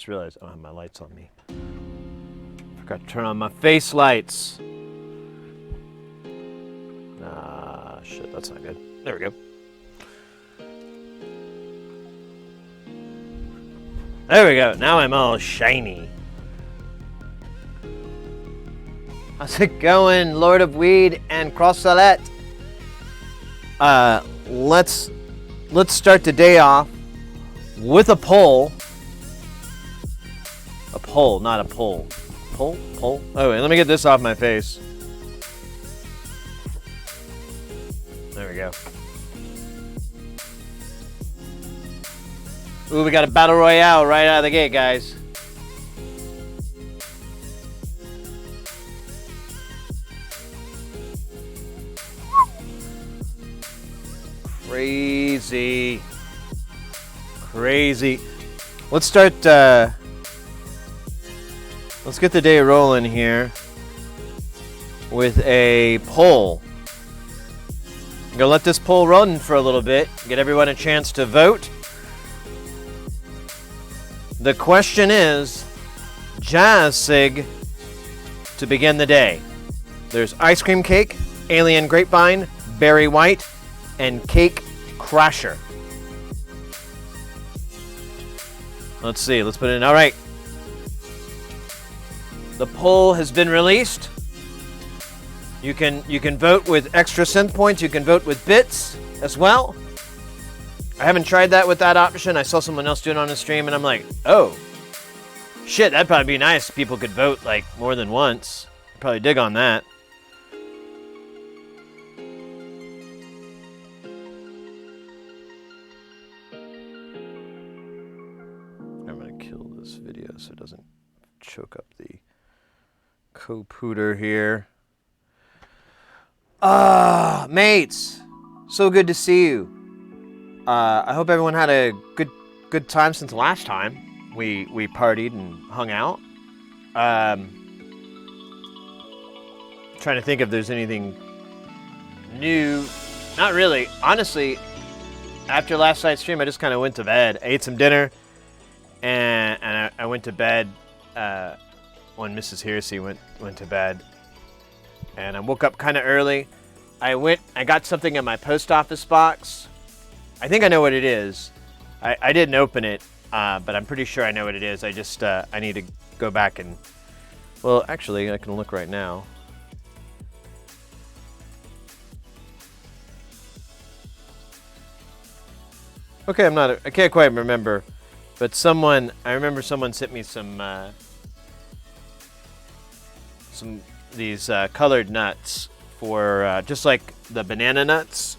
just realized I don't have my lights on me. Forgot to turn on my face lights. Ah, shit, that's not good. There we go. There we go. Now I'm all shiny. How's it going, Lord of Weed and Cross Salette? Let's start the day off with a poll. A poll, not a poll. Poll? Oh wait, let me get this off my face. There we go. Ooh, we got a battle royale right out of the gate, guys. Crazy. Let's start, let's get the day rolling here with a poll. I'm gonna let this poll run for a little bit, get everyone a chance to vote. The question is, jazz cig to begin the day. There's ice cream cake, alien grapevine, berry white, and cake crasher. Let's see, let's put it in. All right. The poll has been released. You can vote with extra synth points. You can vote with bits as well. I haven't tried that with that option. I saw someone else do it on the stream, and I'm like, oh, shit, that'd probably be nice. People could vote like more than once. I'd probably dig on that. I'm gonna kill this video so it doesn't choke up the co-pooter here. Mates, so good to see you. I hope everyone had a good time since the last time we partied and hung out. Trying to think if there's anything new. Not really. Honestly, after last night's stream, I just kind of went to bed. I ate some dinner, and I went to bed when Mrs. Hearsey went to bed. And I woke up kind of early. I got something in my post office box. I think I know what it is. I didn't open it, but I'm pretty sure I know what it is. I just, I need to go back and, well, actually, I can look right now. Okay, I can't quite remember, but I remember someone sent me some these colored nuts for just like the banana nuts,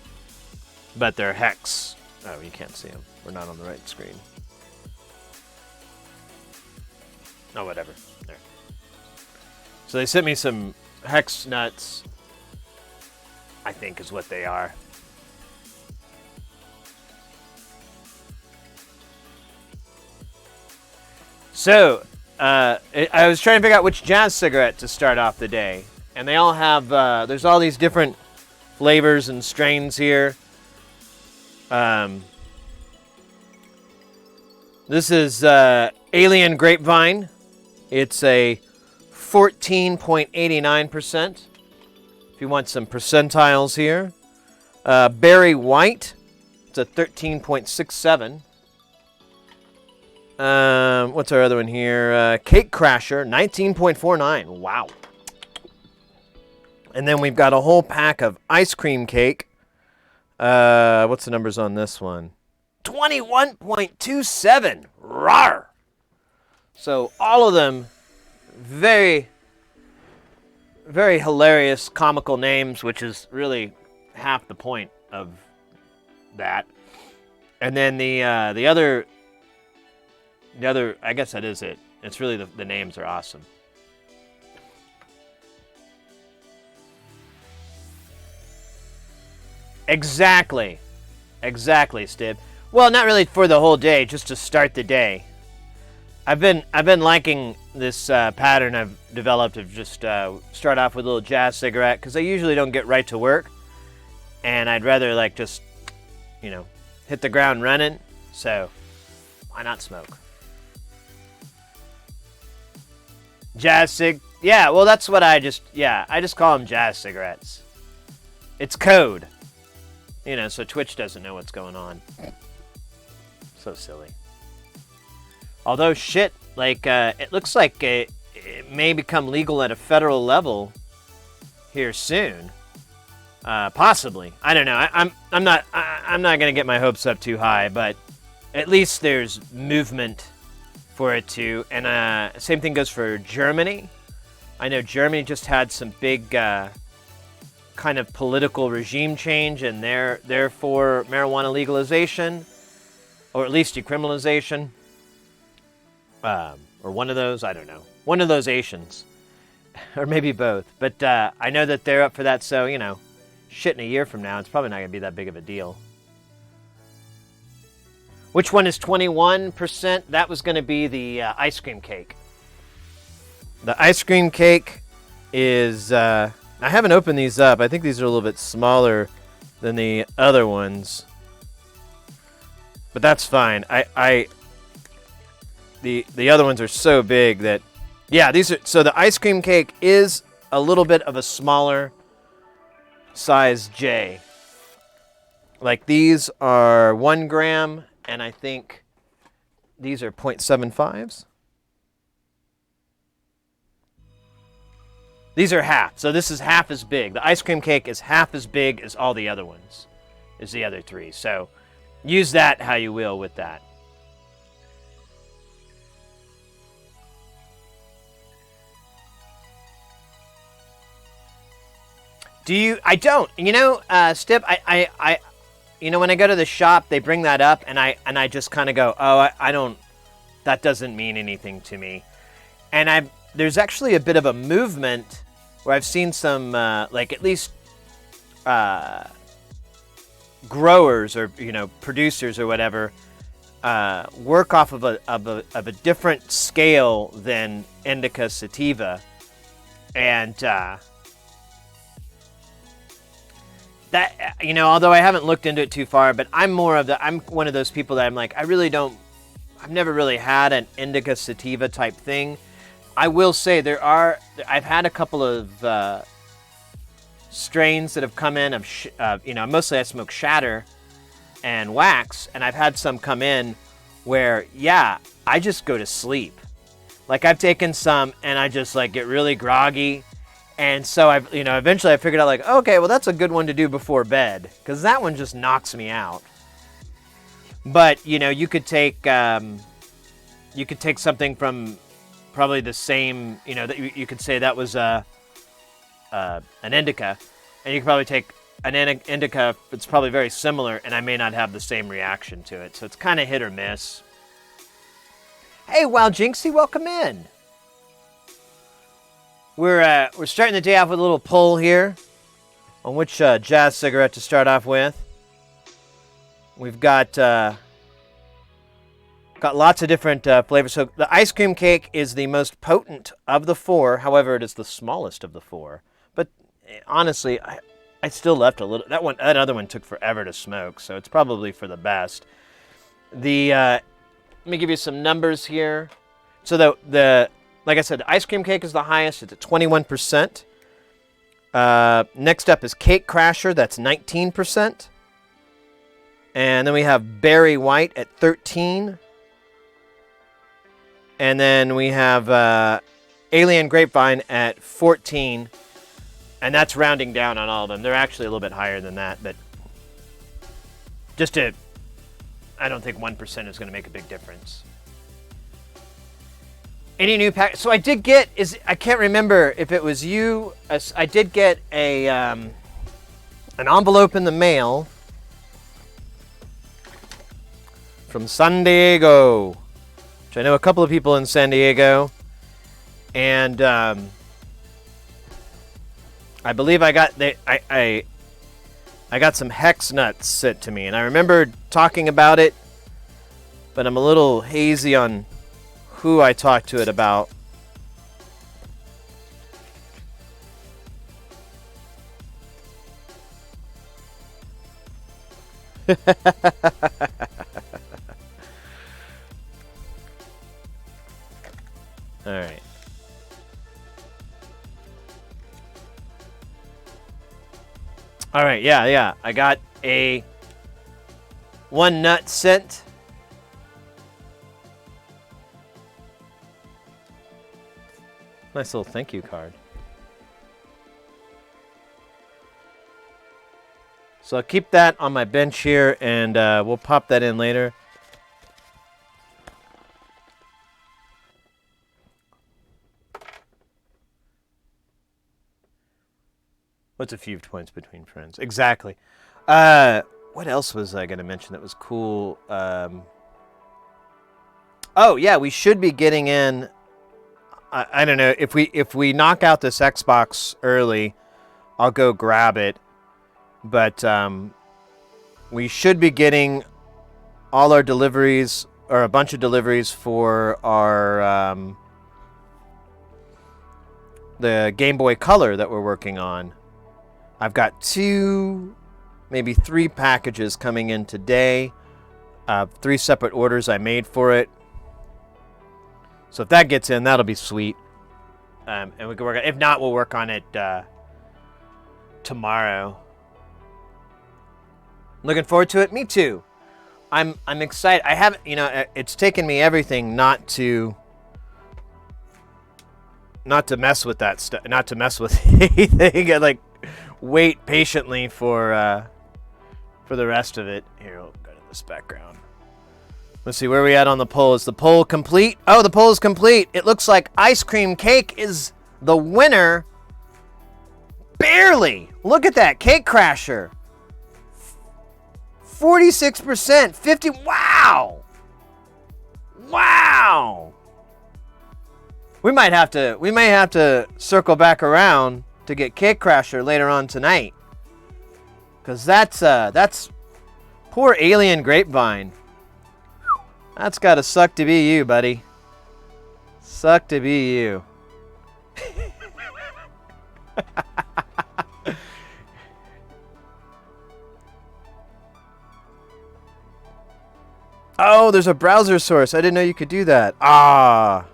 but they're hex. Oh, you can't see them. We're not on the right screen. Oh, whatever. There. So they sent me some hex nuts, I think is what they are. So, I was trying to figure out which jazz cigarette to start off the day. And they all have, there's all these different flavors and strains here. This is Alien Grapevine. It's a 14.89%. If you want some percentiles here. Berry White. It's a 13.67. What's our other one here? Cake Crasher, 19.49. Wow. And then we've got a whole pack of ice cream cake. What's the numbers on this one? 21.27. Rawr. So all of them very, very hilarious, comical names, which is really half the point of that. And then the other, I guess that is it. It's really the names are awesome. Exactly, Stib. Well, not really for the whole day, just to start the day. I've been liking this pattern I've developed of just start off with a little jazz cigarette, because I usually don't get right to work, and I'd rather like just, hit the ground running. So why not smoke? Jazz cig. Yeah, well, that's what I just call them jazz cigarettes. It's code. So Twitch doesn't know what's going on. So silly. Although shit, it looks like it may become legal at a federal level here soon. Possibly. I don't know. I'm not gonna get my hopes up too high, but at least there's movement for it to. And same thing goes for Germany. I know Germany just had some big kind of political regime change, and they're for marijuana legalization, or at least decriminalization, or one of those. I don't know. One of those Asians, or maybe both. But I know that they're up for that. So shit, in a year from now, it's probably not gonna be that big of a deal. Which one is 21%? That was gonna be the ice cream cake. The ice cream cake is, I haven't opened these up. I think these are a little bit smaller than the other ones. But that's fine. The other ones are so big that, yeah, so the ice cream cake is a little bit of a smaller size J. Like these are 1 gram, and I think these are 0.75s. These are half, so this is half as big. The ice cream cake is half as big as all the other ones, is the other 3. So use that how you will with that. I don't. Stip, I when I go to the shop, they bring that up, and I just kind of go, oh, I don't, that doesn't mean anything to me. And there's actually a bit of a movement where I've seen some, at least growers or producers or whatever work off of a different scale than indica sativa, and that although I haven't looked into it too far, but I'm one of those people that I'm like, I've never really had an indica sativa type thing. I will say I've had a couple of strains that have come in mostly I smoke shatter and wax, and I've had some come in where, yeah, I just go to sleep. Like I've taken some and I just get really groggy. And so eventually I figured out okay, well that's a good one to do before bed, because that one just knocks me out. But, you could take something from probably the same, that you could say that was an indica, and you could probably take an indica that's probably very similar, and I may not have the same reaction to it. So it's kind of hit or miss. Hey, Wild Jinxie, welcome in. We're starting the day off with a little poll here on which jazz cigarette to start off with. We've got lots of different flavors. So the ice cream cake is the most potent of the 4. However, it is the smallest of the 4. But honestly, I still left a little. That other one took forever to smoke, so it's probably for the best. Let me give you some numbers here. So like I said, the ice cream cake is the highest. It's at 21%. Next up is Cake Crasher. That's 19%. And then we have Berry White at 13%. And then we have Alien Grapevine at 14%. And that's rounding down on all of them. They're actually a little bit higher than that. But I don't think 1% is going to make a big difference. Any new pack? So I did get, I can't remember if it was you. I did get an envelope in the mail from San Diego, which I know a couple of people in San Diego, and I believe I got I got some hex nuts sent to me, and I remember talking about it, but I'm a little hazy on who I talked to it about. All right. All right, yeah. I got a 1 nut sent. Nice little thank you card. So I'll keep that on my bench here, and we'll pop that in later. What's a few points between friends? Exactly. What else was I going to mention that was cool? Oh yeah, we should be getting in. I don't know if we knock out this Xbox early, I'll go grab it. But we should be getting all our deliveries, or a bunch of deliveries for our the Game Boy Color that we're working on. I've got 2, maybe 3 packages coming in today. 3 separate orders I made for it. So if that gets in, that'll be sweet. And we can work on it. If not, we'll work on it tomorrow. Looking forward to it. Me too. I'm excited. I haven't, it's taken me everything not to mess with that stuff, not to mess with anything. I like wait patiently for the rest of it. Here, we'll go to this background. Let's see, where are we at on the poll? Is the poll complete? Oh, the poll is complete. It looks like Ice Cream Cake is the winner. Barely. Look at that, Cake Crasher. 46%, 50. Wow. Wow. We may have to circle back around to get Cake Crasher later on tonight. Cause that's poor Alien Grapevine. That's gotta suck to be you, buddy. Suck to be you. Oh, there's a browser source. I didn't know you could do that. Ah.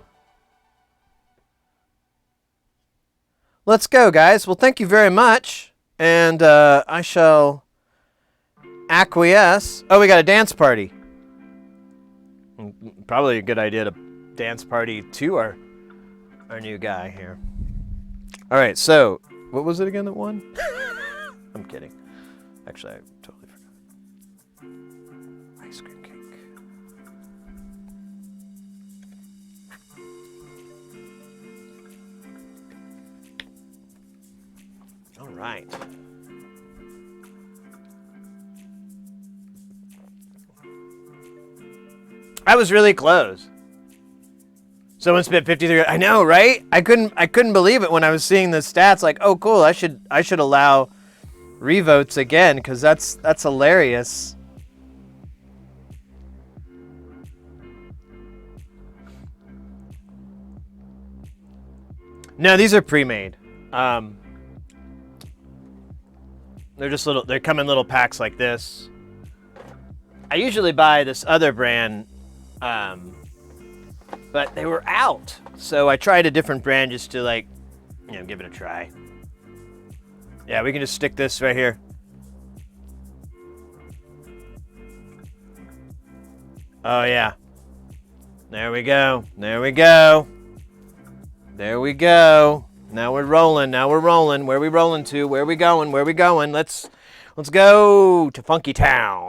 Let's go, guys. Well, thank you very much. And I shall acquiesce. Oh, we got a dance party. Probably a good idea to dance party to our new guy here. All right, so what was it again that won? I'm kidding. Actually, I totally forgot. Ice cream cake. All right. I was really close. Someone spent 53. I know, right? I couldn't believe it when I was seeing the stats. Like, oh, cool. I should allow revotes again because that's hilarious. No, these are pre-made. They're just little. They come in little packs like this. I usually buy this other brand. But they were out, so I tried a different brand just to give it a try. Yeah, we can just stick this right here. Oh yeah. There we go. There we go. There we go. Now we're rolling. Now we're rolling. Where are we rolling to? Where are we going? Where are we going? Let's go to Funky Town.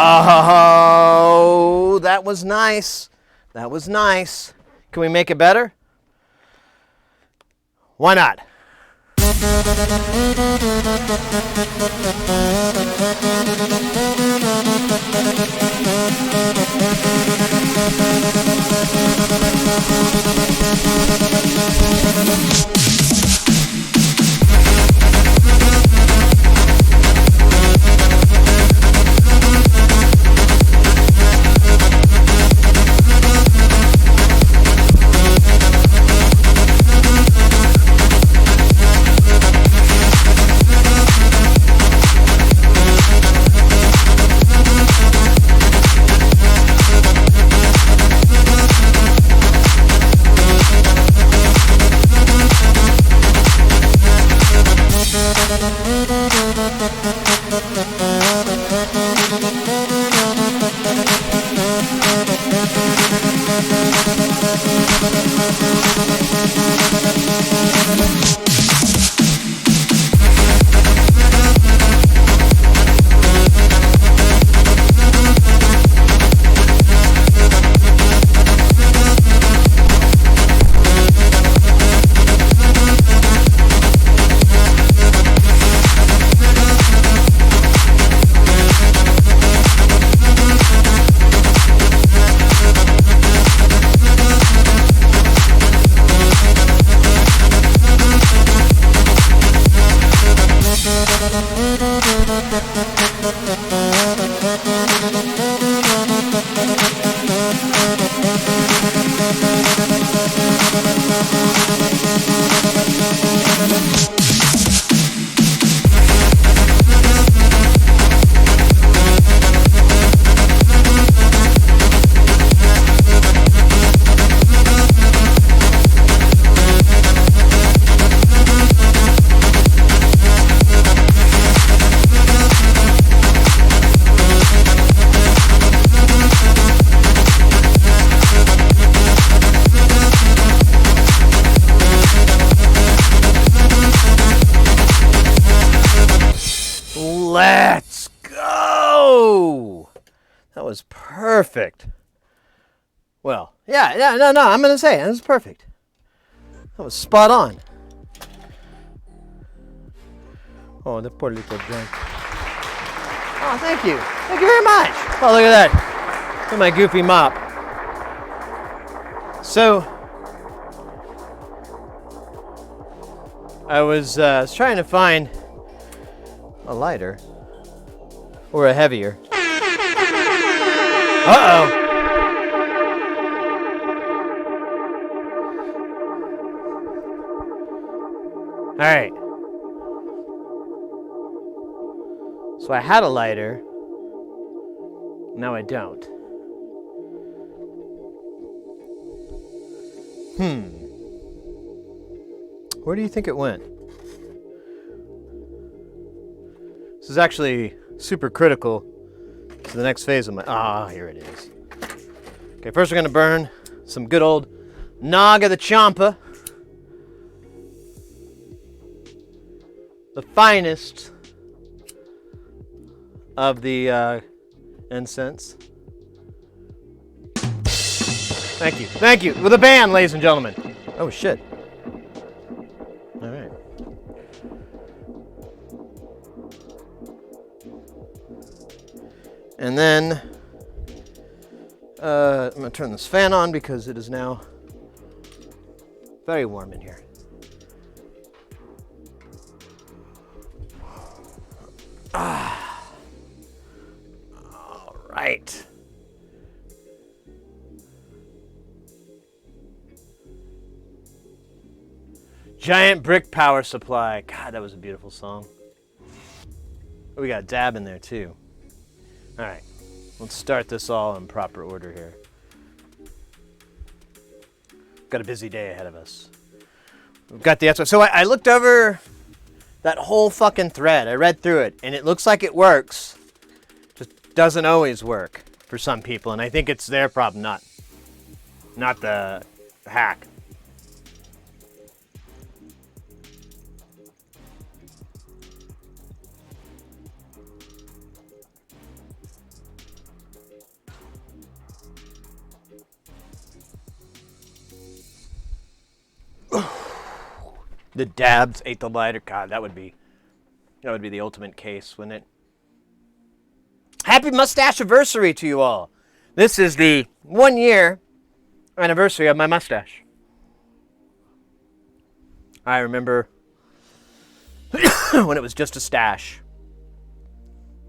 Oh, that was nice. That was nice. Can we make it better? Why not? Let's go! That was perfect. Well, yeah, no, I'm going to say it was perfect. That was spot on. Oh, the poor little drink. Oh, thank you. Thank you very much. Oh, look at that. Look at my goofy mop. So, I was trying to find a lighter or a heavier. Uh-oh. All right. So I had a lighter. Now I don't. Where do you think it went? This is actually super critical to the next phase of my... here it is. Okay, first we're going to burn some good old Nog of the Champa. The finest of the incense. Thank you. Thank you. With a band, ladies and gentlemen. Oh, shit. All right. And then I'm going to turn this fan on because it is now very warm in here. All right. Giant Brick Power Supply. God, that was a beautiful song. Oh, we got a dab in there too. All right, let's start this all in proper order here. Got a busy day ahead of us. We've got the episode. So I looked over that whole fucking thread. I read through it, and it looks like it works. Just doesn't always work for some people, and I think it's their problem, not the hack. The dabs ate the lighter. God, that would be the ultimate case, wouldn't it? Happy Mustacheiversary to you all. This is the 1-year anniversary of my mustache. I remember when it was just a stash.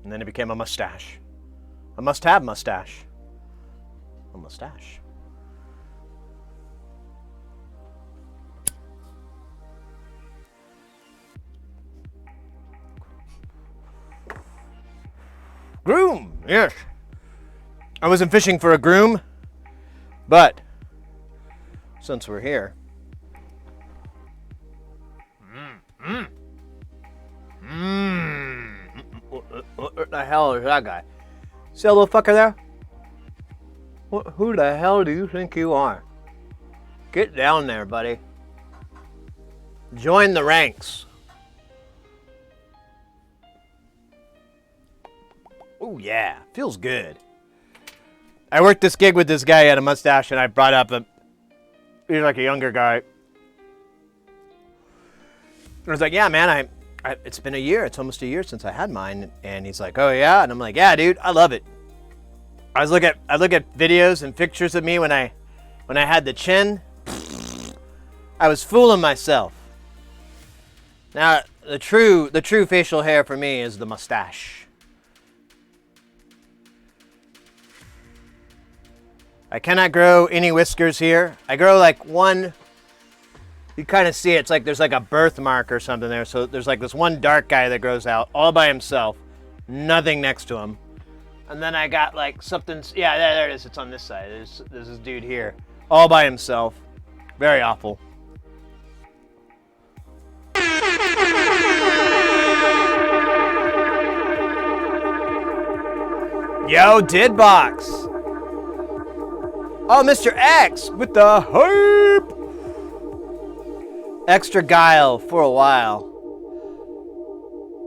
And then it became a mustache. A must-have mustache. A mustache. Groom, yes. I wasn't fishing for a groom, but since we're here. What the hell is that guy? See that little fucker there? Who the hell do you think you are? Get down there, buddy. Join the ranks. Oh yeah, feels good. I worked this gig with this guy who had a mustache, and I brought up he's like a younger guy. I was like, yeah, man, it's been a year. It's almost a year since I had mine. And he's like, oh yeah? And I'm like, yeah, dude, I love it. I look at videos and pictures of me when I had the chin. I was fooling myself. Now, the true facial hair for me is the mustache. I cannot grow any whiskers here. I grow like one. You kind of see it. It's like there's like a birthmark or something there. So there's like this one dark guy that grows out all by himself. Nothing next to him. And then I got like something. Yeah, there it is. It's on this side. There's this dude here. All by himself. Very awful. Yo, Didbox. Oh, Mr. X with the hype. Extra guile for a while.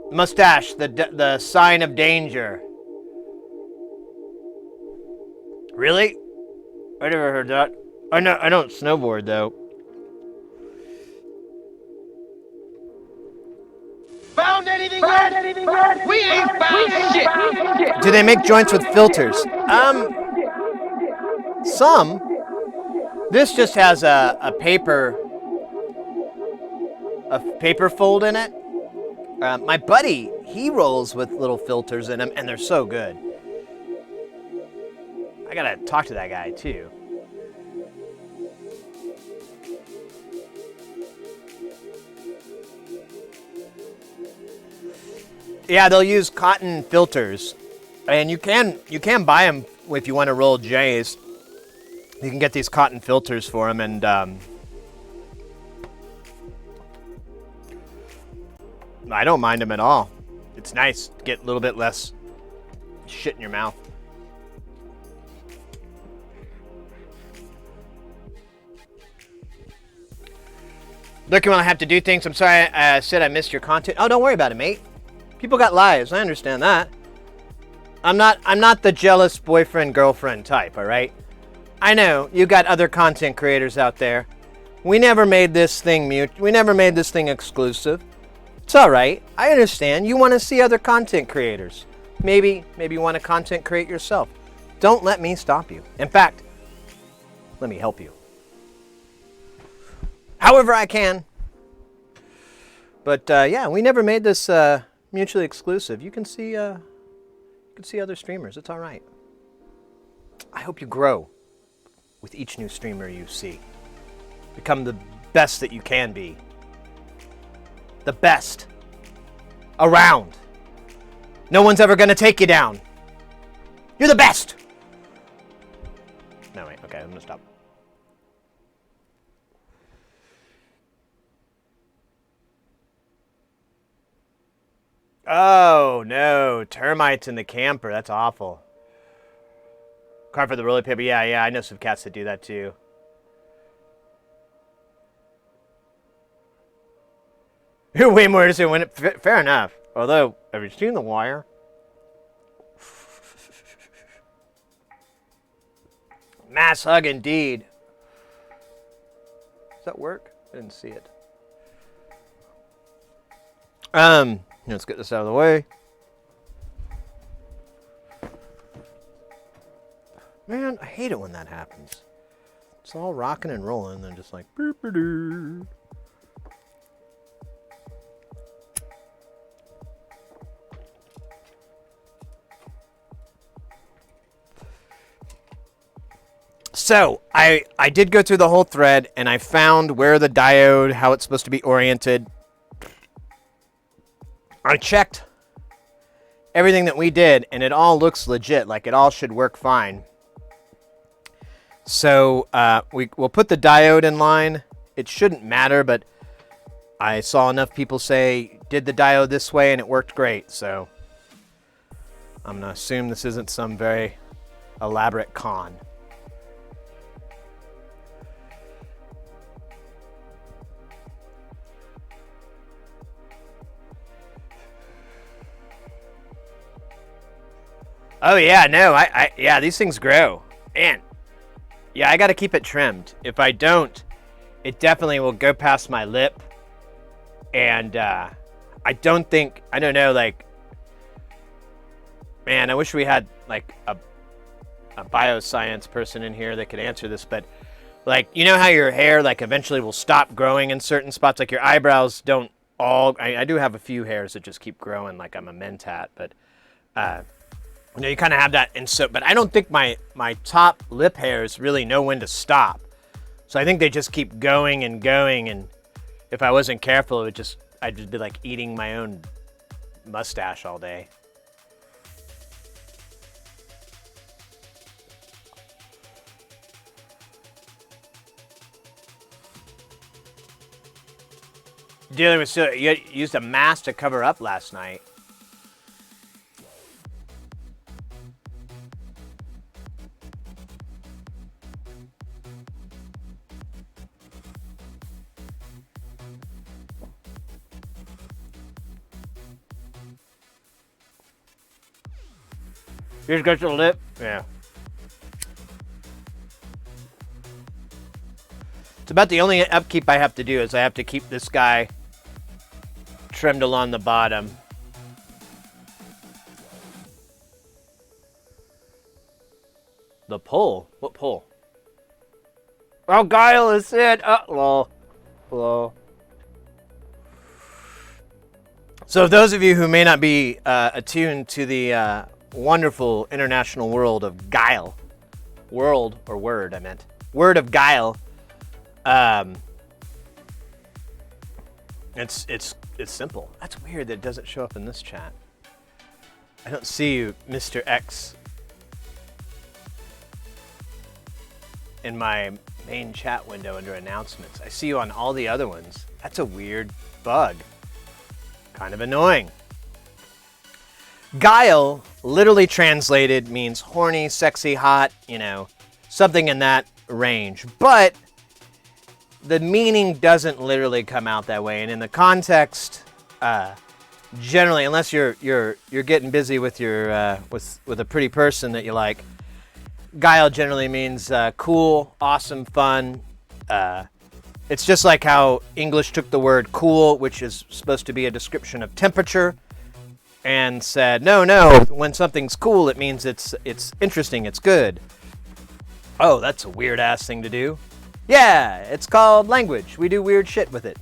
Mustache, the sign of danger. Really? I never heard that. I don't snowboard though. Found anything yet? We ain't found shit. Do they make joints with filters? Some. This just has a paper fold in it. My buddy, he rolls with little filters in them, and they're so good. I gotta talk to that guy too. Yeah, they'll use cotton filters, and you can buy them if you want to roll J's. You can get these cotton filters for them, and I don't mind them at all. It's nice to get a little bit less shit in your mouth. Looking when I have to do things. I'm sorry I said I missed your content. Oh, don't worry about it, mate. People got lives. I understand that. I'm not the jealous boyfriend girlfriend type, all right? I know you got other content creators out there. We never made this thing we never made this thing exclusive. It's all right. I understand. You want to see other content creators. Maybe you want to content create yourself. Don't let me stop you. In fact, let me help you. However I can. But yeah, we never made this mutually exclusive. You can see other streamers. It's all right. I hope you grow with each new streamer you see. Become the best that you can be. The best around. No one's ever gonna take you down. You're the best. No, wait. Okay, I'm gonna stop. Oh, no. Termites in the camper. That's awful. Card for the roller paper. Yeah, I know some cats that do that too. You're way more interested in it. Fair enough. Although, have you seen The Wire? Mass hug indeed. Does that work? I didn't see it. Let's get this out of the way. Man, I hate it when that happens. It's all rocking and rolling, and then just like boop-a-doo. So, I did go through the whole thread, and I found where the diode, how it's supposed to be oriented. I checked everything that we did, and it all looks legit, like it all should work fine. So, we'll put the diode in line. It shouldn't matter, but I saw enough people say, did the diode this way, and it worked great, so I'm going to assume this isn't some very elaborate con. Oh yeah, no, yeah, these things grow. And yeah, I got to keep it trimmed. If I don't, it definitely will go past my lip. And I don't know, like, man, I wish we had like a bioscience person in here that could answer this, but like, you know how your hair like eventually will stop growing in certain spots, like your eyebrows don't all, I do have a few hairs that just keep growing like I'm a mentat, but you know, you kind of have that, and so, but I don't think my top lip hairs really know when to stop. So I think they just keep going and going, and if I wasn't careful, I'd just be like eating my own mustache all day. Dealing with, you used a mask to cover up last night. Here's got your lip. Yeah. It's about the only upkeep I have to do is I have to keep this guy trimmed along the bottom. The pull? What pull? Oh, Guile is it. Lol. Lol. So those of you who may not be attuned to the wonderful international world of Guile, word of Guile, it's simple. That's weird that it doesn't show up in this chat. I don't see you, Mr. X, in my main chat window under announcements. I see you on all the other ones. That's a weird bug. Kind of annoying. Guile, literally translated, means horny, sexy, hot, you know, something in that range. But the meaning doesn't literally come out that way. And in the context, generally, unless you're getting busy with your with a pretty person that you like, Guile generally means cool, awesome, fun. It's just like how English took the word cool, which is supposed to be a description of temperature, and said, no, when something's cool, it means it's interesting, it's good. Oh, that's a weird-ass thing to do. Yeah, it's called language. We do weird shit with it.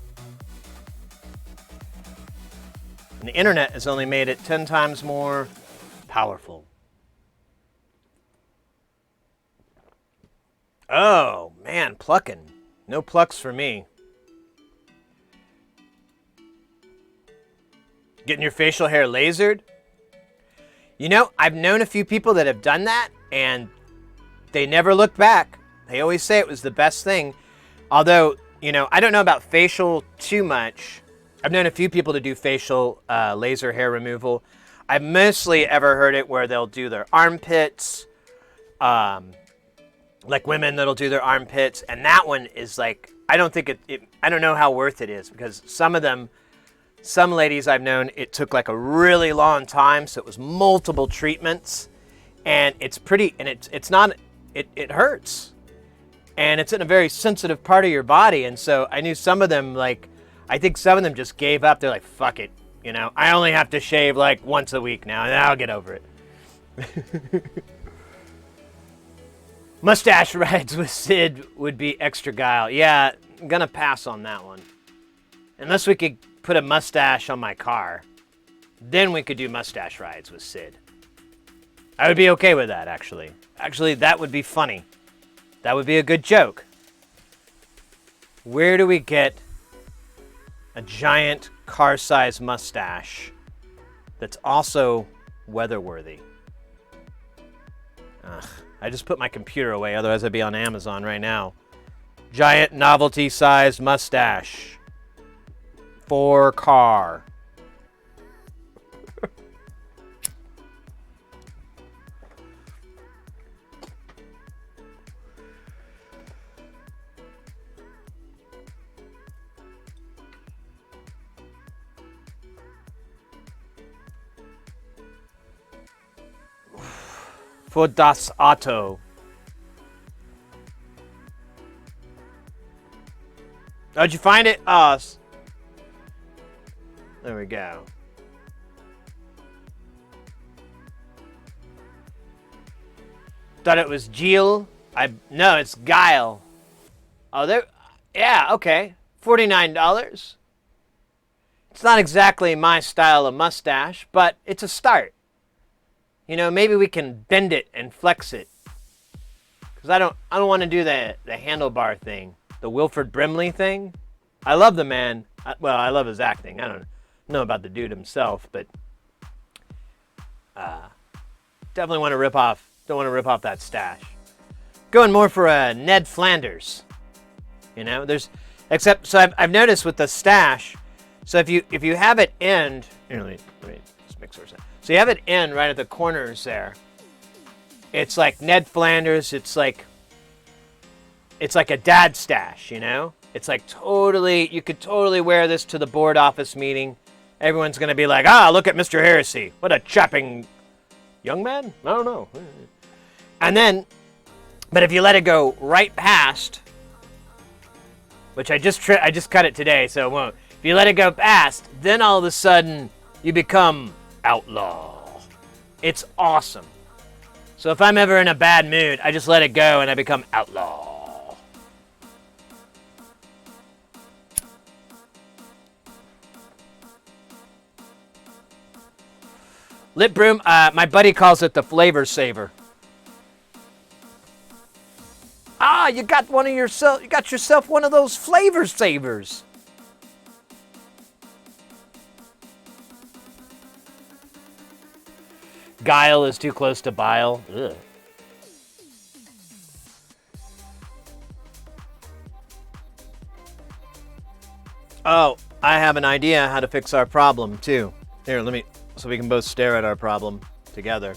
And the internet has only made it 10 times more powerful. Oh, man, plucking. No plucks for me. Getting your facial hair lasered? You know, I've known a few people that have done that, and they never looked back. They always say it was the best thing. Although, you know, I don't know about facial too much. I've known a few people to do facial laser hair removal. I've mostly ever heard it where they'll do their armpits, like women that'll do their armpits, and that one is like, I don't think I don't know how worth it is, because some ladies I've known, it took like a really long time, so it was multiple treatments, and it's pretty, and it's not, it hurts, and it's in a very sensitive part of your body, and so I knew some of them, like, I think some of them just gave up. They're like, fuck it, You know, I only have to shave like once a week now, and I'll get over it. Mustache rides with Sid would be extra guile. Yeah, I'm gonna pass on that one. Unless we could put a mustache on my car. Then we could do mustache rides with Sid. I would be okay with that, actually. Actually, that would be funny. That would be a good joke. Where do we get a giant car-sized mustache that's also weather-worthy? Ugh. I just put my computer away, otherwise I'd be on Amazon right now. Giant novelty-sized mustache for car. For das Auto. Oh, did you find it? Oh, there we go. Thought it was Jill. No, it's Guile. Oh, there. Yeah, okay. $49. It's not exactly my style of mustache, but it's a start. You know, maybe we can bend it and flex it. Because I don't want to do the handlebar thing. The Wilford Brimley thing. I love the man. Well, I love his acting. I don't know about the dude himself, but definitely want to rip off. Don't want to rip off that stash. Going more for a Ned Flanders. You know, so I've noticed with the stash. So if you have it end, here, let me just mix ours. So you have it end right at the corners there. It's like Ned Flanders. It's like a dad stash, you know? It's like you could totally wear this to the board office meeting. Everyone's going to be like, look at Mr. Heresy. What a chapping young man? I don't know. And then, but if you let it go right past, which I just cut it today, so it won't. If you let it go past, then all of a sudden you become outlaw. It's awesome. So if I'm ever in a bad mood, I just let it go and I become outlaw. Lip broom, my buddy calls it the flavor saver. You got yourself one of those flavor savers. Guile is too close to bile. Ugh. Oh, I have an idea how to fix our problem too. Here, so we can both stare at our problem together.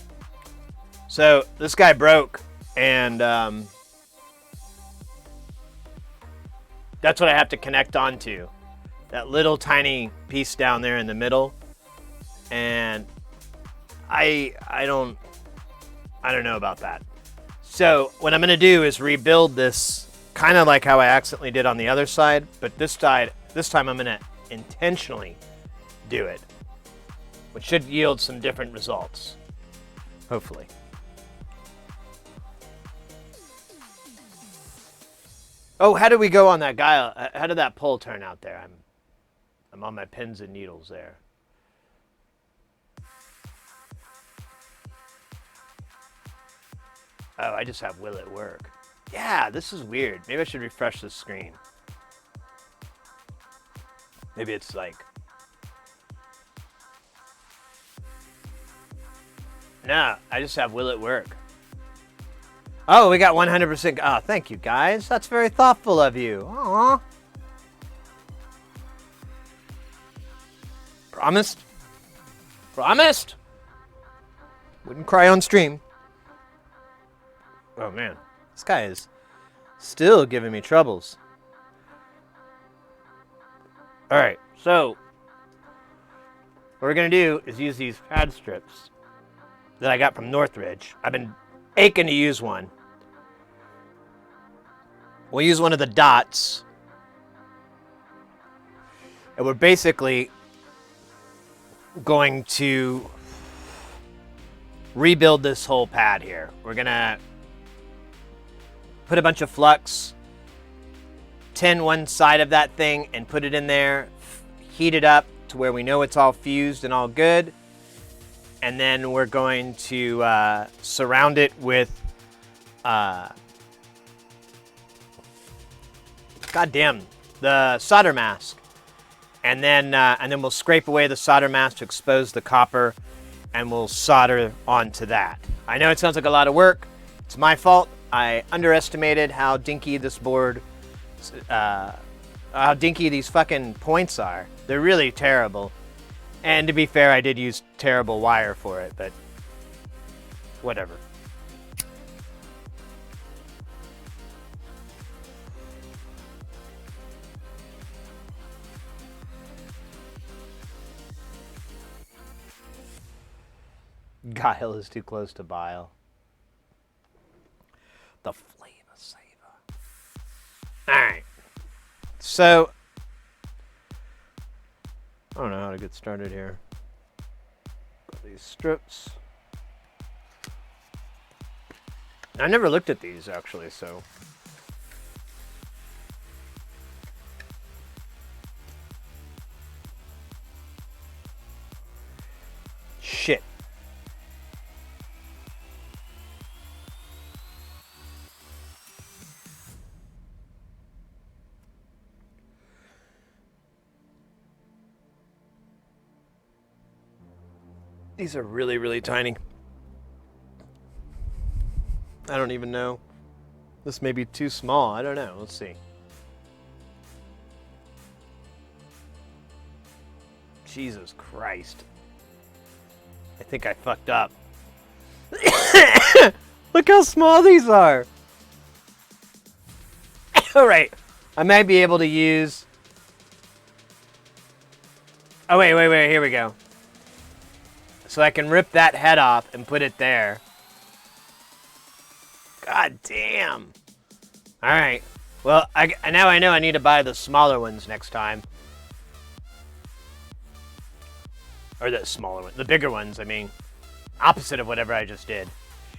So this guy broke, and that's what I have to connect onto. That little tiny piece down there in the middle, and I don't know about that. So what I'm going to do is rebuild this kind of like how I accidentally did on the other side, but this time I'm going to intentionally do it, which should yield some different results, hopefully. Oh, how did we go on that guy? How did that pull turn out there? I'm on my pins and needles there. Oh, I just have will it work? Yeah, this is weird. Maybe I should refresh the screen. Maybe it's like... No, I just have will it work. Oh, we got 100%. Oh, thank you, guys. That's very thoughtful of you. Aww. Promised? Promised? Wouldn't cry on stream. Oh, man. This guy is still giving me troubles. All right, so what we're going to do is use these pad strips that I got from Northridge. I've been aching to use one. We'll use one of the dots. And we're basically going to rebuild this whole pad here. We're gonna put a bunch of flux, tin one side of that thing and put it in there, heat it up to where we know it's all fused and all good. And then we're going to surround it with, goddamn, the solder mask. And then we'll scrape away the solder mask to expose the copper, and we'll solder onto that. I know it sounds like a lot of work. It's my fault. I underestimated how dinky this board, how dinky these fucking points are. They're really terrible. And to be fair, I did use terrible wire for it, but whatever. Guile is too close to bile. The flavor saver. Alright. So, I don't know how to get started here. Got these strips. I never looked at these actually, so. Shit. These are really, really tiny. I don't even know. This may be too small. I don't know. Let's see. Jesus Christ. I think I fucked up. Look how small these are. All right. I might be able to use... Oh, wait. Here we go. So I can rip that head off and put it there. God damn. All right. Well, now I know I need to buy the smaller ones next time. Or the smaller ones. The bigger ones, I mean. Opposite of whatever I just did.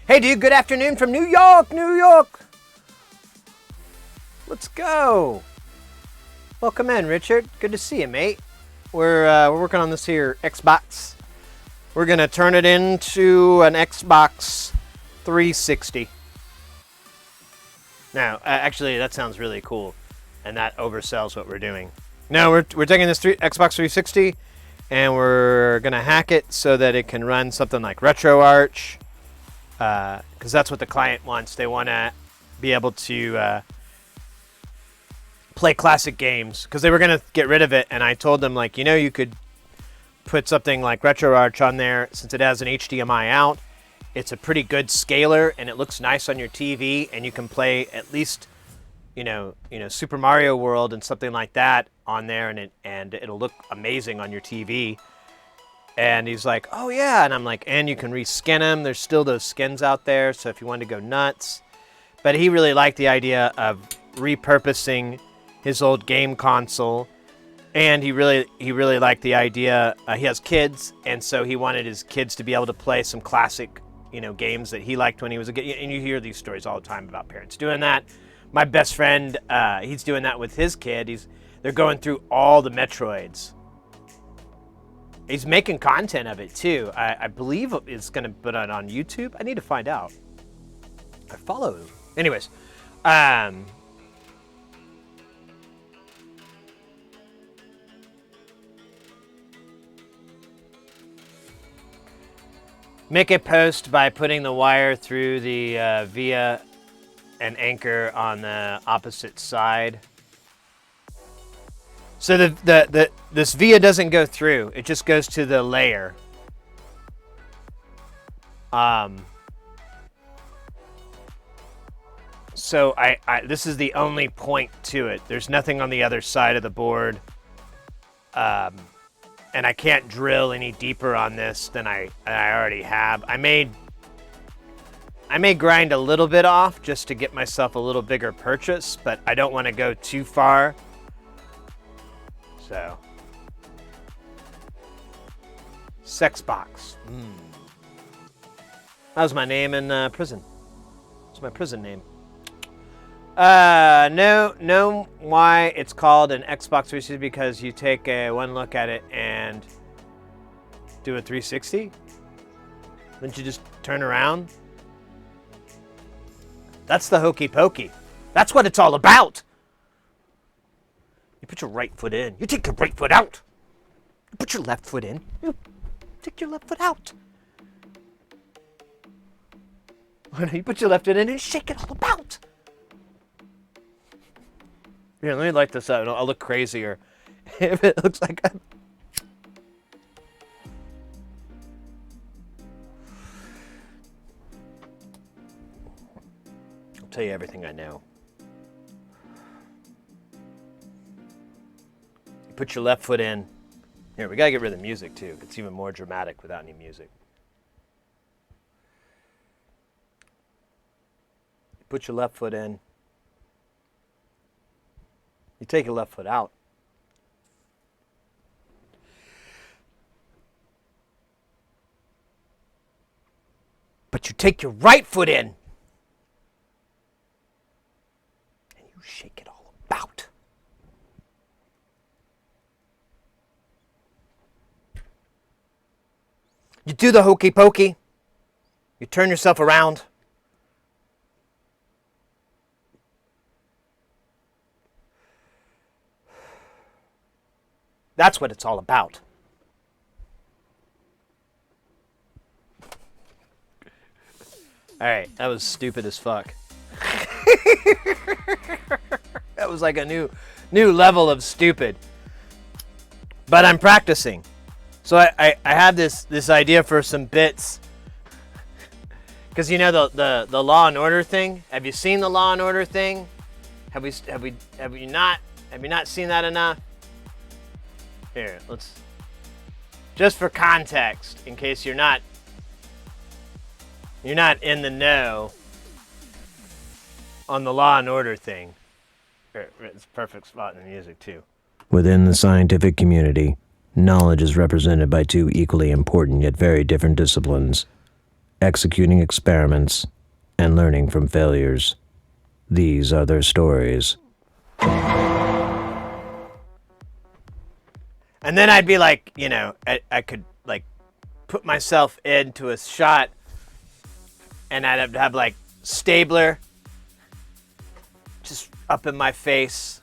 Hey, dude. Good afternoon from New York. New York. Let's go. Welcome in, Richard. Good to see you, mate. We're working on this here Xbox. We're going to turn it into an Xbox 360. Now, actually, that sounds really cool. And that oversells what we're doing. No, we're taking this Xbox 360, and we're going to hack it so that it can run something like RetroArch. Because that's what the client wants. They want to be able to play classic games. Because they were going to get rid of it, and I told them, like, you could put something like RetroArch on there since it has an HDMI out. It's a pretty good scaler and it looks nice on your TV, and you can play at least Super Mario World and something like that on there, and it'll look amazing on your TV. And he's like, "Oh yeah," and I'm like, "And you can reskin them. There's still those skins out there, so if you want to go nuts." But he really liked the idea of repurposing his old game console. And he really liked the idea. He has kids, and so he wanted his kids to be able to play some classic, games that he liked when he was a kid. And you hear these stories all the time about parents doing that. My best friend, he's doing that with his kid. They're going through all the Metroids. He's making content of it too. I believe it's going to put it on YouTube. I need to find out. I follow him. Anyways, make a post by putting the wire through the via an anchor on the opposite side. So this via doesn't go through; it just goes to the layer. So this is the only point to it. There's nothing on the other side of the board. And I can't drill any deeper on this than I already have. I may grind a little bit off just to get myself a little bigger purchase, but I don't want to go too far. So Sex box. That was my name in prison. It's my prison name. No. Why it's called an Xbox 360? Because you take one look at it and do a 360. Then you just turn around. That's the hokey pokey. That's what it's all about. You put your right foot in. You take your right foot out. You put your left foot in. You take your left foot out. You put your left foot in and shake it all about. Here, let me light this up. I'll look crazier if it looks like I'm... I'll tell you everything I know. You put your left foot in. Here, we gotta get rid of the music too. It's even more dramatic without any music. You put your left foot in. You take your left foot out. But you take your right foot in. And you shake it all about. You do the hokey pokey. You turn yourself around. That's what it's all about. All right, that was stupid as fuck. That was like a new level of stupid. But I'm practicing. So I have this idea for some bits. Because you know the Law and Order thing? Have you seen the Law and Order thing? Have you not seen that enough? Here, let's, just for context, in case you're not in the know on the Law and Order thing. It's a perfect spot in the music too. Within the scientific community, knowledge is represented by two equally important yet very different disciplines: executing experiments and learning from failures. These are their stories. And then I'd be like, you know, I could like put myself into a shot and I'd have like Stabler just up in my face.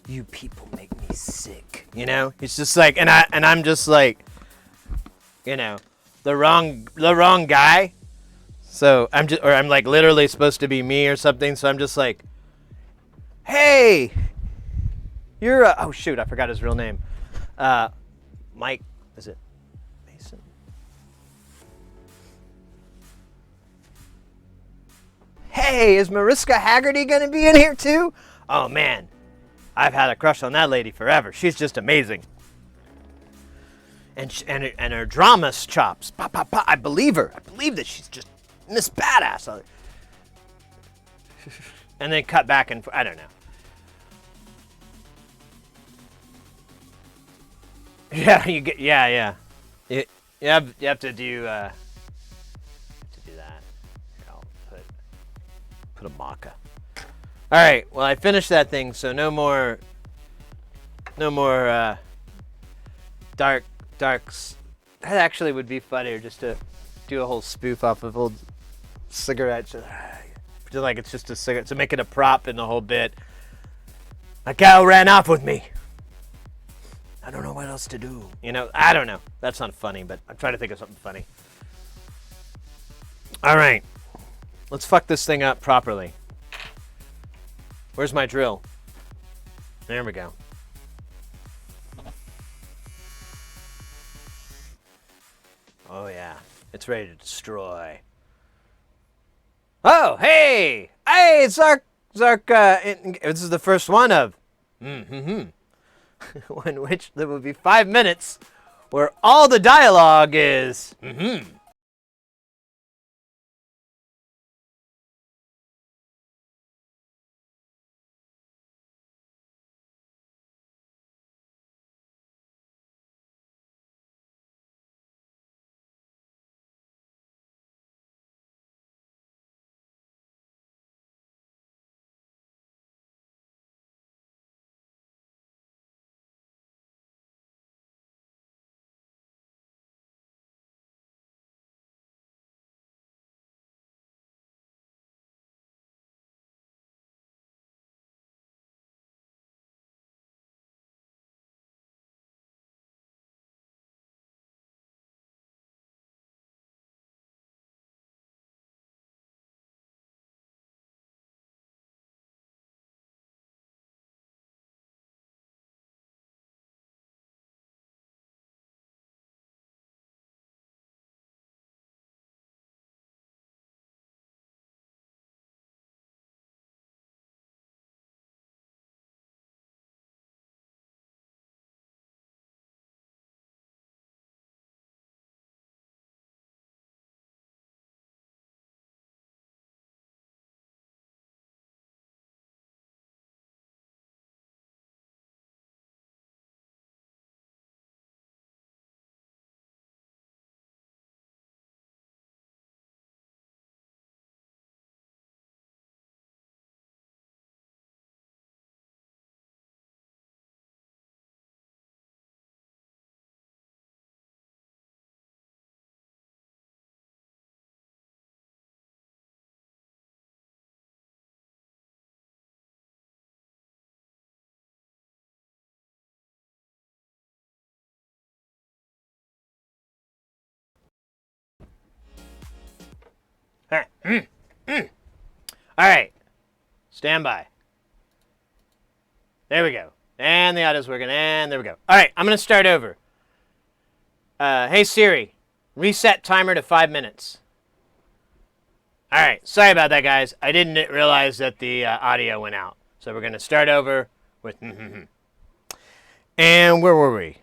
You people make me sick, you know? It's just like, and I'm just like, you know, the wrong guy. So I'm like literally supposed to be me or something. So I'm just like, hey, you're oh shoot, I forgot his real name. Mike, is it Mason? Hey, is Mariska Haggerty gonna be in here too? Oh man, I've had a crush on that lady forever. She's just amazing. And her drama chops. I believe her. I believe that she's just Miss Badass. And then cut back and I don't know. Yeah, you get yeah. You have to do that. Here, I'll put a maca. All right. Well, I finished that thing, so no more darks. That actually would be funnier, just to do a whole spoof off of old cigarettes. Pretend like it's just a cigarette, to make it a prop in the whole bit. A cow ran off with me. I don't know what else to do. You know, I don't know. That's not funny, but I'm trying to think of something funny. All right. Let's fuck this thing up properly. Where's my drill? There we go. Oh, yeah. It's ready to destroy. Oh, hey! Hey, Zark, this is the first one of... in which there will be 5 minutes where all the dialogue is All right. Stand by. There we go. And the audio's working. And there we go. All right. I'm going to start over. Hey, Siri. Reset timer to 5 minutes. All right. Sorry about that, guys. I didn't realize that the audio went out. So we're going to start over with... And where were we?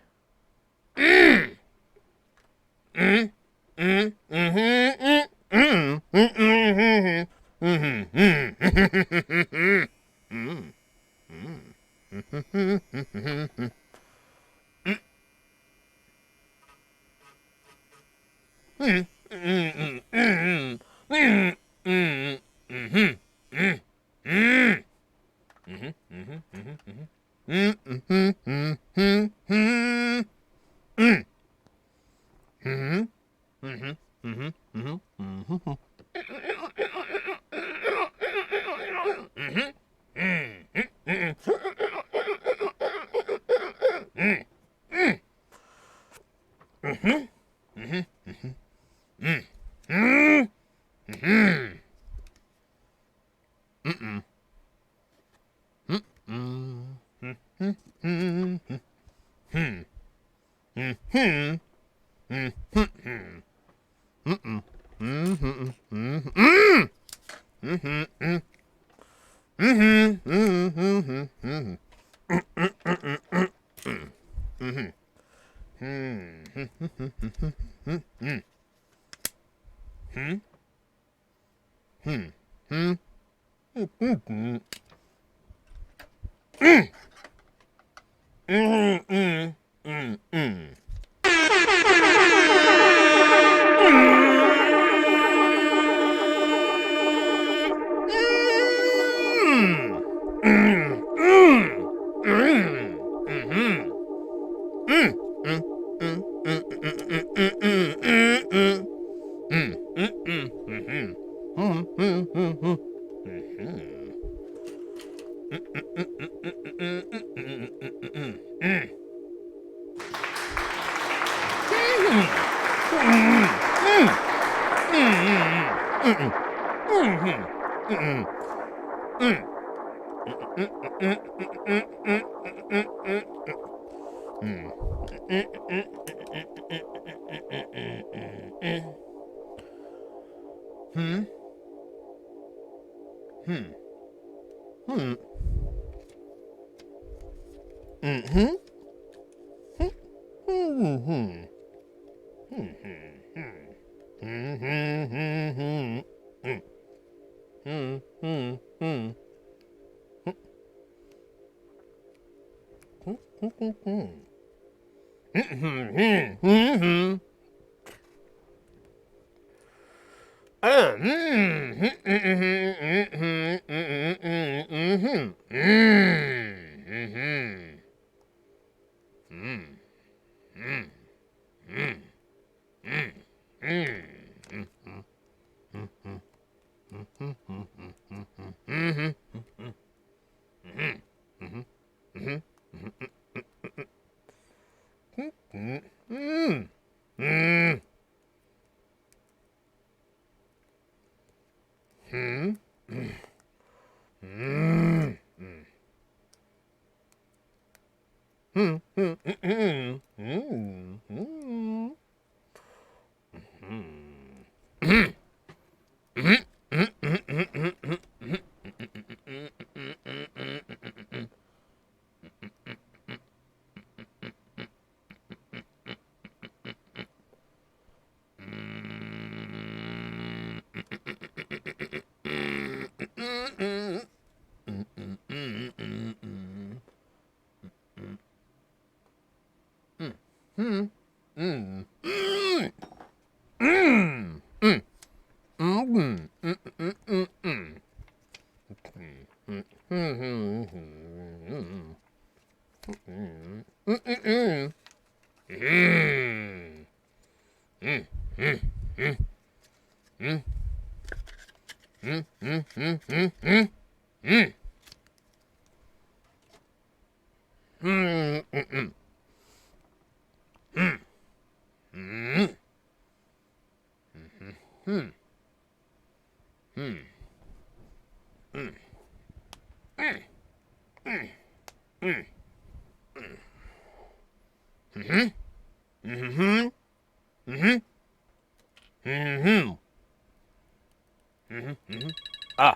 Ah,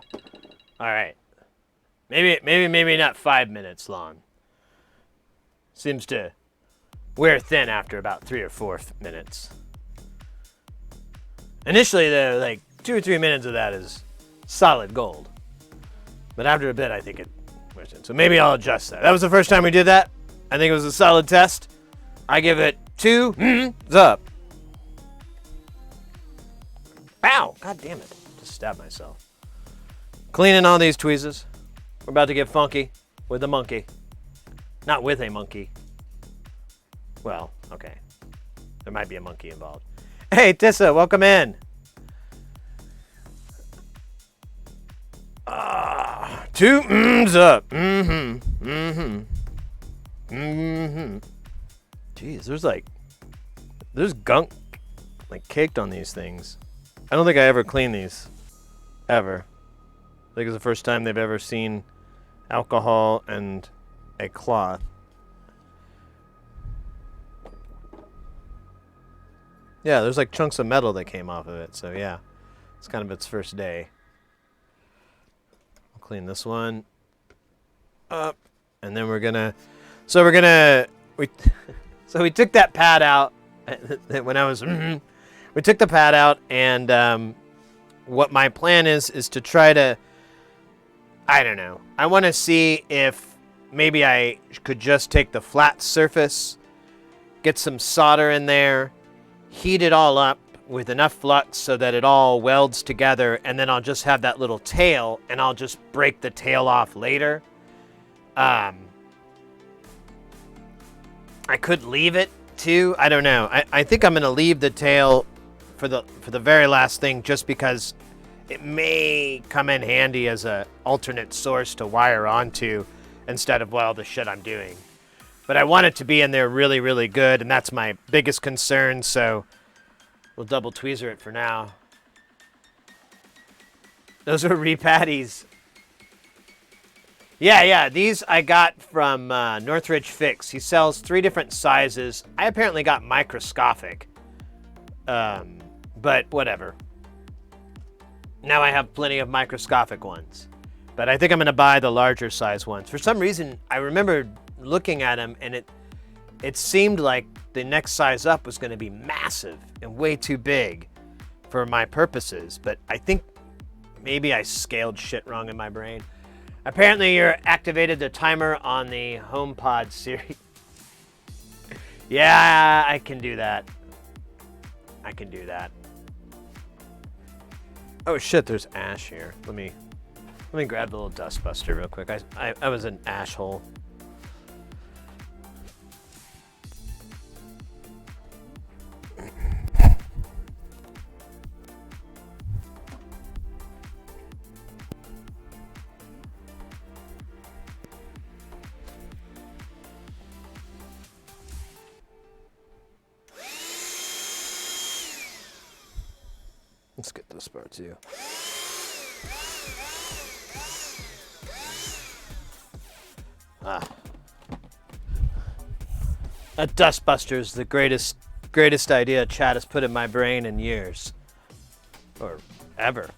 all right. Maybe not 5 minutes long. Seems to wear thin after about 3 or 4 minutes. Initially, though, like 2 or 3 minutes of that is solid gold. But after a bit, I think it wears thin. So maybe I'll adjust that. That was the first time we did that. I think it was a solid test. I give it 2 thumbs up. Ow! God damn it. Just stabbed myself. Cleaning all these tweezers. We're about to get funky with a monkey. Not with a monkey. Well, okay. There might be a monkey involved. Hey, Tissa, welcome in. 2 thumbs up. Jeez, there's gunk like caked on these things. I don't think I ever cleaned these. Ever. I think it's the first time they've ever seen alcohol and a cloth. Yeah, there's like chunks of metal that came off of it, so yeah. It's kind of its first day. I'll clean this one up, and then we took that pad out when I was, we took the pad out, and what my plan is to try to, I don't know, I want to see if maybe I could just take the flat surface, get some solder in there, heat it all up with enough flux so that it all welds together, and then I'll just have that little tail, and I'll just break the tail off later. I could leave it too. I don't know. I think I'm gonna leave the tail for the very last thing, just because it may come in handy as a alternate source to wire onto instead of all the shit I'm doing. But I want it to be in there really, really good, and that's my biggest concern, so we'll double tweezer it for now. Those are repatties. Yeah, these I got from Northridge Fix. He sells 3 different sizes. I apparently got microscopic, but whatever. Now I have plenty of microscopic ones, but I think I'm gonna buy the larger size ones. For some reason, I remember looking at them, and it seemed like the next size up was going to be massive and way too big for my purposes, but I think maybe I scaled shit wrong in my brain. Apparently you're activated the timer on the HomePod series. Yeah, I can do that. Oh shit, there's ash here. Let me grab the little dust buster real quick. I was an ash hole. Let's get this part too. That dustbuster is the greatest idea Chad has put in my brain in years. Or ever.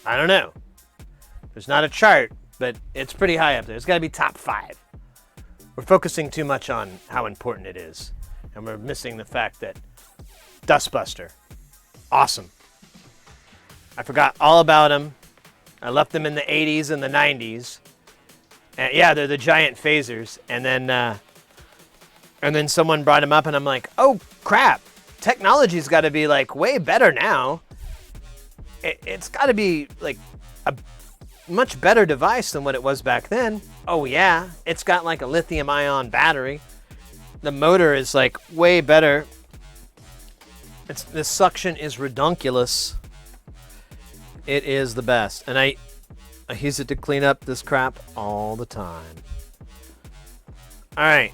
I don't know. There's not a chart, but it's pretty high up there. It's got to be top 5. We're focusing too much on how important it is, and we're missing the fact that dustbuster, awesome. I forgot all about them. I left them in the 80s and the 90s. And yeah, they're the giant phasers. And then someone brought them up, and I'm like, oh crap! Technology's got to be like way better now. It's got to be like a much better device than what it was back then. Oh yeah, it's got like a lithium-ion battery. The motor is like way better. The suction is redonkulous. It is the best, and I use it to clean up this crap all the time. All right.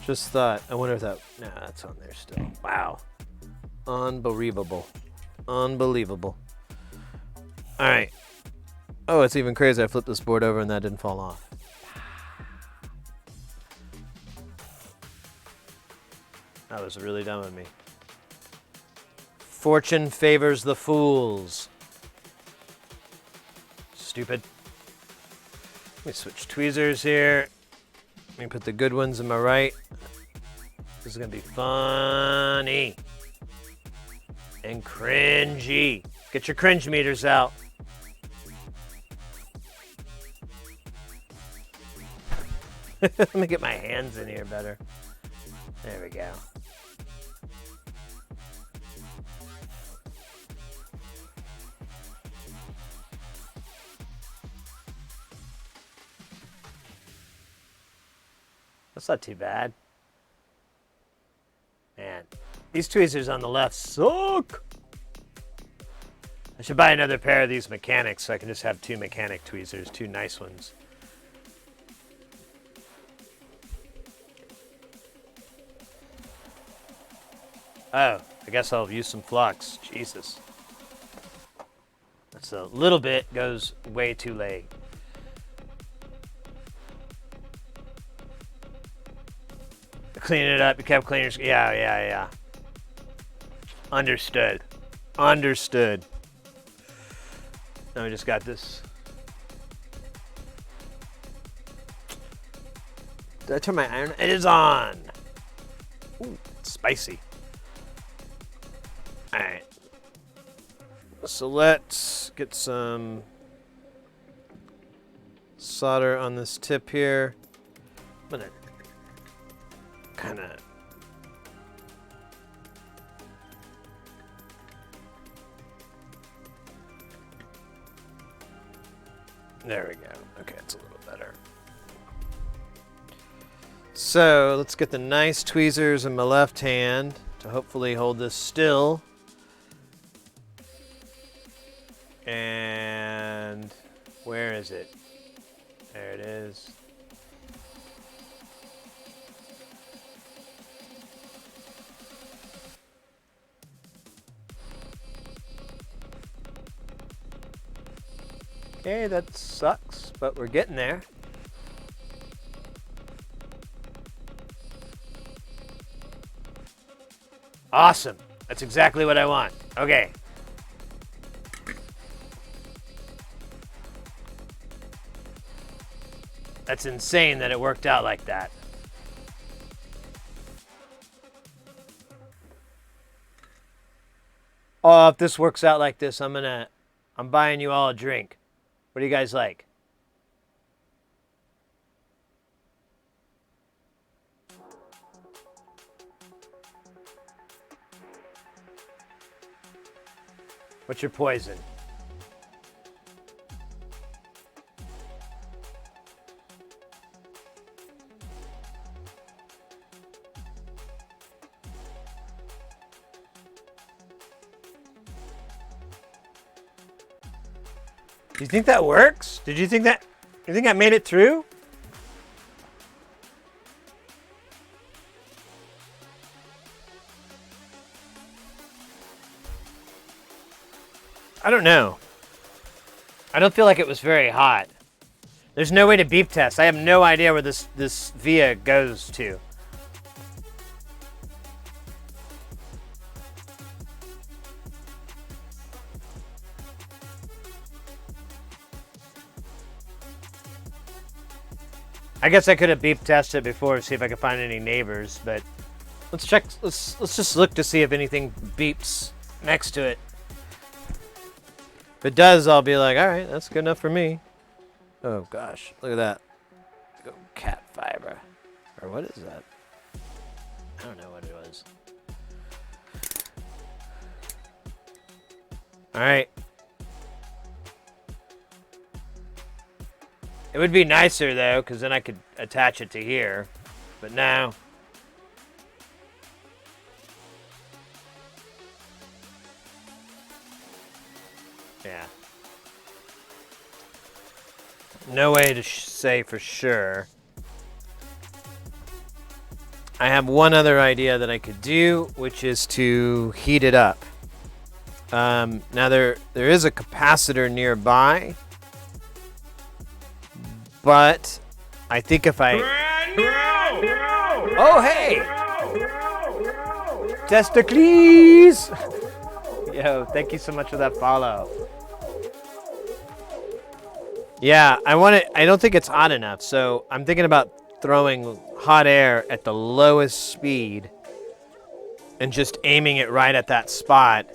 Just thought, I wonder if that's on there still. Wow. Unbelievable. All right. Oh, it's even crazy. I flipped this board over and that didn't fall off. That was really dumb of me. Fortune favors the fools. Stupid. Let me switch tweezers here. Let me put the good ones in my right. This is gonna be funny. And cringy. Get your cringe meters out. Let me get my hands in here better. There we go. That's not too bad. Man, these tweezers on the left suck. I should buy another pair of these mechanics so I can just have 2 mechanic tweezers, 2 nice ones. Oh, I guess I'll use some flux. Jesus. That's a little bit, goes way too late. Clean it up, you kept cleaners. Yeah. Understood. Understood. Now we just got this. Did I turn my iron? It is on. Ooh, it's spicy. All right. So let's get some solder on this tip here. I'm gonna kind of there we go. Okay, it's a little better. So let's get the nice tweezers in my left hand to hopefully hold this still. And where is it? There it is. Okay, that sucks, but we're getting there. Awesome. That's exactly what I want. Okay. That's insane that it worked out like that. Oh, if this works out like this, I'm buying you all a drink. What do you guys like? What's your poison? Do you think that works? Did you think that? You think I made it through? I don't know. I don't feel like it was very hot. There's no way to beep test. I have no idea where this via goes to. I guess I could have beep tested it before to see if I could find any neighbors, but let's check. Let's just look to see if anything beeps next to it. If it does, I'll be like, all right, that's good enough for me. Oh gosh, look at that. Go cat fiber, or what is that? I don't know what it was. All right. It would be nicer though, because then I could attach it to here, but now. Yeah. No way to say for sure. I have one other idea that I could do, which is to heat it up. Now there is a capacitor nearby. But I think if I... Oh, hey! Testicles! Yo, thank you so much for that follow. Yeah, I don't think it's hot enough, so I'm thinking about throwing hot air at the lowest speed and just aiming it right at that spot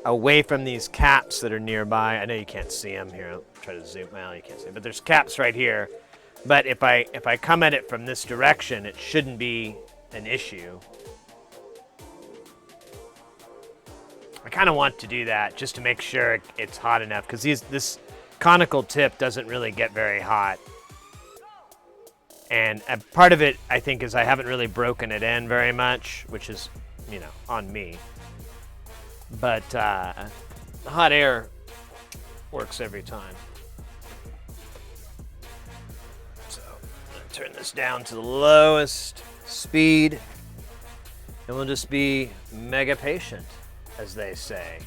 away from these caps that are nearby. I know you can't see them here. I'll try to zoom. Well, you can't see them, but there's caps right here. But if I come at it from this direction, it shouldn't be an issue. I kind of want to do that just to make sure it's hot enough, because this conical tip doesn't really get very hot. And part of it, I think, is I haven't really broken it in very much, which is, on me. But hot air works every time. So I'm going to turn this down to the lowest speed, and we'll just be mega patient, as they say.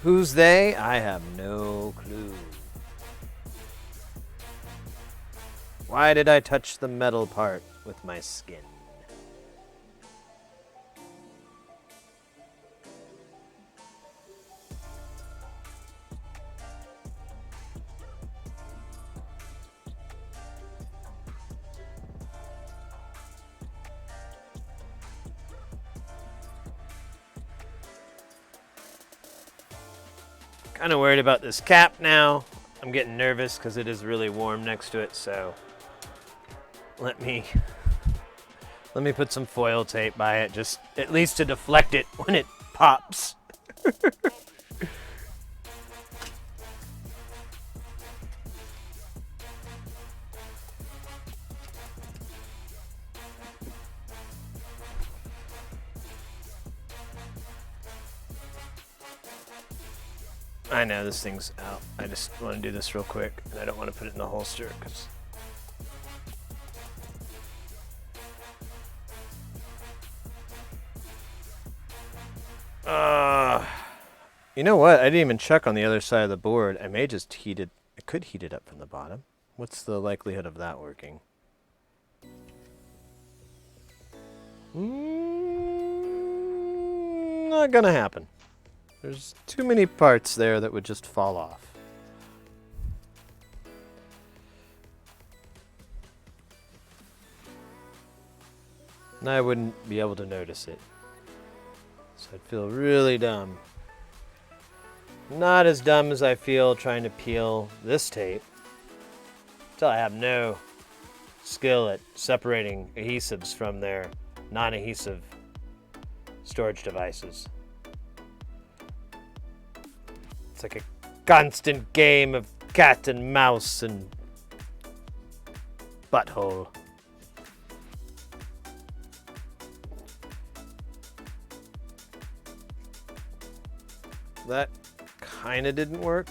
Who's they? I have no clue. Why did I touch the metal part with my skin? Kind of worried about this cap now. I'm getting nervous because it is really warm next to it, so let me put some foil tape by it, just at least to deflect it when it pops. I know this thing's out. I just want to do this real quick, and I don't want to put it in the holster because you know what? I didn't even check on the other side of the board. I may just heat it. I could heat it up from the bottom. What's the likelihood of that working? Not gonna happen. There's too many parts there that would just fall off. And I wouldn't be able to notice it. So I'd feel really dumb. Not as dumb as I feel trying to peel this tape. Until I have no skill at separating adhesives from their non-adhesive storage devices. It's like a constant game of cat and mouse and butthole. That kind of didn't work.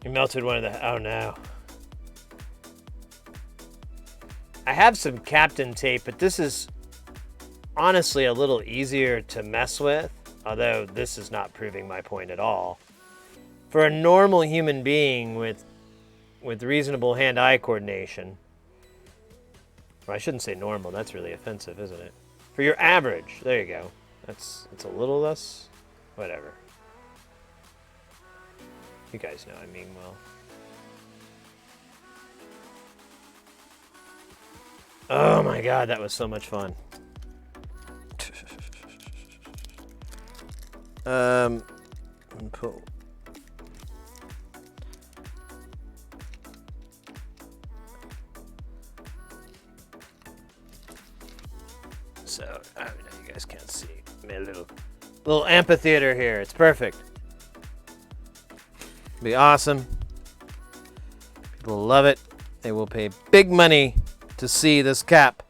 You melted one of the... Oh no. I have some Captain tape, but this is honestly a little easier to mess with, although this is not proving my point at all. For a normal human being with reasonable hand-eye coordination, well, I shouldn't say normal, that's really offensive, isn't it? For your average, there you go. It's a little less, whatever. You guys know I mean well. Oh my god, that was so much fun. Pull. So, I don't know, you guys can't see. Made a little amphitheater here. It's perfect. Be awesome. People will love it. They will pay big money to see this cap,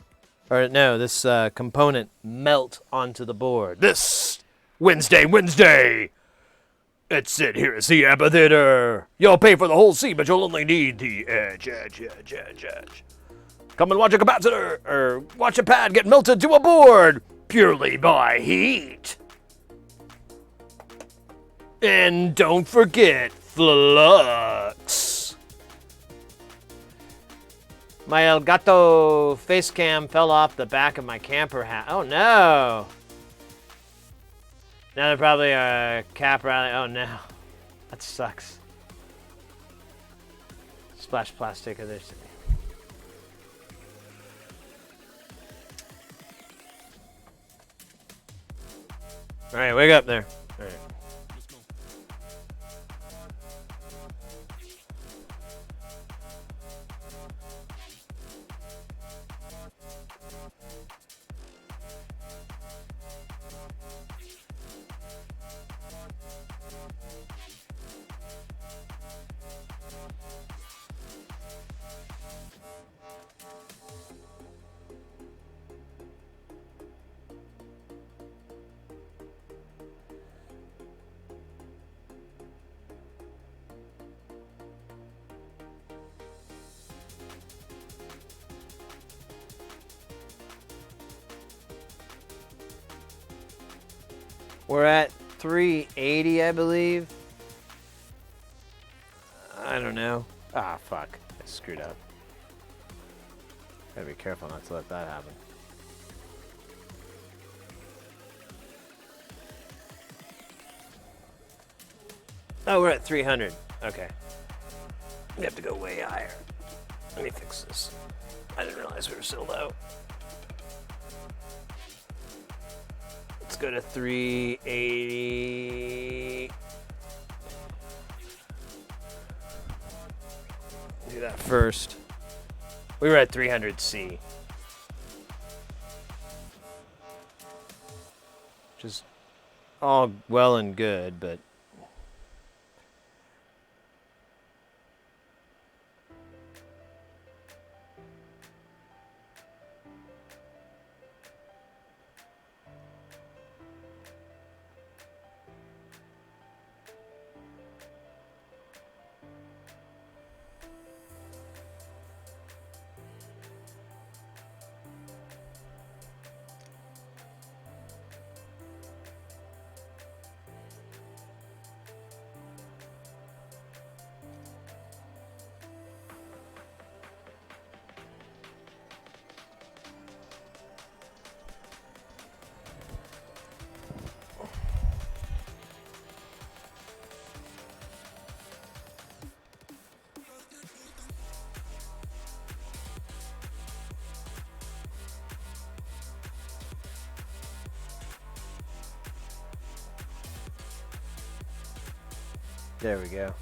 or no, this component melt onto the board. This Wednesday. That's it. Here is the amphitheater. You'll pay for the whole scene, but you'll only need the edge. Come and watch a capacitor, or watch a pad get melted to a board purely by heat. And don't forget Flux. My Elgato face cam fell off the back of my camper hat. Oh no! Now they're probably a cap rally. Oh no. That sucks. Splash plastic of this. Alright, wake up there. Alright. We're at 380, I believe. I don't know. Ah, fuck. I screwed up. Gotta be careful not to let that happen. Oh, we're at 300. Okay. We have to go way higher. Let me fix this. I didn't realize we were so low. Let's go to 380. Do that first. We were at 300C. Which is all well and good, but there we go.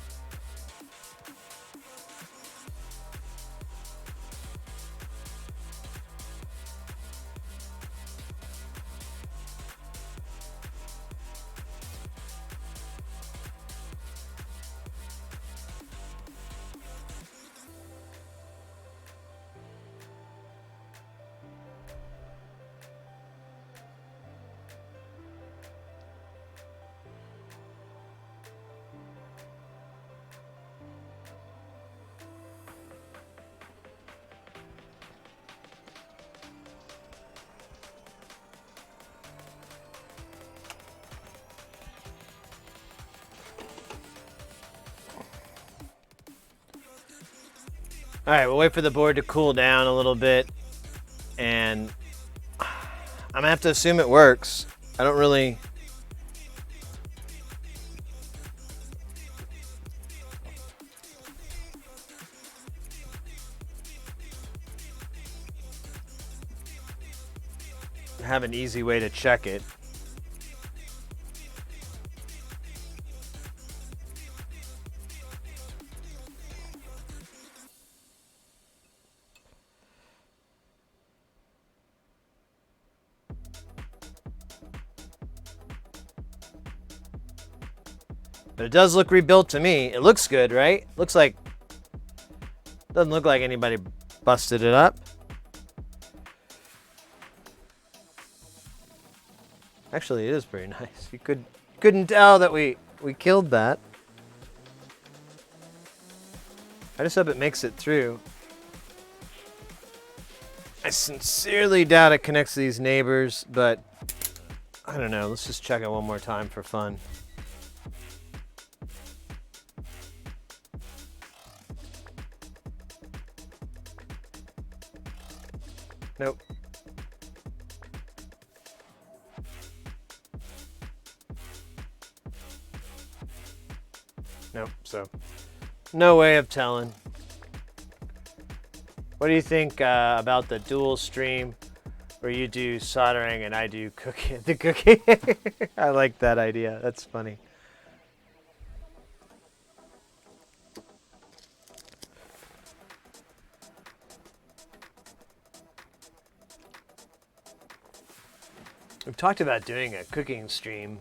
All right, we'll wait for the board to cool down a little bit, and I'm gonna have to assume it works. I don't really. Have an easy way to check it. But it does look rebuilt to me. It looks good, right? Looks like, doesn't look like anybody busted it up. Actually, it is pretty nice. You couldn't tell that we killed that. I just hope it makes it through. I sincerely doubt it connects to these neighbors, but I don't know. Let's just check it one more time for fun. Nope. Nope, so no way of telling. What do you think about the dual stream where you do soldering and I do cooking? The cooking? I like that idea. That's funny. We've talked about doing a cooking stream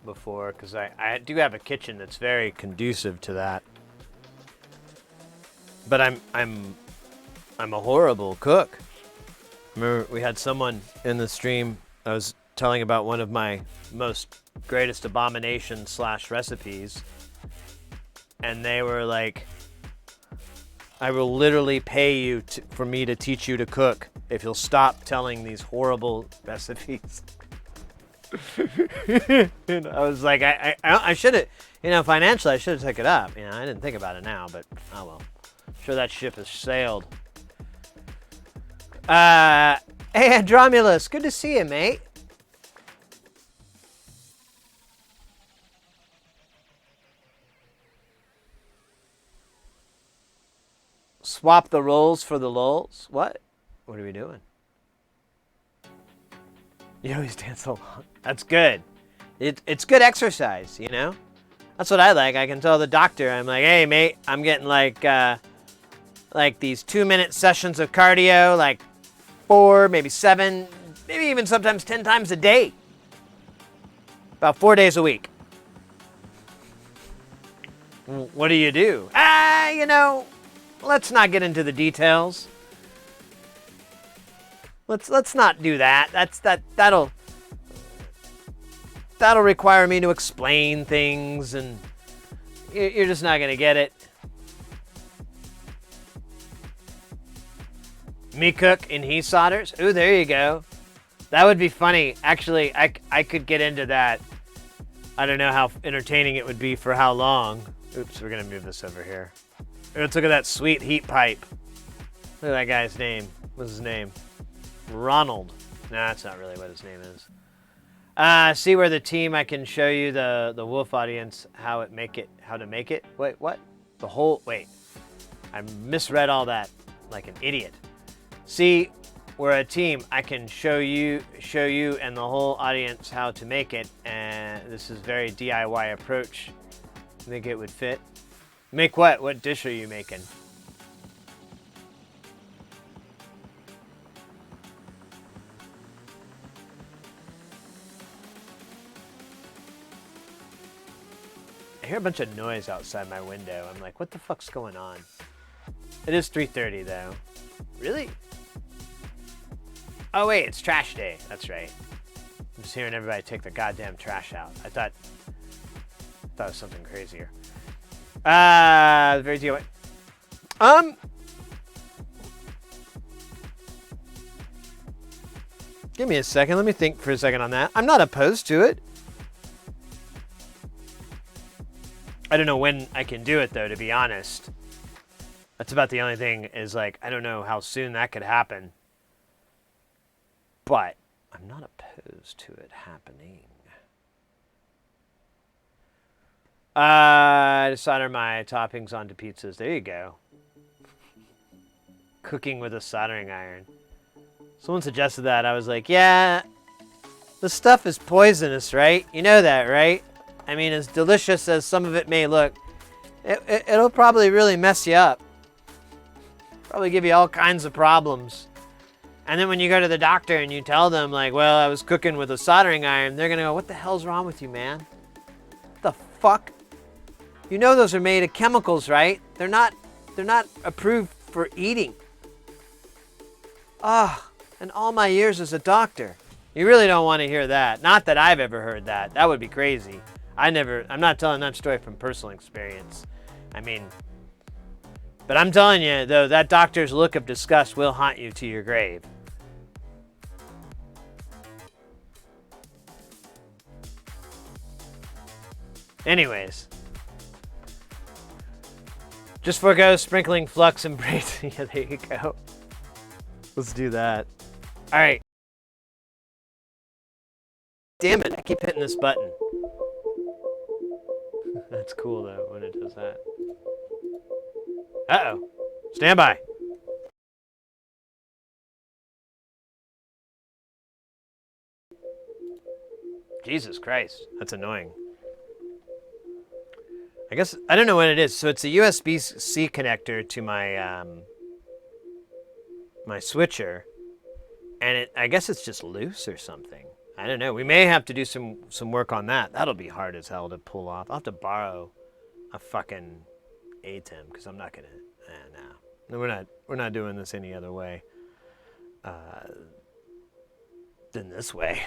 before because I do have a kitchen that's very conducive to that. But I'm a horrible cook. Remember, we had someone in the stream. I was telling about one of my most greatest abominations / recipes, and they were like, "I will literally pay you for me to teach you to cook if you'll stop telling these horrible recipes." And I was like, I should have, financially, I should have took it up. I didn't think about it now, but oh well. I'm sure that ship has sailed. Hey, Andromulus, good to see you, mate. Swap the rolls for the lulz? What? What are we doing? You always dance so long. That's good. It's good exercise, That's what I like. I can tell the doctor, I'm like, hey, mate, I'm getting like these 2-minute sessions of cardio, like 4, maybe 7, maybe even sometimes 10 times a day. About 4 days a week. What do you do? Let's not get into the details. Let's not do that. That'll require me to explain things, and you're just not gonna get it. Me cook and he solders? Ooh, there you go. That would be funny. Actually, I could get into that. I don't know how entertaining it would be for how long. Oops, we're gonna move this over here. Let's look at that sweet heat pipe. Look at that guy's name. What's his name? Ronald. Nah, that's not really what his name is. See where the team, I can show you the wolf audience how to make it. Wait, what? Wait. I misread all that like an idiot. See, we're a team. I can show you and the whole audience how to make it, and this is very DIY approach. Think it would fit? Make what? What dish are you making? I hear a bunch of noise outside my window. I'm like, what the fuck's going on? It is 3:30 though. Really? Oh wait, it's trash day. That's right. I'm just hearing everybody take their goddamn trash out. I thought it was something crazier. Very DIY. Give me a second. Let me think for a second on that. I'm not opposed to it. I don't know when I can do it though, to be honest. That's about the only thing is like, I don't know how soon that could happen. But I'm not opposed to it happening. To solder my toppings onto pizzas. There you go. Cooking with a soldering iron. Someone suggested that. I was like, yeah, the stuff is poisonous, right? You know that, right? I mean, as delicious as some of it may look, it'll probably really mess you up. Probably give you all kinds of problems. And then when you go to the doctor and you tell them, like, well, I was cooking with a soldering iron, they're going to go, what the hell's wrong with you, man? What the fuck? You know those are made of chemicals, right? They're not approved for eating. And all my years as a doctor. You really don't want to hear that. Not that I've ever heard that. That would be crazy. I'm not telling that story from personal experience. I mean, but I'm telling you, though, that doctor's look of disgust will haunt you to your grave. Anyways. Just forego sprinkling flux and braids. Yeah, there you go. Let's do that. All right. Damn it, I keep hitting this button. That's cool, though, when it does that. Uh-oh. Stand by. Jesus Christ, that's annoying. I guess, I don't know what it is. So it's a USB-C connector to my my switcher, and I guess it's just loose or something. I don't know. We may have to do some work on that. That'll be hard as hell to pull off. I'll have to borrow a fucking ATEM because I'm not gonna. No, we're not doing this any other way than this way.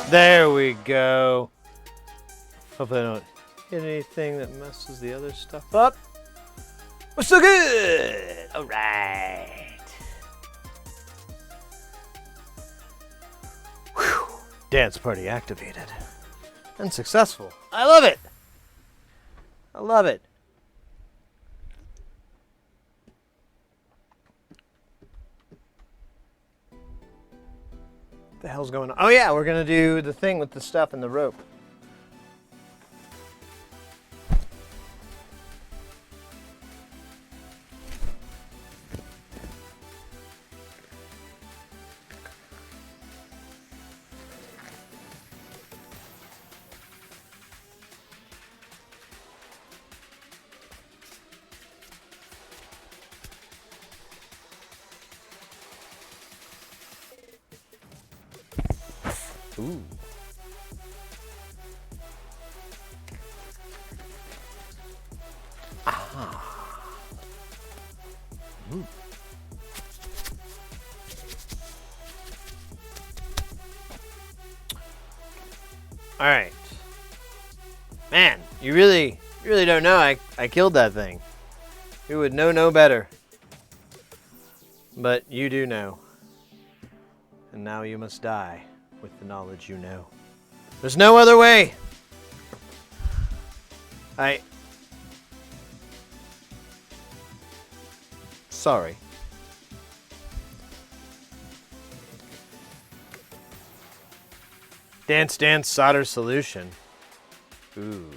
There we go. Hopefully I don't hit anything that messes the other stuff up. We're so good! Alright. Whew. Dance party activated. And successful. I love it! I love it. What the hell's going on? Oh yeah, we're gonna do the thing with the stuff and the rope. Ooh. Ah. Mm. All right. Man, you really don't know I killed that thing. You would know no better. But you do know. And now you must die with the knowledge you know. There's no other way. Sorry. Dance Dance Solder Solution. Ooh.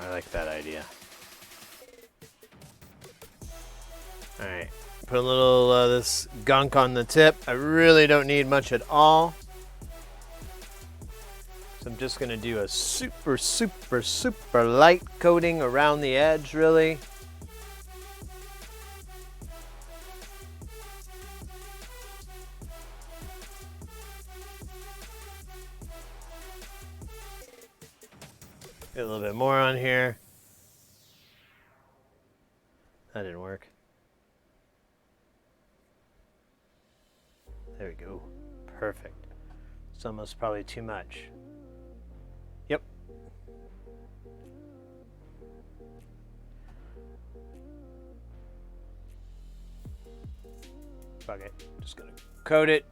I like that idea. Alright. Put a little this gunk on the tip. I really don't need much at all. So I'm just going to do a super, super, super light coating around the edge, really. Get a little bit more on here. That didn't work. There we go. Perfect. It's almost probably too much. Yep. Fuck it. Just gonna coat it.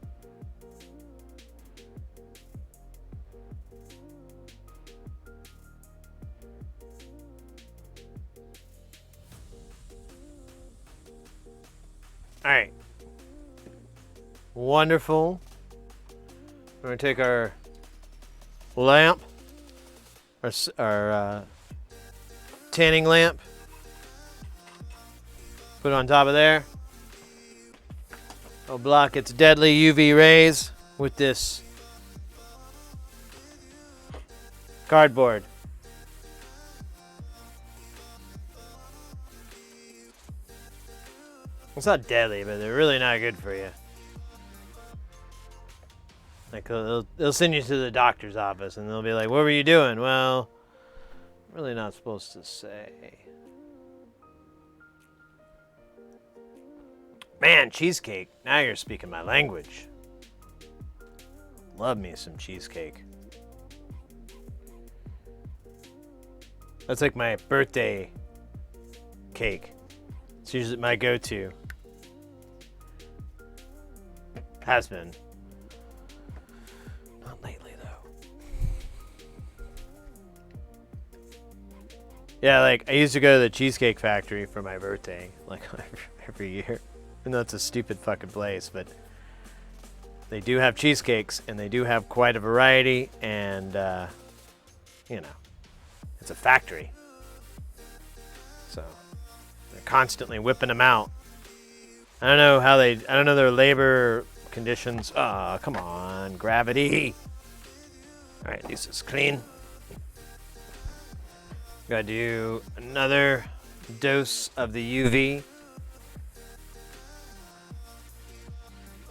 All right. Wonderful. We're going to take our lamp, our tanning lamp, put it on top of there. It'll block its deadly UV rays with this cardboard. It's not deadly, but they're really not good for you. Like they'll send you to the doctor's office and they'll be like, "What were you doing?" Well, I'm really not supposed to say. Man, cheesecake. Now you're speaking my language. Love me some cheesecake. That's like my birthday cake. It's usually my go-to. Has been. Not lately, though. Yeah, like, I used to go to the Cheesecake Factory for my birthday, like, every year. And that's a stupid fucking place, but they do have cheesecakes, and they do have quite a variety, and, you know, it's a factory. So, they're constantly whipping them out. I don't know their labor conditions. Ah, come on, gravity. All right, at least it's clean. Gotta do another dose of the UV.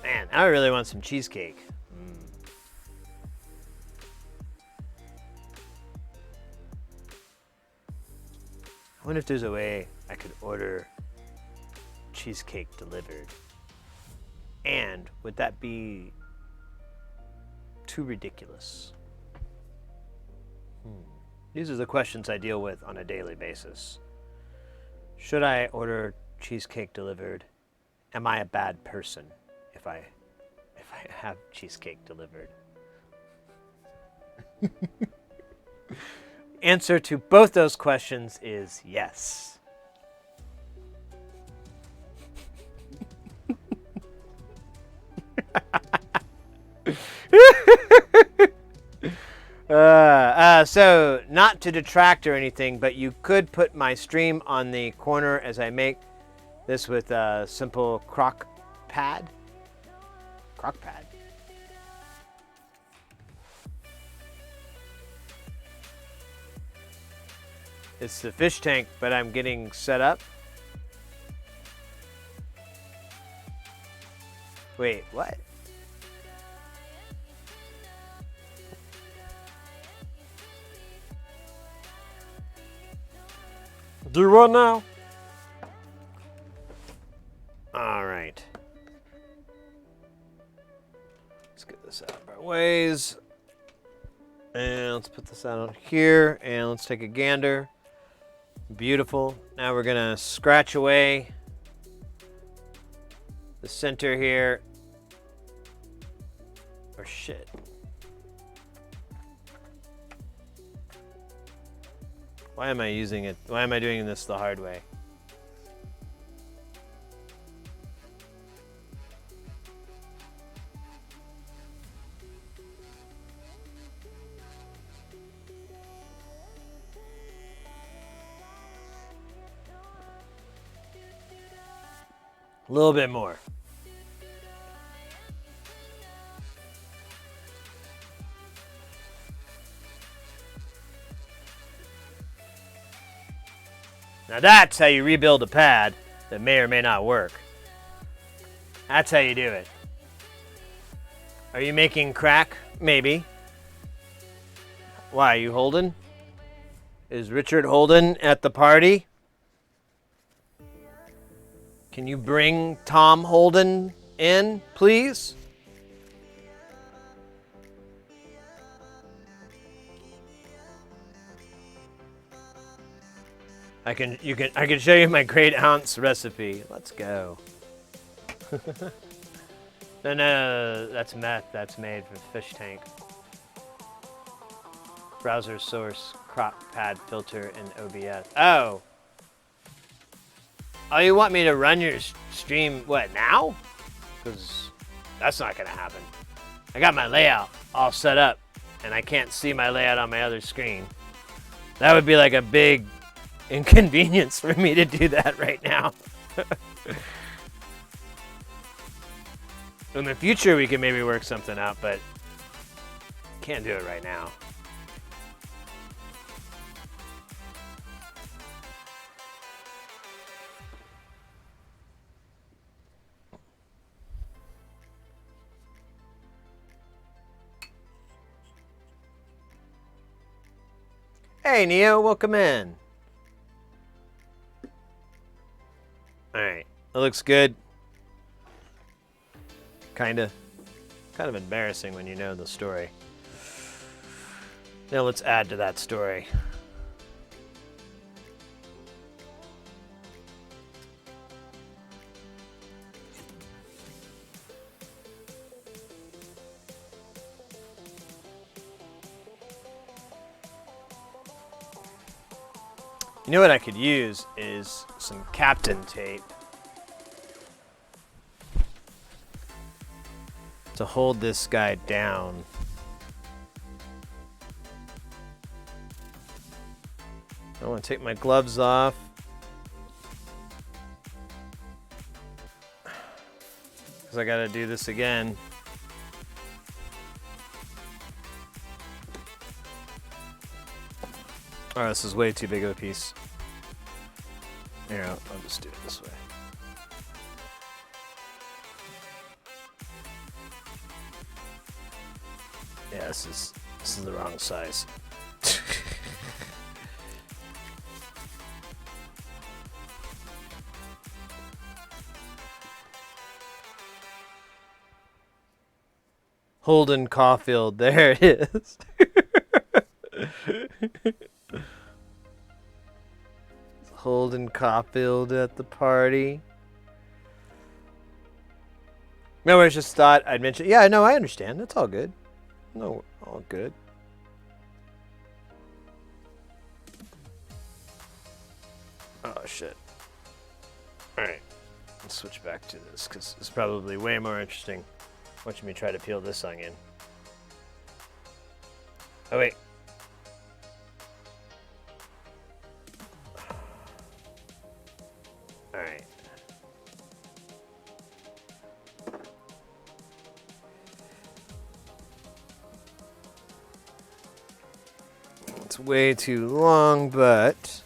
Man, I really want some cheesecake. I wonder if there's a way I could order cheesecake delivered. And would that be too ridiculous? These are the questions I deal with on a daily basis. Should I order cheesecake delivered? Am I a bad person if I have cheesecake delivered? Answer to both those questions is yes. So, not to detract or anything, but you could put my stream on the corner as I make this with a simple crock pad. Crock pad. It's the fish tank, but I'm getting set up. Wait, what? Do what now? All right. Let's get this out of our ways. And let's put this out here. And let's take a gander. Beautiful. Now we're going to scratch away the center here. Or shit. Why am I using it? Why am I doing this the hard way? A little bit more. Now that's how you rebuild a pad that may or may not work. That's how you do it. Are you making crack? Maybe. Why, are you Holden? Is Richard Holden at the party? Can you bring Tom Holden in, please? I can show you my great aunt's recipe. Let's go. No, that's meth. That's made from fish tank. Browser source, crop pad filter, and OBS. Oh. Oh, you want me to run your stream, what, now? Because that's not going to happen. I got my layout all set up, and I can't see my layout on my other screen. That would be like a big inconvenience for me to do that right now. In the future, we can maybe work something out, but can't do it right now. Hey, Neo, welcome in. Alright, that looks good. Kind of embarrassing when you know the story. Now let's add to that story. You know what I could use is some Captain tape to hold this guy down. I want to take my gloves off. Because I got to do this again. Oh, this is way too big of a piece. Here, I'll just do it this way. Yeah, this is the wrong size. Holden Caulfield, there it is. Holden Caulfield at the party. No, I just thought I'd mention. Yeah, no, I understand. That's all good. No, all good. Oh, shit. Alright. Let's switch back to this, because it's probably way more interesting watching me try to peel this onion. Oh, wait. Alright. It's way too long, but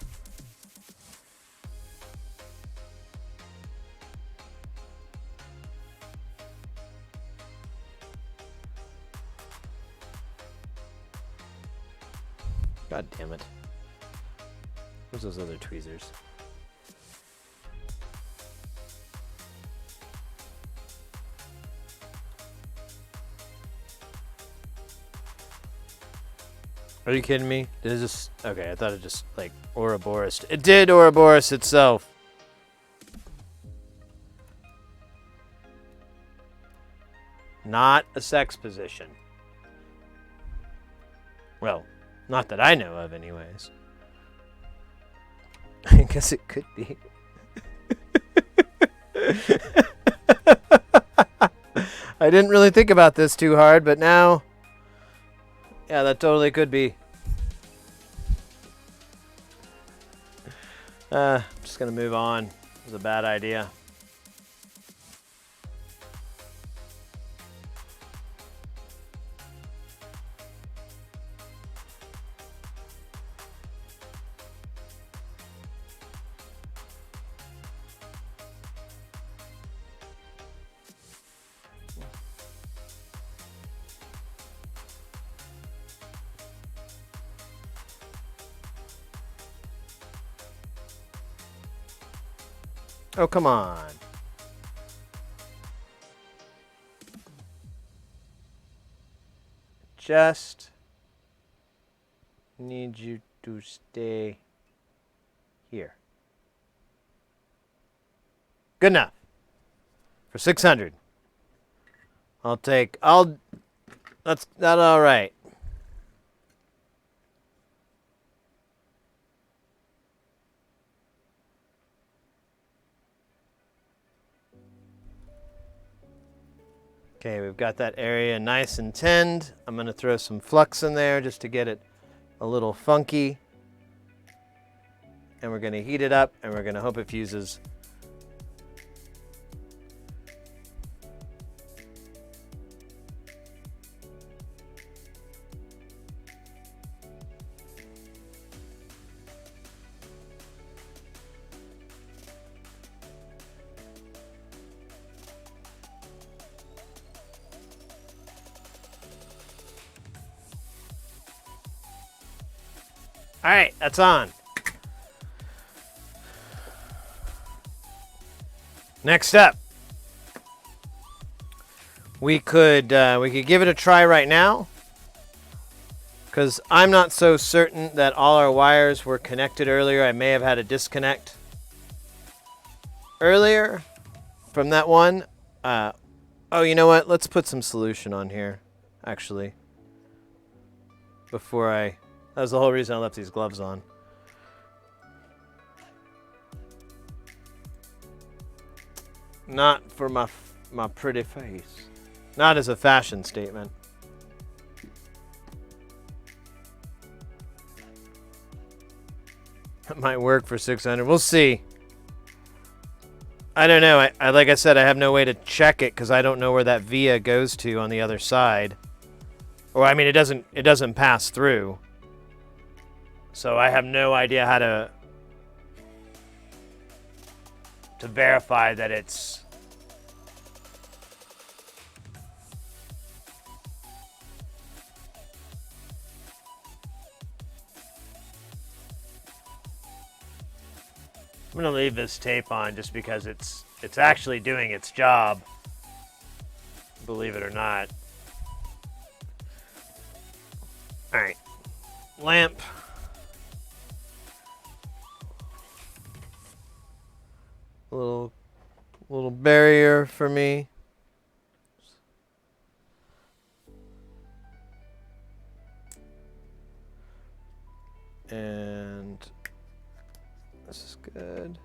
God damn it. Where's those other tweezers? Are you kidding me? Did it just... Okay, I thought it just, like, Ouroboros. It did Ouroboros itself. Not a sex position. Well, not that I know of, anyways. I guess it could be. I didn't really think about this too hard, but now, yeah, that totally could be. I'm just gonna move on. It was a bad idea. Oh, come on. Just need you to stay here. Good enough. For 600. That's all right. Okay, we've got that area nice and tinned. I'm going to throw some flux in there just to get it a little funky. And we're going to heat it up, and we're going to hope it fuses. All right, that's on. Next up, we could give it a try right now, because I'm not so certain that all our wires were connected earlier. I may have had a disconnect earlier from that one. Oh, you know what? Let's put some solution on here, actually, before I... That was the whole reason I left these gloves on. Not for my pretty face. Not as a fashion statement. It might work for 600. We'll see. I don't know. I like I said, I have no way to check it because I don't know where that via goes to on the other side. Or I mean, it doesn't pass through. So I have no idea how to verify that it's I'm going to leave this tape on just because it's actually doing its job, believe it or not. All right. Lamp. Little barrier for me. And this is good.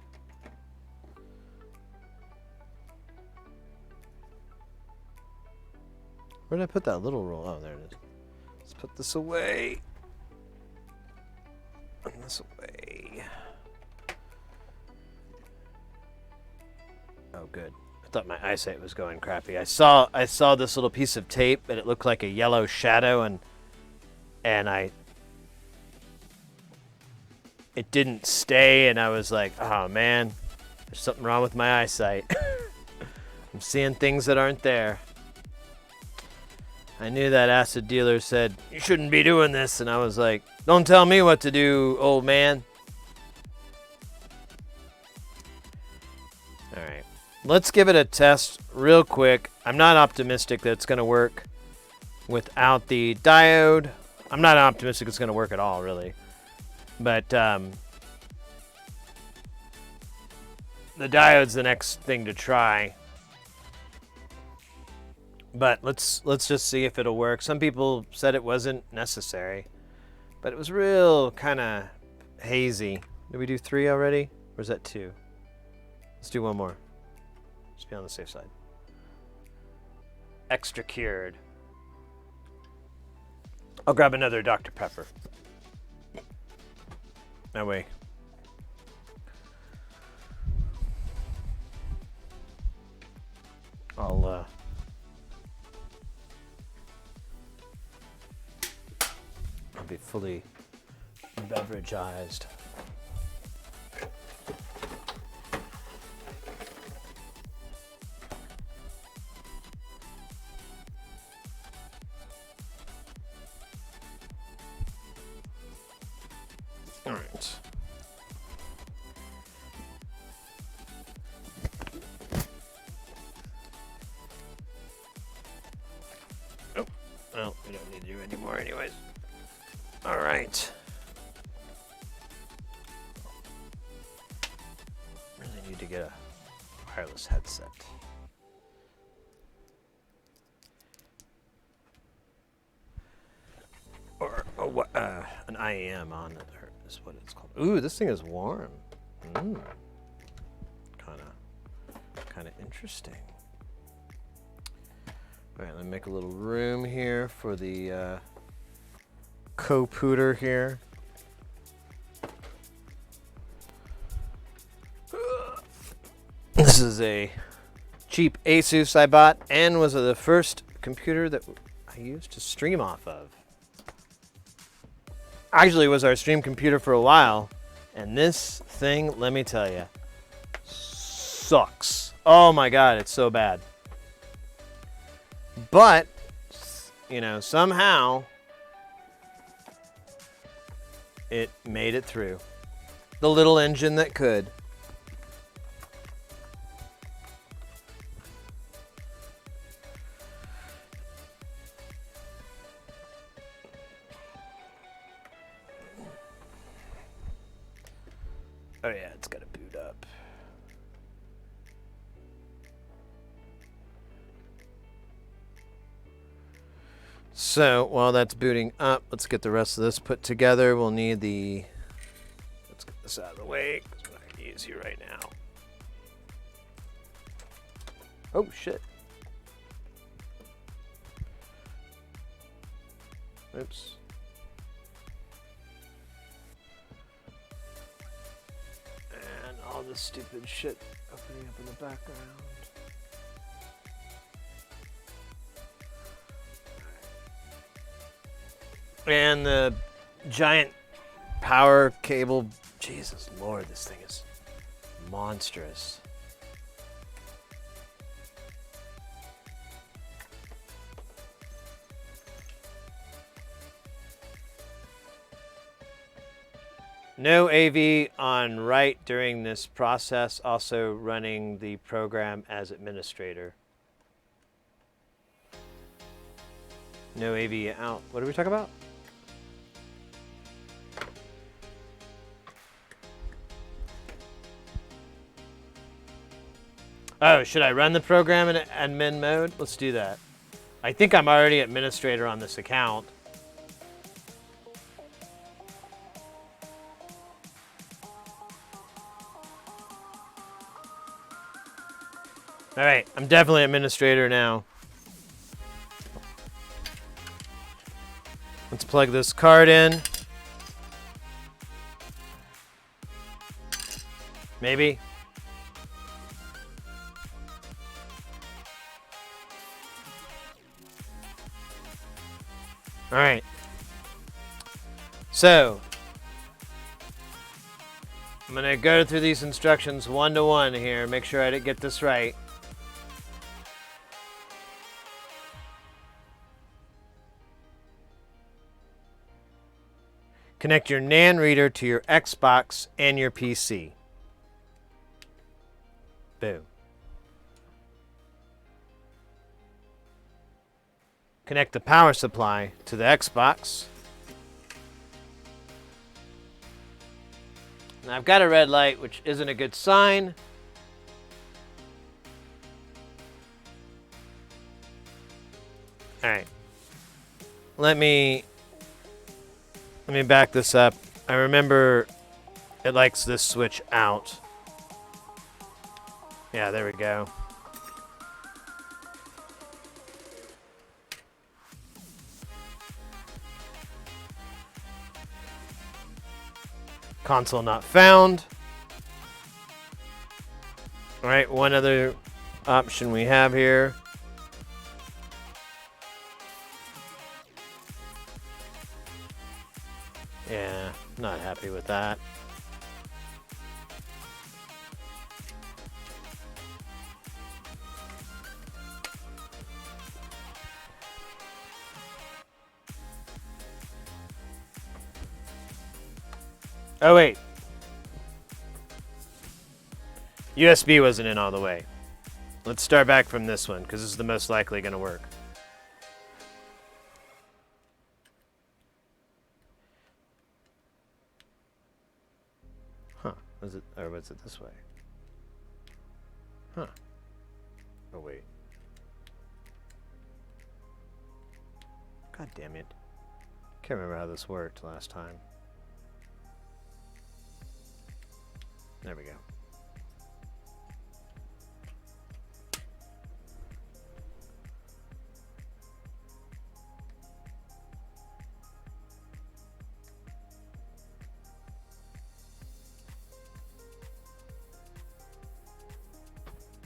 Where did I put that little roll? Oh, there it is. Let's put this away. And this away. Oh, good. I thought my eyesight was going crappy. I saw this little piece of tape, and it looked like a yellow shadow, and it didn't stay, and I was like, oh man, there's something wrong with my eyesight. I'm seeing things that aren't there. I knew that acid dealer said, you shouldn't be doing this, and I was like, don't tell me what to do, old man. All right. Let's give it a test real quick. I'm not optimistic that it's going to work without the diode. I'm not optimistic it's going to work at all, really. But the diode's the next thing to try. But let's just see if it'll work. Some people said it wasn't necessary, but it was real kind of hazy. Did we do 3 already? Or is that 2? Let's do one more. Just be on the safe side. Extra cured. I'll grab another Dr. Pepper. That way. I'll be fully beverageized. All right. Oh, well, we don't need to do any more anyways. All right. Really need to get a wireless headset. Or an IEM on it, or is what it's called. Ooh, this thing is warm. Kind of interesting. All right, let me make a little room here for the co-pooter here. This is a cheap Asus I bought and was the first computer that I used to stream off of. Actually, it was our stream computer for a while, and this thing, let me tell you, sucks. Oh my God, it's so bad. But, you know, somehow it made it through. The little engine that could. Oh yeah, it's got to boot up. So while that's booting up, let's get the rest of this put together. We'll need the, let's get this out of the way because we're not going to use you right now. Oh shit. Oops. And all this stupid shit opening up in the background. And the giant power cable. Jesus Lord, this thing is monstrous. No AV on write during this process, also running the program as administrator. No AV out. What are we talking about? Oh, should I run the program in admin mode? Let's do that. I think I'm already administrator on this account. All right, I'm definitely administrator now. Let's plug this card in. Maybe. All right. So, I'm going to go through these instructions one to one here, make sure I get this right. Connect your NAND reader to your Xbox and your PC. Boom. Connect the power supply to the Xbox. Now I've got a red light, which isn't a good sign. All right. Let me back this up. I remember It likes this switch out. Yeah, there we go. Console not found. All right, one other option we have here. Yeah, not happy with that. Oh, wait. USB wasn't in all the way. Let's start back from this one, because this is the most likely going to work. Huh. Was it, or was it this way? Huh. Oh, wait. God damn it. Can't remember how this worked last time. There we go.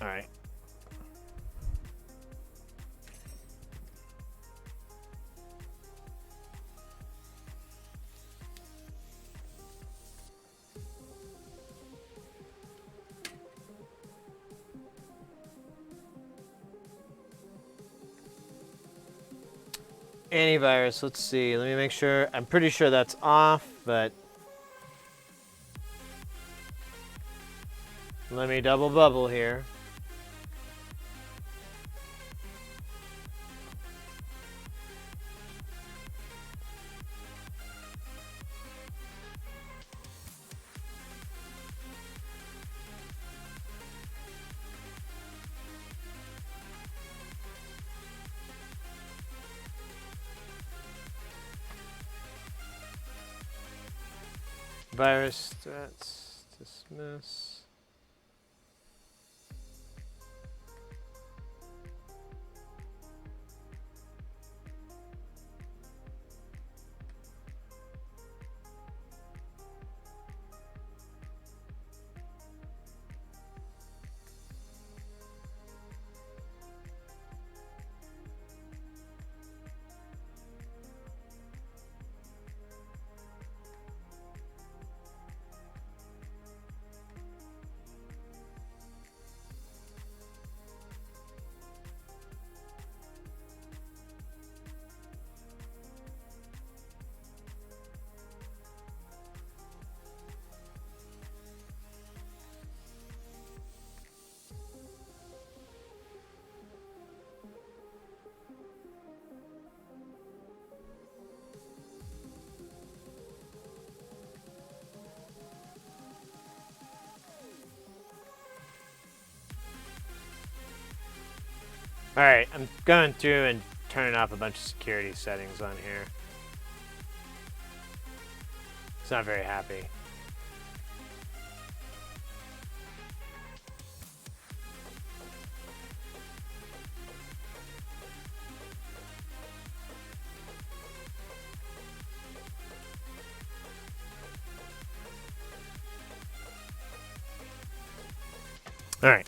All right. Antivirus, let's see. Let me make sure. I'm pretty sure that's off, but let me double bubble here. Virus stats, dismiss. All right, I'm going through and turning off a bunch of security settings on here. It's not very happy. All right.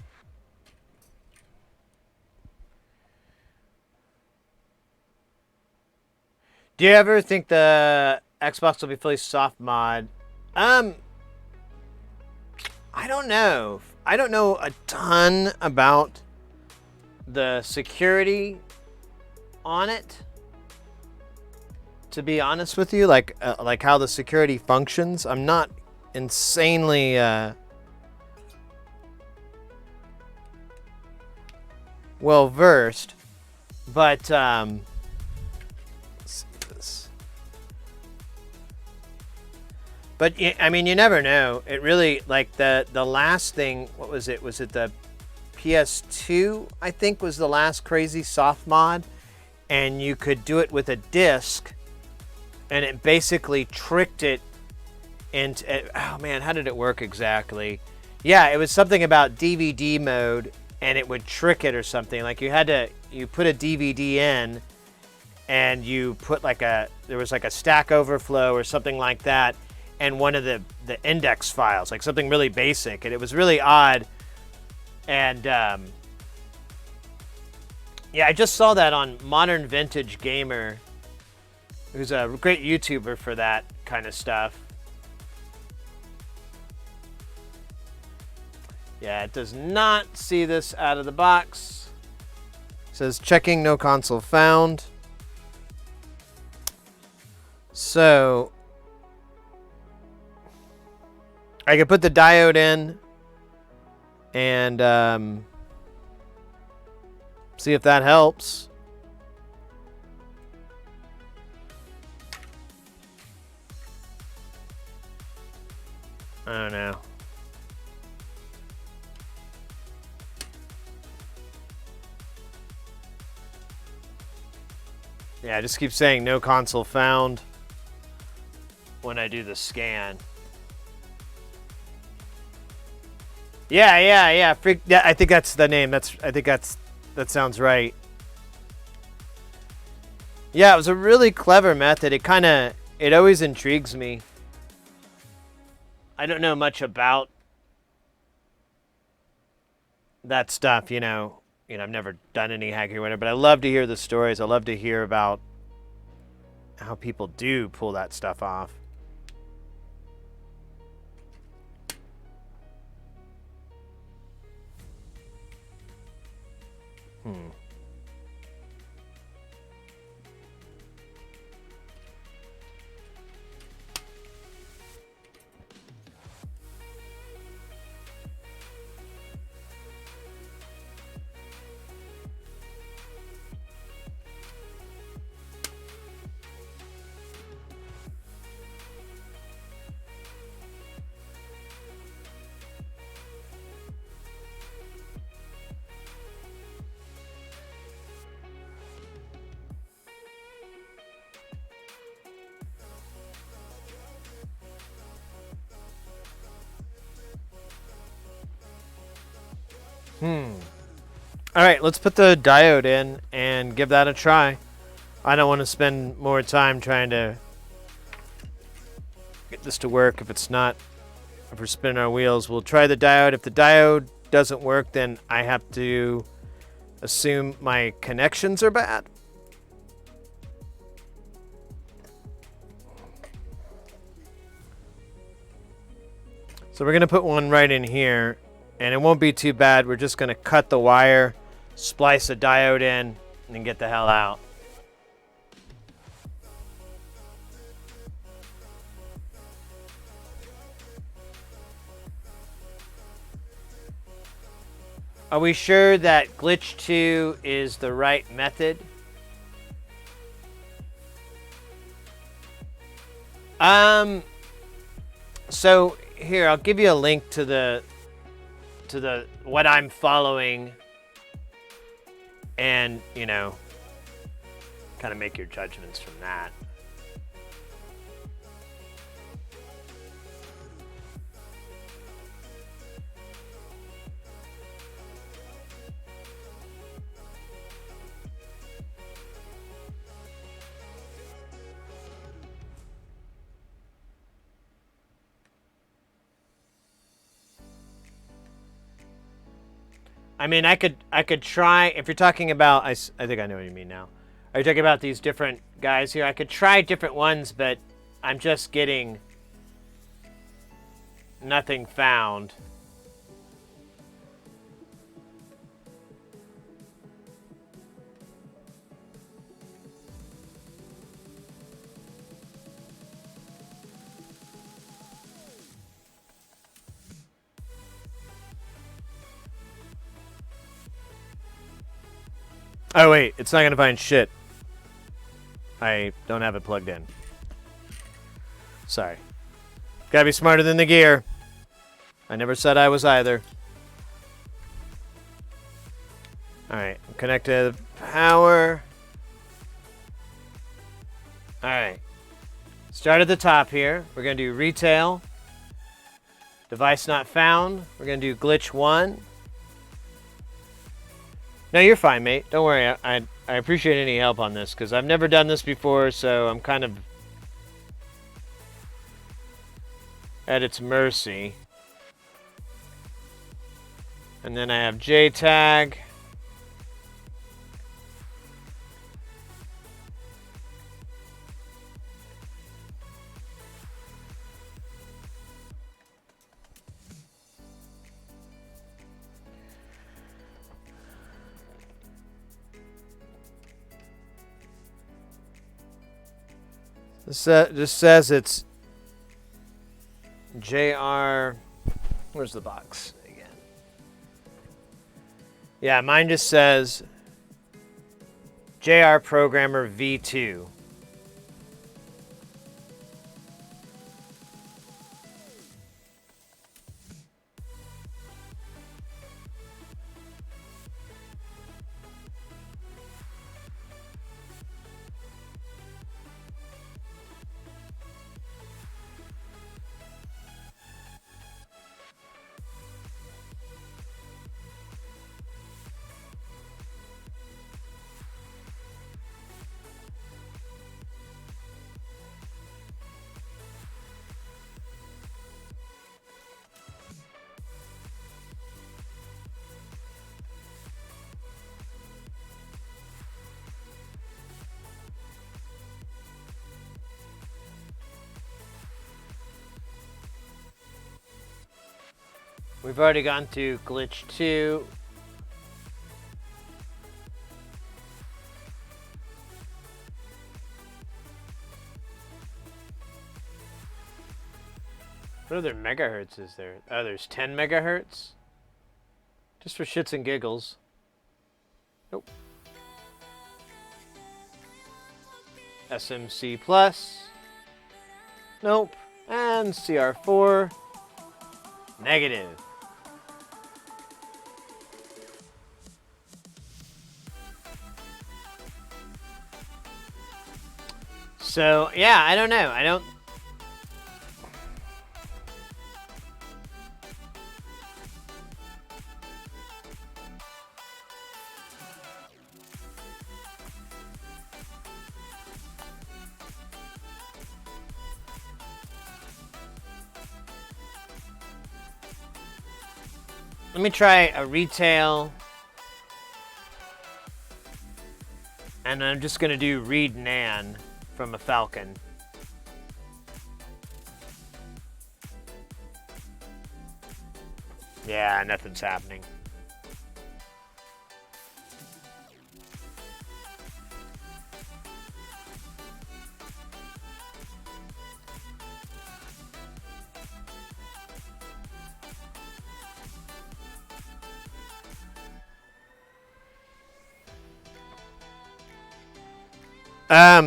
Do you ever think the Xbox will be fully soft mod? I don't know. I don't know a ton about the security on it, to be honest with you, like how the security functions. I'm not insanely well versed, but But I mean, you never know. It really, like the last thing. What was it? Was it the PS2? I think was the last crazy soft mod, and you could do it with a disc, and it basically tricked it And oh man, how did it work exactly? Yeah, it was something about DVD mode, and it would trick it or something. Like you put a DVD in, and you put there was like a Stack Overflow or something like that, and one of the index files, like something really basic, and it was really odd. And yeah, I just saw that on Modern Vintage Gamer, who's a great YouTuber for that kind of stuff. Yeah, it does not see this out of the box. It says checking, no console found. So I could put the diode in and see if that helps. I don't know. Yeah, I just keep saying no console found when I do the scan. Yeah. Yeah, I think that's the name. That sounds right. Yeah, it was a really clever method. It always intrigues me. I don't know much about that stuff, I've never done any hacking or whatever, but I love to hear the stories. I love to hear about how people do pull that stuff off. All right, let's put the diode in and give that a try. I don't want to spend more time trying to get this to work if we're spinning our wheels. We'll try the diode. If the diode doesn't work, then I have to assume my connections are bad. So we're going to put one right in here, and it won't be too bad. We're just going to cut the wire, splice a diode in, and then get the hell out. Are we sure that glitch 2 is the right method? So here, I'll give you a link to the what I'm following, and kind of make your judgments from that. I mean, I could try, if you're talking about, I think I know what you mean now. Are you talking about these different guys here? I could try different ones, but I'm just getting nothing found. Oh wait, it's not gonna find shit. I don't have it plugged in. Sorry. Gotta be smarter than the gear. I never said I was either. Alright, I'm connected to power. Alright. Let's start at the top here. We're going to do retail. Device not found. We're going to do glitch 1. No, you're fine, mate. Don't worry. I appreciate any help on this because I've never done this before, so I'm kind of at its mercy. And then I have JTAG. This says it's JR. Where's the box again? Yeah, mine just says JR Programmer V2. We've already gone through glitch 2. What other megahertz is there? Oh, there's 10 megahertz? Just for shits and giggles. Nope. SMC plus. Nope. And CR4. Negative. So, yeah, I don't know. I don't... Let me try a retail. And I'm just going to do read NAN from a Falcon. Yeah, nothing's happening.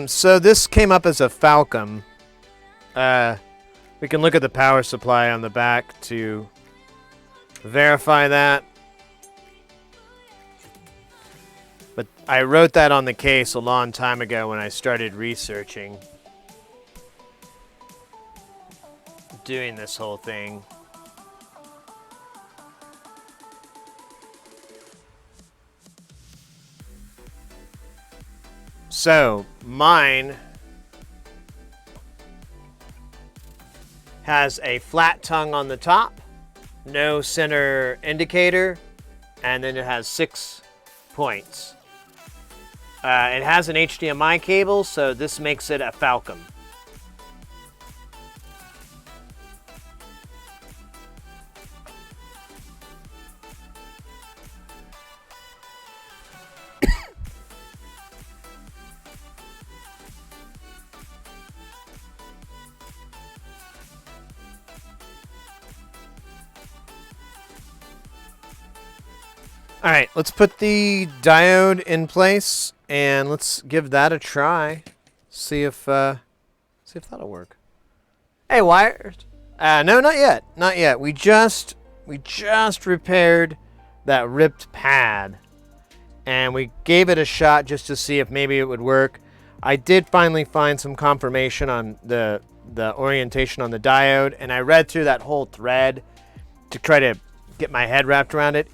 So this came up as a Falcon. We can look at the power supply on the back to verify that. But I wrote that on the case a long time ago when I started researching doing this whole thing. So, mine has a flat tongue on the top, no center indicator, and then it has 6 points. It has an HDMI cable, so this makes it a Falcon. All right, let's put the diode in place and let's give that a try. See if that'll work. Hey, wires. No, not yet. Not yet. We just repaired that ripped pad, and we gave it a shot just to see if maybe it would work. I did finally find some confirmation on the orientation on the diode, and I read through that whole thread to try to get my head wrapped around it.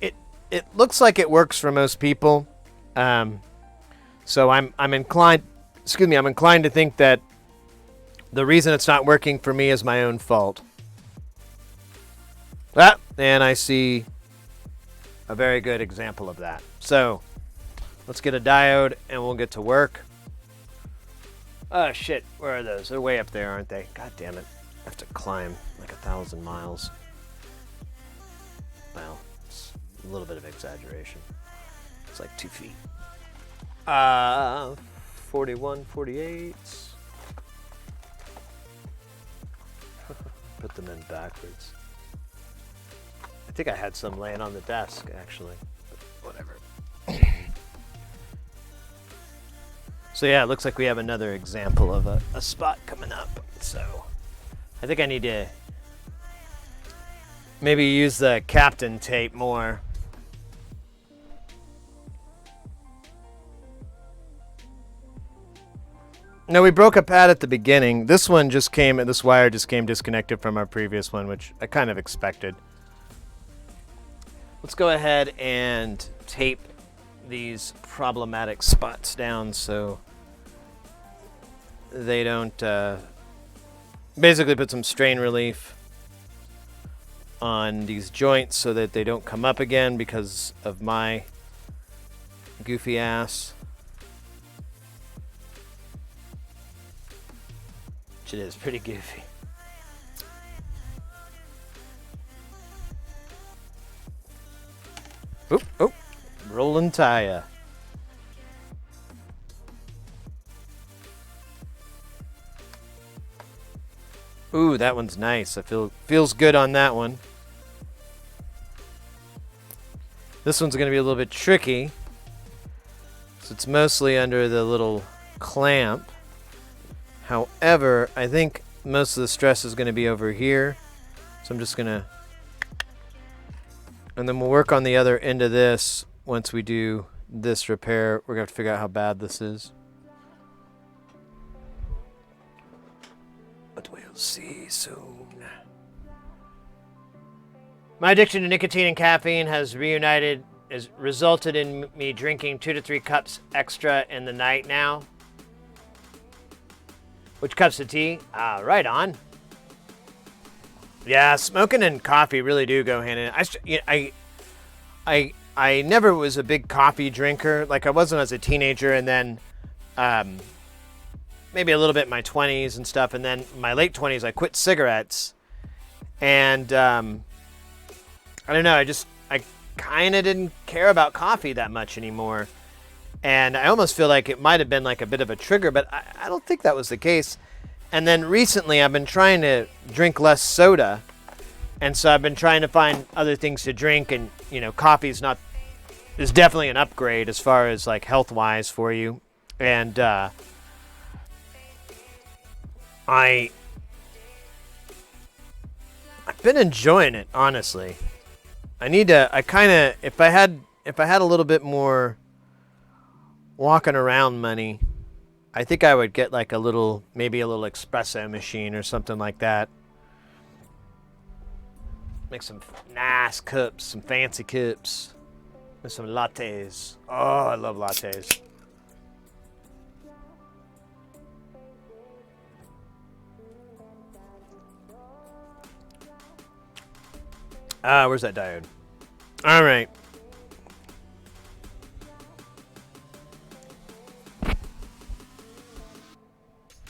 It looks like it works for most people. So I'm inclined, I'm inclined to think that the reason it's not working for me is my own fault. And I see a very good example of that. So let's get a diode and we'll get to work. Oh shit, where are those? They're way up there, aren't they? God damn it. I have to climb like 1,000 miles. Well, it's a little bit of exaggeration. It's like 2 feet. 41, 48. Put them in backwards. I think I had some laying on the desk, actually. But whatever. So yeah, it looks like we have another example of a spot coming up. So I think I need to maybe use the Captain tape more. No, we broke a pad at the beginning. This wire just came disconnected from our previous one, which I kind of expected. Let's go ahead and tape these problematic spots down so they don't basically put some strain relief on these joints so that they don't come up again because of my goofy ass. Which it is pretty goofy. Oop, rolling tire. Ooh, that one's nice. Feels good on that one. This one's gonna be a little bit tricky. So it's mostly under the little clamp. However, I think most of the stress is gonna be over here. So I'm just gonna, and then we'll work on the other end of this once we do this repair. We're gonna have to figure out how bad this is. But we'll see soon. My addiction to nicotine and caffeine has resulted in me drinking 2 to 3 cups extra in the night now. Which cups of tea? Right on. Yeah, smoking and coffee really do go hand in hand. I never was a big coffee drinker. Like I wasn't as a teenager, and then maybe a little bit in my 20s and stuff, and then in my late 20s I quit cigarettes, and I don't know. I kind of didn't care about coffee that much anymore. And I almost feel like it might have been like a bit of a trigger, but I don't think that was the case. And then recently I've been trying to drink less soda. And so I've been trying to find other things to drink. And, you know, coffee is definitely an upgrade as far as like health-wise for you. And I've been enjoying it, honestly. If I had a little bit more walking around money, I think I would get like maybe a little espresso machine or something like that. Make some nice cups, some fancy cups, and some lattes. Oh, I love lattes. Where's that diode? All right.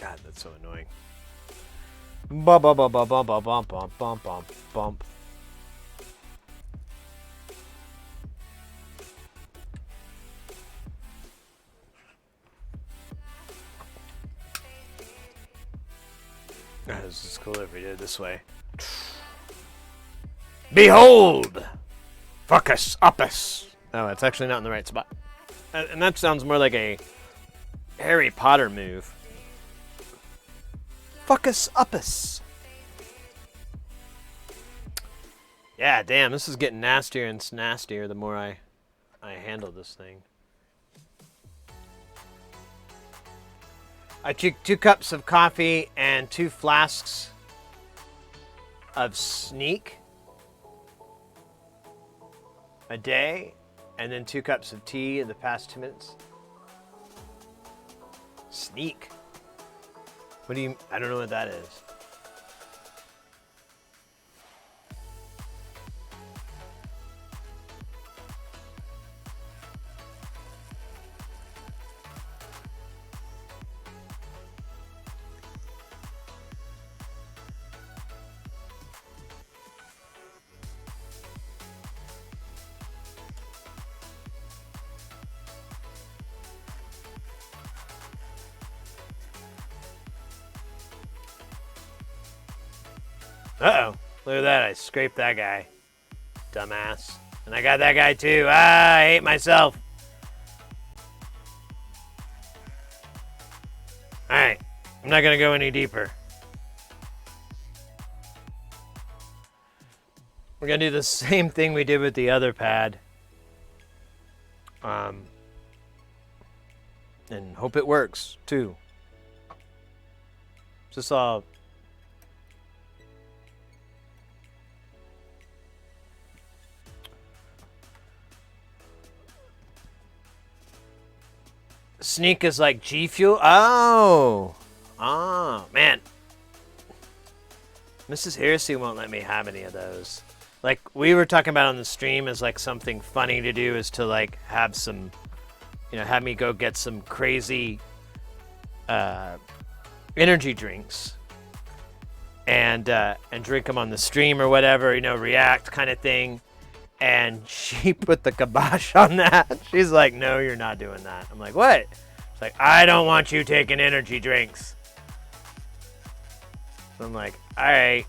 God, that's so annoying. Bump, bump, bump, bump, bump, bump, bump, bump, bump, bump, bump. This is cool if we did it this way. Behold! Fuckus uppus! Oh, it's actually not in the right spot. And that sounds more like a Harry Potter move. Fuckus uppus. Yeah, damn, this is getting nastier and nastier the more I handle this thing. I took 2 cups of coffee and 2 flasks of Sneak a day, and then 2 cups of tea in the past 2 minutes. Sneak. What do you? I don't know what that is. Uh-oh. Look at that. I scraped that guy. Dumbass. And I got that guy too. Ah, I hate myself. Alright. I'm not going to go any deeper. We're going to do the same thing we did with the other pad. And hope it works too. Just all... Sneak is like G Fuel? Oh, man. Mrs. Heresy won't let me have any of those. Like, we were talking about on the stream as like something funny to do is to like have some, have me go get some crazy energy drinks and drink them on the stream or whatever, react kind of thing. And she put the kibosh on that. She's like, no, you're not doing that. I'm like, what? She's like, I don't want you taking energy drinks. So I'm like, all right.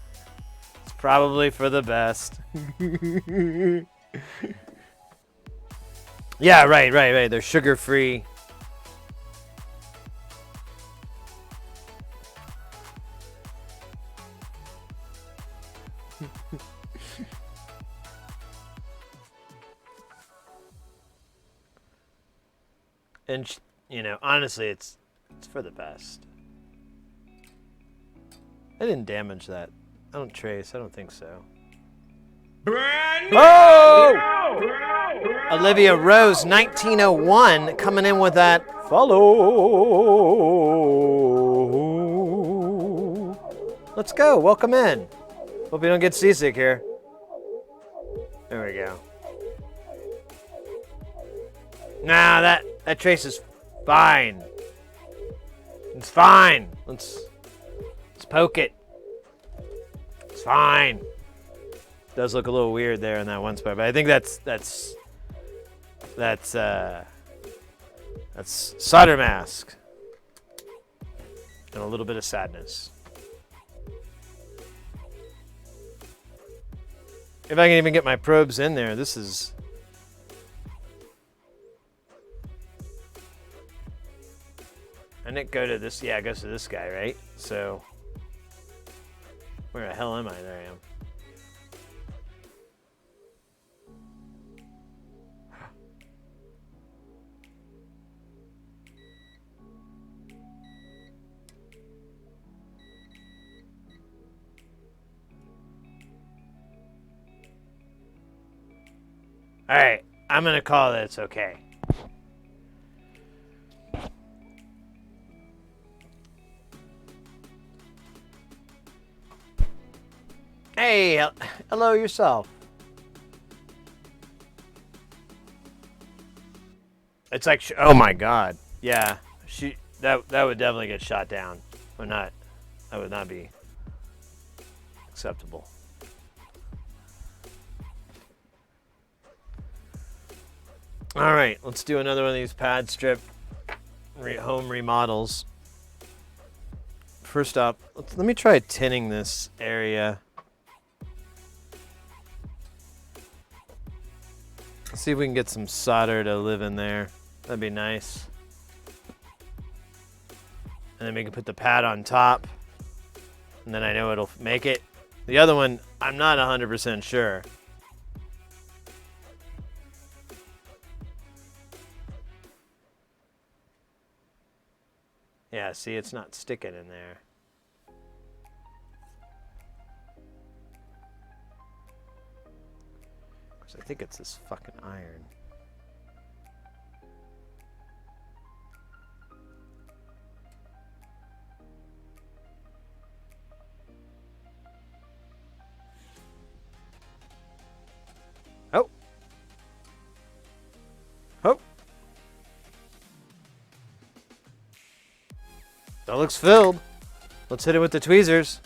It's probably for the best. Yeah, right. They're sugar-free. And, honestly, it's for the best. I didn't damage that. I don't trace. I don't think so. Oh! Olivia Rose, 1901, coming in with that follow. Let's go. Welcome in. Hope you don't get seasick here. There we go. Nah, that trace is fine. It's fine. Let's poke it. It's fine. Does look a little weird there in that one spot, but I think that's solder mask and a little bit of sadness. If I can even get my probes in there, this is. And it go to this, yeah, it goes to this guy, right? So, where the hell am I? There I am. All right, I'm gonna call that it's okay. Hey, hello yourself. It's like, oh my God, yeah, that would definitely get shot down, or not. That would not be acceptable. All right, let's do another one of these pad strip home remodels. First up, let me try tinning this area. Let's see if we can get some solder to live in there. That'd be nice. And then we can put the pad on top. And then I know it'll make it. The other one, I'm not 100% sure. Yeah, Yeah, see, it's not sticking in there. Because I think it's this fucking iron. Oh. Oh. That looks filled. Let's hit it with the tweezers.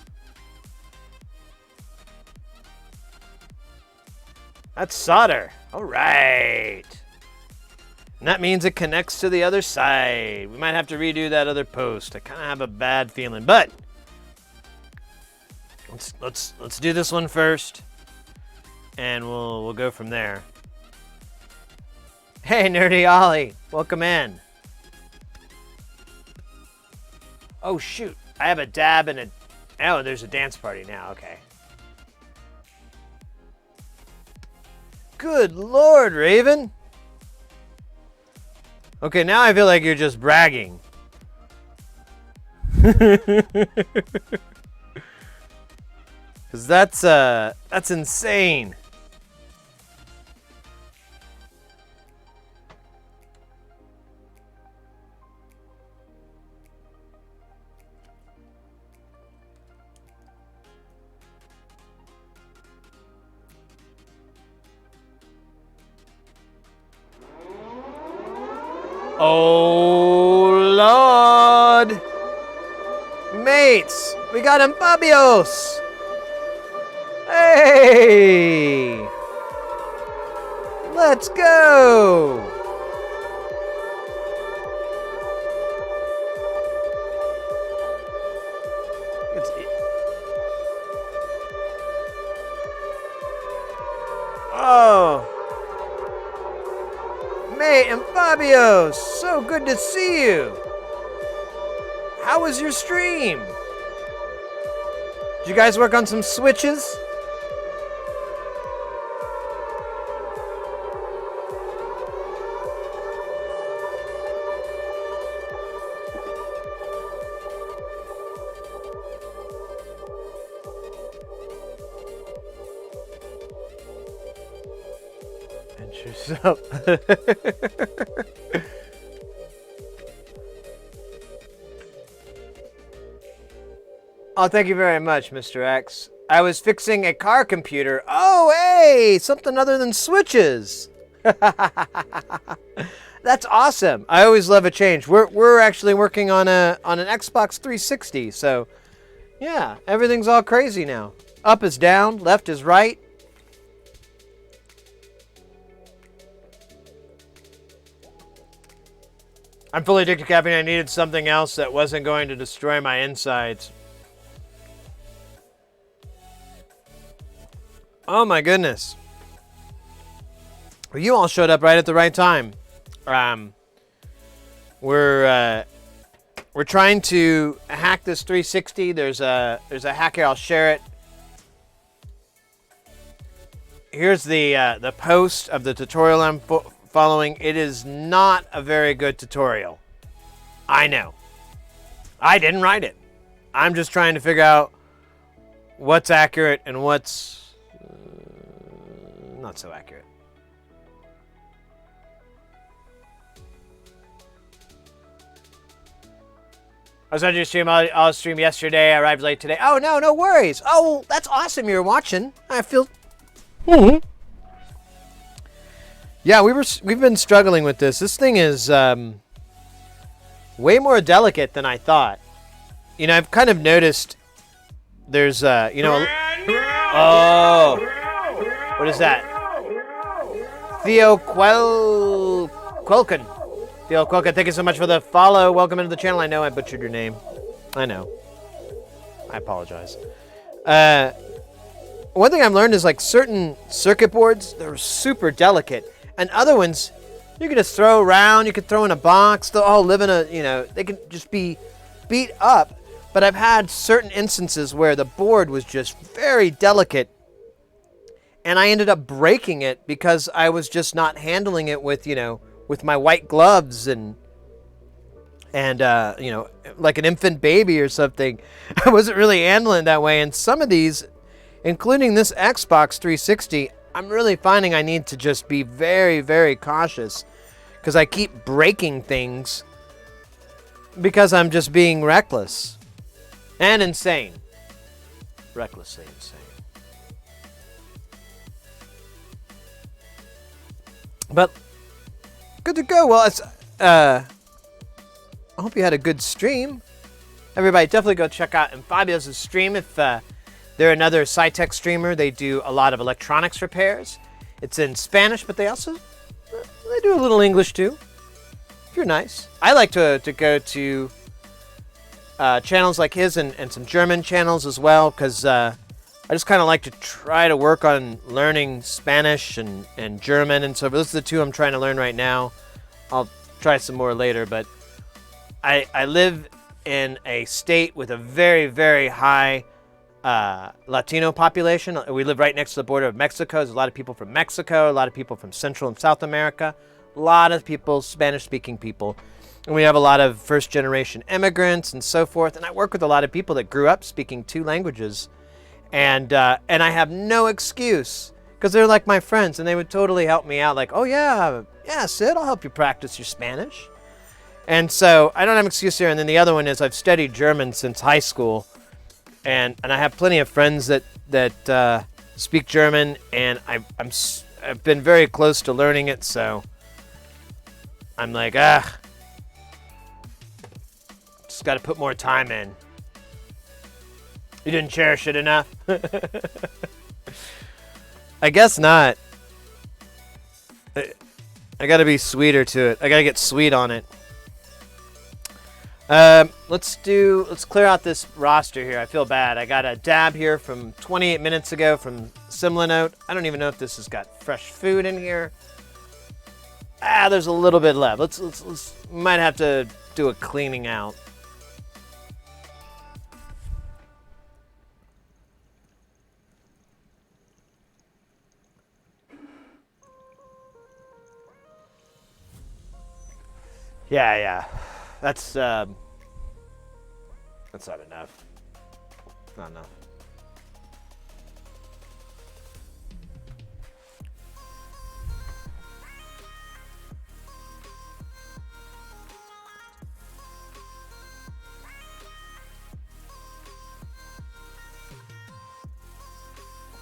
That's solder. All right. And that means it connects to the other side. We might have to redo that other post. I kind of have a bad feeling, but let's do this one first, and we'll go from there. Hey, Nerdy Ollie, welcome in. Oh shoot, I have a dab and a. Oh, there's a dance party now. Okay. Good Lord, Raven. Okay, now I feel like you're just bragging. Cause that's insane. Oh, Lord. Mates, we got Amphibios. Hey. Let's go. Oh. Mate and Fabio, so good to see you. How was your stream? Did you guys work on some switches? Yourself. Oh, thank you very much, Mr. X. I was fixing a car computer. Oh, hey, something other than switches. That's awesome. I always love a change. We're actually working on an Xbox 360, so yeah, everything's all crazy now. Up is down, left is right. I'm fully addicted to caffeine. I needed something else that wasn't going to destroy my insides. Oh my goodness. Well, you all showed up right at the right time. We're trying to hack this 360. There's a hack here. I'll share it. Here's the post of the tutorial I'm following. It is not a very good tutorial. I know. I didn't write it. I'm just trying to figure out what's accurate and what's not so accurate. I was on your stream. I'll stream yesterday. I arrived late today. Oh, no worries. Oh, that's awesome you're watching. I feel... Yeah, we've been struggling with this. This thing is way more delicate than I thought. You know, I've kind of noticed there's you know, oh, what is that? Theo Quelkin. Theo Quelkin, thank you so much for the follow. Welcome into the channel. I know I butchered your name. I know. I apologize. One thing I've learned is like certain circuit boards, they're super delicate. And other ones, you can just throw around, you can throw in a box, they'll all live in a, you know, they can just be beat up. But I've had certain instances where the board was just very delicate and I ended up breaking it because I was just not handling it with, you know, with my white gloves and and like an infant baby or something. I wasn't really handling it that way. And some of these, including this Xbox 360, I'm really finding I need to just be very, very cautious because I keep breaking things because I'm just being reckless and insane. Recklessly insane. But good to go. Well, it's I hope you had a good stream. Everybody, definitely go check out Fabio's stream. If they're another SciTech streamer, they do a lot of electronics repairs. It's in Spanish, but they also they do a little English too. If you're nice, I like to go to channels like his and some German channels as well, because I just kind of like to try to work on learning Spanish and German, and so those are the two I'm trying to learn right now. I'll try some more later, but I live in a state with a very, very high Latino population. We live right next to the border of Mexico. There's a lot of people from Mexico, a lot of people from Central and South America, a lot of people, Spanish-speaking people. And we have a lot of first-generation immigrants and so forth. And I work with a lot of people that grew up speaking 2 languages. And I have no excuse because they're like my friends and they would totally help me out. Like, oh, yeah, Sid, I'll help you practice your Spanish. And so I don't have an excuse here. And then the other one is I've studied German since high school. And I have plenty of friends that speak German. And I've been very close to learning it. So I'm like, just got to put more time in. You didn't cherish it enough? I guess not. I got to be sweeter to it. I got to get sweet on it. Let's clear out this roster here. I feel bad. I got a dab here from 28 minutes ago from Simlanote. I don't even know if this has got fresh food in here. There's a little bit left. Let's might have to do a cleaning out. Yeah. That's not enough. Not enough.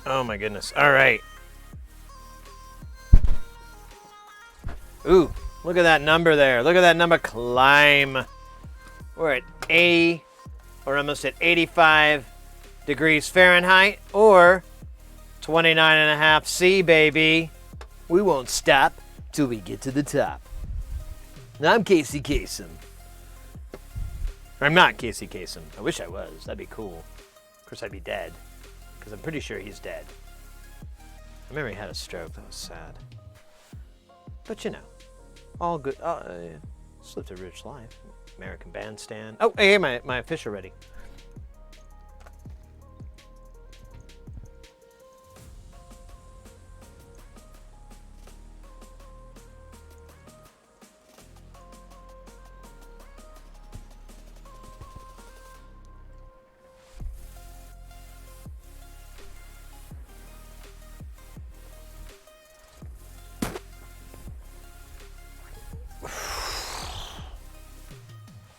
Oh my goodness. All right. Ooh. Look at that number there. Look at that number climb. We're at 80, or almost at 85 degrees Fahrenheit, or 29.5 C, baby. We won't stop till we get to the top. Now, I'm Casey Kasem. I'm not Casey Kasem. I wish I was. That'd be cool. Of course, I'd be dead, because I'm pretty sure he's dead. I remember he had a stroke. That was sad. But you know. All good. Just lived a rich life. American Bandstand. Oh, hey, my fish are ready.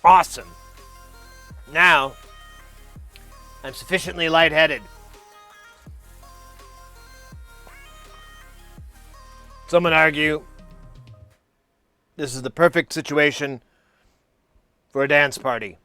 Awesome. Now, I'm sufficiently lightheaded. Some would argue this is the perfect situation for a dance party.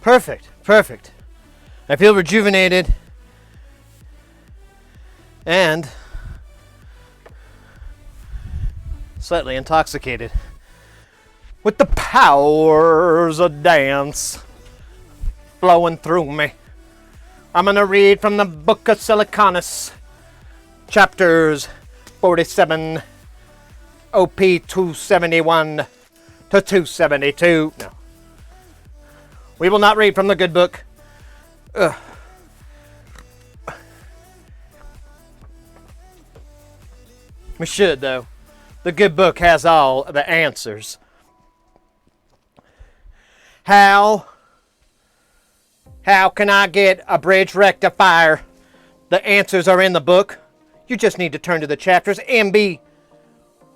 Perfect, perfect. I feel rejuvenated and slightly intoxicated with the powers of dance flowing through me. I'm going to read from the book of Selleck, chapters 47, OP 271 to 272. No. We will not read from the good book. Ugh. We should, though. The good book has all the answers. How can I get a bridge rectifier? The answers are in the book. You just need to turn to the chapters. MB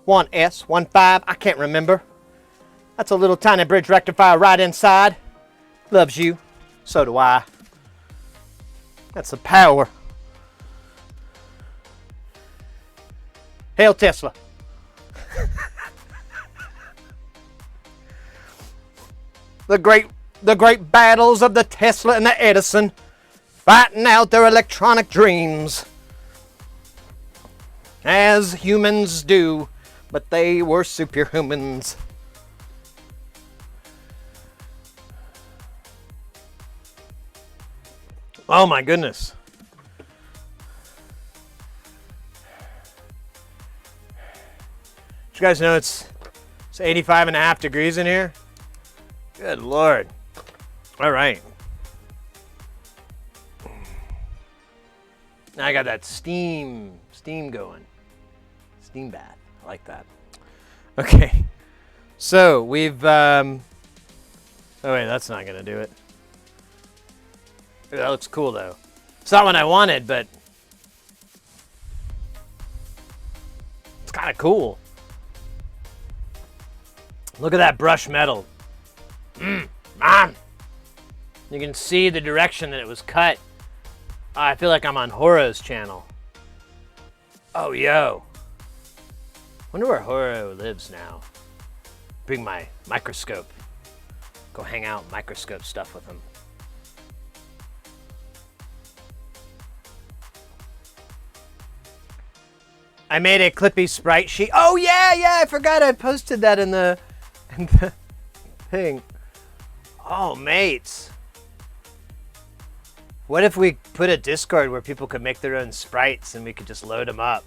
1S 15. I can't remember. That's a little tiny bridge rectifier right inside. Loves you. So do I. That's the power. Hail Tesla. The great battles of the Tesla and the Edison, fighting out their electronic dreams. As humans do, but they were superhumans. Oh my goodness. Did you guys know it's 85.5 degrees in here? Good Lord. All right. Now I got that steam going. Steam bath. I like that. Okay. So we've, oh wait, that's not going to do it. That looks cool though. It's not what I wanted, but it's kind of cool. Look at that brushed metal. Man. You can see the direction that it was cut. I feel like I'm on Horo's channel. Oh, yo. Wonder where Horo lives now. Bring my microscope. Go hang out, microscope stuff with him. I made a Clippy sprite sheet. Oh yeah, I forgot I posted that in the thing. Oh, mates. What if we put a Discord where people could make their own sprites and we could just load them up?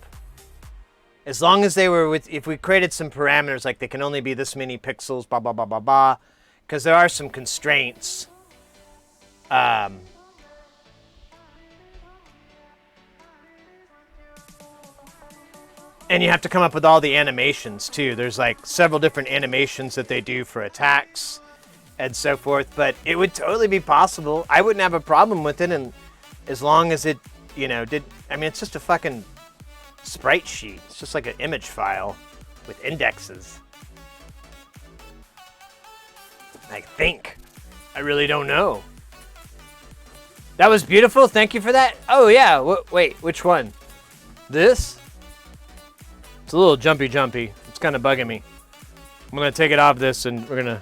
As long as they were if we created some parameters, like they can only be this many pixels, blah, blah, blah, blah, blah. Because there are some constraints. And you have to come up with all the animations too. There's like several different animations that they do for attacks and so forth, but it would totally be possible. I wouldn't have a problem with it, and as long as it, I mean, it's just a fucking sprite sheet. It's just like an image file with indexes. I think. I really don't know. That was beautiful. Thank you for that. Oh yeah. Wait, which one? This? It's a little jumpy. It's kind of bugging me. I'm gonna take it off this and we're gonna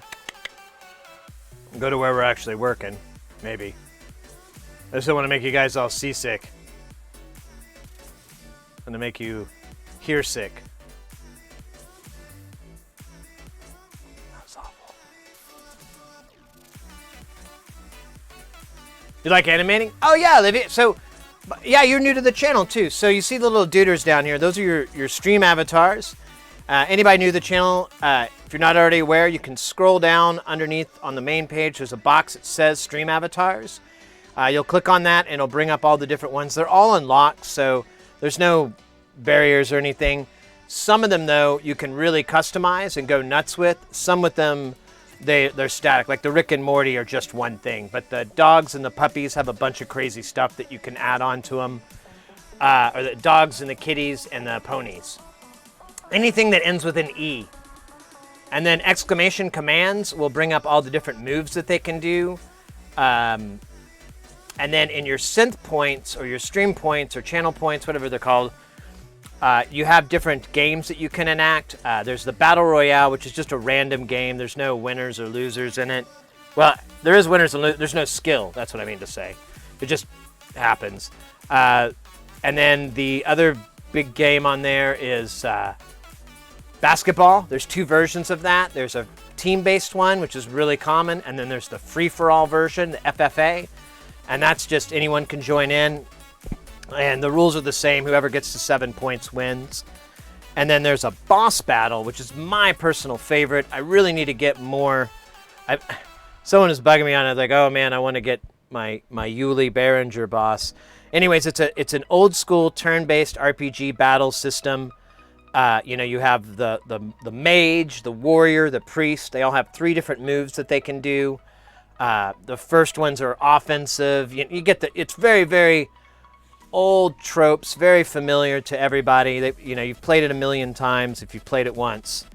go to where we're actually working. Maybe. I just don't want to make you guys all seasick. I'm gonna make you hear sick. That was awful. You like animating? Oh yeah, Olivia. So, yeah, you're new to the channel too. So you see the little duders down here. Those are your stream avatars. Anybody new to the channel, if you're not already aware, you can scroll down underneath on the main page. There's a box that says stream avatars. You'll click on that and it'll bring up all the different ones. They're all unlocked, so there's no barriers or anything. Some of them, though, you can really customize and go nuts with. Some with them, they're static. Like the Rick and Morty are just one thing. But the dogs and the puppies have a bunch of crazy stuff that you can add on to them. Or the dogs and the kitties and the ponies. Anything that ends with an E. And then exclamation commands will bring up all the different moves that they can do. And then in your synth points or your stream points or channel points, whatever they're called, you have different games that you can enact. There's the Battle Royale, which is just a random game. There's no winners or losers in it. Well, there is winners and losers. There's no skill. That's what I mean to say. It just happens. And then the other big game on there is basketball. There's 2 versions of that. There's a team-based one, which is really common, and then there's the free-for-all version, the FFA, and that's just anyone can join in, and the rules are the same. Whoever gets to 7 points wins. And then there's a boss battle, which is my personal favorite. I really need to get more. Someone is bugging me on it. I was like, oh man, I want to get my Yuli Behringer boss. Anyways, it's an old school turn-based RPG battle system. You have the mage, the warrior, the priest. They all have 3 different moves that they can do. The first ones are offensive. You get it's very, very old tropes, very familiar to everybody. You've played it a million times if you've played it once.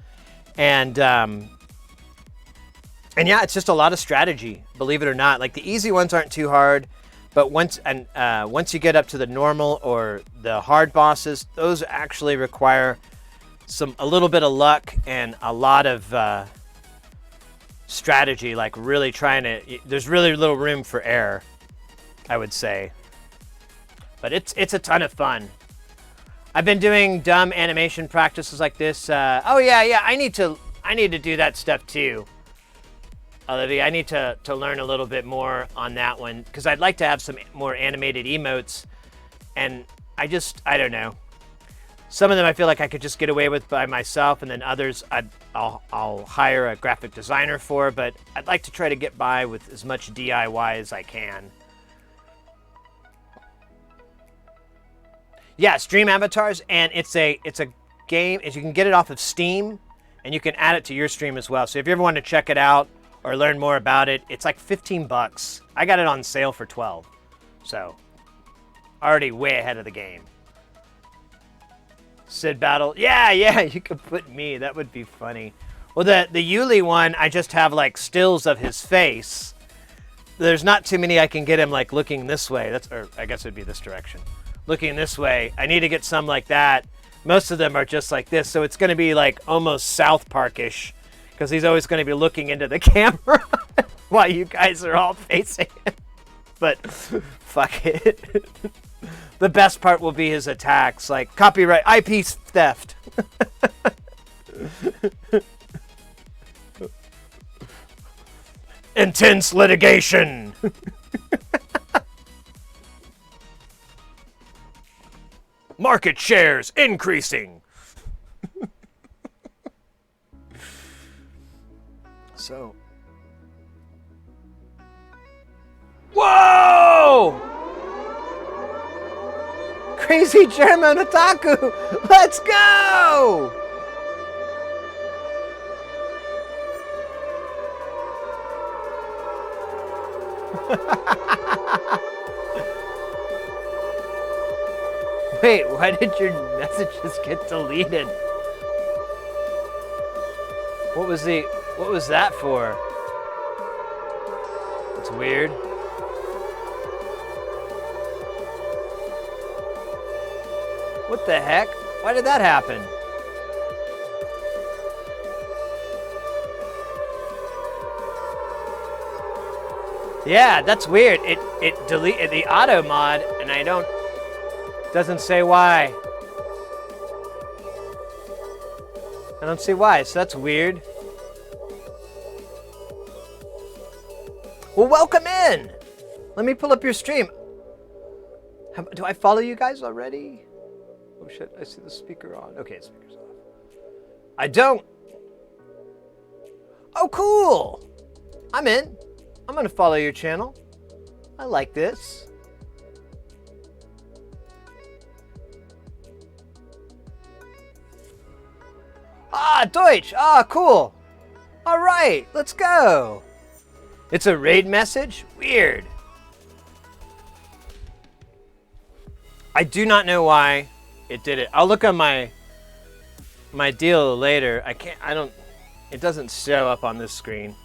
And yeah, it's just a lot of strategy, believe it or not. Like the easy ones aren't too hard, but once you get up to the normal or the hard bosses, those actually require a little bit of luck and a lot of strategy, like really there's really little room for error, I would say. But it's a ton of fun. I've been doing dumb animation practices like this. Oh yeah, I need to do that stuff too, Olivia. I need to learn a little bit more on that one because I'd like to have some more animated emotes, and I don't know. Some of them I feel like I could just get away with by myself, and then others I'll hire a graphic designer for. But I'd like to try to get by with as much DIY as I can. Yeah, Stream Avatars, and it's a game. As you can get it off of Steam, and you can add it to your stream as well. So if you ever want to check it out or learn more about it, it's like $15. I got it on sale for $12, so already way ahead of the game. Sid battle, yeah, you could put me. That would be funny. Well, the Yuli one, I just have like stills of his face. There's not too many I can get him like looking this way. Or I guess it'd be this direction. Looking this way. I need to get some like that. Most of them are just like this, so it's going to be like almost South Park-ish because he's always going to be looking into the camera while you guys are all facing him. But fuck it. The best part will be his attacks, like copyright, IP theft. Intense litigation. Market shares increasing. So. Whoa! Crazy German otaku! Let's go! Wait, why did your messages get deleted? What was that for? It's weird. What the heck? Why did that happen? Yeah, that's weird. It deleted the auto mod, and doesn't say why. I don't see why, so that's weird. Well, welcome in. Let me pull up your stream. Do I follow you guys already? Oh shit, I see the speaker on. Okay, speaker's off. I don't. Oh, cool. I'm in. I'm gonna follow your channel. I like this. Ah, Deutsch. Ah, cool. All right, let's go. It's a raid message? Weird. I do not know why it did it. I'll look on my deal later. It doesn't show up on this screen.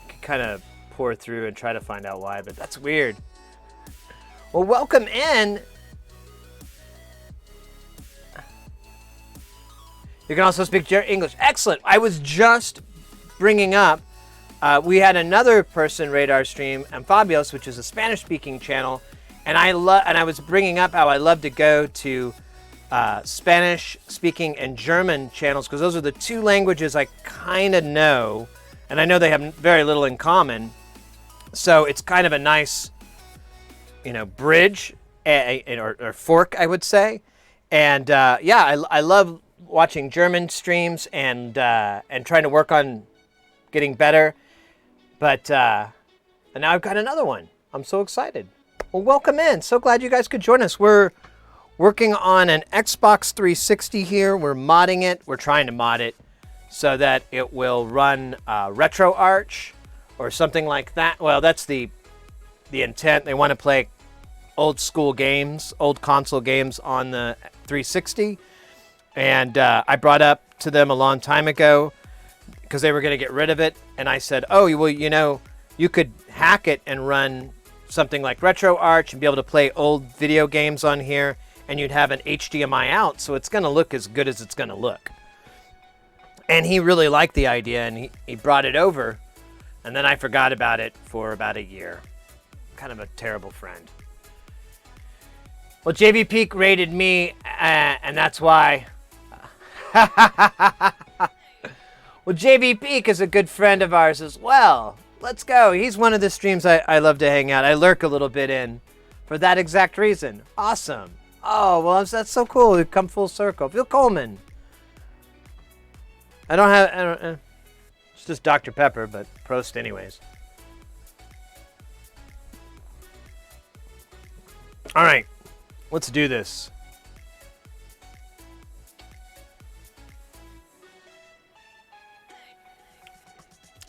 I can kind of pour through and try to find out why, but that's weird. Well, welcome in. You can also speak English. Excellent. I was just bringing up We had another person rate our stream, Fabios, which is a Spanish-speaking channel, and I was bringing up how I love to go to Spanish-speaking and German channels because those are the two languages I kind of know, and I know they have very little in common. So it's kind of a nice, bridge or fork, I would say. And I love watching German streams and trying to work on getting better. But and now I've got another one. I'm so excited. Well, welcome in. So glad you guys could join us. We're working on an Xbox 360 here. We're modding it. We're trying to mod it so that it will run RetroArch or something like that. Well, that's the intent. They want to play old school games, old console games on the 360. And I brought up to them a long time ago because they were going to get rid of it. And I said, oh, well, you could hack it and run something like RetroArch and be able to play old video games on here. And you'd have an HDMI out, so it's going to look as good as it's going to look. And he really liked the idea, and he brought it over. And then I forgot about it for about a year. Kind of a terrible friend. Well, JV Peak rated me, and that's why... Well, JV Peak is a good friend of ours as well. Let's go. He's one of the streams I love to hang out. I lurk a little bit in for that exact reason. Awesome. Oh, well, that's so cool. We've come full circle. Phil Coleman. It's just Dr. Pepper, but Prost anyways. All right. Let's do this.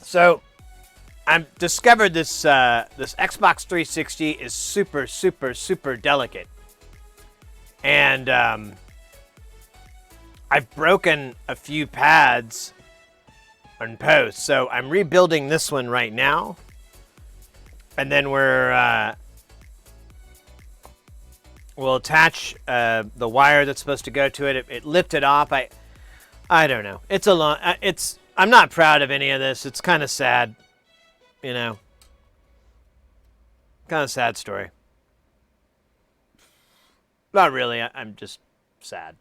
So, I've discovered this Xbox 360 is super, super, super delicate. And I've broken a few pads on post. So I'm rebuilding this one right now. And then we'll attach the wire that's supposed to go to it. It lifted off. I don't know. It's a long... I'm not proud of any of this. It's kind of sad, Kind of sad story. Not really. I'm just sad.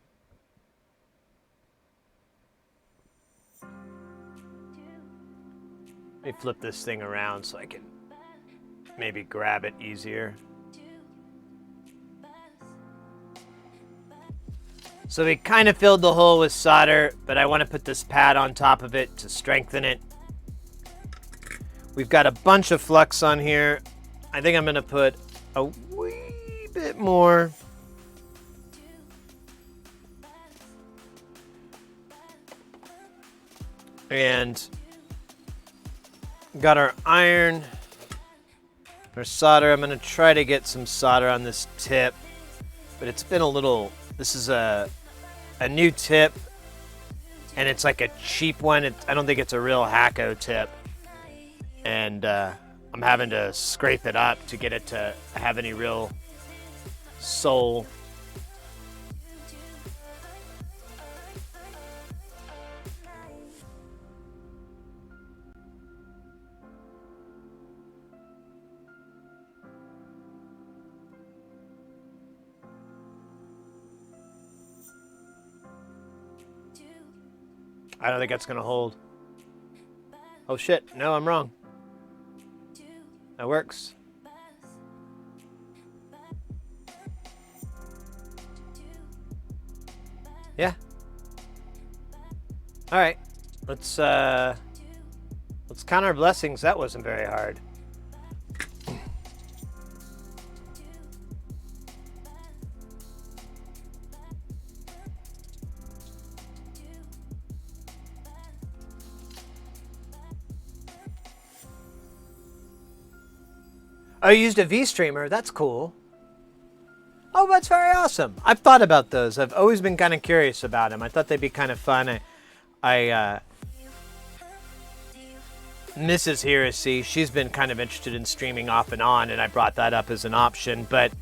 Let me flip this thing around so I can maybe grab it easier. So we kind of filled the hole with solder, but I want to put this pad on top of it to strengthen it. We've got a bunch of flux on here. I think I'm going to put a wee bit more. And got our iron, our solder. I'm going to try to get some solder on this tip, but it's been a little... This is a new tip, and it's like a cheap one. I don't think it's a real Hacko tip. And I'm having to scrape it up to get it to have any real soul. I don't think that's going to hold. Oh shit, no, I'm wrong. That works. Yeah. All right. Let's count our blessings. That wasn't very hard. Oh, you used a V-streamer. That's cool. Oh, that's very awesome. I've thought about those. I've always been kind of curious about them. I thought they'd be kind of fun. Mrs. Heresy, she's been kind of interested in streaming off and on, and I brought that up as an option, but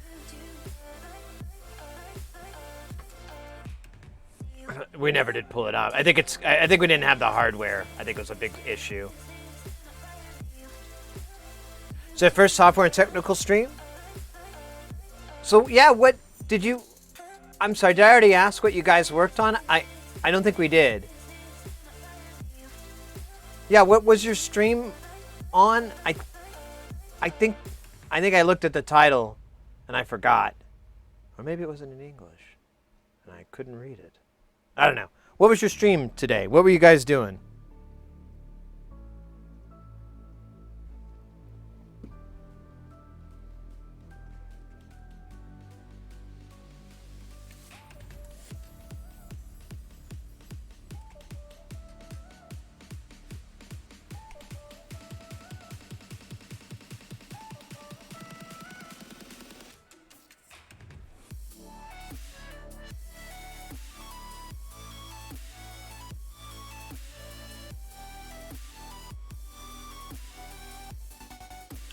we never did pull it off. I think we didn't have the hardware. I think it was a big issue. So first software and technical stream? So yeah, what did you... I'm sorry, did I already ask what you guys worked on? I don't think we did. Yeah, what was your stream on? I think I looked at the title and I forgot. Or maybe it wasn't in English and I couldn't read it. I don't know. What was your stream today? What were you guys doing?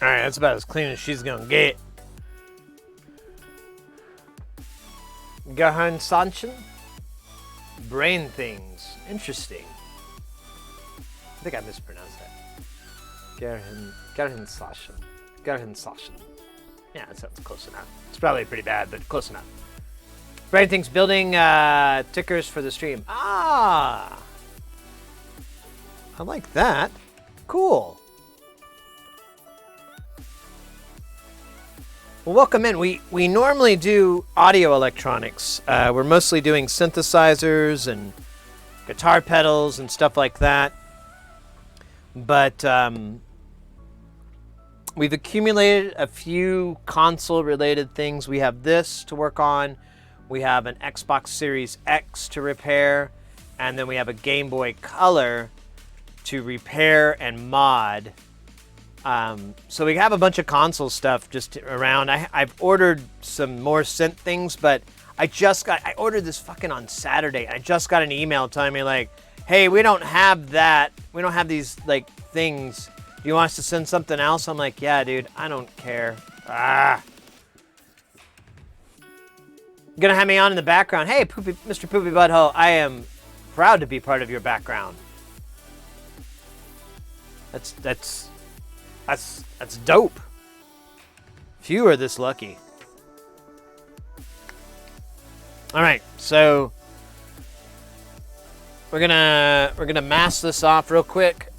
Alright, that's about as clean as she's gonna get. Gahan Sanchin? Brain things. Interesting. I think I mispronounced that. Garhan Sanchin. Garhan Sanchin. Yeah, that sounds close enough. It's probably pretty bad, but close enough. Brain things building tickers for the stream. Ah! I like that. Cool. Well, welcome in. We normally do audio electronics. We're mostly doing synthesizers and guitar pedals and stuff like that. But we've accumulated a few console-related things. We have this to work on. We have an Xbox Series X to repair. And then we have a Game Boy Color to repair and mod. So we have a bunch of console stuff just around. I've ordered some more synth things, but I ordered this fucking on Saturday. I just got an email telling me like, hey, we don't have that. We don't have these like things. Do you want us to send something else? I'm like, yeah, dude, I don't care. You're gonna have me on in the background. Hey, Mr. Poopy Butthole, I am proud to be part of your background. That's dope. Few are this lucky. All right, so we're gonna mask this off real quick.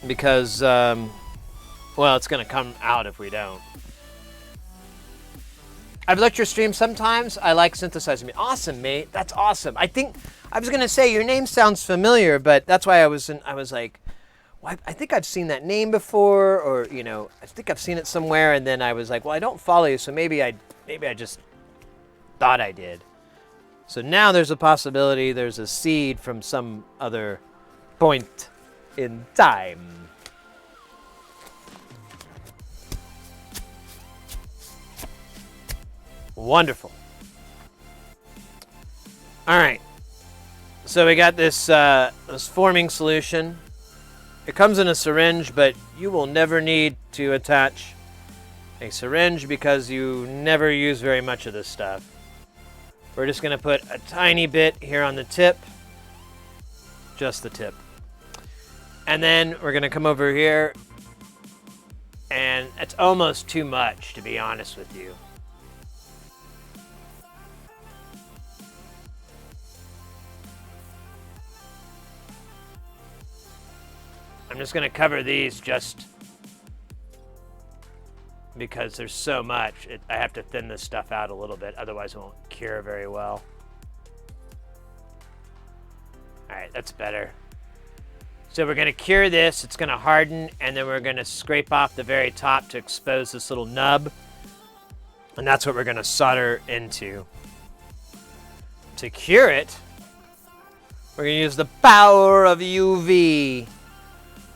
Because, well, it's gonna come out if we don't. I've looked your stream sometimes. I like synthesizing me. Awesome, mate. That's awesome. I was gonna say your name sounds familiar, but that's why I was like, well, I think I've seen that name before, or I think I've seen it somewhere, and then I was like, well, I don't follow you, so maybe I just thought I did. So now there's a possibility there's a seed from some other point in time. Wonderful. All right. So we got this forming solution. It comes in a syringe, but you will never need to attach a syringe because you never use very much of this stuff. We're just going to put a tiny bit here on the tip. Just the tip. And then we're going to come over here. And it's almost too much, to be honest with you. I'm just going to cover these just because there's so much. I have to thin this stuff out a little bit, otherwise it won't cure very well. All right, that's better. So we're going to cure this. It's going to harden, and then we're going to scrape off the very top to expose this little nub. And that's what we're going to solder into. To cure it, we're going to use the power of UV.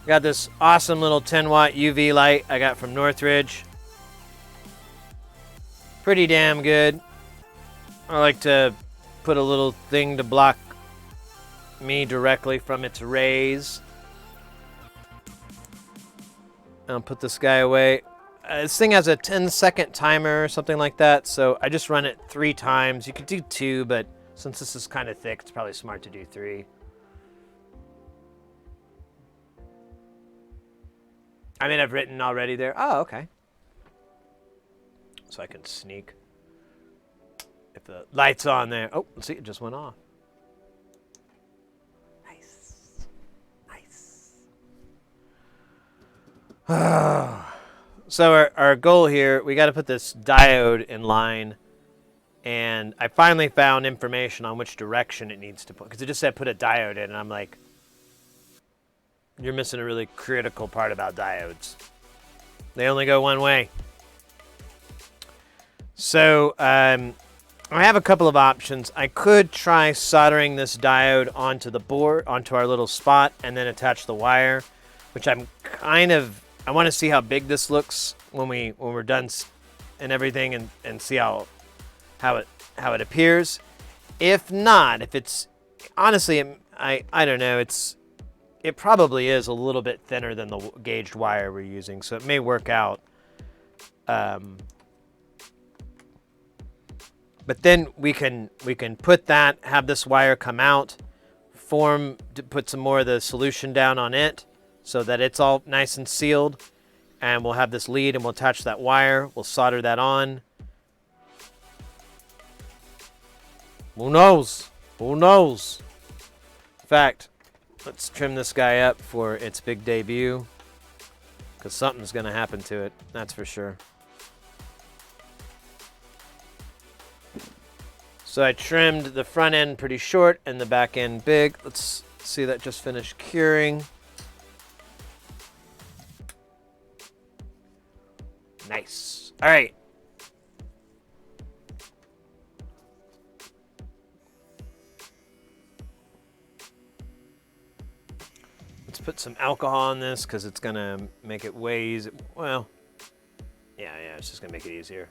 Got this awesome little 10-watt UV light I got from Northridge. Pretty damn good. I like to put a little thing to block me directly from its rays. I'll put this guy away. This thing has a 10-second timer or something like that, so I just run it 3 times. You could do 2, but since this is kind of thick, it's probably smart to do 3. I mean, I've written already there. Oh, okay. So I can sneak. If the light's on there. Oh, let's see, it just went off. Nice. Nice. So our goal here, we got to put this diode in line. And I finally found information on which direction it needs to put. Because it just said put a diode in. And I'm like, you're missing a really critical part about diodes. They only go one way. So I have a couple of options. I could try soldering this diode onto the board, onto our little spot, and then attach the wire, which I'm kind of, I want to see how big this looks when we're done and everything, and see how it appears. If not, if it's honestly, I don't know, it probably is a little bit thinner than the gauged wire we're using, so it may work out. But then we can put that, have this wire come out, put some more of the solution down on it so that it's all nice and sealed. And we'll have this lead and we'll attach that wire. We'll solder that on. Who knows? Who knows? In fact, let's trim this guy up for its big debut, because something's going to happen to it, that's for sure. So I trimmed the front end pretty short and the back end big. Let's see that just finished curing. Nice. All right. Let's put some alcohol in this because it's going to make it way easy. Well, yeah, it's just going to make it easier.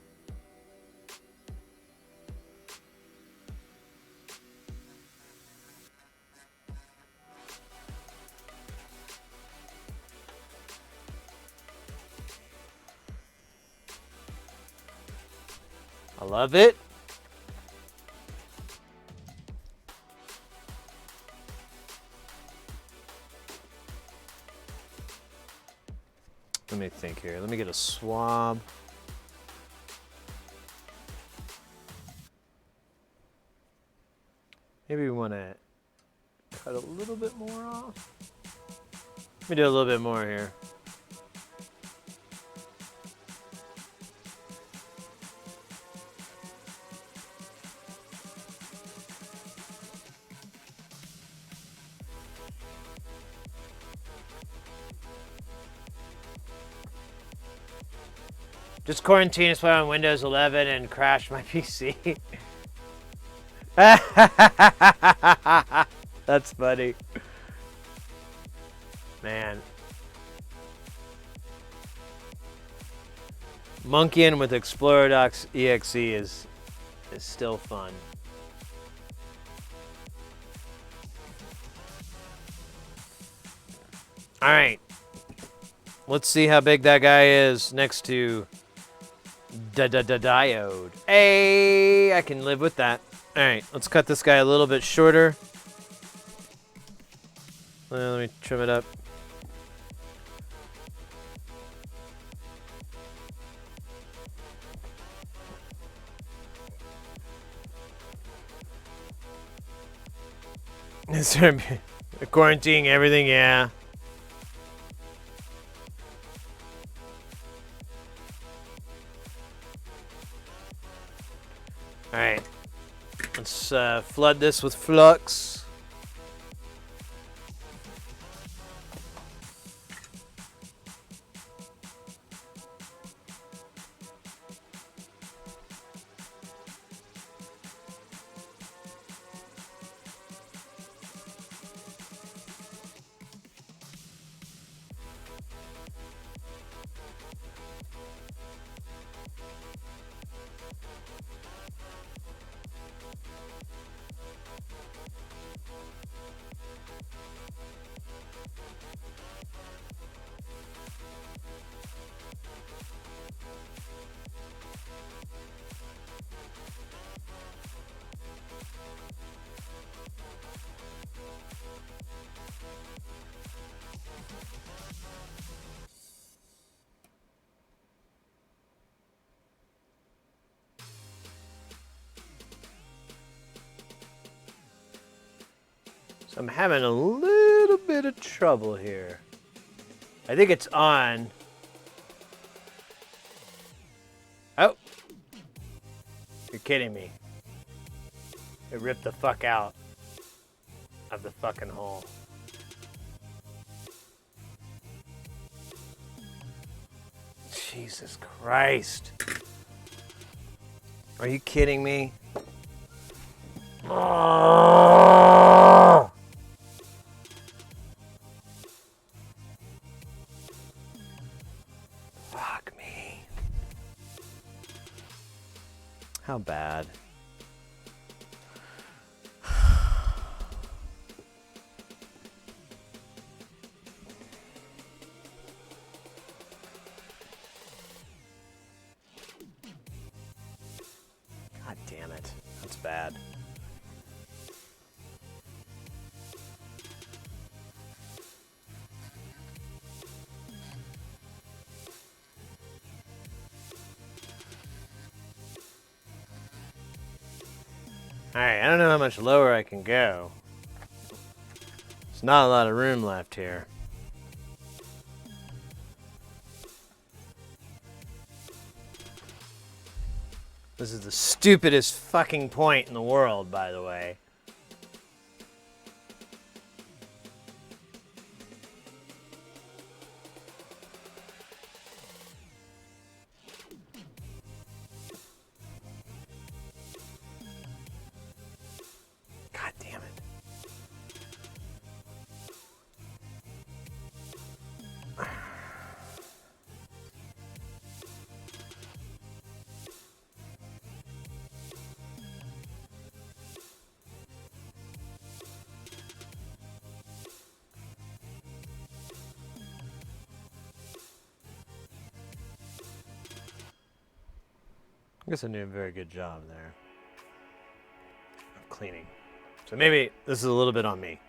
I love it. Let me think here. Let me get a swab. Maybe we want to cut a little bit more off. Let me do a little bit more here. Just quarantine is put on Windows 11 and crashed my PC. That's funny. Man. Monkeying with Explorer.exe is still fun. All right. Let's see how big that guy is next to diode. Hey, I can live with that. All right, let's cut this guy a little bit shorter. Let me trim it up. Quarantining everything, yeah. All right, let's flood this with flux. So I'm having a little bit of trouble here. I think it's on. Oh. You're kidding me. It ripped the fuck out of the fucking hole. Jesus Christ. Are you kidding me? Oh! Fuck me. How bad? God damn it. That's bad. Alright, I don't know how much lower I can go. There's not a lot of room left here. This is the stupidest fucking point in the world, by the way. God damn it. I guess I did a very good job there of cleaning. So maybe this is a little bit on me.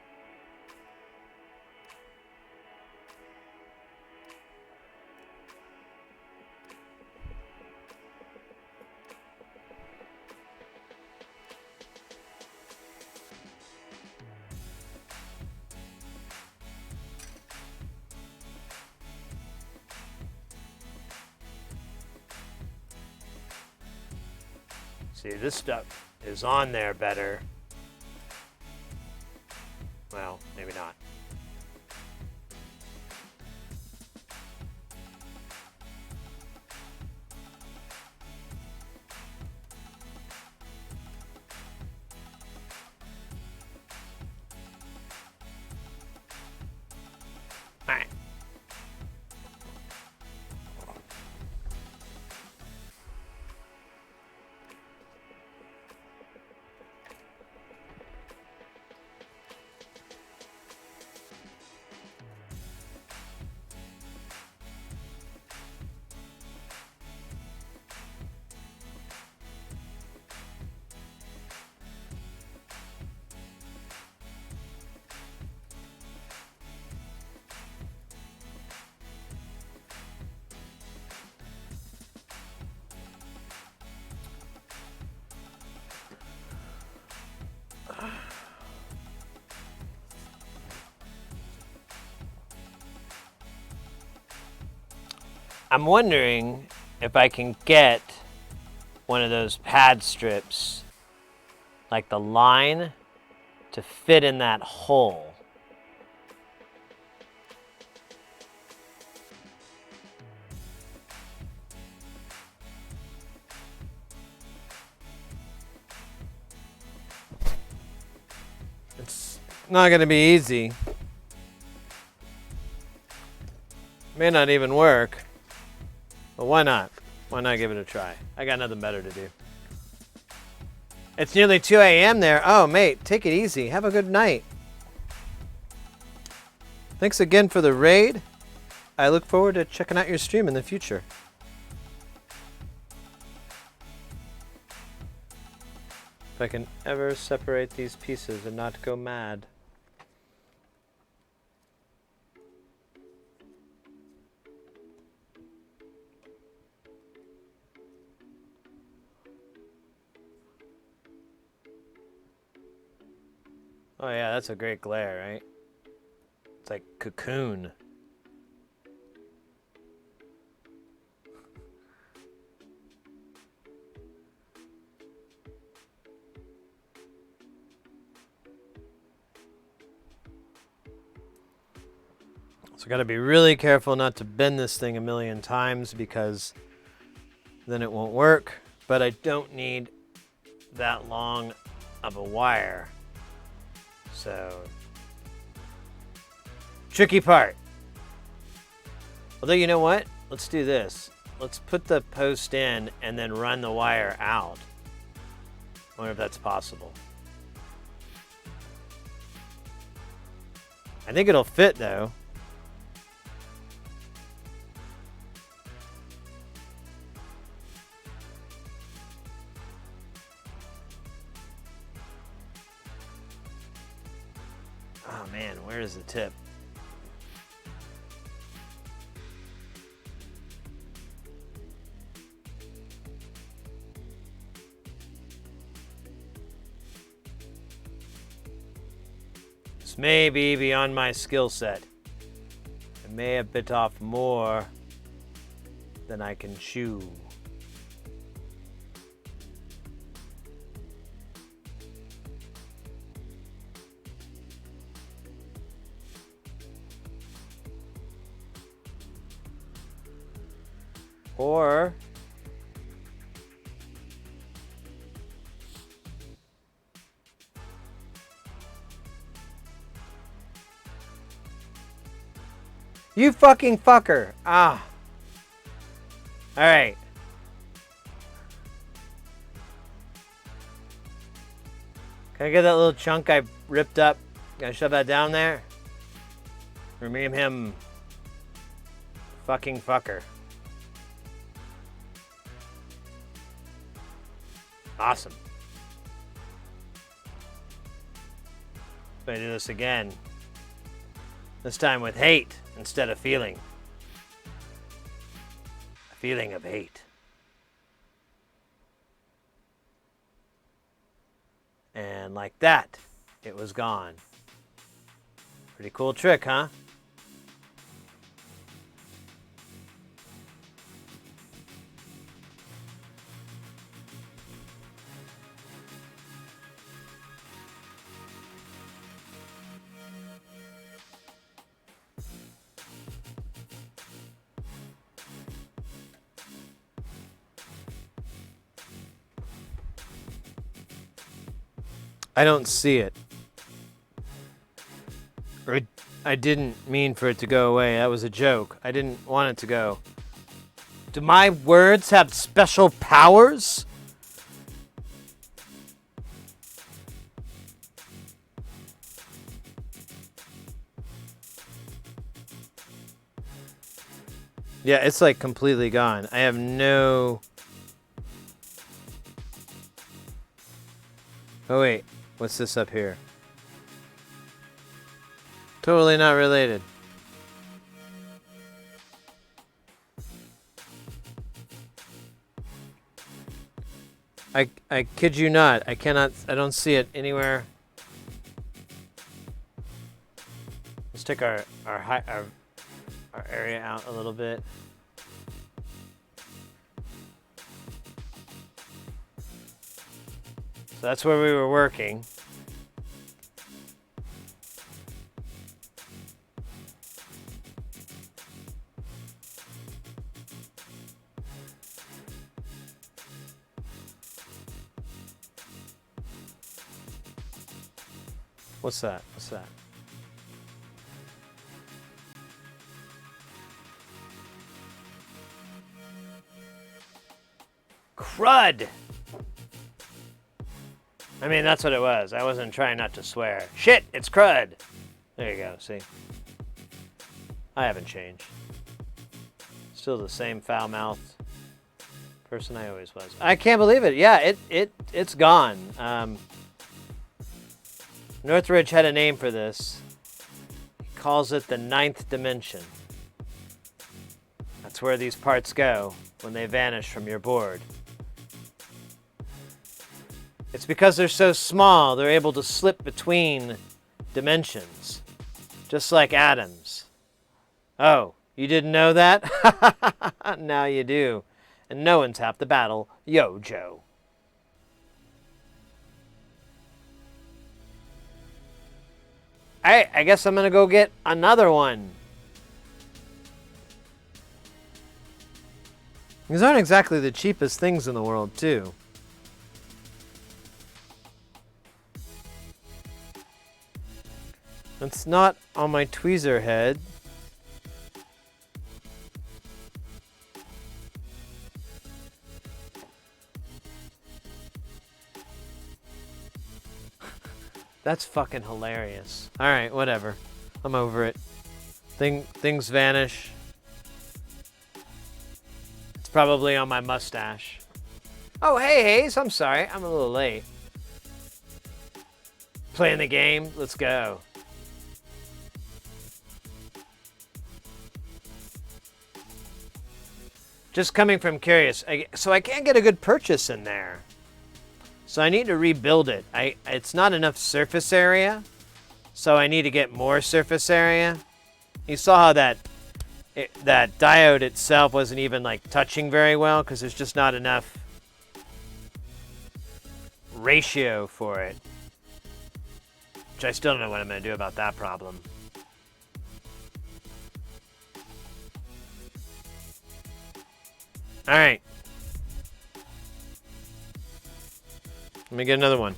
See, this stuff is on there better. Well, maybe not. All right. I'm wondering if I can get one of those pad strips, like the line, to fit in that hole. It's not going to be easy. May not even work. But why not? Why not give it a try? I got nothing better to do. It's nearly 2 a.m. there. Oh, mate, take it easy. Have a good night. Thanks again for the raid. I look forward to checking out your stream in the future. If I can ever separate these pieces and not go mad. Oh yeah, that's a great glare, right? It's like Cocoon. So I gotta be really careful not to bend this thing a million times because then it won't work. But I don't need that long of a wire. So, tricky part. Although, you know what? Let's do this. Let's put the post in and then run the wire out. I wonder if that's possible. I think it'll fit though. Oh man, where is the tip? This may be beyond my skill set. I may have bit off more than I can chew. Or you fucking fucker. Ah. All right. Can I get that little chunk I ripped up? Can I shove that down there? Rename him fucking fucker. Awesome. Gonna do this again. This time with hate instead of feeling. A feeling of hate. And like that, it was gone. Pretty cool trick, huh? I don't see it. Or I didn't mean for it to go away. That was a joke. I didn't want it to go. Do my words have special powers? Yeah, it's like completely gone. I have no... Oh wait, what's this up here? Totally not related. I kid you not. I don't see it anywhere. Let's take our area out a little bit. So that's where we were working. What's that? What's that? Crud! I mean, that's what it was. I wasn't trying not to swear. Shit, it's crud! There you go, see? I haven't changed. Still the same foul-mouthed person I always was. I can't believe it. Yeah, it's gone. Northridge had a name for this. He calls it the 9th dimension. That's where these parts go when they vanish from your board. It's because they're so small, they're able to slip between dimensions, just like atoms. Oh, you didn't know that? Now you do. And no one's half the battle. Yo, Joe. I guess I'm going to go get another one. These aren't exactly the cheapest things in the world, too. It's not on my tweezer head. That's fucking hilarious. Alright, whatever. I'm over it. Things vanish. It's probably on my mustache. Oh, hey, Hayes. I'm sorry. I'm a little late. Playing the game? Let's go. Just coming from Curious. So I can't get a good purchase in there. So I need to rebuild it. It's not enough surface area, so I need to get more surface area. You saw how that diode itself wasn't even like touching very well because there's just not enough ratio for it. Which I still don't know what I'm going to do about that problem. All right. Let me get another one.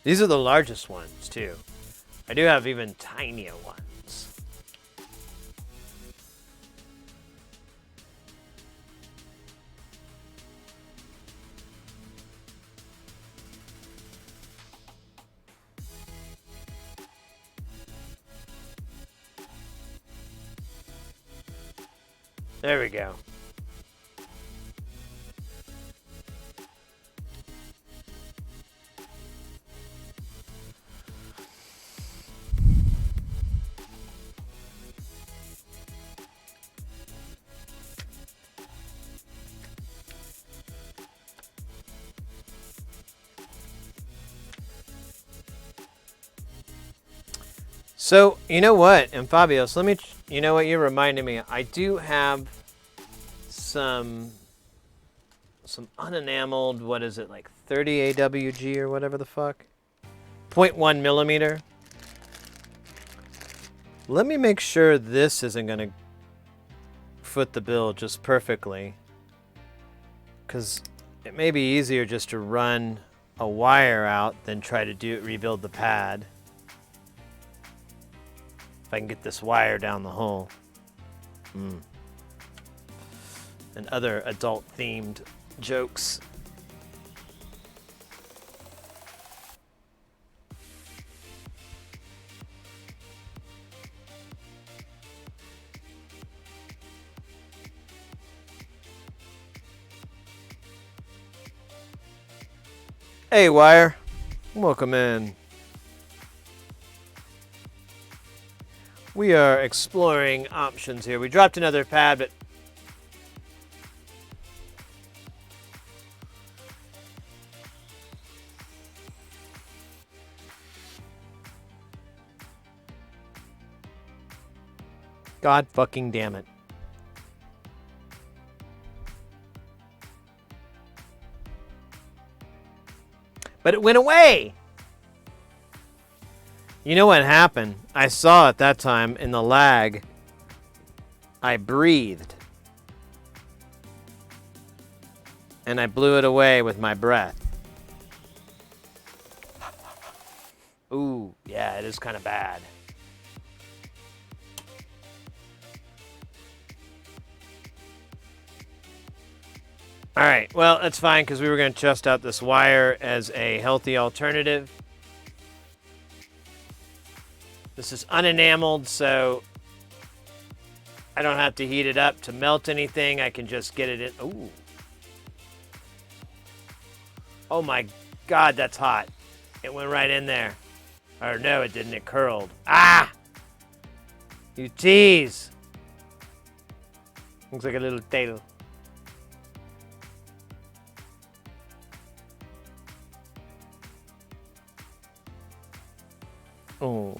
These are the largest ones, too. I do have even tinier ones. There we go. So, you know what, and Fabios, you know what, you reminded me, I do have some unenameled, what is it, like 30 AWG or whatever the fuck? 0.1 millimeter. Let me make sure this isn't going to foot the bill just perfectly. Because it may be easier just to run a wire out than try to rebuild the pad. If I can get this wire down the hole. And other adult-themed jokes. Hey, wire. Welcome in. We are exploring options here. We dropped another pad, but God fucking damn it. But it went away. You know what happened? I saw at that time in the lag, I breathed. And I blew it away with my breath. Ooh, yeah, it is kind of bad. All right, well, that's fine because we were going to test out this wire as a healthy alternative. This is unenameled, so I don't have to heat it up to melt anything. I can just get it in. Ooh. Oh my God, that's hot. It went right in there. Or no, it didn't. It curled. Ah! You tease. Looks like a little tail. Oh.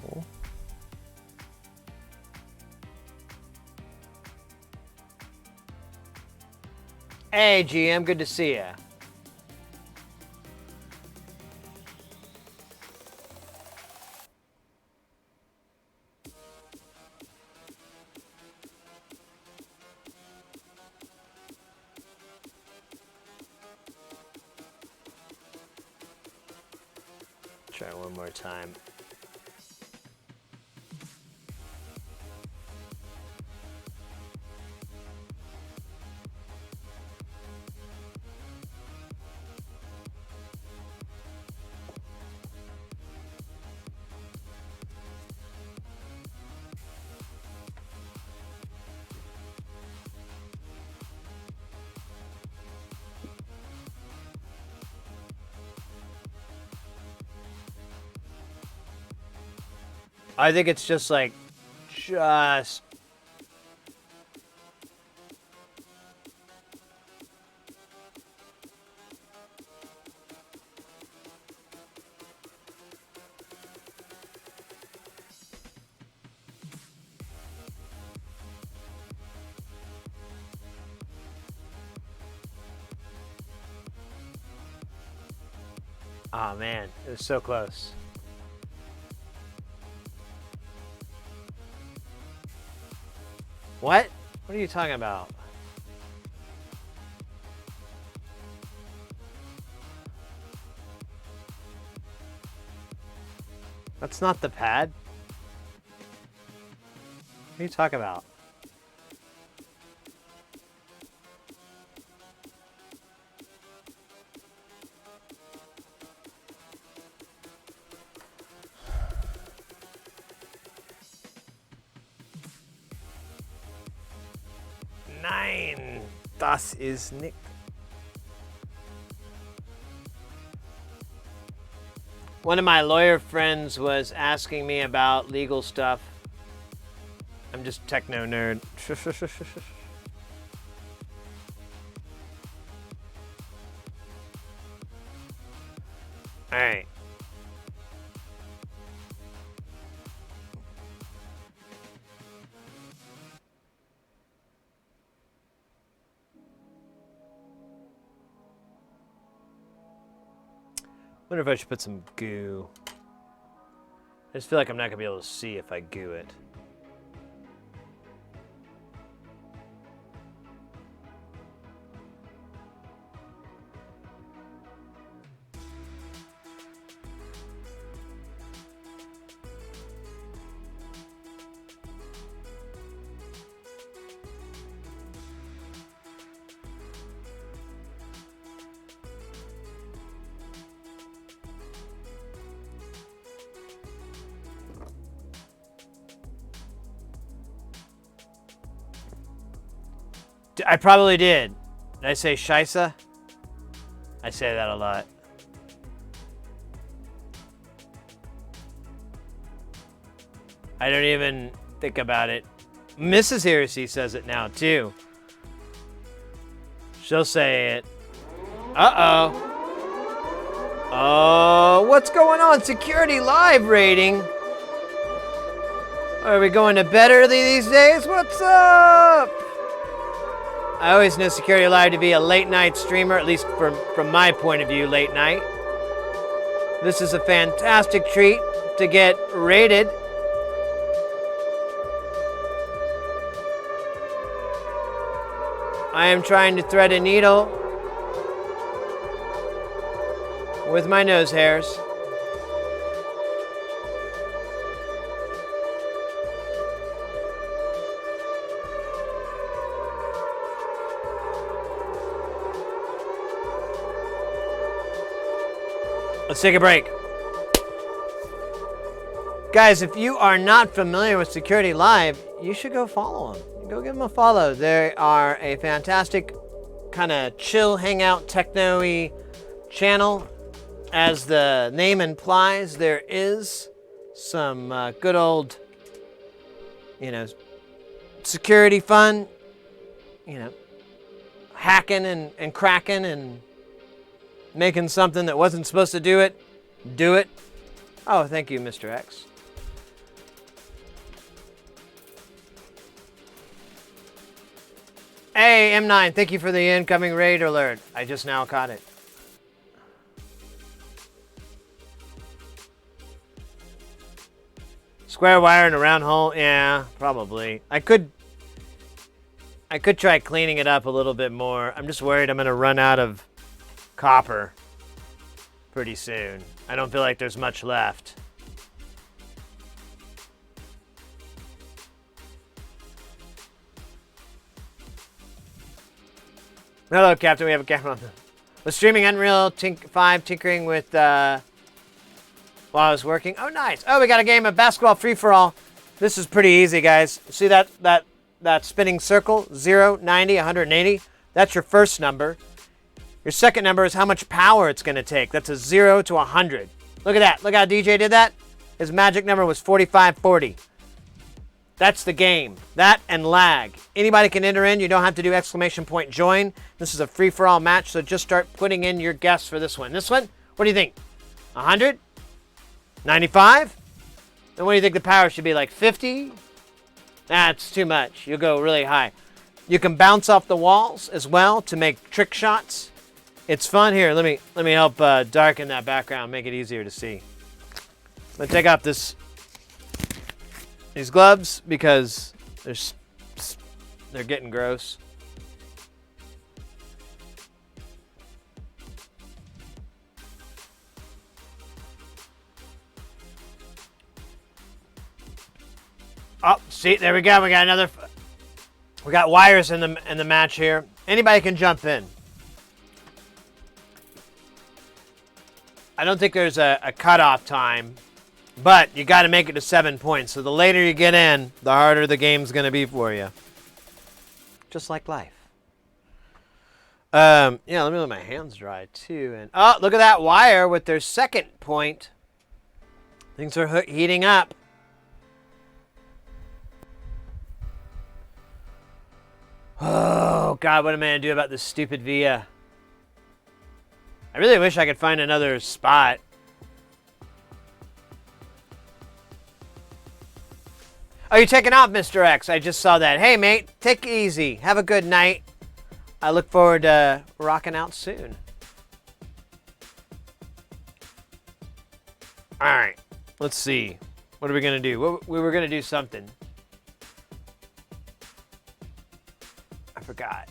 Hey, GM, good to see ya. Try one more time. I think it's just like, just. Oh man, it was so close. What? What are you talking about? That's not the pad. What are you talking about? Nein, das ist nicht. One of my lawyer friends was asking me about legal stuff. I'm just techno nerd. All right. Wonder if I should put some goo. I just feel like I'm not gonna be able to see if I goo it. I probably did. Did I say Scheisse? I say that a lot. I don't even think about it. Mrs. Heresy says it now, too. She'll say it. Uh-oh. Oh, what's going on? Security Live rating. Are we going to bed early these days? What's up? I always knew Security Live to be a late night streamer, at least from my point of view, late night. This is a fantastic treat to get rated. I am trying to thread a needle with my nose hairs. Let's take a break. Guys, if you are not familiar with Security Live, you should go follow them. Go give them a follow. They are a fantastic kind of chill, hangout, techno-y channel. As the name implies, there is some good old, security fun, hacking and cracking and making something that wasn't supposed to do it. Oh, thank you, Mr. X. Hey, M9, thank you for the incoming raid alert. I just now caught it. Square wire and a round hole? Yeah, probably. I could try cleaning it up a little bit more. I'm just worried I'm going to run out of copper pretty soon. I don't feel like there's much left. Hello, Captain. We have a camera on. Was streaming Unreal 5 tinkering with while I was working. Oh, nice. Oh, we got a game of basketball free-for-all. This is pretty easy, guys. See that spinning circle? 0, 90, 180. That's your first number. Your second number is how much power it's going to take. That's a 0 to 100. Look at that. Look how DJ did that. His magic number was 4540. That's the game. That and lag. Anybody can enter in. You don't have to do exclamation point join. This is a free-for-all match, so just start putting in your guess for this one. This one, what do you think? 100? 95? And what do you think the power should be, like 50? That's too much. You'll go really high. You can bounce off the walls as well to make trick shots. It's fun. Here, let me help darken that background, make it easier to see. I'm gonna take off these gloves because they're getting gross. Oh, see, there we go. We got another. We got wires in the match here. Anybody can jump in. I don't think there's a cutoff time, but you got to make it to 7 points. So the later you get in, the harder the game's going to be for you. Just like life. Yeah, let me let my hands dry too. And oh, look at that wire with their second point. Things are heating up. Oh, God, what am I going to do about this stupid Via? I really wish I could find another spot. Oh, you're taking off, Mr. X. I just saw that. Hey, mate, take it easy. Have a good night. I look forward to rocking out soon. All right, let's see. What are we going to do? We were going to do something. I forgot.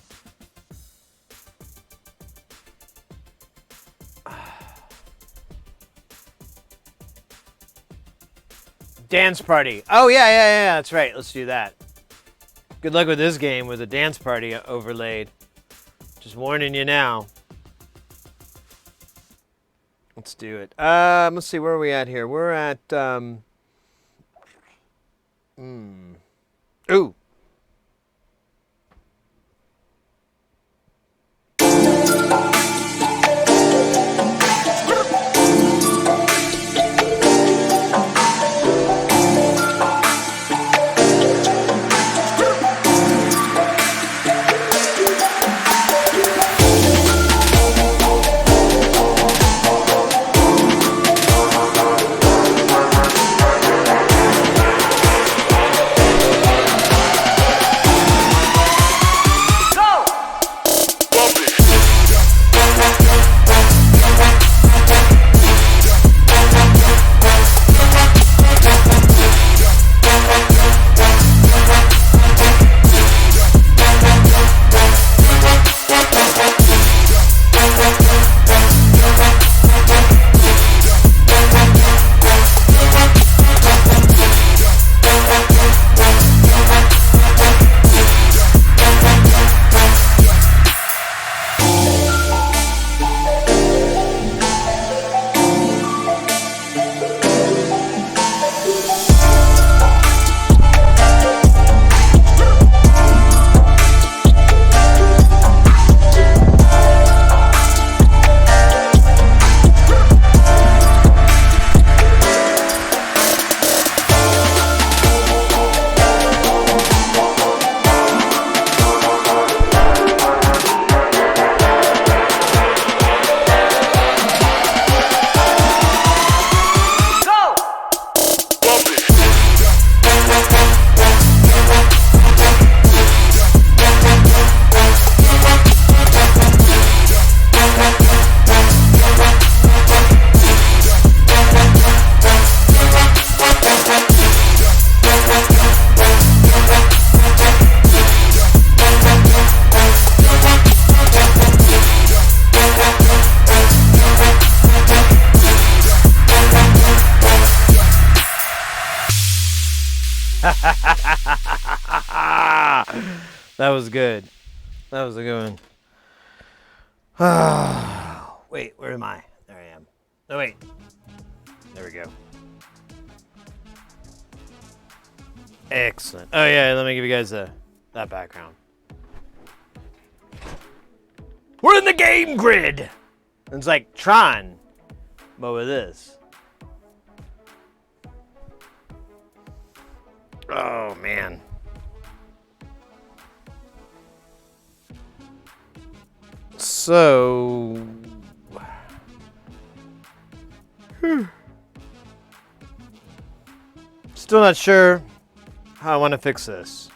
Dance party. Oh, yeah, that's right. Let's do that. Good luck with this game with a dance party overlaid. Just warning you now. Let's do it. Let's see, where are we at here? We're at, Ooh. That was good. That was a good one. Wait, where am I? There I am. No, wait. There we go. Excellent. Oh, yeah, let me give you guys that background. We're in the game grid! It's like Tron, but with this. Oh, man. So... Still not sure how I want to fix this.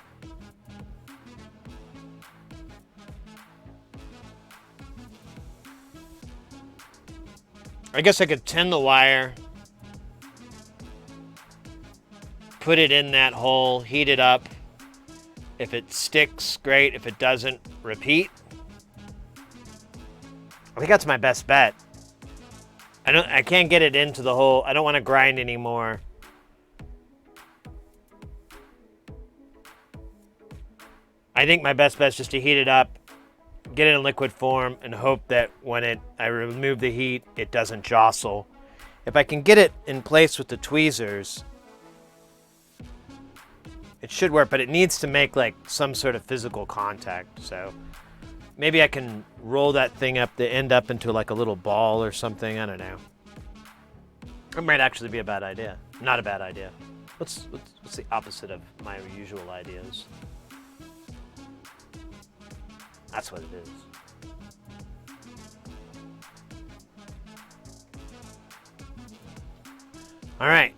I guess I could tend the wire, put it in that hole, heat it up. If it sticks, great. If it doesn't, repeat. I think that's my best bet. I can't get it into the hole. I don't want to grind anymore. I think my best bet is just to heat it up, get it in liquid form, and hope that when I remove the heat, it doesn't jostle. If I can get it in place with the tweezers, it should work, but it needs to make like some sort of physical contact. So maybe I can roll that thing up, the end up into like a little ball or something. I don't know. It might actually be a bad idea. Not a bad idea. What's the opposite of my usual ideas? That's what it is. All right.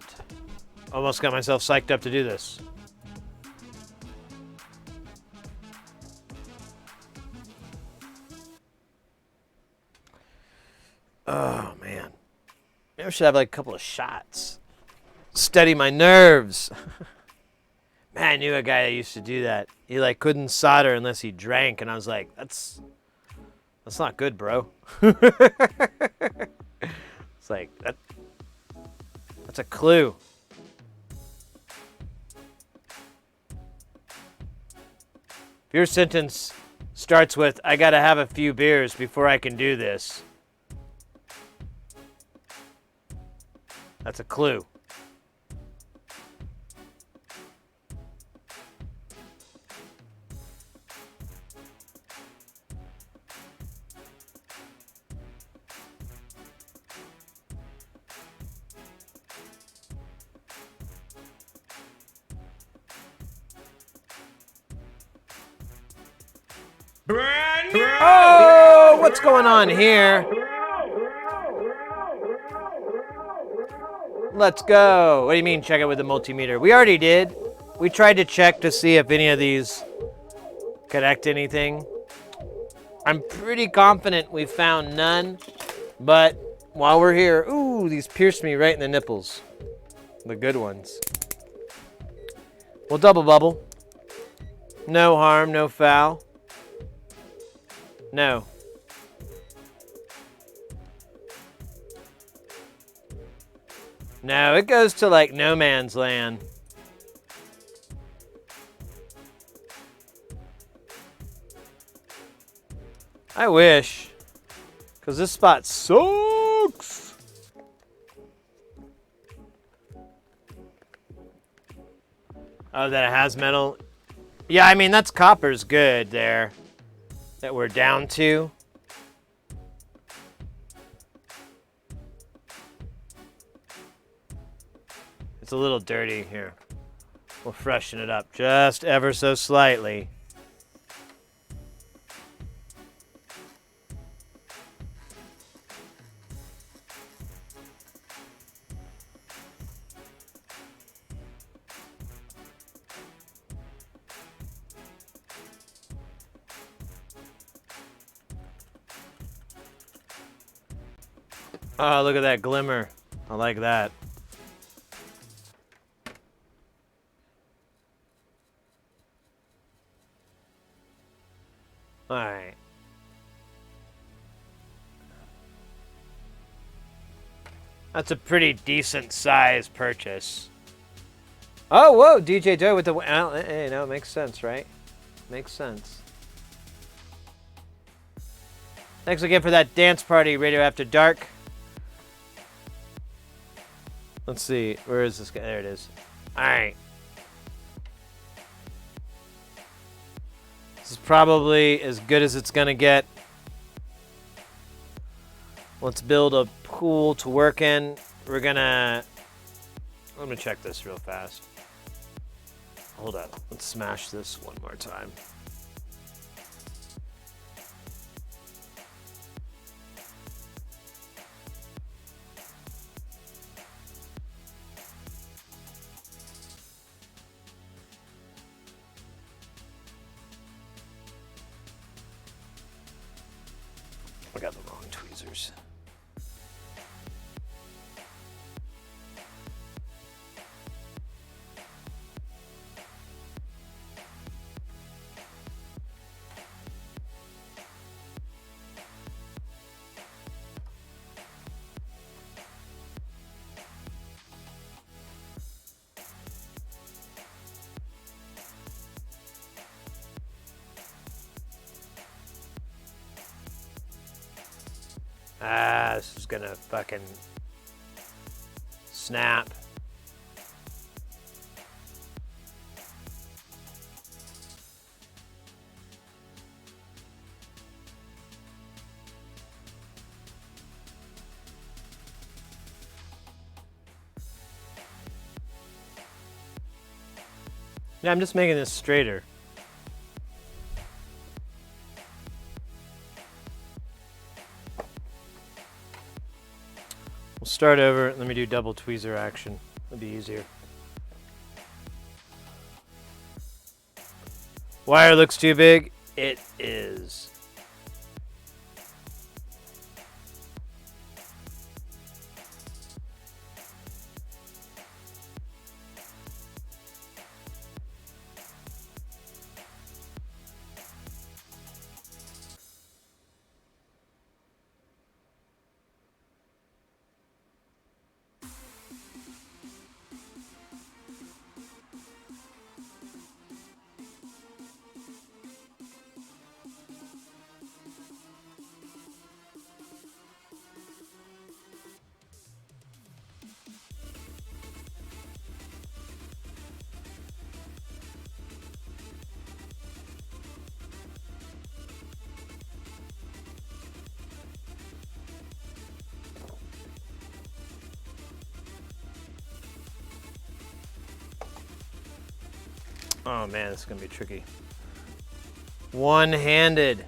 Almost got myself psyched up to do this. Oh, man. Maybe I should have like a couple of shots. Steady my nerves. Man, I knew a guy that used to do that. He like couldn't solder unless he drank, and I was like, that's not good, bro. It's like that's a clue. If your sentence starts with, I gotta have a few beers before I can do this, that's a clue. Oh, what's going on here? Let's go. What do you mean check it with the multimeter? We already did. We tried to check to see if any of these connect anything. I'm pretty confident we found none, but while we're here, ooh, these pierced me right in the nipples. The good ones. We'll double bubble. No harm, no foul. No. No, it goes to like no man's land. I wish. Because this spot sucks. Oh, that it has metal? Yeah, I mean, that's copper's good there. That we're down to. It's a little dirty here. We'll freshen it up just ever so slightly. Oh, look at that glimmer. I like that. All right. That's a pretty decent size purchase. Oh, whoa, DJ Joe with the... Well, hey, no, it makes sense, right? Makes sense. Thanks again for that dance party, Radio After Dark. Let's see. Where is this guy? There it is. Alright. This is probably as good as it's going to get. Let's build a pool to work in. We're going to... Let me check this real fast. Hold up. Let's smash this one more time. I got the wrong tweezers. This is gonna fucking snap. Yeah, I'm just making this straighter. We'll start over. Let me do double tweezer action. It'll be easier. Wire looks too big. It is. Oh man, this is gonna be tricky. One-handed.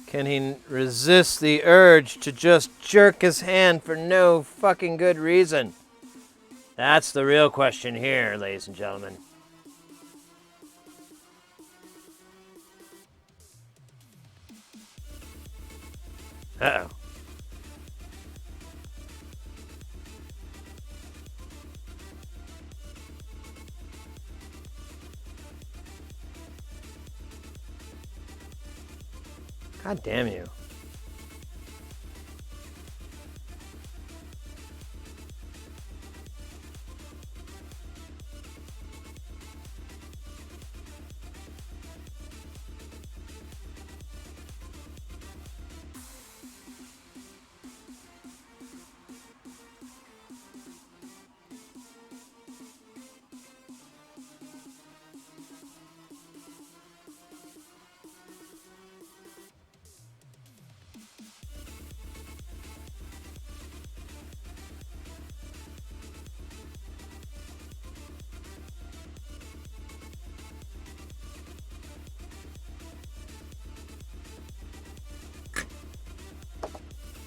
Can he resist the urge to just jerk his hand for no fucking good reason? That's the real question here, ladies and gentlemen. Uh-oh. God damn you.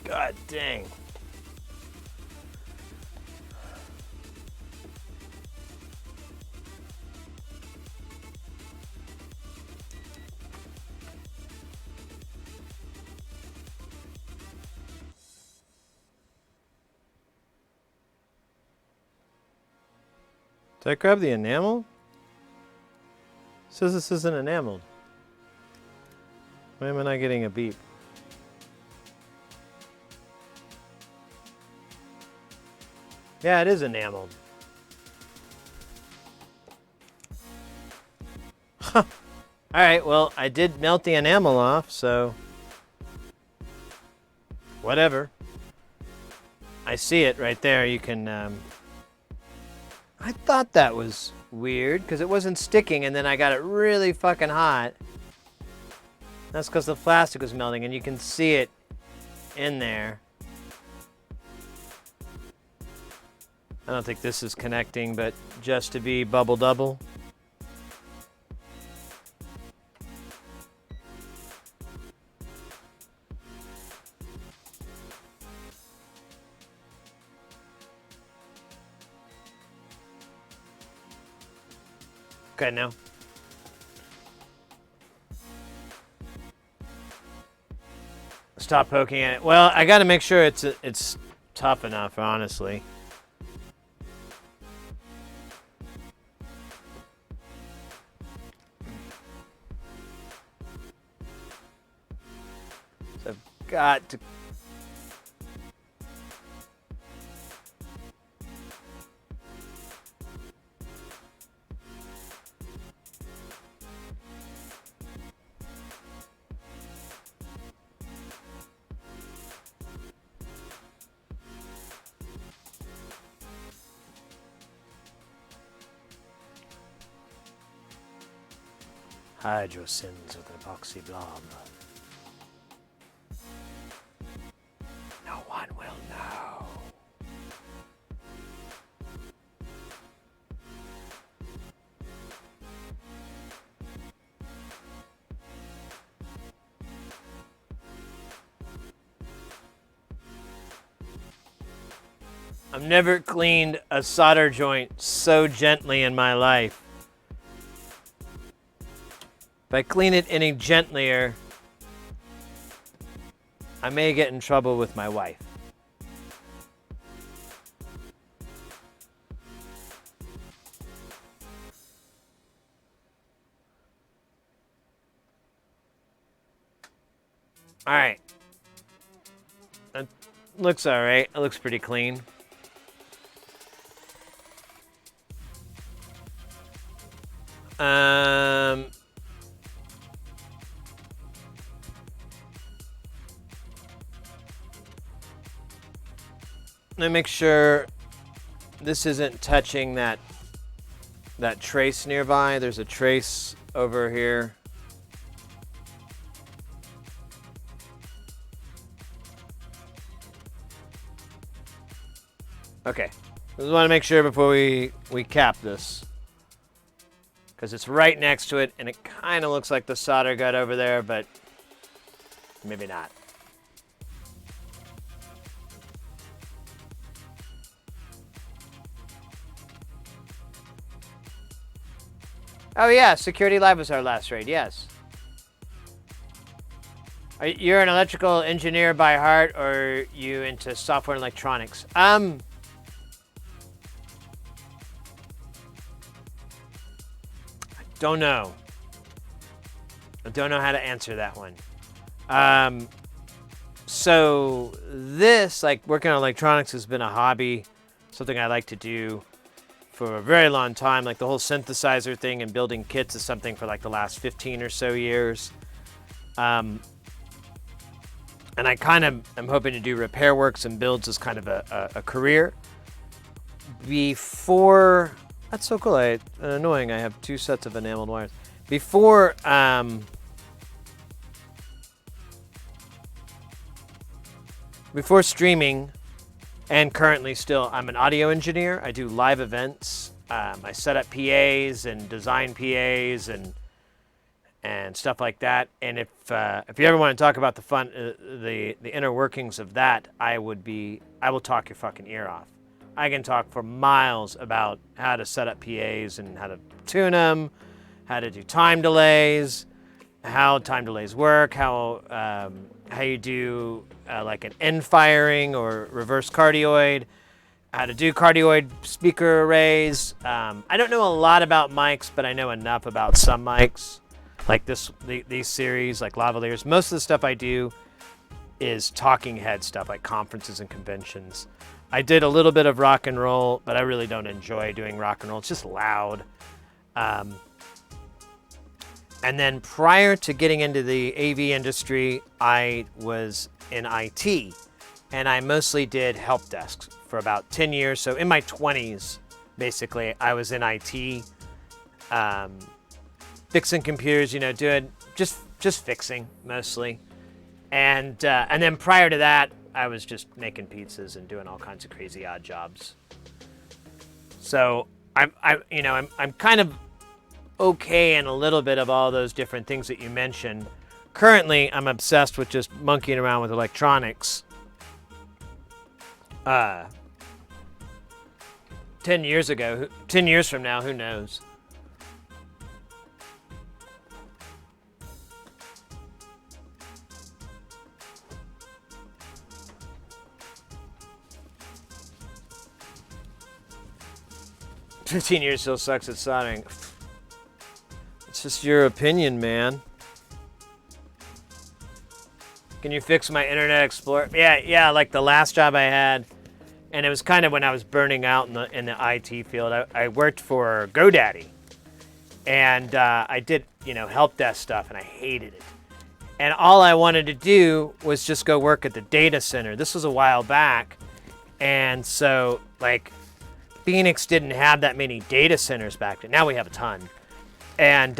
God dang. Did I grab the enamel? It says this isn't enameled. Why am I not getting a beep? Yeah, it is enameled. Huh. All right, well, I did melt the enamel off, so whatever. I see it right there. You can, I thought that was weird because it wasn't sticking, and then I got it really fucking hot. That's because the plastic was melting, and you can see it in there. I don't think this is connecting, but just to be bubble double. Okay, now. Stop poking at it. Well, I got to make sure it's tough enough, honestly. So I've got to. Hide your sins with an epoxy blob. No one will know. I've never cleaned a solder joint so gently in my life. If I clean it any gentlier, I may get in trouble with my wife. All right. That looks all right. It looks pretty clean. Let me make sure this isn't touching that trace nearby. There's a trace over here. Okay. Just want to make sure before we cap this. Because it's right next to it, and it kind of looks like the solder got over there, but maybe not. Oh yeah, Security Live was our last raid, yes. You're an electrical engineer by heart, or are you into software and electronics? I don't know. I don't know how to answer that one. So this, like working on electronics, has been a hobby, something I like to do for a very long time. Like the whole synthesizer thing and building kits is something for like the last 15 or so years. And I kind of am hoping to do repair works and builds as kind of a career. Before, that's so cool. Annoying, I have 2 sets of enameled wires. Before streaming, and currently still, I'm an audio engineer. I do live events. I set up PAs and design PAs and stuff like that. And if you ever want to talk about the inner workings of that, I will talk your fucking ear off. I can talk for miles about how to set up PAs and how to tune them, how to do time delays, how time delays work, how you do like an end firing or reverse cardioid, how to do cardioid speaker arrays. I don't know a lot about mics, but I know enough about some mics, like these series, like lavaliers. Most of the stuff I do is talking head stuff, like conferences and conventions. I did a little bit of rock and roll, but I really don't enjoy doing rock and roll. It's just loud. And then prior to getting into the AV industry, I was in IT, and I mostly did help desks for about 10 years. So in my 20s, basically, I was in IT, fixing computers, doing just fixing mostly. And then prior to that, I was just making pizzas and doing all kinds of crazy odd jobs. So I'm kind of okay in a little bit of all those different things that you mentioned. Currently, I'm obsessed with just monkeying around with electronics. 10 years from now, who knows? "15 years still sucks at soldering." It's just your opinion, man. "Can you fix my Internet Explorer?" Yeah, like the last job I had, and it was kind of when I was burning out in the IT field. I worked for GoDaddy, and I did help desk stuff, and I hated it. And all I wanted to do was just go work at the data center. This was a while back, and so like Phoenix didn't have that many data centers back then. Now we have a ton. And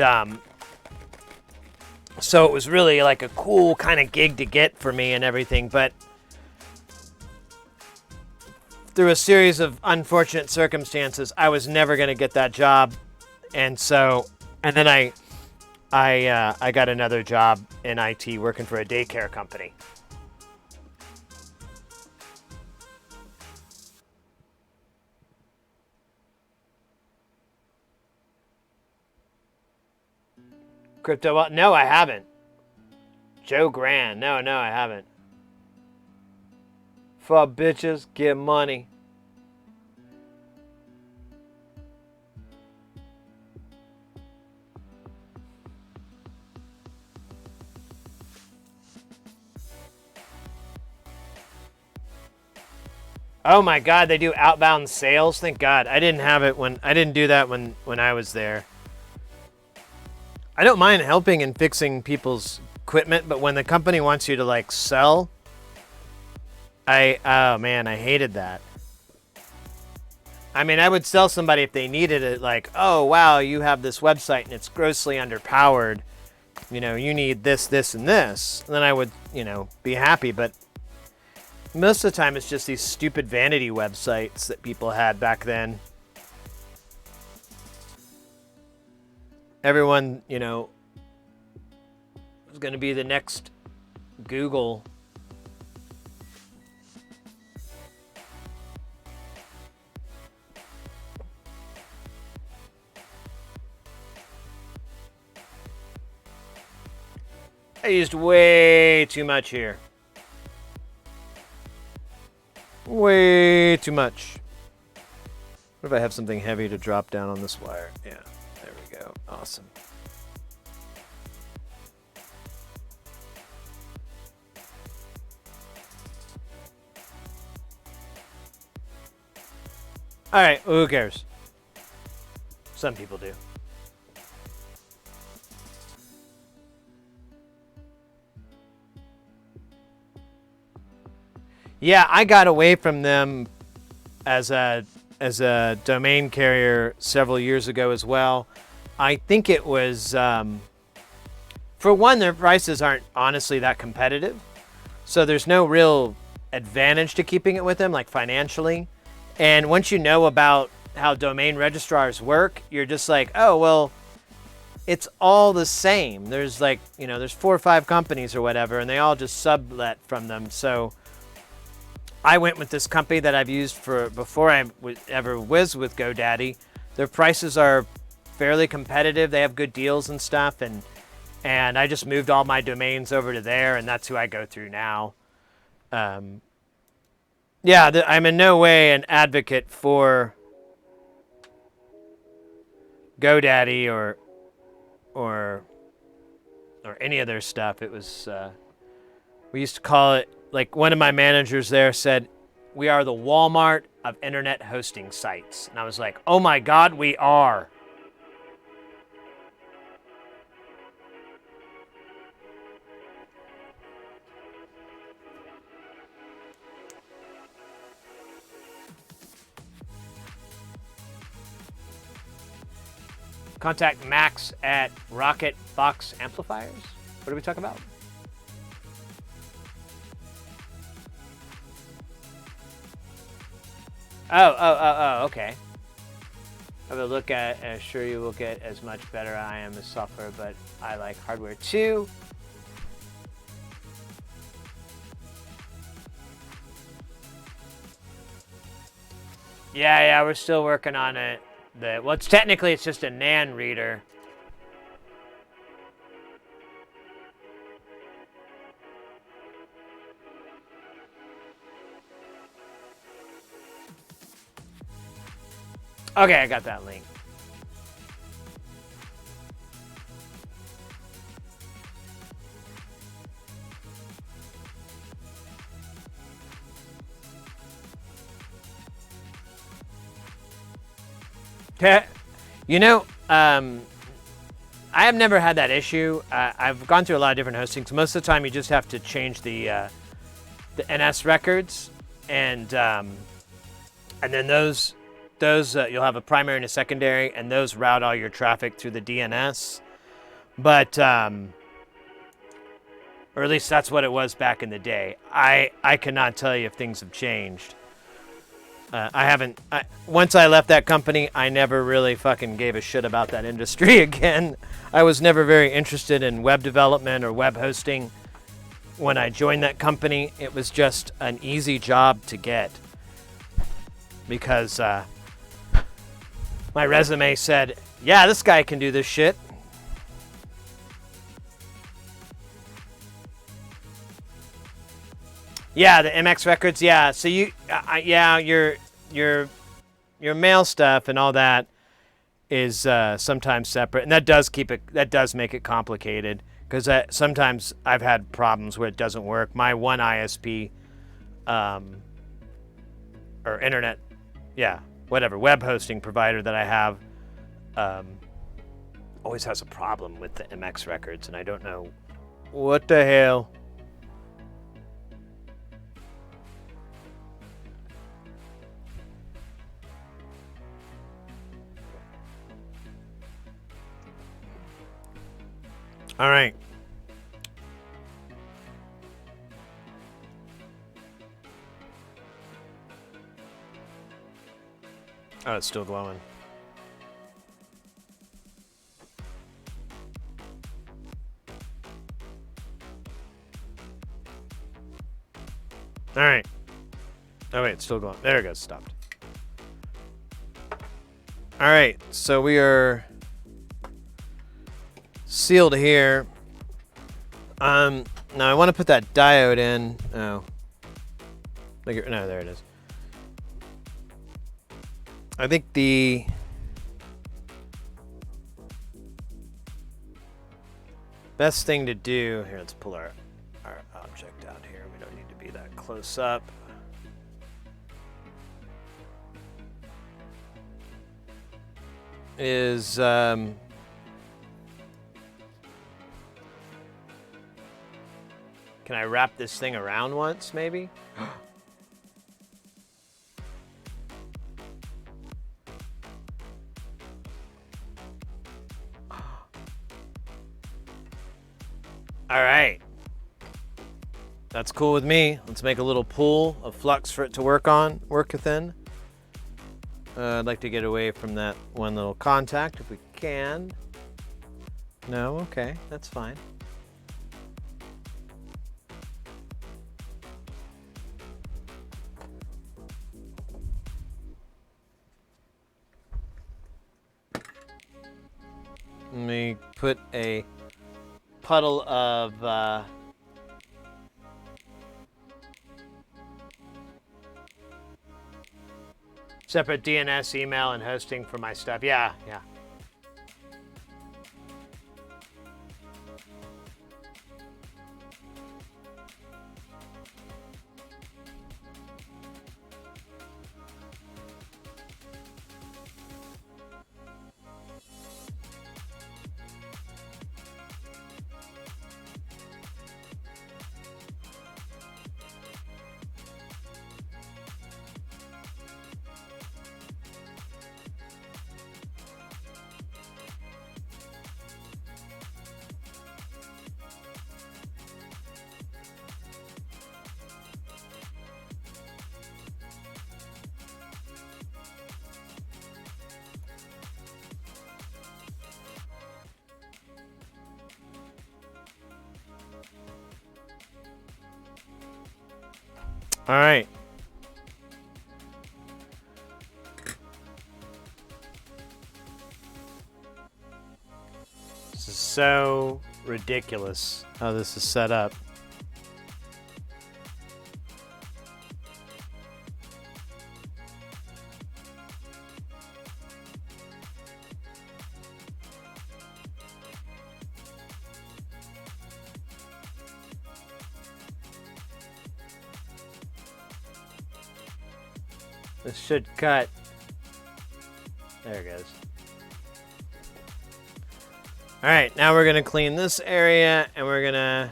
so it was really like a cool kind of gig to get for me and everything. But through a series of unfortunate circumstances, I was never going to get that job. And then I got another job in IT working for a daycare company. Crypto? No, I haven't. Joe Grand? No, I haven't. "Fuck bitches, get money." Oh my God, they do outbound sales. Thank God, I didn't do that when I was there. I don't mind helping and fixing people's equipment, but when the company wants you to like sell, oh man, I hated that. I mean, I would sell somebody if they needed it, like, "Oh wow, you have this website and it's grossly underpowered. You need this, this, and this." And then I would, be happy. But most of the time, it's just these stupid vanity websites that people had back then. Everyone, was going to be the next Google. I used way too much here. Way too much. What if I have something heavy to drop down on this wire? Yeah. There we go. Awesome. All right, who cares? Some people do. Yeah, I got away from them as a domain carrier several years ago as well. I think it was, for one, their prices aren't honestly that competitive. So there's no real advantage to keeping it with them, like financially. And once you know about how domain registrars work, you're just like, oh, well, it's all the same. There's like, there's 4 or 5 companies or whatever, and they all just sublet from them. So I went with this company that I've used for before I ever was with GoDaddy. Their prices are fairly competitive. They have good deals and stuff, and I just moved all my domains over to there, and that's who I go through now. Yeah, I'm in no way an advocate for GoDaddy or any of their stuff. It was we used to call it, like, one of my managers there said, we are the Walmart of internet hosting sites. And I was like, oh my God, we are. Contact Max at Rocket Box Amplifiers. What are we talking about? Oh, okay. Have a look at, and assure you will get as much better. I am a software, but I like hardware too. Yeah, we're still working on it. Well, it's technically it's just a NAND reader. Okay, I got that link. You know, I have never had that issue. I've gone through a lot of different hostings. Most of the time, you just have to change the NS records, and then those you'll have a primary and a secondary, and those route all your traffic through the DNS. But or at least that's what it was back in the day. I cannot tell you if things have changed. Once I left that company, I never really fucking gave a shit about that industry again. I was never very interested in web development or web hosting. When I joined that company, it was just an easy job to get. Because my resume said, yeah, this guy can do this shit. Yeah, the MX records. Yeah, so your mail stuff and all that is sometimes separate, and that does make it complicated because sometimes I've had problems where it doesn't work. My one ISP, or internet, web hosting provider that I have, always has a problem with the MX records, and I don't know what the hell. All right. Oh, it's still glowing. All right. Oh, wait, it's still glowing. There it goes. Stopped. All right. So we are sealed here. Now I want to put that diode in. Oh. No, there it is. I think the best thing to do here, let's pull our object out here. We don't need to be that close up. Is can I wrap this thing around once, maybe? All right. That's cool with me. Let's make a little pool of flux for it to work within. I'd like to get away from that one little contact if we can. No? Okay, that's fine. Let me put a puddle of separate DNS, email, and hosting for my stuff. Yeah. All right. This is so ridiculous how this is set up. This should cut. There it goes. All right, now we're gonna clean this area, and we're gonna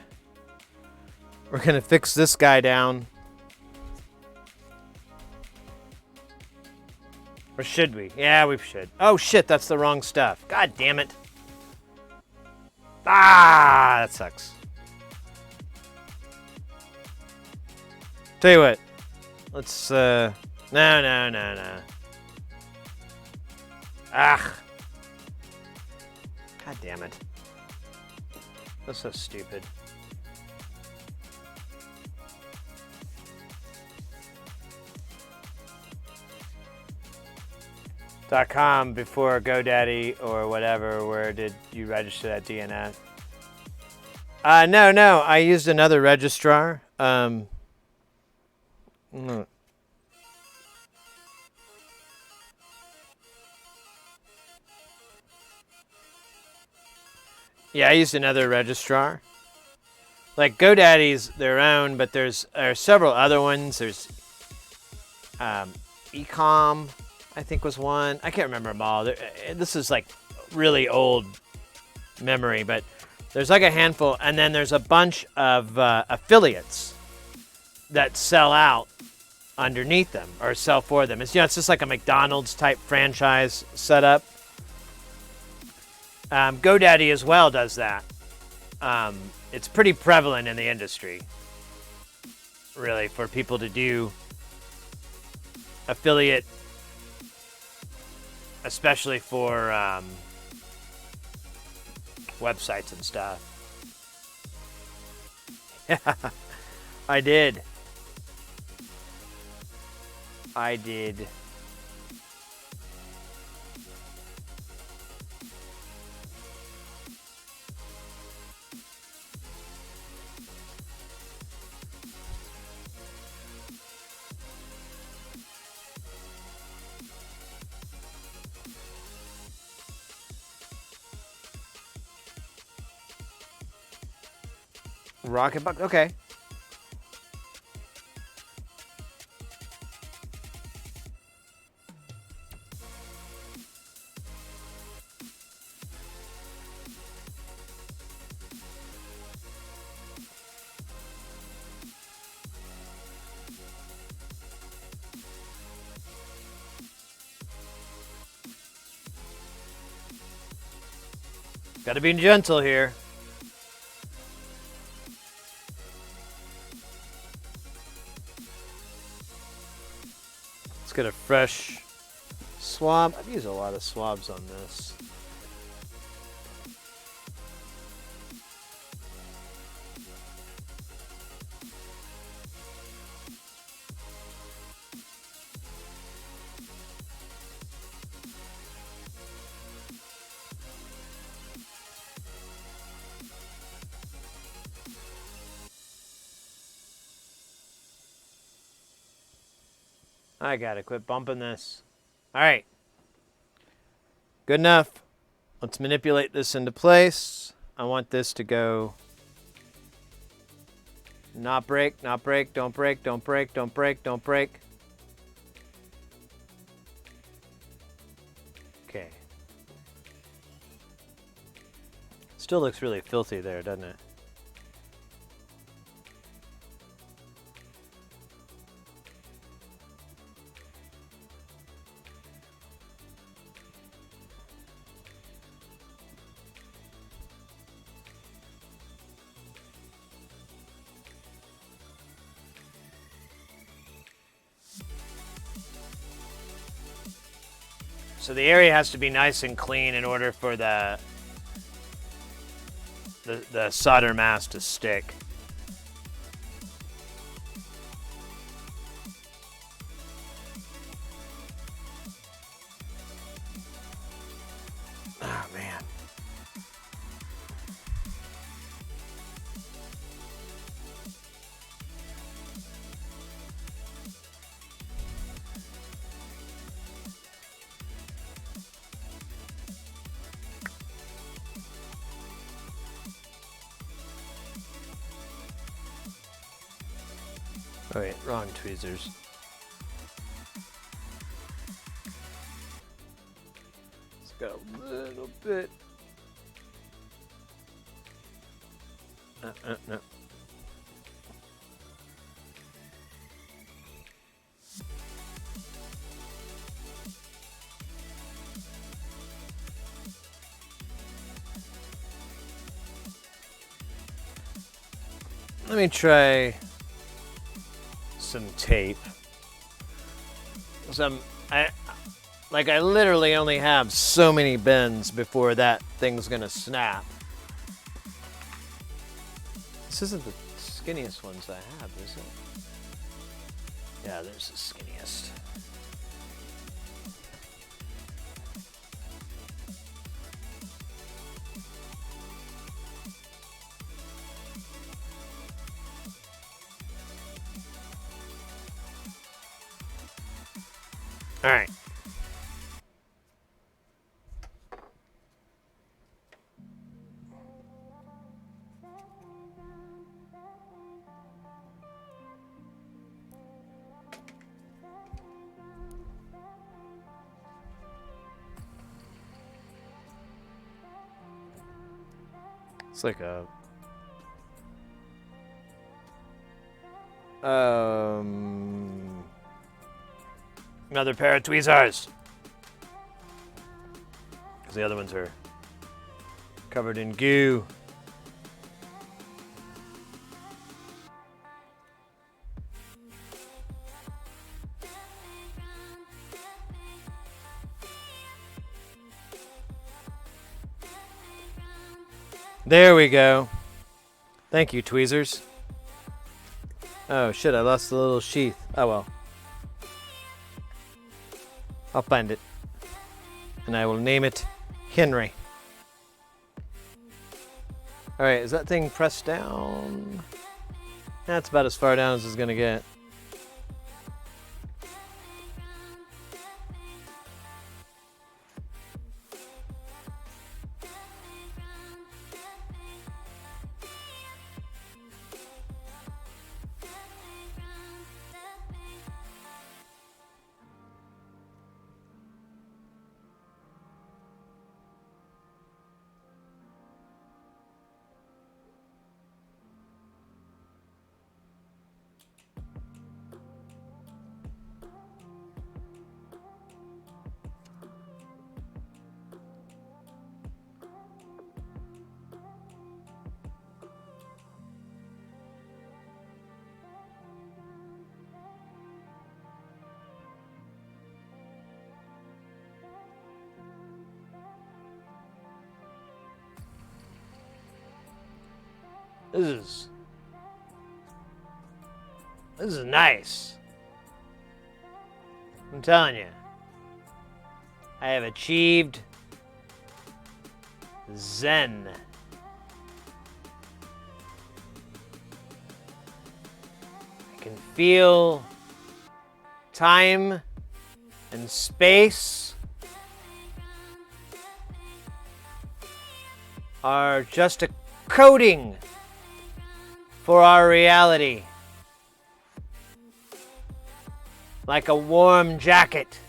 fix this guy down. Or should we? Yeah, we should. Oh shit, that's the wrong stuff. God damn it. Ah, that sucks. Tell you what. Let's no. Ah. God damn it. That's so stupid. .com before GoDaddy or whatever. Where did you register that DNS? No. I used another registrar. No. Yeah, I used another registrar. Like GoDaddy's their own, but there are several other ones. There's Ecom, I think was one. I can't remember them all. This is like really old memory, but there's like a handful, and then there's a bunch of affiliates that sell out underneath them or sell for them. It's just like a McDonald's type franchise setup. GoDaddy as well does that. It's pretty prevalent in the industry, really, for people to do affiliate, especially for websites and stuff. Yeah, I did. Rocket Buck, okay. Gotta be gentle here. Let's get a fresh swab. I've used a lot of swabs on this. I gotta quit bumping this. All right. Good enough. Let's manipulate this into place. I want this to go. Not break, not break, don't break, don't break, don't break, don't break. Okay. Still looks really filthy there, doesn't it? So the area has to be nice and clean in order for the solder mask to stick. Oh wait, wrong tweezers. It's got a little bit. No. Let me try some tape. I literally only have so many bends before that thing's gonna snap. This isn't the skinniest ones I have, is it? Yeah, there's the skinniest. All right. It's like a another pair of tweezers. Because the other ones are covered in goo. There we go. Thank you, tweezers. Oh shit, I lost the little sheath. Oh well. I'll find it. And I will name it Henry. Alright, is that thing pressed down? That's about as far down as it's gonna get. This is nice. I'm telling you. I have achieved Zen. I can feel time and space are just a coating for our reality. Like a warm jacket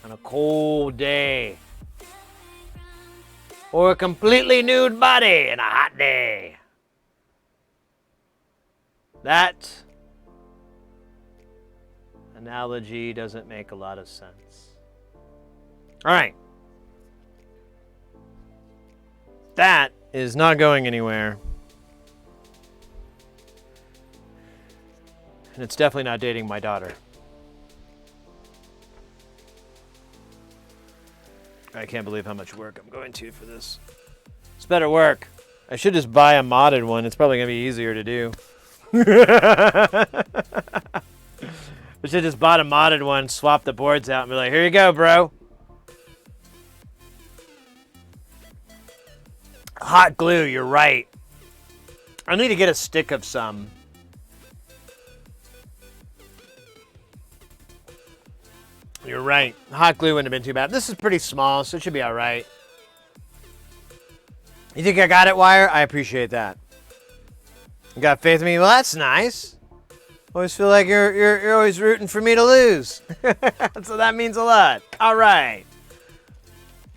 on a cold day. Or a completely nude body in a hot day. That analogy doesn't make a lot of sense. All right. That is not going anywhere. And it's definitely not dating my daughter. I can't believe how much work I'm going to for this. It's better work. I should just buy a modded one. It's probably going to be easier to do. I should just bought a modded one, swap the boards out, and be like, here you go, bro. Hot glue, you're right. I need to get a stick of some. You're right. Hot glue wouldn't have been too bad. This is pretty small, so it should be all right. You think I got it, Wire? I appreciate that. You got faith in me? Well, that's nice. Always feel like you're always rooting for me to lose. So that means a lot. All right.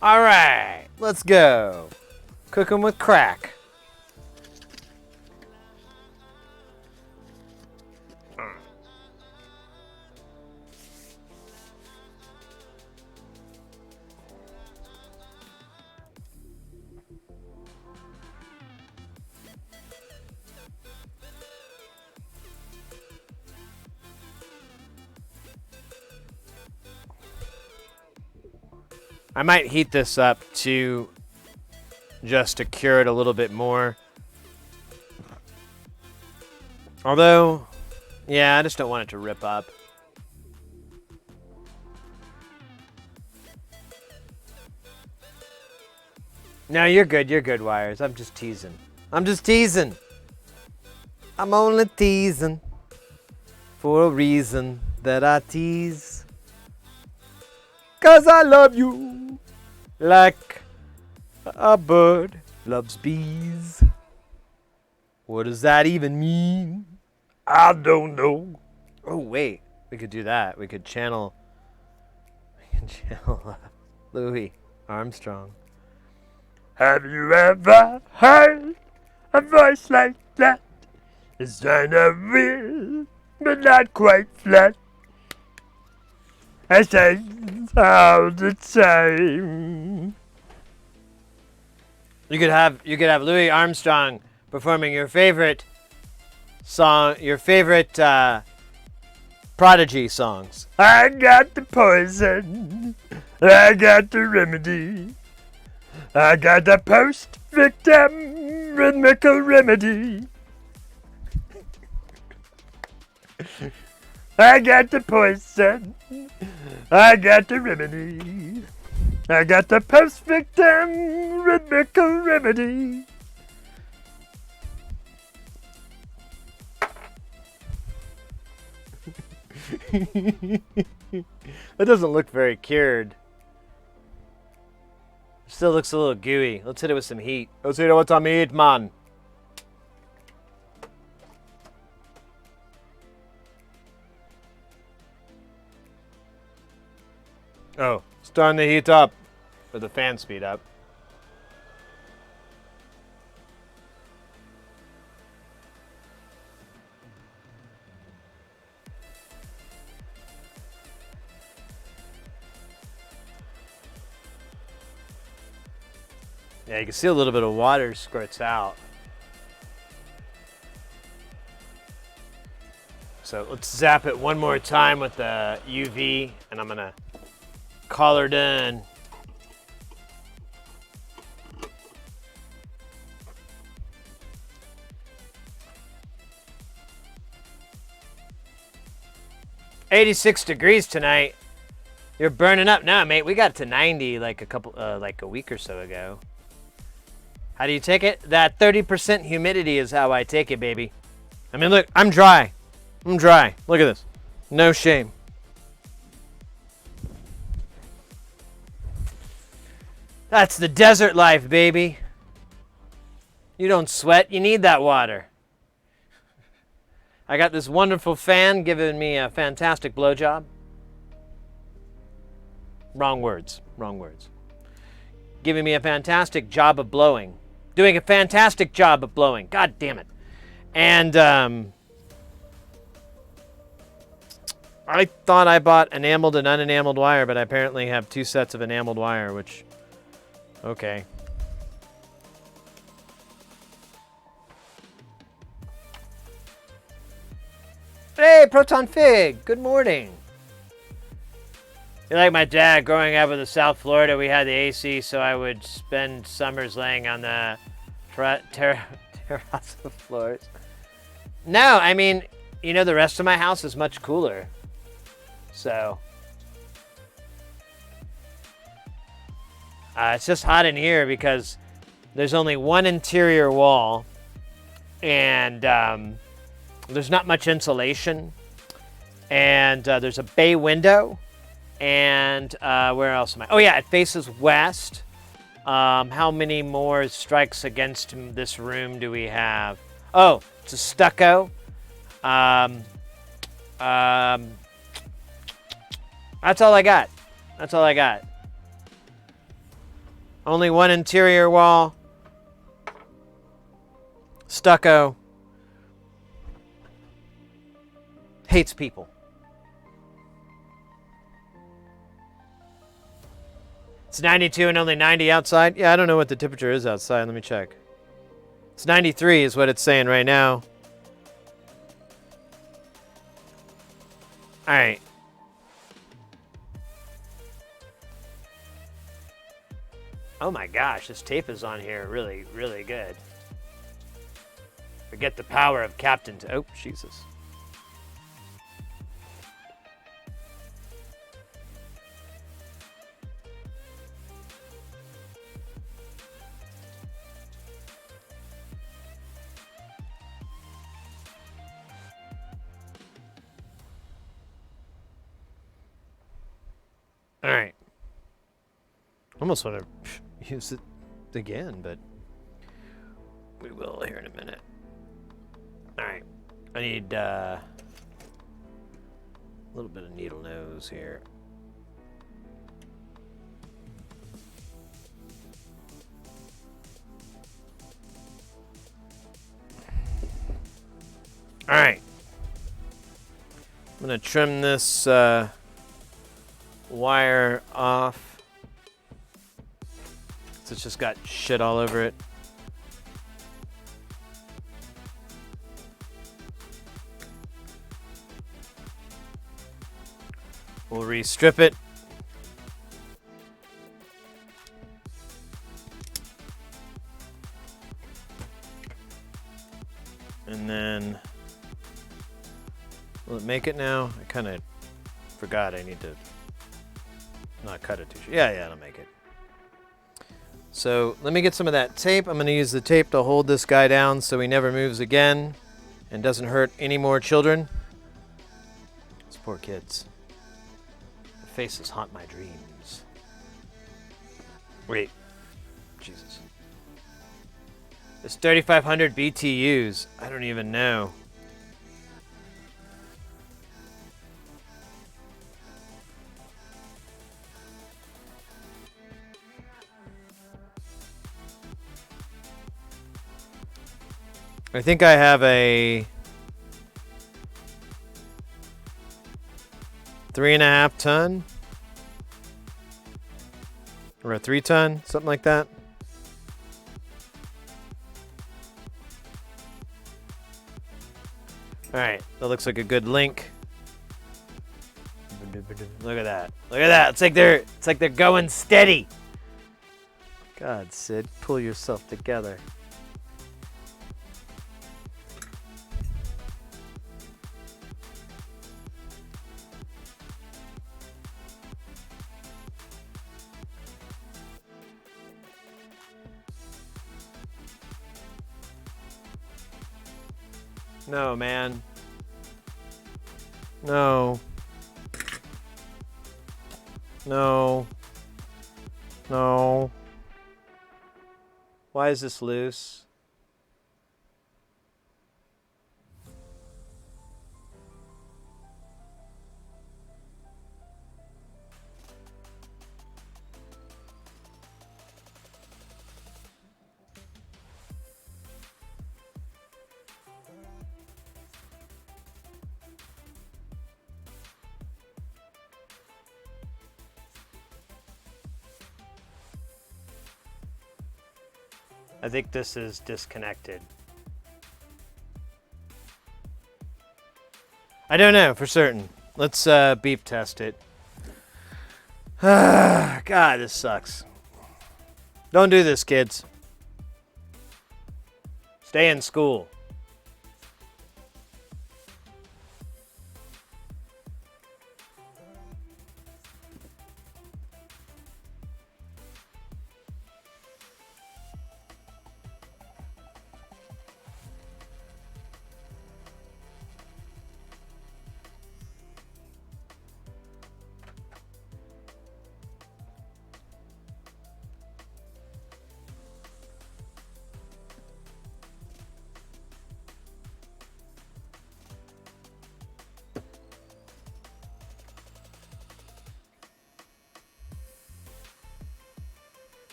All right. Let's go. Cooking with crack. I might heat this up too, just to cure it a little bit more. Although, yeah, I just don't want it to rip up. No, you're good, Wires. I'm just teasing. I'm only teasing for a reason that I tease. 'Cause I love you like a bird loves bees. What does that even mean? I don't know. Oh, wait. We could do that. We could channel Louis Armstrong. Have you ever heard a voice like that? It's kind of weird, but not quite flat. I say all the time. You could have Louis Armstrong performing your favorite song, your favorite Prodigy songs. I got the poison. I got the remedy. I got the post-victim rhythmical remedy. I got the poison. I got the remedy. I got the post-victim rhythmical remedy. That doesn't look very cured. Still looks a little gooey. Let's hit it with some heat. Let's hit it with some heat, man. Oh, starting to heat up. Or the fan speed up. Yeah, you can see a little bit of water squirts out. So let's zap it one more time with the UV, and I'm gonna call her done. "86 degrees tonight. You're burning up now, mate. We got to 90 like a week or so ago. How do you take it? That 30% humidity is how I take it, baby. I mean, look, I'm dry. Look at this. No shame. That's the desert life, baby. You don't sweat. You need that water. I got this wonderful fan giving me a fantastic blowjob. Wrong words. Giving me a fantastic job of blowing. Doing a fantastic job of blowing. God damn it. And I thought I bought enameled and unenameled wire, but I apparently have two sets of enameled wire, which, okay. Hey, Proton Fig, good morning. You're like my dad. Growing up in the South Florida, we had the AC, so I would spend summers laying on the terrace floors. No, I mean, you know, the rest of my house is much cooler. So, it's just hot in here because there's only one interior wall, and there's not much insulation, and there's a bay window. And where else am I? Oh, yeah, it faces west. How many more strikes against this room do we have? Oh, it's a stucco. That's all I got. That's all I got. Only one interior wall. Stucco. Hates people. It's 92 and only 90 outside. Yeah, I don't know what the temperature is outside. Let me check. It's 93 is what it's saying right now. All right. Oh my gosh, this tape is on here really, really good. Forget the power of Captain. Oh, Jesus. All right. Almost want to use it again, but we will here in a minute. All right. I need a little bit of needle nose here. All right. I'm going to trim this wire off. So it's just got shit all over it. We'll re-strip it. And then, will it make it now? I kind of forgot I need to not cut it too short. Yeah, it'll make it. So let me get some of that tape. I'm going to use the tape to hold this guy down so he never moves again and doesn't hurt any more children. These poor kids. The faces haunt my dreams. Wait. Jesus. There's 3,500 BTUs. I don't even know. I think I have a 3.5 ton or a 3 ton, something like that. All right, that looks like a good link. Look at that! Look at that! It's like they're going steady. God, Sid, pull yourself together. No, man. No. No. No. Why is this loose? I think this is disconnected. I don't know for certain. Let's beep test it. God, this sucks. Don't do this, kids. Stay in school.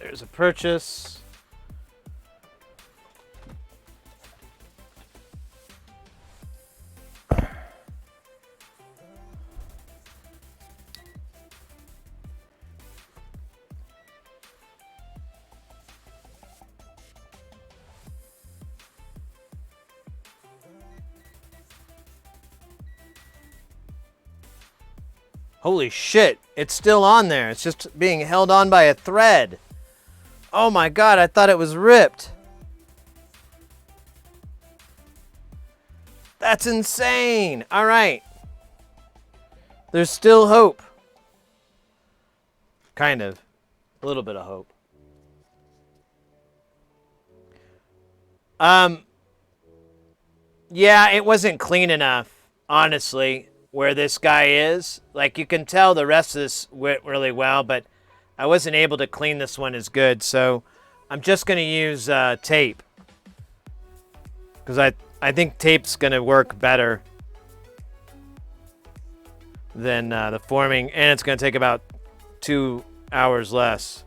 There's a purchase. Holy shit, it's still on there. It's just being held on by a thread. Oh my god, I thought it was ripped. That's insane. All right. There's still hope. Kind of. A little bit of hope. Yeah, it wasn't clean enough, honestly, where this guy is. Like, you can tell the rest of this went really well, but I wasn't able to clean this one as good, so I'm just going to use tape. Because I think tape's going to work better than the forming, and it's going to take about 2 hours less.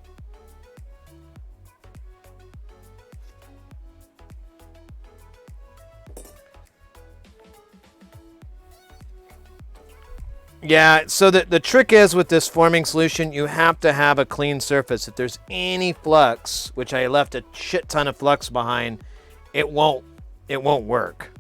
Yeah, so the trick is with this forming solution, you have to have a clean surface. If there's any flux, which I left a shit ton of flux behind, it won't work.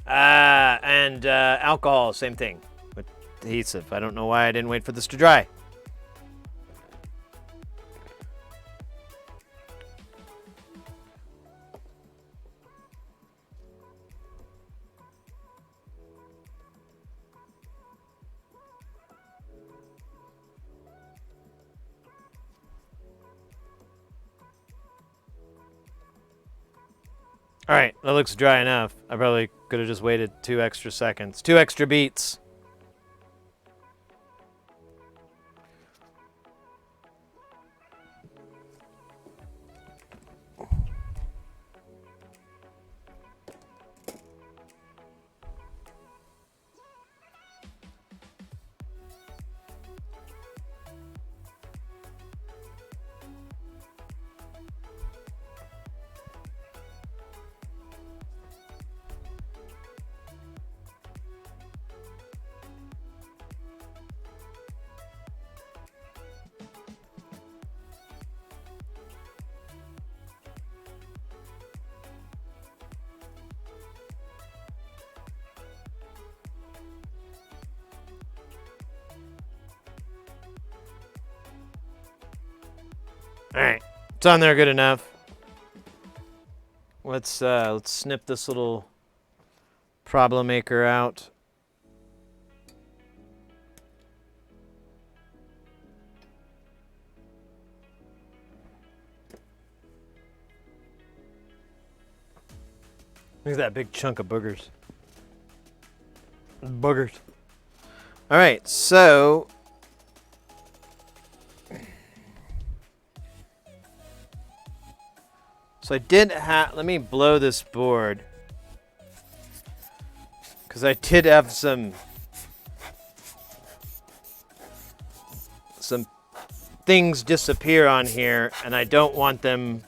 And alcohol, same thing with adhesive. I don't know why I didn't wait for this to dry. All right, that looks dry enough. I probably could have just waited 2 extra seconds. 2 extra beats. All right, it's on there good enough. Let's snip this little problem maker out. Look at that big chunk of boogers. Boogers. All right, so I did have, let me blow this board, because I did have some things disappear on here, and I don't want them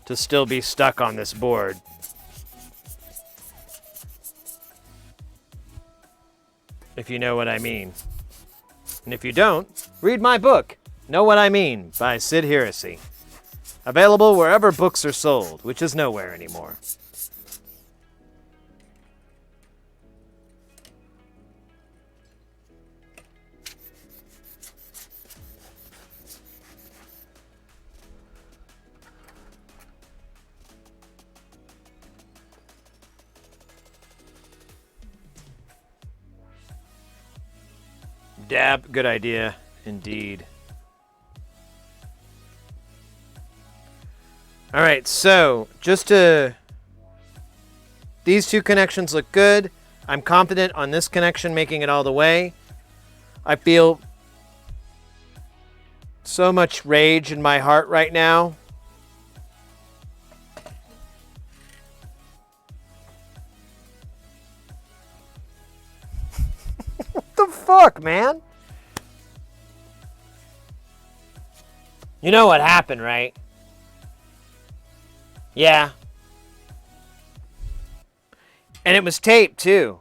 to still be stuck on this board. If you know what I mean. And if you don't, read my book, Know What I Mean, by Sid Heresy. Available wherever books are sold, which is nowhere anymore. Dab, good idea, indeed. All right, so these 2 connections look good. I'm confident on this connection making it all the way. I feel so much rage in my heart right now. fuck, man? You know what happened, right? Yeah. And it was taped, too.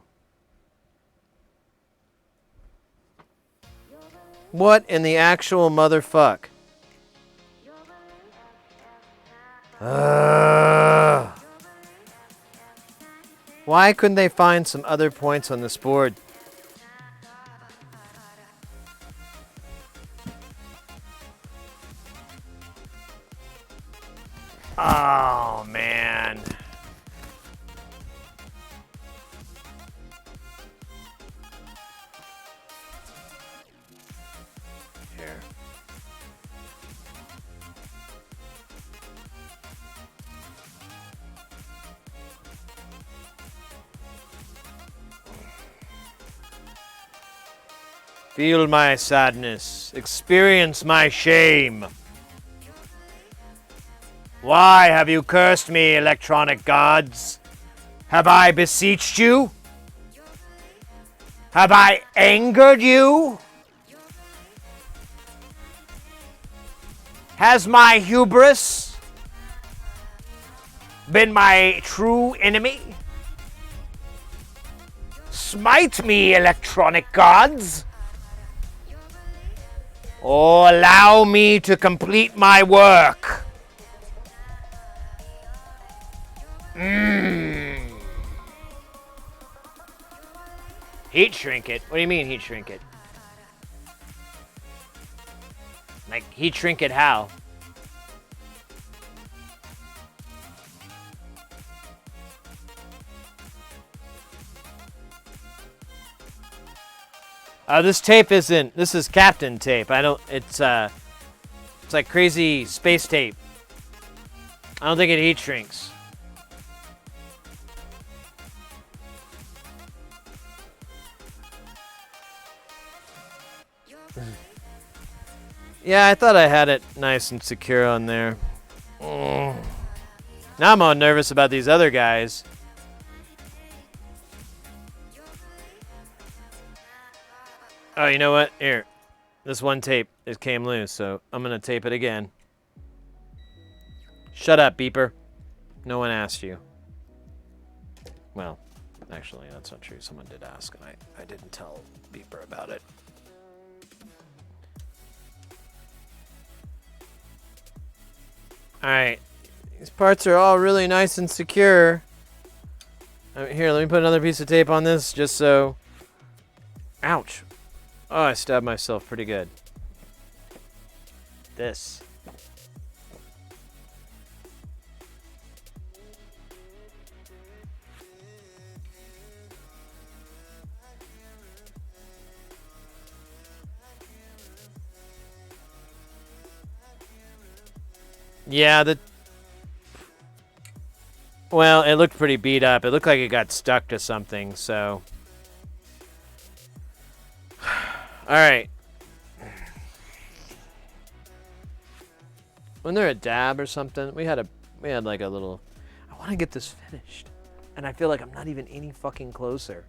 What in the actual motherfuck? Why couldn't they find some other points on this board? Oh, man. Here. Feel my sadness. Experience my shame. Why have you cursed me, electronic gods? Have I beseeched you? Have I angered you? Has my hubris been my true enemy? Smite me, electronic gods! Or allow me to complete my work. Heat shrink it? What do you mean heat shrink it? Like, heat shrink it how? This tape isn't, this is Captain tape. It's like crazy space tape. I don't think it heat shrinks. Yeah, I thought I had it nice and secure on there. Now I'm all nervous about these other guys. Oh, you know what? Here. This one tape, it came loose, so I'm going to tape it again. Shut up, beeper. No one asked you. Well, actually, that's not true. Someone did ask, and I didn't tell beeper about it. Alright. These parts are all really nice and secure. Here, let me put another piece of tape on this, just so... Ouch. Oh, I stabbed myself pretty good. This. Yeah, well, it looked pretty beat up. It looked like it got stuck to something, so... Alright. Wasn't there a dab or something? We had like a little... I want to get this finished. And I feel like I'm not even any fucking closer.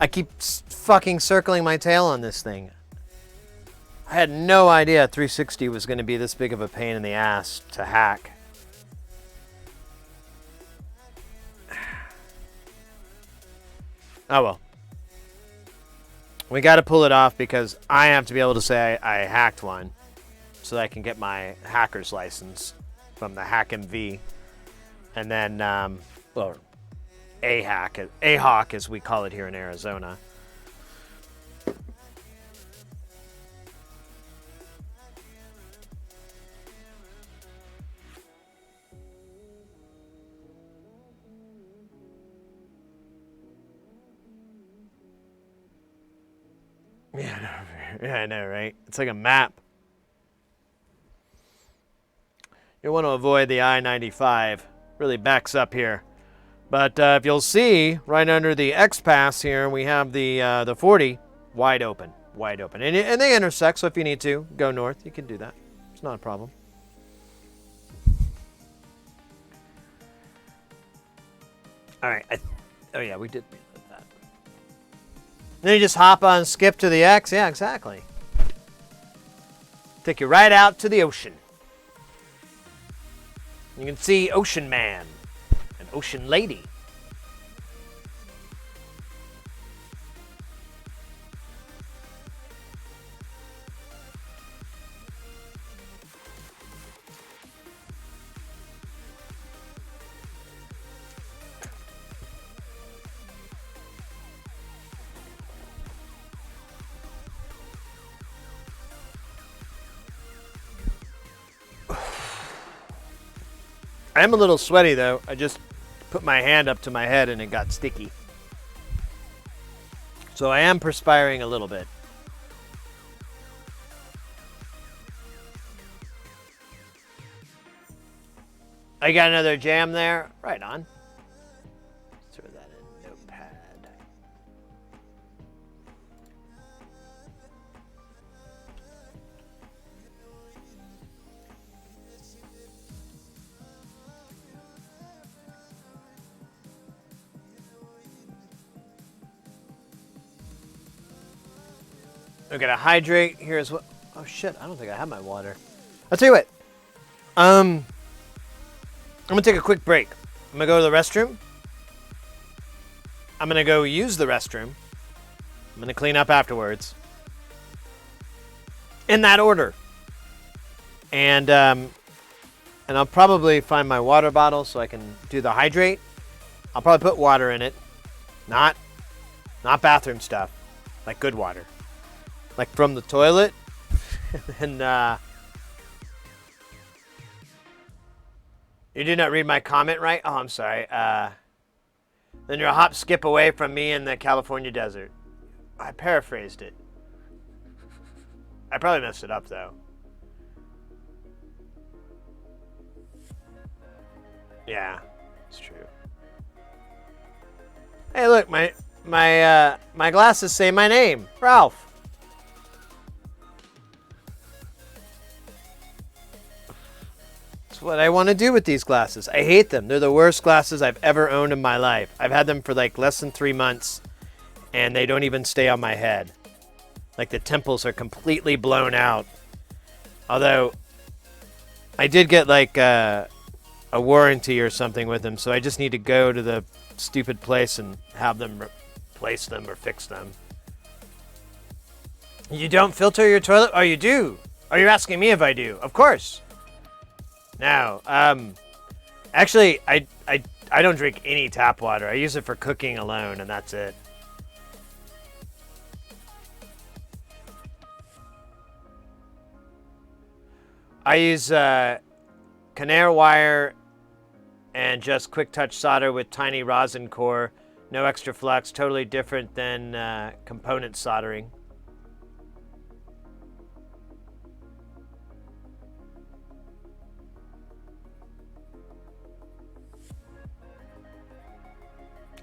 I keep fucking circling my tail on this thing. I had no idea 360 was going to be this big of a pain in the ass to hack. Oh well. We got to pull it off because I have to be able to say I hacked one so that I can get my hacker's license from the Hack MV. And then, well, AHawk as we call it here in Arizona. Yeah, I know, right? It's like a map. You want to avoid the I-95. Really backs up here. But if you'll see, right under the X-Pass here, we have the 40 wide open. Wide open. And they intersect, so if you need to go north, you can do that. It's not a problem. All right. Oh, yeah, we did that. Then you just hop on, skip to the X. Yeah, exactly. Take you right out to the ocean. You can see Ocean Man and Ocean Lady. I am a little sweaty though. I just put my hand up to my head and it got sticky. So I am perspiring a little bit. I got another jam there. Right on. Throw that in Notepad. I gotta hydrate. Here's what. Oh shit! I don't think I have my water. I'll tell you what. I'm gonna take a quick break. I'm gonna go to the restroom. I'm gonna go use the restroom. I'm gonna clean up afterwards. In that order. And I'll probably find my water bottle so I can do the hydrate. I'll probably put water in it. Not bathroom stuff. Like good water. Like from the toilet. And you did not read my comment right? Oh, I'm sorry. Then you're a hop skip away from me in the California desert. I paraphrased it. I probably messed it up though. Yeah, it's true. Hey, look, my glasses say my name, Ralph. That's what I want to do with these glasses. I hate them. They're the worst glasses I've ever owned in my life. I've had them for like less than 3 months, and they don't even stay on my head. Like the temples are completely blown out. Although, I did get like a warranty or something with them, so I just need to go to the stupid place and have them replace them or fix them. You don't filter your toilet? Oh, you do? Oh, you're asking me if I do? Of course. Now, actually, I don't drink any tap water. I use it for cooking alone, and that's it. I use Conair wire and just quick touch solder with tiny rosin core. No extra flux. Totally different than component soldering.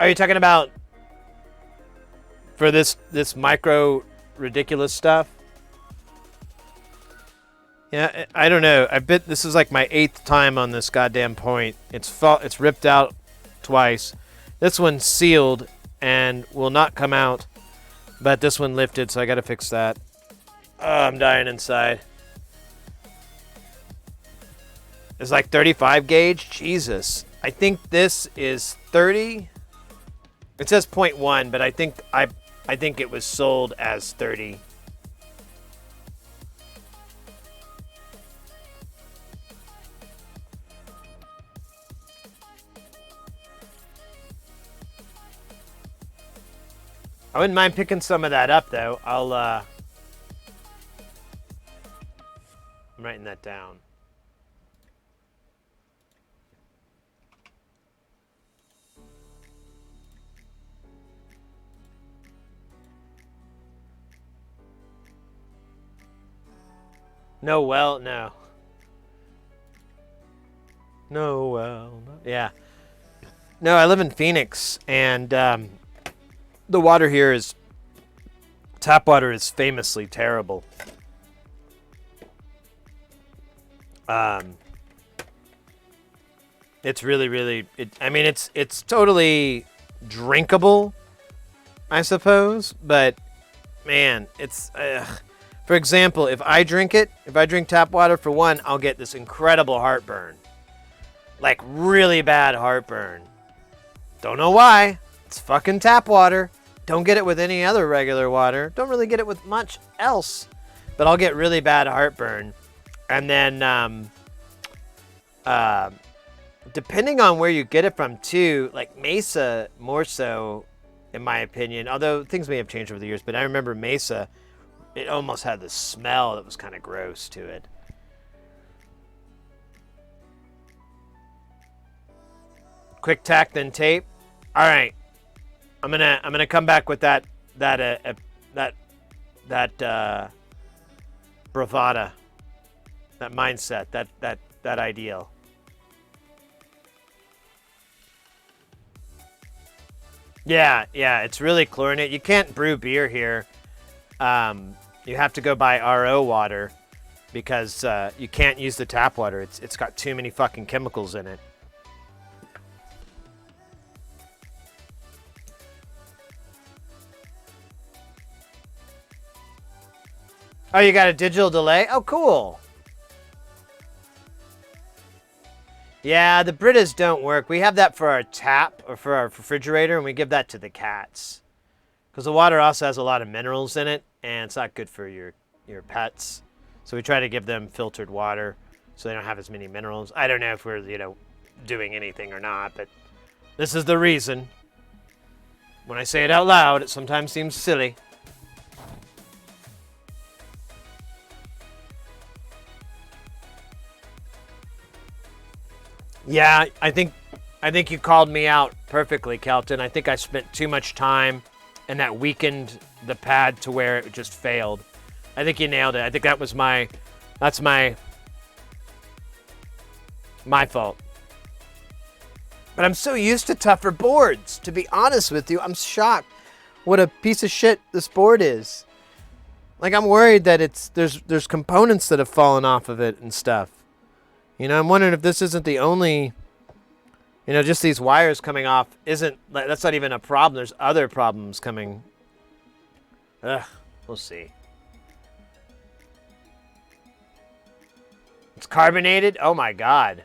Are you talking about for this micro ridiculous stuff? Yeah, I don't know. I bet this is like my 8th time on this goddamn point. It's ripped out twice. This one's sealed and will not come out, but this one lifted, so I gotta fix that. Oh, I'm dying inside. It's like 35 gauge. Jesus. I think this is 30. It says 0.1, but I think it was sold as 30. I wouldn't mind picking some of that up though. I'm writing that down. No, well, no. No, well, no. Yeah. No, I live in Phoenix, and the water here is, tap water is famously terrible. It's really, really, I mean, it's totally drinkable, I suppose. But man, it's for example, if I drink tap water, for one, I'll get this incredible heartburn, like really bad heartburn. Don't know why. It's fucking tap water. Don't get it with any other regular water. Don't really get it with much else. But I'll get really bad heartburn. And then, depending on where you get it from, too, like Mesa, more so, in my opinion, although things may have changed over the years, but I remember Mesa, it almost had this smell that was kind of gross to it. Quick tack, then tape. All right. I'm gonna come back with that bravada, that mindset, that ideal. Yeah, it's really chlorinated. You can't brew beer here. You have to go buy RO water because you can't use the tap water. It's got too many fucking chemicals in it. Oh, you got a digital delay? Oh, cool. Yeah, the Britas don't work. We have that for our tap or for our refrigerator, and we give that to the cats. Because the water also has a lot of minerals in it, and it's not good for your pets. So we try to give them filtered water so they don't have as many minerals. I don't know if we're, doing anything or not, but this is the reason. When I say it out loud, it sometimes seems silly. Yeah, I think you called me out perfectly, Kelton. I think I spent too much time, and that weakened the pad to where it just failed. I think you nailed it. I think that's my fault. But I'm so used to tougher boards. To be honest with you, I'm shocked what a piece of shit this board is. Like, I'm worried that there's components that have fallen off of it and stuff. I'm wondering if this isn't the only, just these wires coming off that's not even a problem. There's other problems coming. Ugh, we'll see. It's carbonated? Oh my God.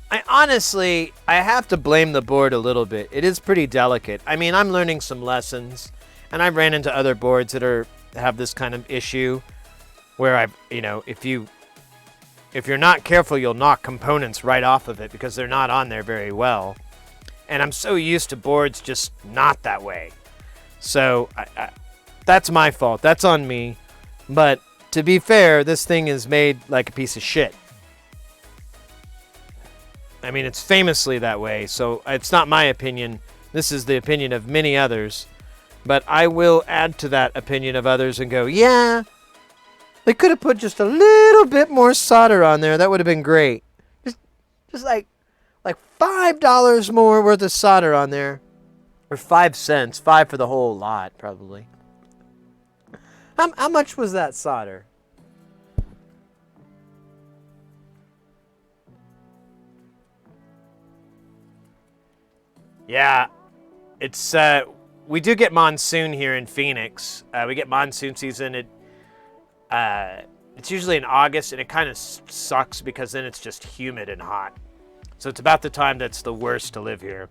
I honestly, I have to blame the board a little bit. It is pretty delicate. I mean, I'm learning some lessons, and I've ran into other boards that have this kind of issue, where if you're not careful, you'll knock components right off of it because they're not on there very well. And I'm so used to boards just not that way. So that's my fault. That's on me. But to be fair, this thing is made like a piece of shit. I mean, it's famously that way, so it's not my opinion. This is the opinion of many others. But I will add to that opinion of others and go, yeah, they could have put just a little bit more solder on there. That would have been great. Just like $5 more worth of solder on there. Or 5 cents. 5 for the whole lot, probably. How much was that solder? Yeah, it's we do get monsoon here in Phoenix. We get monsoon season. It's usually in August, and it kind of sucks because then it's just humid and hot. So it's about the time that's the worst to live here.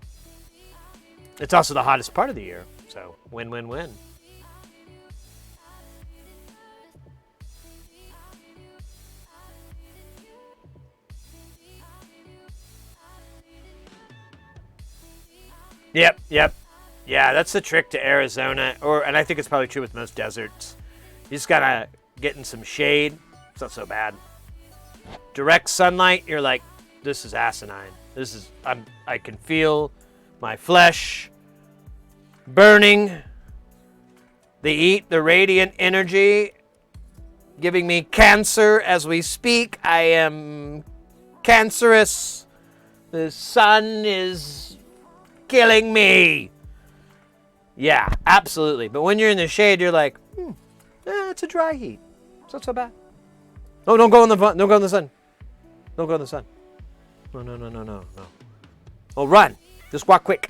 It's also the hottest part of the year, so win-win-win. Yep. Yeah, that's the trick to Arizona, and I think it's probably true with most deserts. You just gotta get in some shade. It's not so bad. Direct sunlight, you're like, this is asinine. I can feel my flesh burning. The radiant energy, giving me cancer as we speak. I am cancerous. The sun is killing me. Yeah, absolutely. But when you're in the shade, you're like, it's a dry heat. It's not so bad. Oh, don't go in the sun. Don't go in the sun. No, no, no, no, no, no. Oh, run. Just walk quick.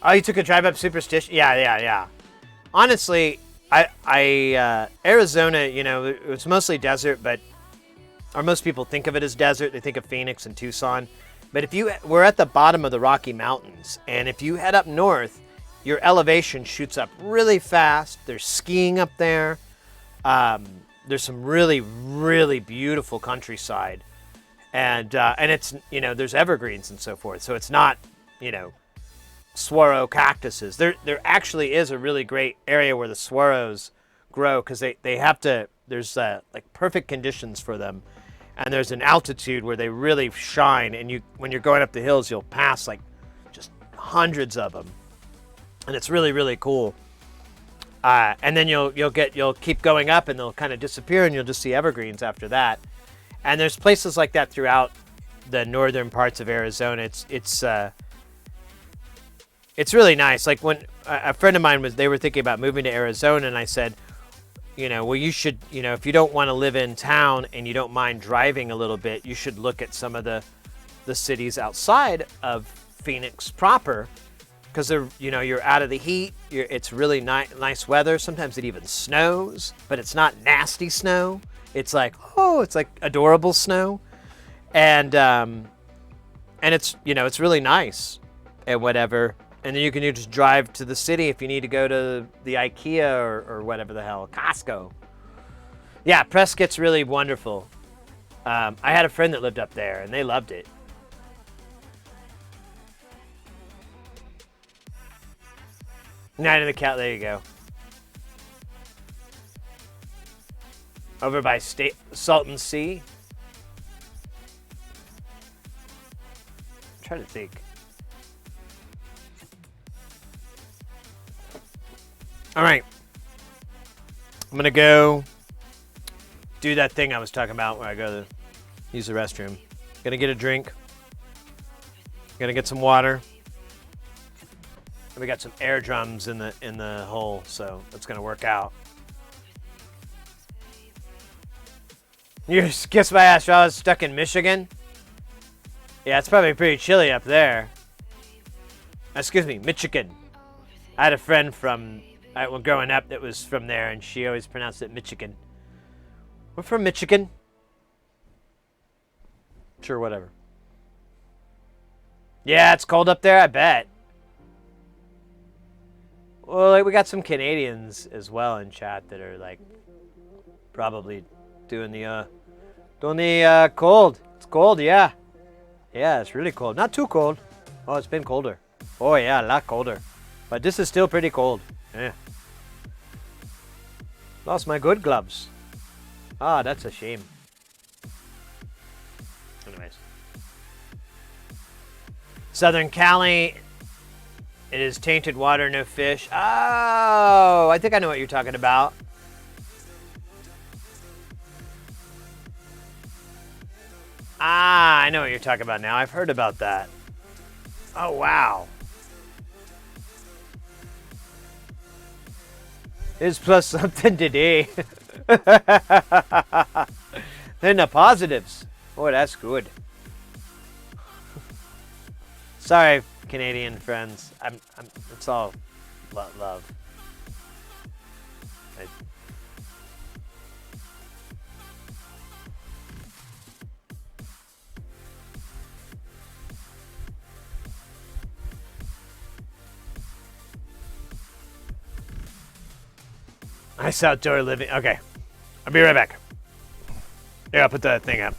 Oh, you took a drive up Superstition? Yeah. Honestly, Arizona, you know, it's mostly desert, or most people think of it as desert. They think of Phoenix and Tucson. But we're at the bottom of the Rocky Mountains, and if you head up north, your elevation shoots up really fast. There's skiing up there. There's some really, really beautiful countryside, and it's, you know, there's evergreens and so forth. So it's not, you know, saguaro cactuses. There actually is a really great area where the saguaros grow because they have to. There's like perfect conditions for them, and there's an altitude where they really shine. And when you're going up the hills, you'll pass like just hundreds of them, and it's really, really cool. And then you'll keep going up, and they'll kind of disappear, and you'll just see evergreens after that. And there's places like that throughout the northern parts of Arizona. It's really nice. Like when a friend of mine they were thinking about moving to Arizona, and I said, you know, well, you should, you know, if you don't want to live in town and you don't mind driving a little bit, you should look at some of the cities outside of Phoenix proper, because they're, you know, you're out of the heat. It's really nice weather. Sometimes it even snows, but it's not nasty snow. It's like, oh, it's like adorable snow, and it's, you know, it's really nice and whatever. And then you can just drive to the city if you need to go to the IKEA or whatever the hell, Costco. Yeah, Prescott's really wonderful. I had a friend that lived up there, and they loved it. Night in the Cat, there you go. Over by Salton Sea. I'm trying to think. All right. I'm going to go do that thing I was talking about where I go to use the restroom. Going to get a drink. Going to get some water. And we got some air drums in the hole, so that's going to work out. You kissed my ass while I was stuck in Michigan? Yeah, it's probably pretty chilly up there. Excuse me, Michigan. I had a friend from, when growing up, that was from there, and she always pronounced it Michigan. We're from Michigan. Sure, whatever. Yeah, it's cold up there, I bet. Well, like, we got some Canadians as well in chat that are like probably doing the cold. It's cold, yeah. Yeah, it's really cold. Not too cold. Oh, it's been colder. Oh yeah, a lot colder. But this is still pretty cold. Yeah. Lost my good gloves. Ah, that's a shame. Anyways. Southern Cali. It is tainted water, no fish. Oh, I think I know what you're talking about. Ah, I know what you're talking about now. I've heard about that. Oh, wow. It's plus something today. Then the positives. Boy, that's good. Sorry, Canadian friends. It's all love. Nice outdoor living. Okay. I'll be right back. Yeah, I'll put that thing up.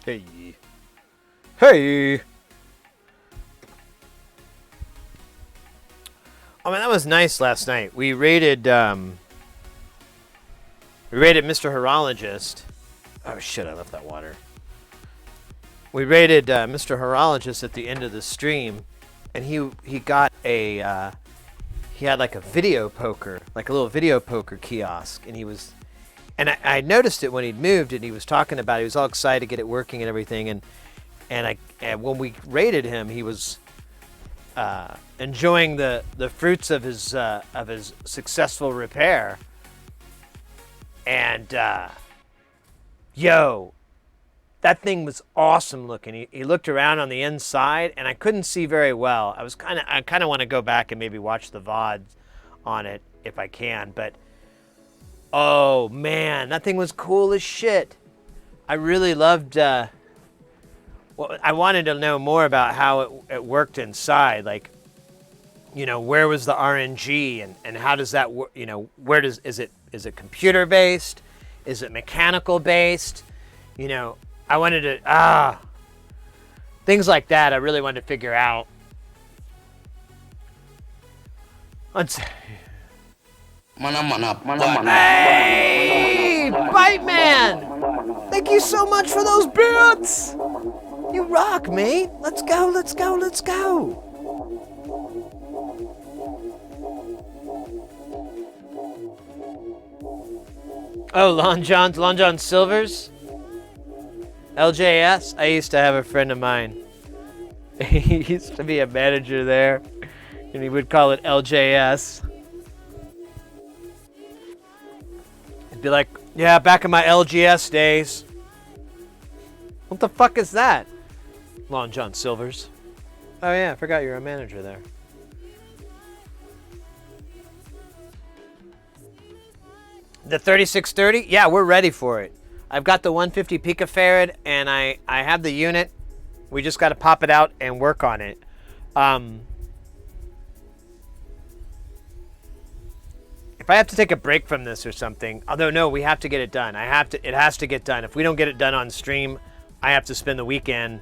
Hey. Hey. Oh man, that was nice last night. We rated Mr. Horologist. Oh shit, I left that water. We rated Mr. Horologist at the end of the stream, and he got a he had like a video poker, like a little video poker kiosk, and I noticed it when he'd moved, and he was talking about it. He was all excited to get it working and everything, and when we rated him, he was enjoying the fruits of his successful repair. And yo, that thing was awesome looking. He looked around on the inside, and I couldn't see very well. I kind of want to go back and maybe watch the VOD on it if I can. But oh man, that thing was cool as shit. I really loved. Well, I wanted to know more about how it worked inside. Like, you know, where was the RNG and how does that work? You know, is it computer based? Is it mechanical based? You know, I wanted to things like that. I really wanted to figure out. Hey, Bite Man! Thank you so much for those bits. You rock, mate. Let's go. Let's go. Let's go. Oh, Long John Silver's? LJS? I used to have a friend of mine. He used to be a manager there, and he would call it LJS. He'd be like, yeah, back in my LGS days. What the fuck is that? Long John Silver's. Oh yeah, I forgot you're a manager there. The 3630? Yeah, we're ready for it. I've got the 150 picofarad, and I have the unit. We just got to pop it out and work on it. If I have to take a break from this or something, although no, we have to get it done. It has to get done. If we don't get it done on stream, I have to spend the weekend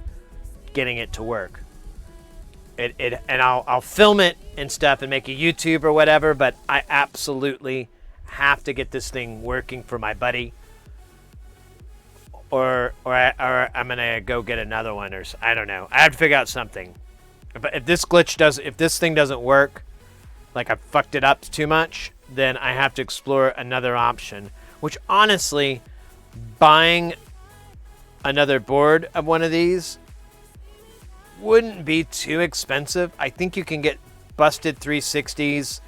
getting it to work. And I'll film it and stuff and make a YouTube or whatever, but I absolutely have to get this thing working for my buddy, or I'm gonna go get another one, or I don't know. I have to figure out something. But if this thing doesn't work, like I fucked it up too much, then I have to explore another option. Which honestly, buying another board of one of these wouldn't be too expensive. I think you can get busted 360s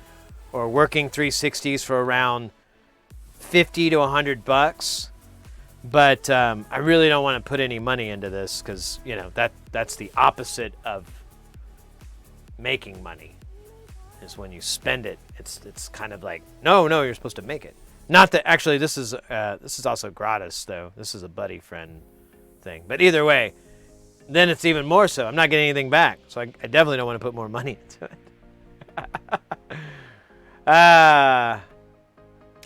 or working 360s for around $50 to $100. But I really don't want to put any money into this because, you know, that's the opposite of making money. Is when you spend it. It's kind of like, no, you're supposed to make it. Not that actually this is also gratis though. This is a buddy friend thing. But either way, then it's even more so. I'm not getting anything back, so I definitely don't want to put more money into it.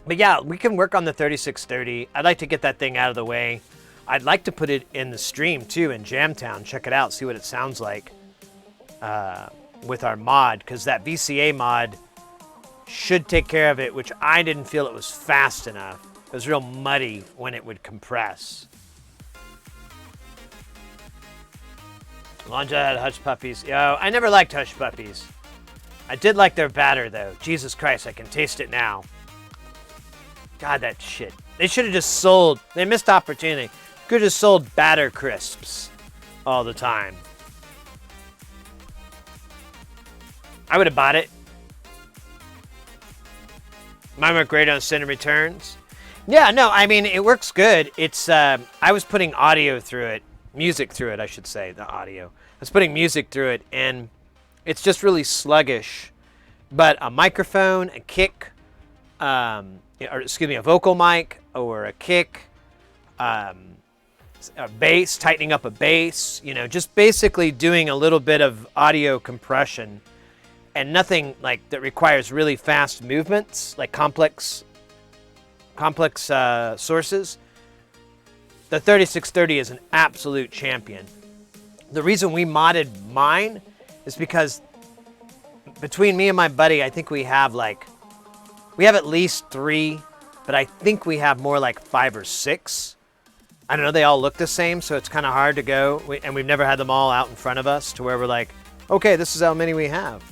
But yeah, we can work on the 3630. I'd like to get that thing out of the way. I'd like to put it in the stream too in Jamtown. Check it out, see what it sounds like with our mod, because that VCA mod should take care of it, which I didn't feel it was fast enough. It was real muddy when it would compress. Lonja had Hush Puppies. Yo, I never liked Hush Puppies. I did like their batter, though. Jesus Christ, I can taste it now. God, that shit. They should have just sold... They missed opportunity. Could have just sold batter crisps all the time. I would have bought it. Mine worked great on Send and Returns. Yeah, no, I mean, it works good. It's, I was putting audio through it. Music through it, I should say, the audio. I was putting music through it, and it's just really sluggish. But a microphone, a kick, or excuse me, a vocal mic, or a kick, a bass, tightening up a bass, you know, just basically doing a little bit of audio compression, and nothing like that requires really fast movements, like complex sources. the 3630 is an absolute champion. The reason we modded mine is because between me and my buddy, I think we have at least 3, but I think we have more like 5 or 6. I don't know, they all look the same, so it's kind of hard to go. And we've never had them all out in front of us to where we're like, okay, this is how many we have.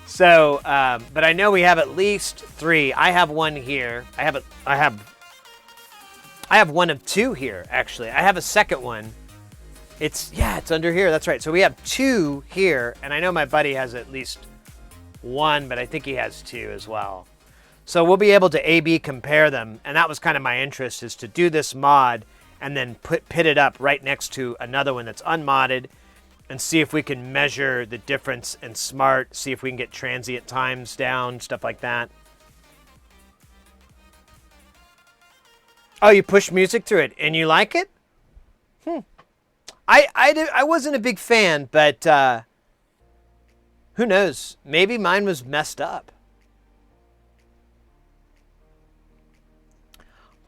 So, but I know we have at least 3. I have one here. I have one of 2 here, actually. I have a second one. It's under here. That's right. So we have 2 here, and I know my buddy has at least 1, but I think he has 2 as well. So we'll be able to A/B compare them, and that was kind of my interest, is to do this mod and then pit it up right next to another one that's unmodded and see if we can measure the difference in smart, see if we can get transient times down, stuff like that. Oh, you push music through it, and you like it? I wasn't a big fan, but who knows? Maybe mine was messed up.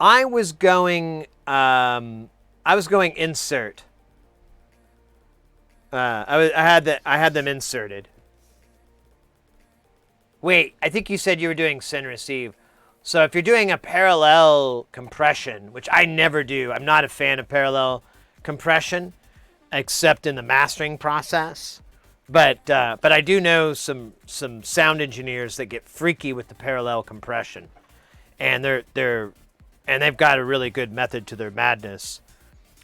I was going insert. I had them inserted. Wait, I think you said you were doing send receive. So if you're doing a parallel compression, which I never do, I'm not a fan of parallel compression, except in the mastering process. But I do know some sound engineers that get freaky with the parallel compression, and they've got a really good method to their madness.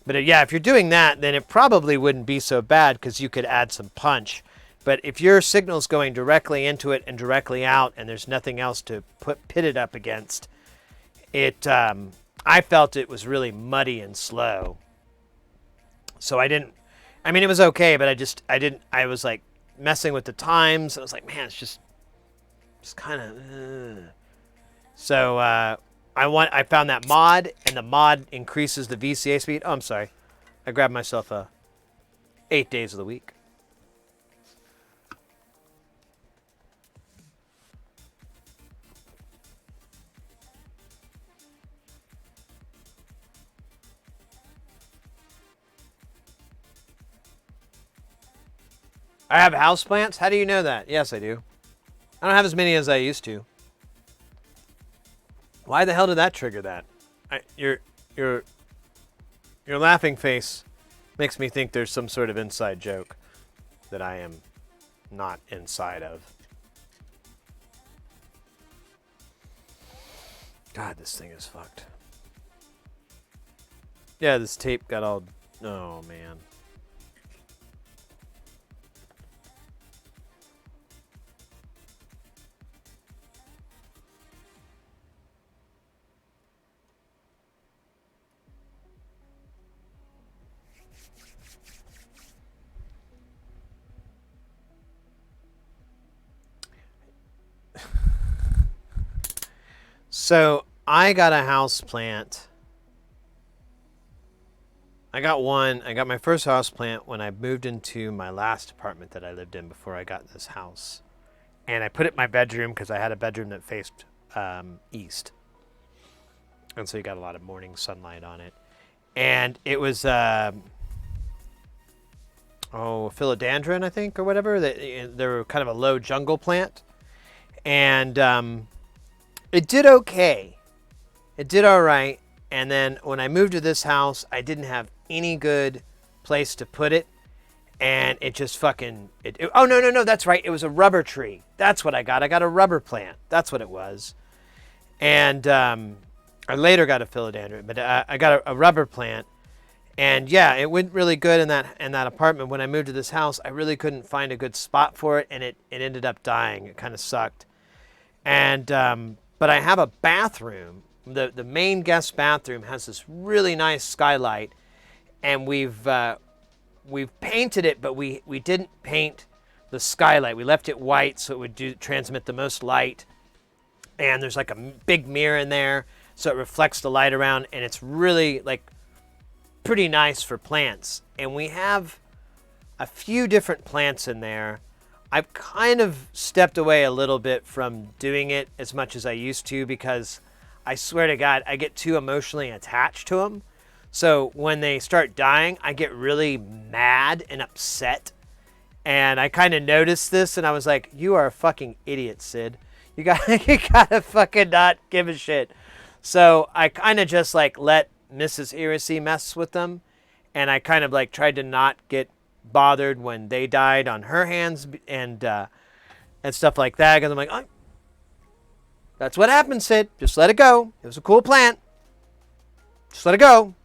But yeah, if you're doing that, then it probably wouldn't be so bad because you could add some punch. But if your signal's going directly into it and directly out, and there's nothing else to pit it up against, I felt it was really muddy and slow. So it was okay, but I was like messing with the times. I was like, man, it's just kind of. So I found that mod, and the mod increases the VCA speed. Oh, I'm sorry. I grabbed myself 8 days of the week. I have houseplants? How do you know that? Yes, I do. I don't have as many as I used to. Why the hell did that trigger that? Your laughing face makes me think there's some sort of inside joke that I am not inside of. God, this thing is fucked. Yeah, this tape got all... Oh, man. So I got a house plant. I got my first house plant when I moved into my last apartment that I lived in before I got this house. And I put it in my bedroom because I had a bedroom that faced east. And so you got a lot of morning sunlight on it. And it was philodendron, I think, or whatever. They were kind of a low jungle plant. And it did okay. It did all right. And then when I moved to this house, I didn't have any good place to put it. And it just fucking... oh, no, that's right. It was a rubber tree. That's what I got. I got a rubber plant. That's what it was. And I later got a philodendron, but I got a rubber plant. And yeah, it went really good in that apartment. When I moved to this house, I really couldn't find a good spot for it, and it ended up dying. It kind of sucked. And but I have a bathroom. The main guest bathroom has this really nice skylight, and we've painted it, but we didn't paint the skylight. We left it white so it would transmit the most light. And there's like a big mirror in there, so it reflects the light around, and it's really like pretty nice for plants. And we have a few different plants in there. I've kind of stepped away a little bit from doing it as much as I used to because I swear to God, I get too emotionally attached to them. So when they start dying, I get really mad and upset. And I kind of noticed this, and I was like, "You are a fucking idiot, Sid. You gotta fucking not give a shit." So I kind of just like let Mrs. Iracy mess with them, and I kind of like tried to not get bothered when they died on her hands and stuff like that. Because I'm like, oh, that's what happened, Sid. Just let it go. It was a cool plant. Just let it go.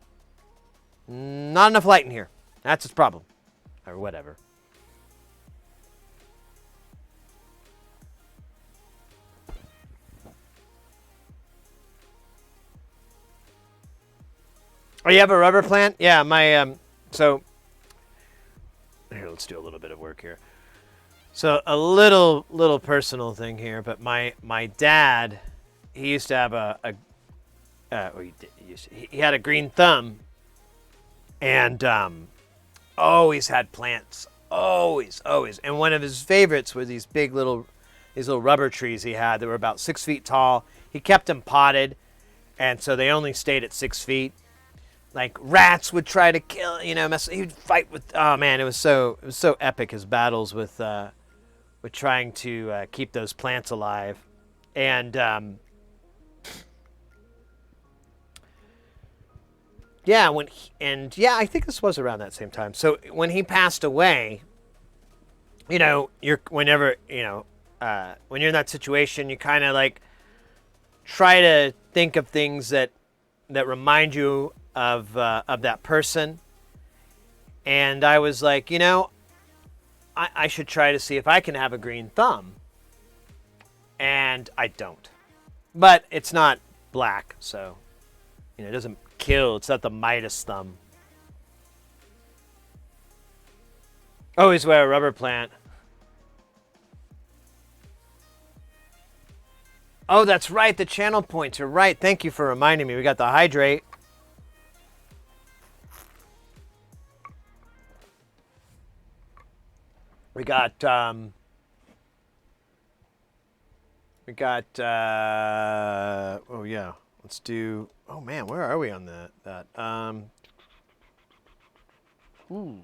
Not enough light in here. That's its problem, or whatever. Oh, you have a rubber plant? Yeah, my, so, here, let's do a little bit of work here. So, a little personal thing here, but my dad, he used to have he had a green thumb, and, always had plants. Always. And one of his favorites were these little rubber trees he had that were about 6 feet tall. He kept them potted, and so they only stayed at 6 feet. Like rats would try to kill, he'd fight with. Oh man, it was so epic, his battles with trying to keep those plants alive, and I think this was around that same time. So when he passed away, when you're in that situation, you kind of like try to think of things that remind you of that person. And I was like, I should try to see if I can have a green thumb. And I don't. But it's not black, so it doesn't kill. It's not the Midas thumb. Always wear a rubber plant. Oh, that's right. The channel points are right. Thank you for reminding me. We got the hydrate. We got oh yeah, let's do, oh man, where are we on that? Ooh.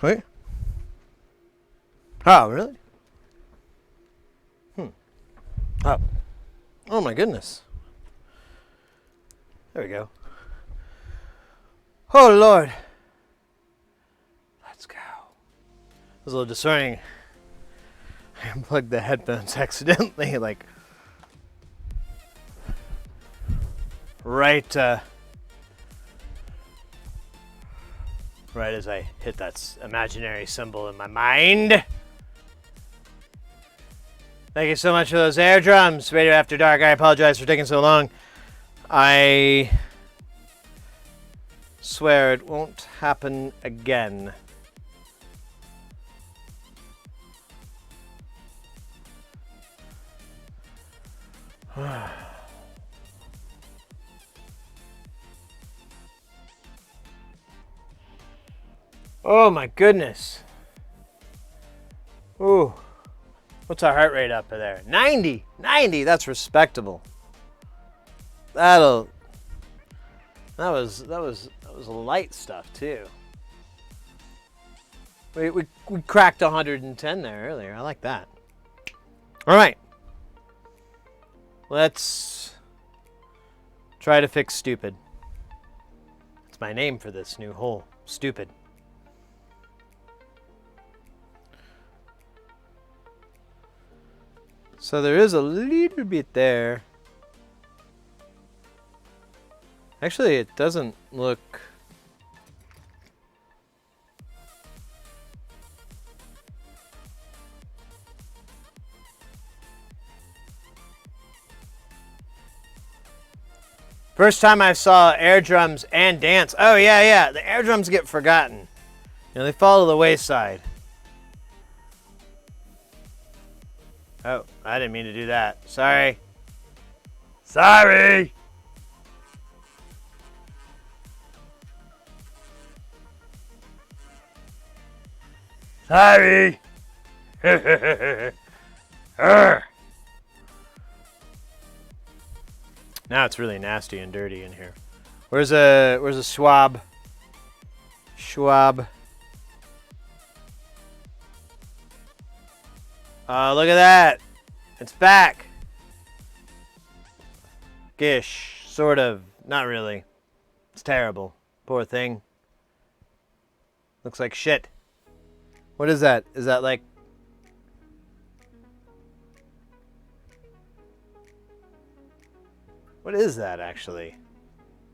Wait. Oh, really? Oh. Oh my goodness. There we go. Oh Lord. Let's go. It was a little disorienting. I unplugged the headphones accidentally, like right as I hit that imaginary symbol in my mind. Thank you so much for those air drums, Radio After Dark. I apologize for taking so long. I swear it won't happen again. Oh my goodness. Ooh. What's our heart rate up there? 90. 90. That's respectable. That was light stuff too. We cracked 110 there earlier. I like that. All right. Let's try to fix stupid. It's my name for this new hole. Stupid. So there is a little bit there. Actually, it doesn't look... First time I saw air drums and dance. Oh, yeah. The air drums get forgotten. You know, they fall to the wayside. Oh, I didn't mean to do that. Sorry. Sorry! Sorry! Now it's really nasty and dirty in here. Where's a swab? Schwab. Oh, look at that. It's back. Gish. Sort of. Not really. It's terrible. Poor thing. Looks like shit. What is that? Is that like... What is that, actually?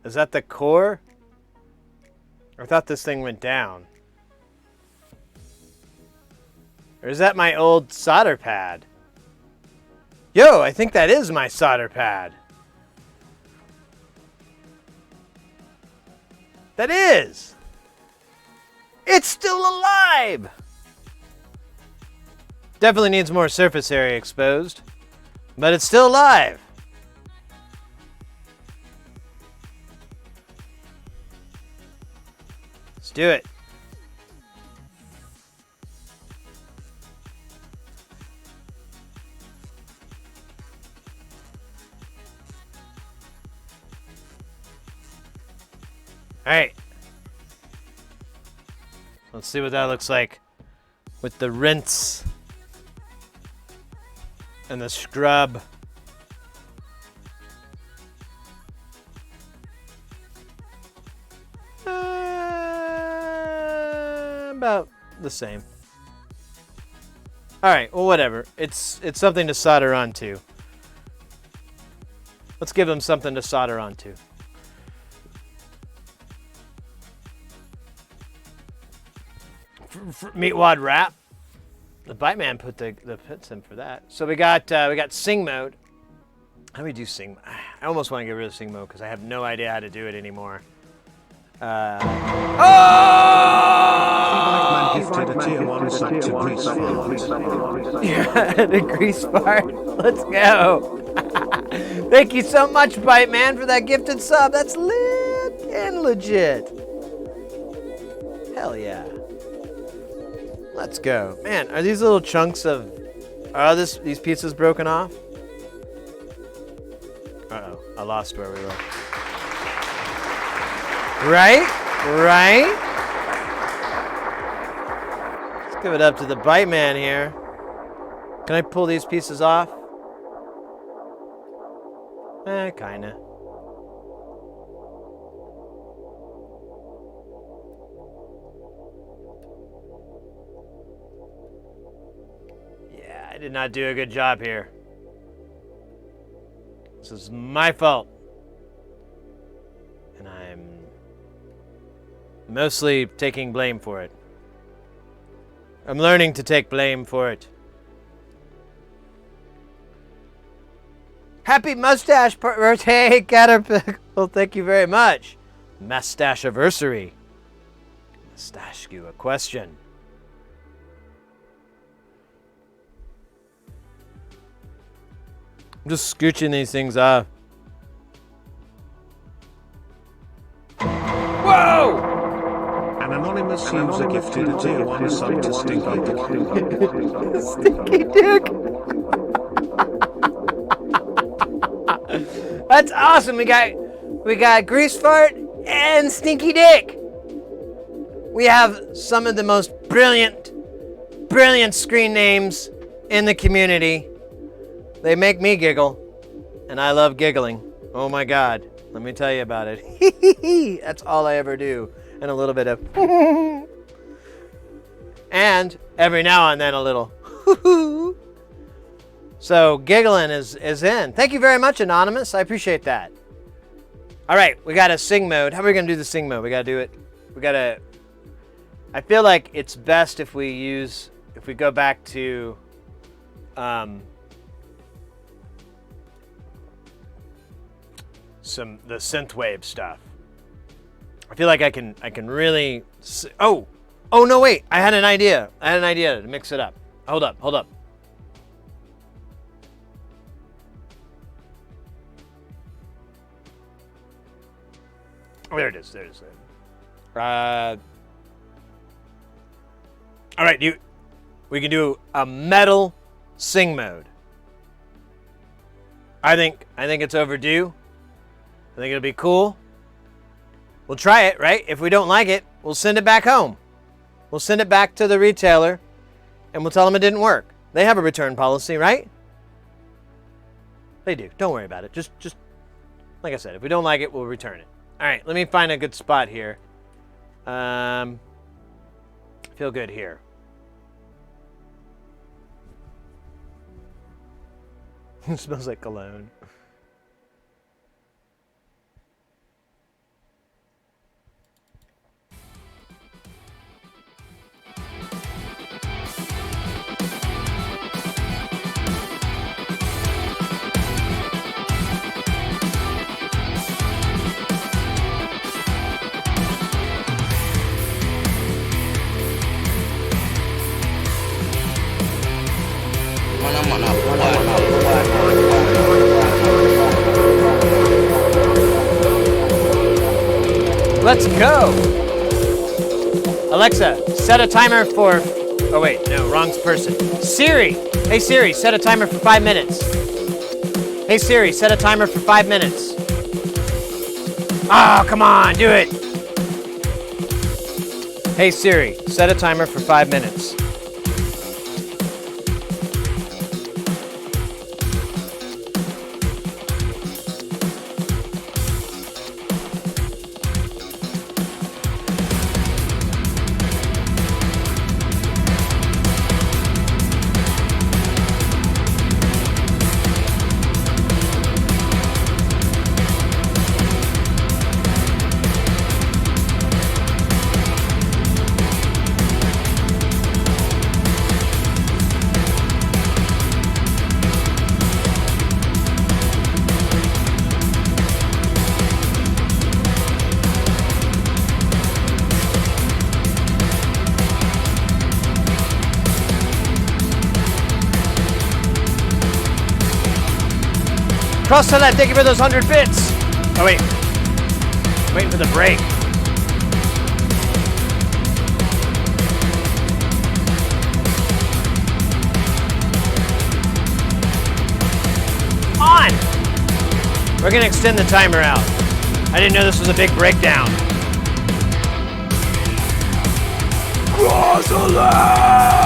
Is that the core? I thought this thing went down. Or is that my old solder pad? Yo, I think that is my solder pad. That is! It's still alive! Definitely needs more surface area exposed. But it's still alive. Let's do it. Alright. Let's see what that looks like with the rinse and the scrub. About the same. Alright, well whatever. It's something to solder onto. Let's give them something to solder onto. Meat wad wrap. The Bite Man put the pits in for that. So we got sing mode. How do we do sing? I almost want to get rid of sing mode because I have no idea how to do it anymar. Yeah, the grease fart. Let's go. Thank you so much, Bite Man, for that gifted sub. That's lit and legit. Hell yeah. Let's go. Man, are these little chunks of... Are these pieces broken off? Uh-oh. I lost where we were. Right? Right? Give it up to the bite man here. Can I pull these pieces off? Kinda. Yeah, I did not do a good job here. This is my fault. And I'm mostly taking blame for it. I'm learning to take blame for it. Happy mustache birthday, Caterpillar. Well, thank you very much. Mustacheiversary. Let's ask you a question. I'm just scooching these things off. Whoa! An anonymous user gifted a tier 1 sub to Stinky Dick. Stinky Dick! That's awesome. We got Grease Fart and Stinky Dick. We have some of the most brilliant screen names in the community. They make me giggle, and I love giggling. Oh my God, let me tell you about it. That's all I ever do, and a little bit of and every now and then a little So giggling is in. Thank you very much, Anonymous. I appreciate that. All right, we got a sing mode. How are we gonna do the sing mode? We gotta do it. I feel like it's best if we go back to the synthwave stuff. I feel like I can really. Oh no, wait! I had an idea to mix it up. Hold up. Oh, there it is. All right, we can do a metal sing mode. I think it's overdue. I think it'll be cool. We'll try it, right? If we don't like it, we'll send it back home. We'll send it back to the retailer, and we'll tell them it didn't work. They have a return policy, right? They do. Don't worry about it. Just like I said, if we don't like it, we'll return it. All right, let me find a good spot here. Feel good here. It smells like cologne. Let's go! Alexa, set a timer for... Oh wait, no, wrong person. Siri! Hey Siri, set a timer for 5 minutes. Hey Siri, set a timer for 5 minutes. Oh, come on, do it! Hey Siri, set a timer for 5 minutes. Cross to that, thank you for those 100 bits. Oh wait, I'm waiting for the break. On! We're gonna extend the timer out. I didn't know this was a big breakdown. Cross to that!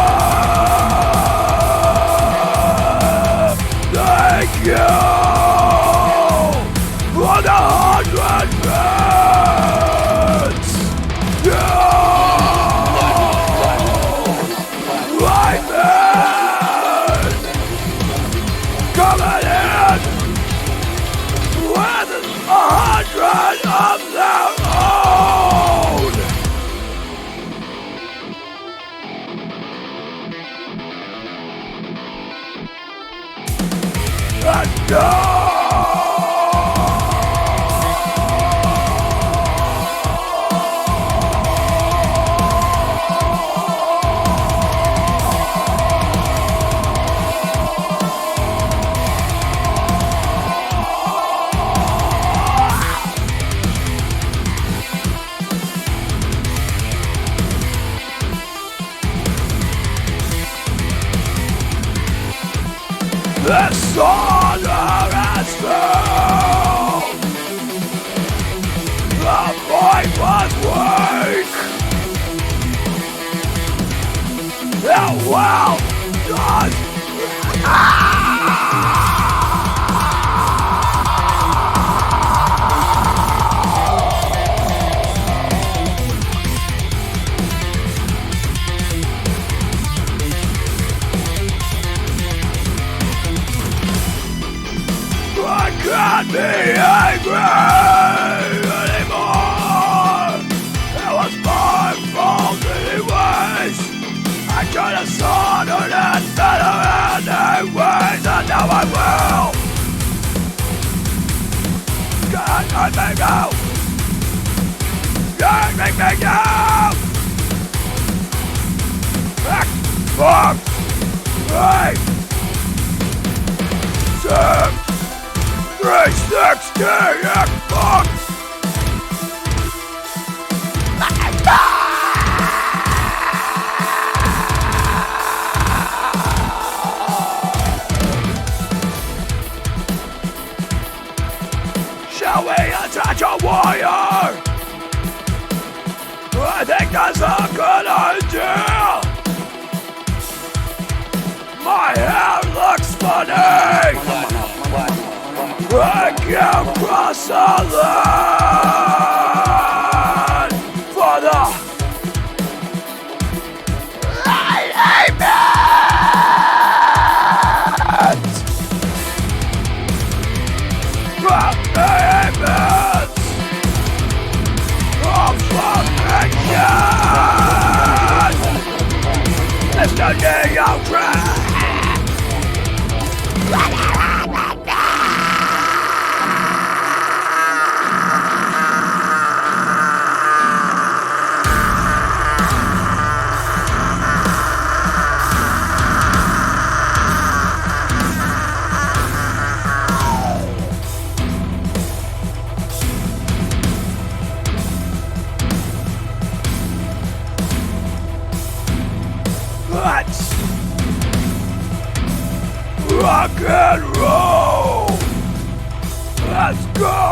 The soldier has failed. The fight was weak. The world does. I can't be angry anymore. It was my fault anyways. I could have sorted it better anyways, and now I will. Can't let me go. Can't make me go. Back, 4, 3, 6. 360 Xbox! Shall we attach a wire? I think that's a good idea! My hair looks funny! I can't cross the line for the payments of fucking yes! Mr. Neo Crash! Let's rock and roll! Let's go!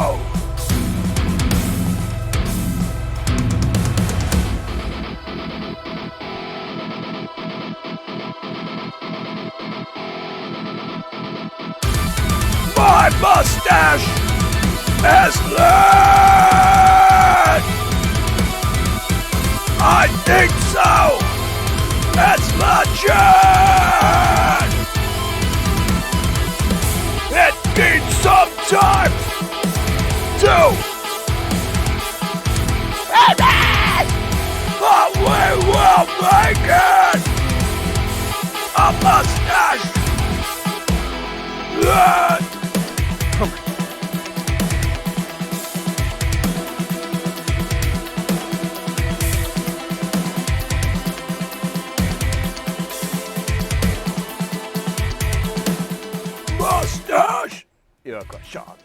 My mustache is lit! I think so! It's legit! It needs some time to finish! But we will make it! A mustache! Mustache! You're a good shot.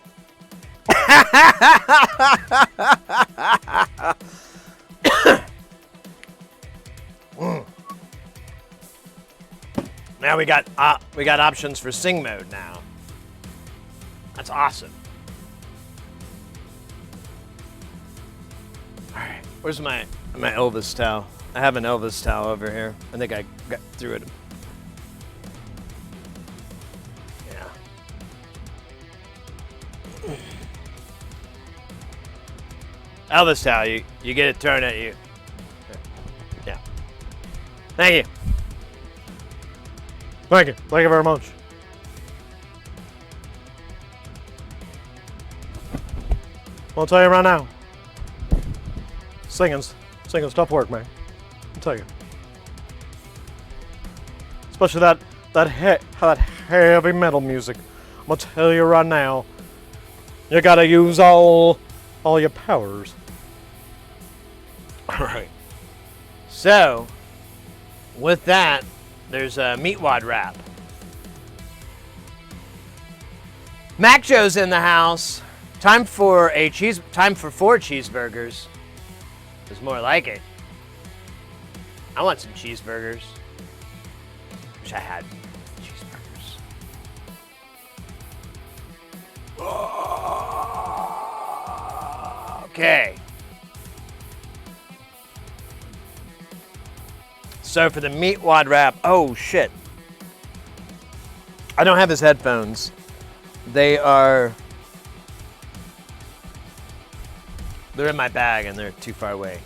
Now we got options for sing mode now. That's awesome. All right, where's my Elvis towel? I have an Elvis towel over here. I think I threw it. Yeah. Elvis towel, you get it thrown at you. Yeah. Thank you. Thank you. Thank you very much. I'll tell you right now. Singing's tough work, man. I'll tell you. Especially that heavy metal music. I'm gonna tell you right now. You gotta use all your powers. Alright. So, with that, there's a meat wad wrap. Mac Joe's in the house. Time for 4 cheeseburgers. There's more like it. I want some cheeseburgers. Wish I had cheeseburgers. Okay. So for the meat wad wrap, oh shit. I don't have his headphones. They're in my bag and they're too far away.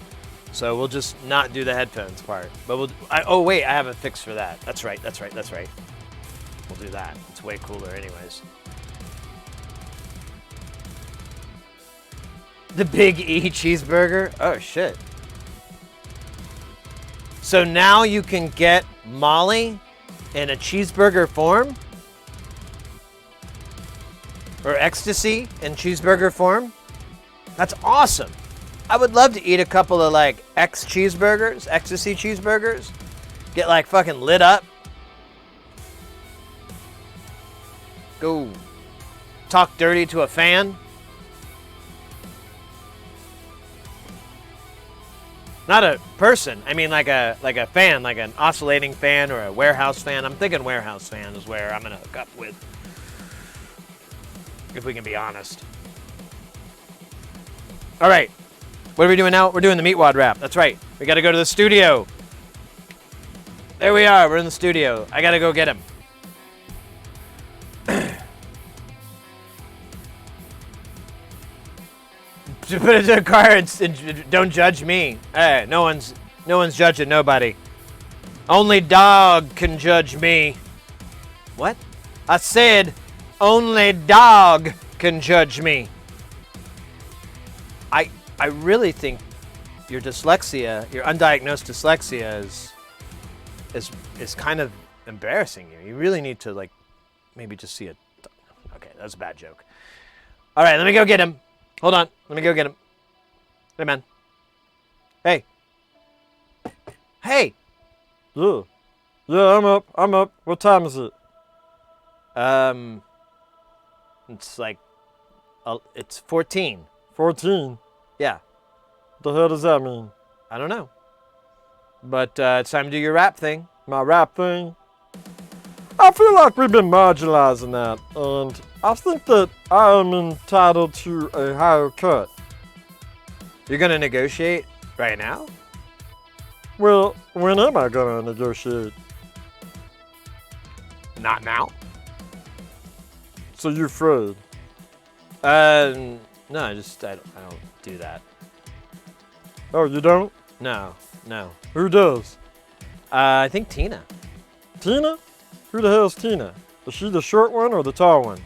So we'll just not do the headphones part. But oh wait, I have a fix for that. That's right. We'll do that. It's way cooler anyways. The Big E cheeseburger? Oh shit. So now you can get Molly in a cheeseburger form? Or ecstasy in cheeseburger form? That's awesome. I would love to eat a couple of like ecstasy cheeseburgers. Get like fucking lit up. Go talk dirty to a fan. Not a person. I mean like a fan, like an oscillating fan or a warehouse fan. I'm thinking warehouse fan is where I'm gonna hook up with. If we can be honest. All right. What are we doing now? We're doing the meat wad wrap. That's right. We got to go to the studio. There we are. We're in the studio. I got to go get him. Put it in the cards and don't judge me. Hey, no one's judging nobody. Only dog can judge me. What? I said only dog can judge me. I really think your dyslexia, your undiagnosed dyslexia is kind of embarrassing you. You really need to like maybe just see it. Okay, that was a bad joke. All right, let me go get him. Hold on, let me go get him. Hey man. Hey. Hey. Yeah. Yeah, I'm up. What time is it? It's like, it's 14. 14? Yeah. The hell does that mean? I don't know. But it's time to do your rap thing. My rap thing? I feel like we've been marginalizing that, and I think that I am entitled to a higher cut. You're gonna negotiate right now? Well, when am I gonna negotiate? Not now. So you're afraid? No, I don't do that. Oh, you don't? No. Who does? I think Tina. Tina? Who the hell's Tina? Is she the short one or the tall one?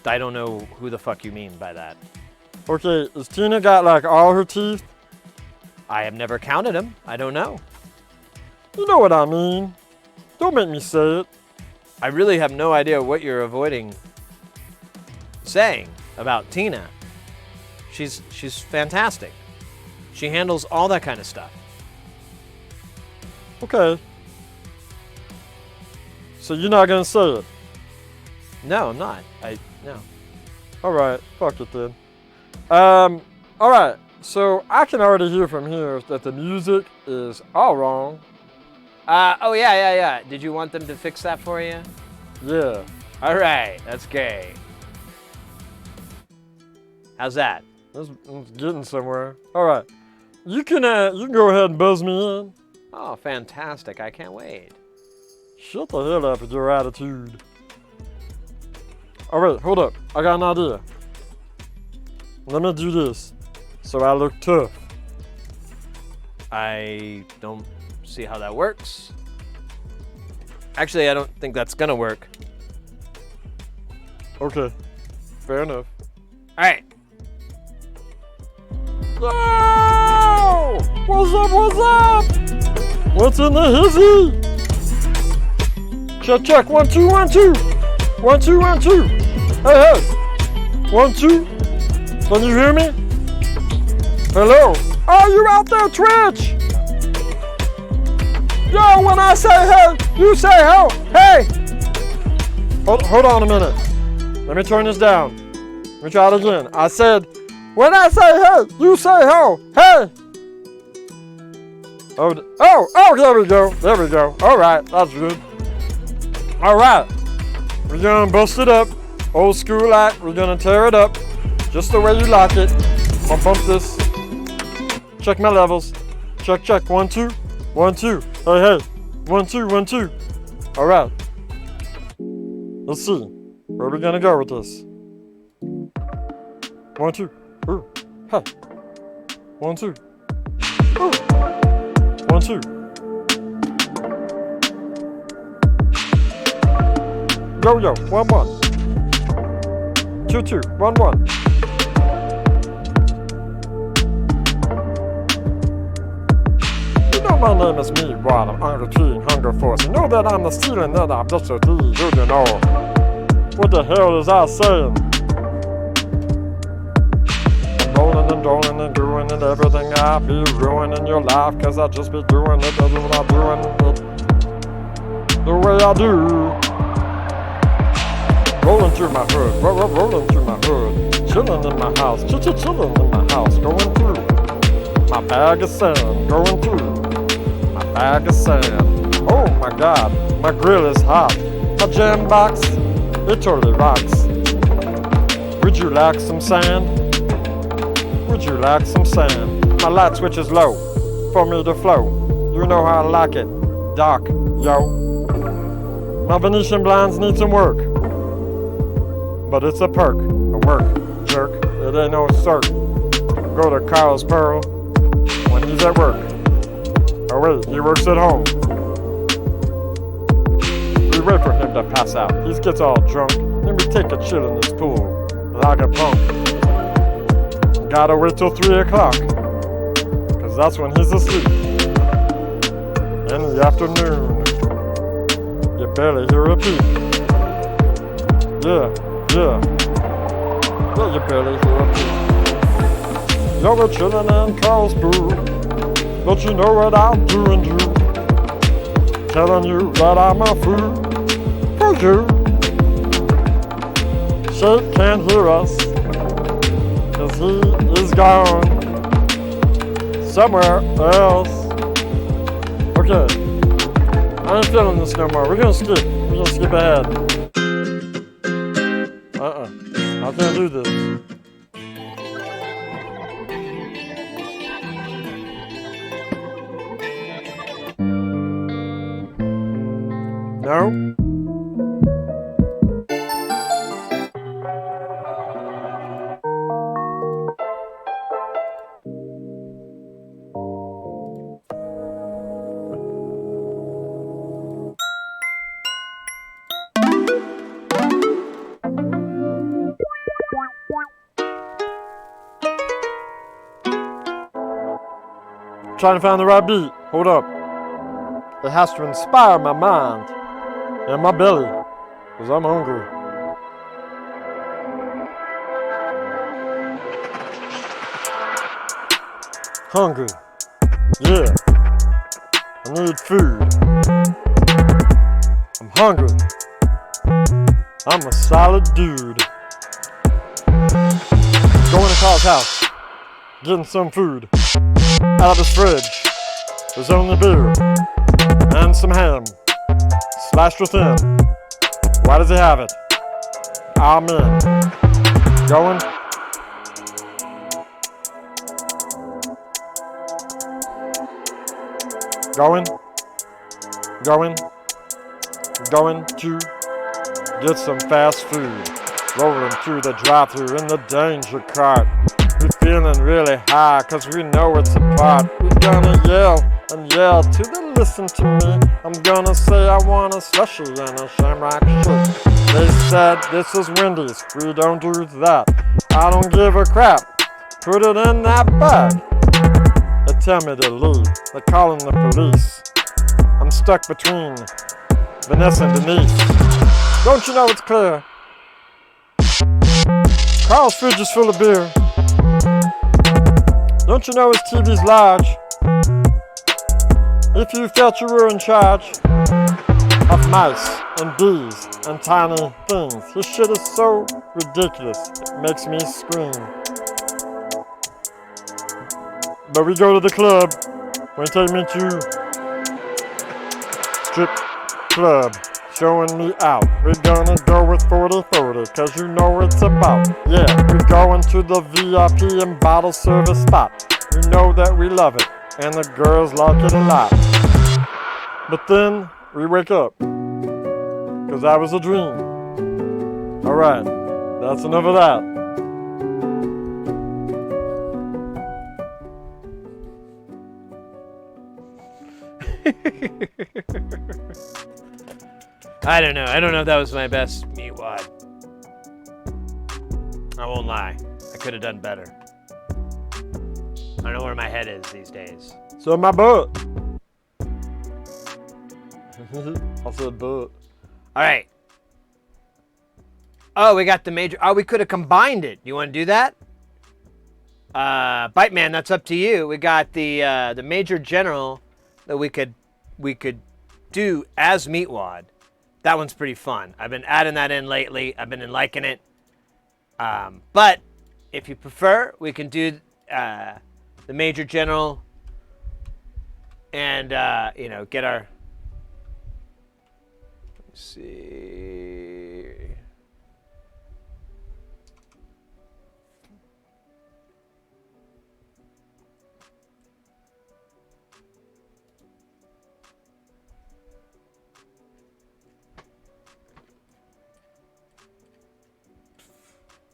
I don't know who the fuck you mean by that. Okay, has Tina got like all her teeth? I have never counted them. I don't know. You know what I mean. Don't make me say it. I really have no idea what you're avoiding saying about Tina. She's fantastic. She handles all that kind of stuff. Okay. So you're not gonna say it? No, I'm not. No. Alright, fuck it then. Alright, so I can already hear from here that the music is all wrong. Oh yeah. Did you want them to fix that for you? Yeah. Alright, that's great. How's that? It's getting somewhere. Alright. You can go ahead and buzz me in. Oh, fantastic. I can't wait. Shut the hell up with your attitude. Alright, hold up. I got an idea. Let me do this so I look tough. I don't see how that works. Actually, I don't think that's gonna work. Okay. Fair enough. Alright. Yo! What's up? What's in the hizzy? Check, 1, 2, 1, 2. 1, 2, 1, 2. Hey, hey. 1, 2. Can you hear me? Hello? Are you out there, Twitch? Yo, when I say hey, you say ho. Hey! Hold on a minute. Let me turn this down. Let me try it again. I said, when I say hey, you say ho. Hey! Oh, there we go. There we go. All right, that's good. All right. We're gonna bust it up. Old school act. We're gonna tear it up. Just the way you like it. I'm gonna bump this. Check my levels. Check, check. 1, 2. 1, 2. Hey, hey. 1, 2, 1, 2. All right. Let's see. Where are we gonna go with this? 1, 2. Ooh. Hey. 1, 2. Ooh. 1, 2. Yo, yo. 1, 1. 2, 2. 1, 1. You know my name is me, what I'm Hunger King, Hunger Force. You know that I'm the stealing that I'm just a thief, you know. What the hell is I saying? I'm rolling and doing and everything I be ruining your life, cause I just be doing it, that's what I'm doing it the way I do. Rolling through my hood, rolling through my hood, chilling in my house, chilling in my house, going through my bag of sand, going through my bag of sand. Oh my God, my grill is hot, my jam box, it totally rocks. Would you like some sand? Would you like some sand? My light switch is low for me to flow. You know how I like it, Doc, yo. My Venetian blinds need some work, but it's a perk, a work, jerk. It ain't no circ. Go to Carl's Pearl when he's at work. Oh wait, he works at home. We wait for him to pass out. He gets all drunk, then we take a chill in this pool like a punk. Gotta wait till 3 o'clock, cause that's when he's asleep. In the afternoon, you barely hear a peep. Yeah, you barely hear a peep. Yo, we're chillin' in Carl's pool, but you know what I'll do and do. Telling you that I'm a fool for you. Shake can't hear us, cause he is gone somewhere else. Okay, I ain't feeling this no more. We're gonna skip ahead. I can't do this. No? Trying to find the right beat. Hold up. It has to inspire my mind and my belly, cause I'm hungry. Hungry. Yeah. I need food. I'm hungry. I'm a solid dude. Going to Carl's house. Getting some food. Out of his fridge, there's only beer and some ham, slashed within. Why does he have it? I'm in. Going. Going to get some fast food. Rolling through the drive-thru in the danger cart. We're feeling really high, cause we know it's a part. We're gonna yell and yell to them, listen to me. I'm gonna say I want a slushie and a shamrock shake. They said this is Wendy's, we don't do that. I don't give a crap, put it in that bag. They tell me to leave, they're calling the police. I'm stuck between Vanessa and Denise. Don't you know it's clear? Carl's fridge is full of beer. Don't you know his TV's large? If you felt you were in charge of mice and bees and tiny things, his shit is so ridiculous, it makes me scream. But we go to the club, when he take me to strip club, showing me out. We're gonna go with 40-40, cause you know what it's about. Yeah, we're going to the VIP and bottle service spot. You know that we love it, and the girls like it a lot. But then, we wake up, cause that was a dream. Alright, that's enough of that. I don't know. I don't know if that was my best meat wad. I won't lie. I could have done better. I don't know where my head is these days. So my butt. I said butt. All right. Oh, we got the major. Oh, we could have combined it. You want to do that? Bite Man, that's up to you. We got the Major General that we could do as meat wad. That one's pretty fun. I've been adding that in lately. I've been liking it. But if you prefer, we can do the Major General and get our. Let's see.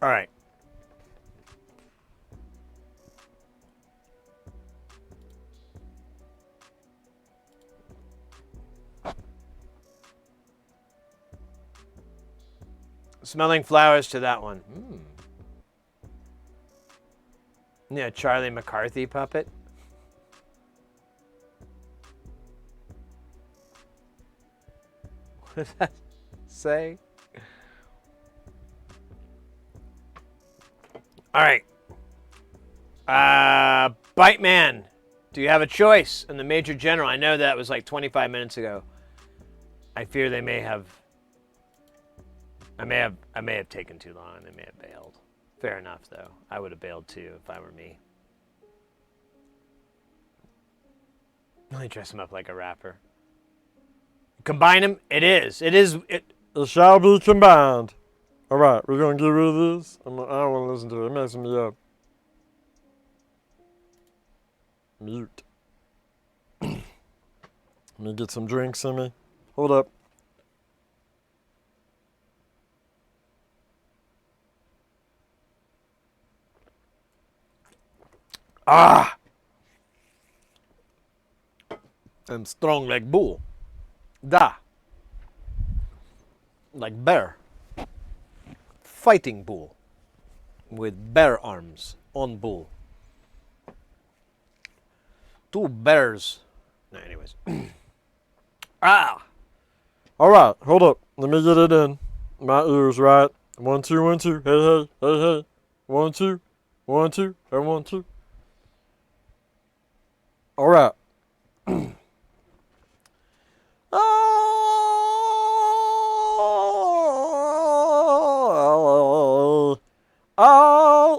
All right. Smelling flowers to that one. Yeah, Charlie McCarthy puppet. What does that say? All right. Bite Man, do you have a choice in the Major General? I know that was like 25 minutes ago. I fear they may have. I may have taken too long. They may have bailed. Fair enough, though. I would have bailed too if I were me. Let me dress him up like a rapper. Combine him. It is. It shall be combined. All right, we're gonna get rid of this. I don't want to listen to it. It messes me up. Mute. Let me get some drinks in me. Hold up. Ah! I'm strong like bull. Da. Like bear. Fighting bull. With bear arms on bull. Two bears. No, anyways. Ah! Alright, hold up. Let me get it in. My ears, right? 1, 2, 1, 2. Hey, hey, hey, hey. 1, 2. 1, 2. Hey, 1, 2. Alright.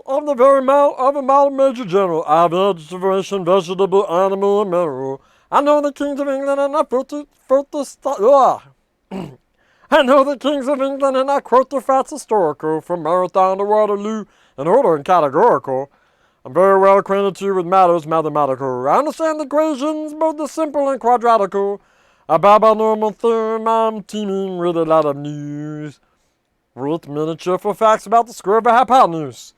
I'm the very mouth of a modern Major General. I have observation, vegetable, animal, and mineral. I know the kings of England and I quote the I know the kings of England and I quote the facts historical, from Marathon to Waterloo, in order and categorical. I'm very well acquainted too with matters mathematical. I understand the equations, both the simple and quadratical. About binomial theorem, I'm teeming with a lot of news, with miniature for facts about the square of a hypotenuse.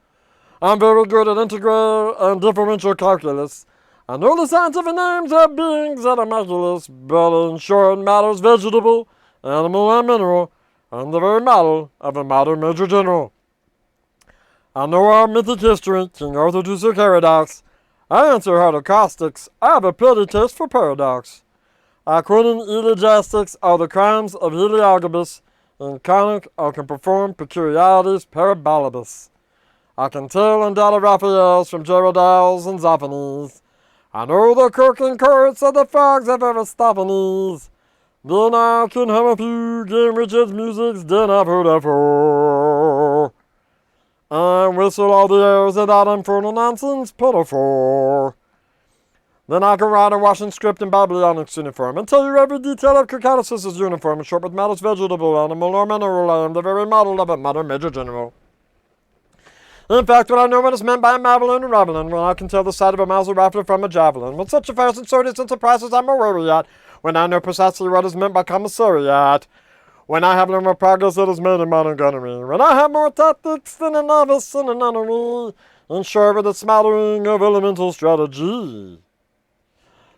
I'm very good at integral and differential calculus. I know the scientific names of beings that are measureless, but in short matters vegetable, animal, and mineral. I'm the very model of a modern Major General. I know our mythic history, King Arthur to Sir Caradox. I answer hard acoustics. I have a petty taste for paradox. Our quoting elegiastics are the crimes of Heliogabus In conic, I can perform peculiarities parabolibus. I can tell in Dada Raphaels from Geraldales and Zophanies. I know the croaking chords of the frogs of Aristophanes. Then I can hum a few Game Richard's musics then I've heard afore. And whistle all the airs of that infernal nonsense pitiful. Then I can write a Russian script in Babylonics uniform and tell you every detail of Kirkadis's uniform, in short with matters vegetable, animal, or mineral. I am the very model of a modern Major General. In fact, when I know what is meant by a Madeline and Ravelin, when I can tell the sight of a Mauser rifle from a javelin, with such affairs and sorties and surprises I'm a worry at, when I know precisely what is meant by commissariat, when I have learned what progress that is made in modern gunnery, when I have more tactics than a novice in a nunnery, and sure with a smattering of elemental strategy.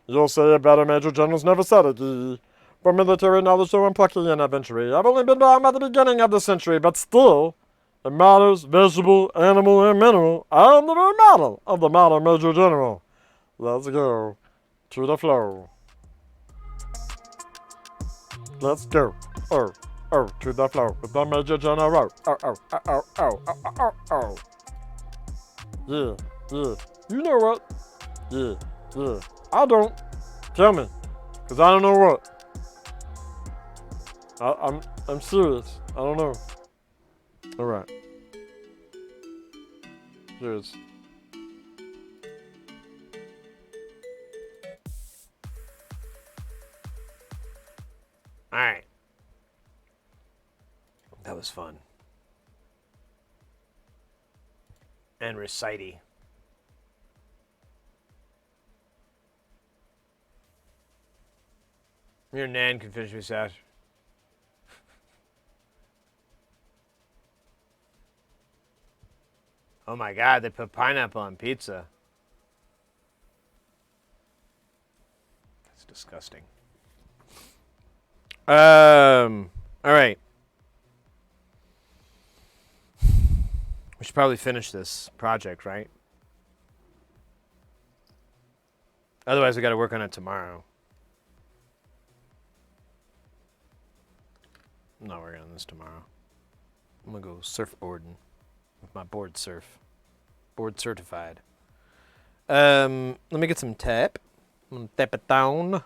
You'll say a better Major General's never said it, ye. For military knowledge so unplucky and adventure, I've only been by the beginning of the century, but still, in matters, vegetable, animal, and mineral, I am the very model of the modern Major General. Let's go to the flow. Let's go, to the flow with the Major General. Yeah. You know what? Yeah. I don't. Tell me, cause I don't know what. I'm serious. I don't know. All right. Cheers. All right. That was fun. And recitey. Your nan can finish me, Sash. Oh my God, they put pineapple on pizza. That's disgusting. All right. We should probably finish this project, right? Otherwise, we got to work on it tomorrow. I'm not working on this tomorrow. I'm gonna go surfboarding with my board surf. Board certified. Let me get some tape. I'm gonna tap it down.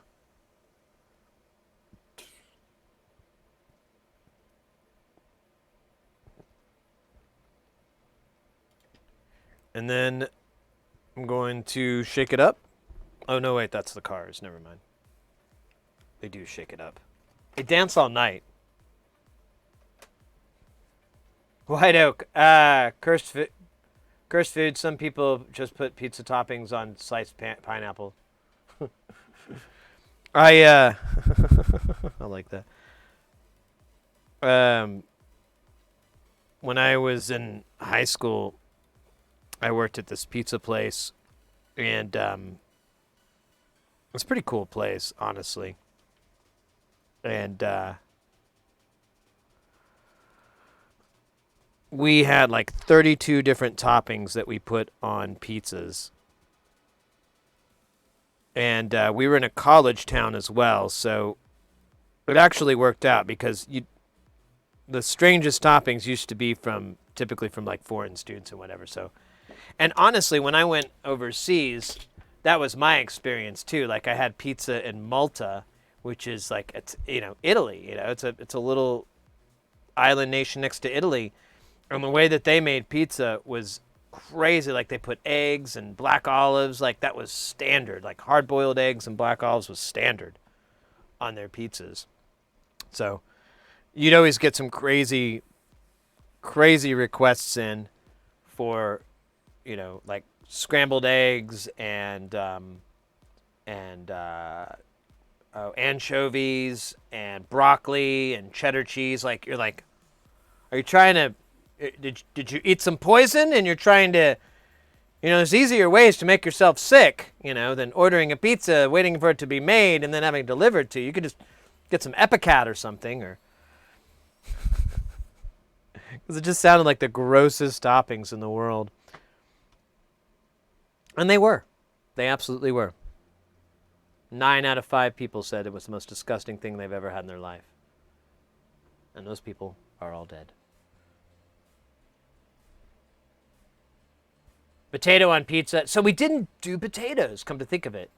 And then I'm going to shake it up. Oh no, wait, that's the Cars. Never mind. They do shake it up. They dance all night. White Oak, cursed food. Some people just put pizza toppings on sliced pineapple. I like that. When I was in high school, I worked at this pizza place, and it's a pretty cool place, honestly. And we had like 32 different toppings that we put on pizzas. And we were in a college town as well, so it actually worked out because the strangest toppings used to be typically from like foreign students and whatever. So, and honestly, when I went overseas, that was my experience too. Like I had pizza in Malta, which is like Italy. It's a little island nation next to Italy. And the way that they made pizza was crazy. Like they put eggs and black olives. Like that was standard. Like hard-boiled eggs and black olives was standard on their pizzas. So you'd always get some crazy requests in for, like scrambled eggs and anchovies and broccoli and cheddar cheese. Like you're like, are you trying to? Did you eat some poison and you're trying to, there's easier ways to make yourself sick, than ordering a pizza, waiting for it to be made, and then having it delivered to you. You could just get some Epicat or something, or because it just sounded like the grossest toppings in the world. And they were. They absolutely were. 9 out of 5 people said it was the most disgusting thing they've ever had in their life. and those people are all dead. Potato on pizza. So we didn't do potatoes, come to think of it.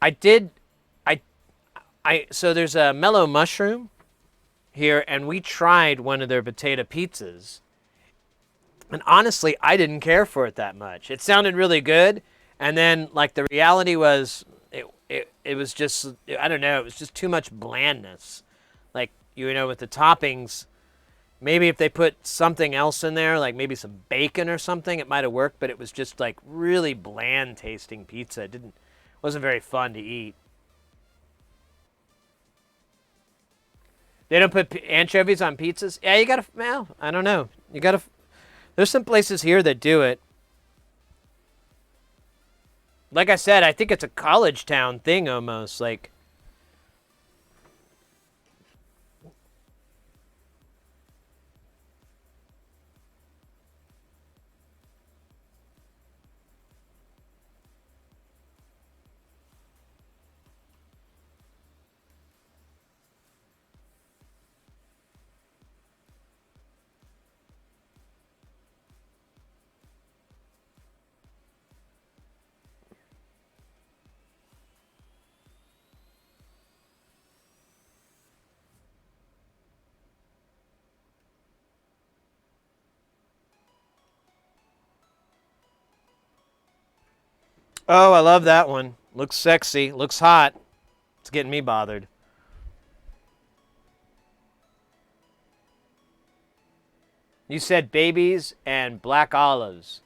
I did. So there's a Mellow Mushroom here, and we tried one of their potato pizzas. And honestly, I didn't care for it that much. It sounded really good, and then like the reality was, it was just, I don't know, it was just too much blandness. Like, you know, with the toppings, maybe if they put something else in there, like maybe some bacon or something, it might have worked. But it was just like really bland tasting pizza. It wasn't very fun to eat. They don't put anchovies on pizzas? Yeah, you gotta, well, I don't know. You gotta, there's some places here that do it. Like I said, I think it's a college town thing almost. Like, oh, I love that one. Looks sexy. Looks hot. It's getting me bothered. You said babies and black olives.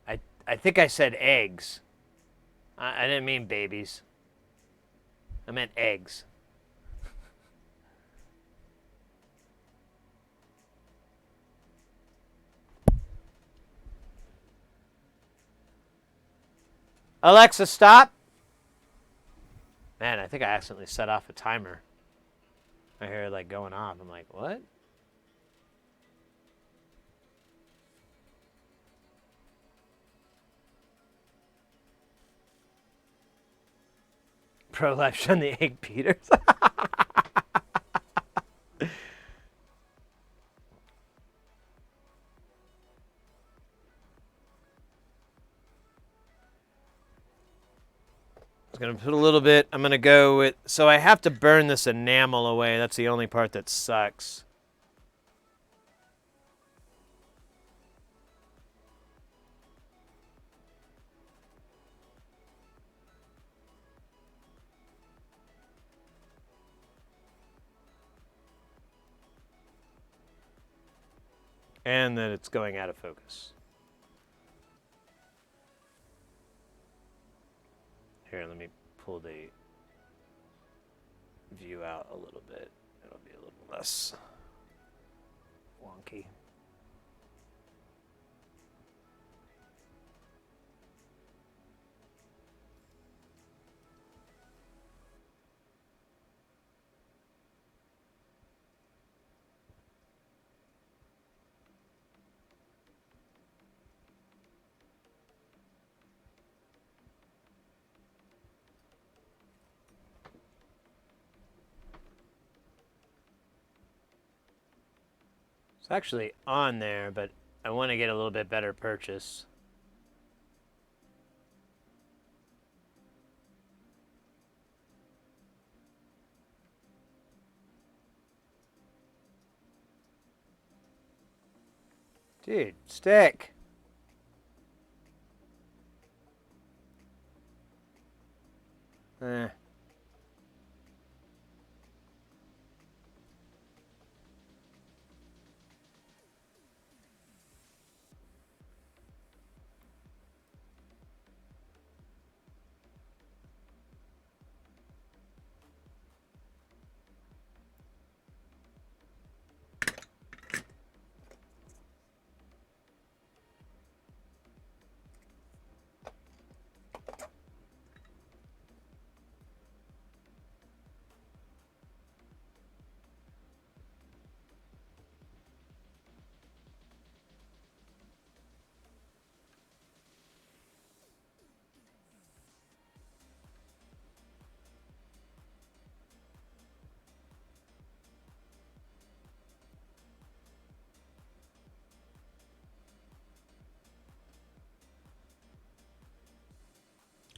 I think I said eggs. I didn't mean babies. I meant eggs. Alexa, stop. Man, I think I accidentally set off a timer. I hear it like going off. I'm like, what? Pro life on the egg beaters. Gonna put a little bit. I'm gonna go with. So I have to burn this enamel away. That's the only part that sucks. And then it's going out of focus. Here, let me pull the view out a little bit. It'll be a little less wonky. It's actually on there, but I want to get a little bit better purchase. Dude, stick. Eh.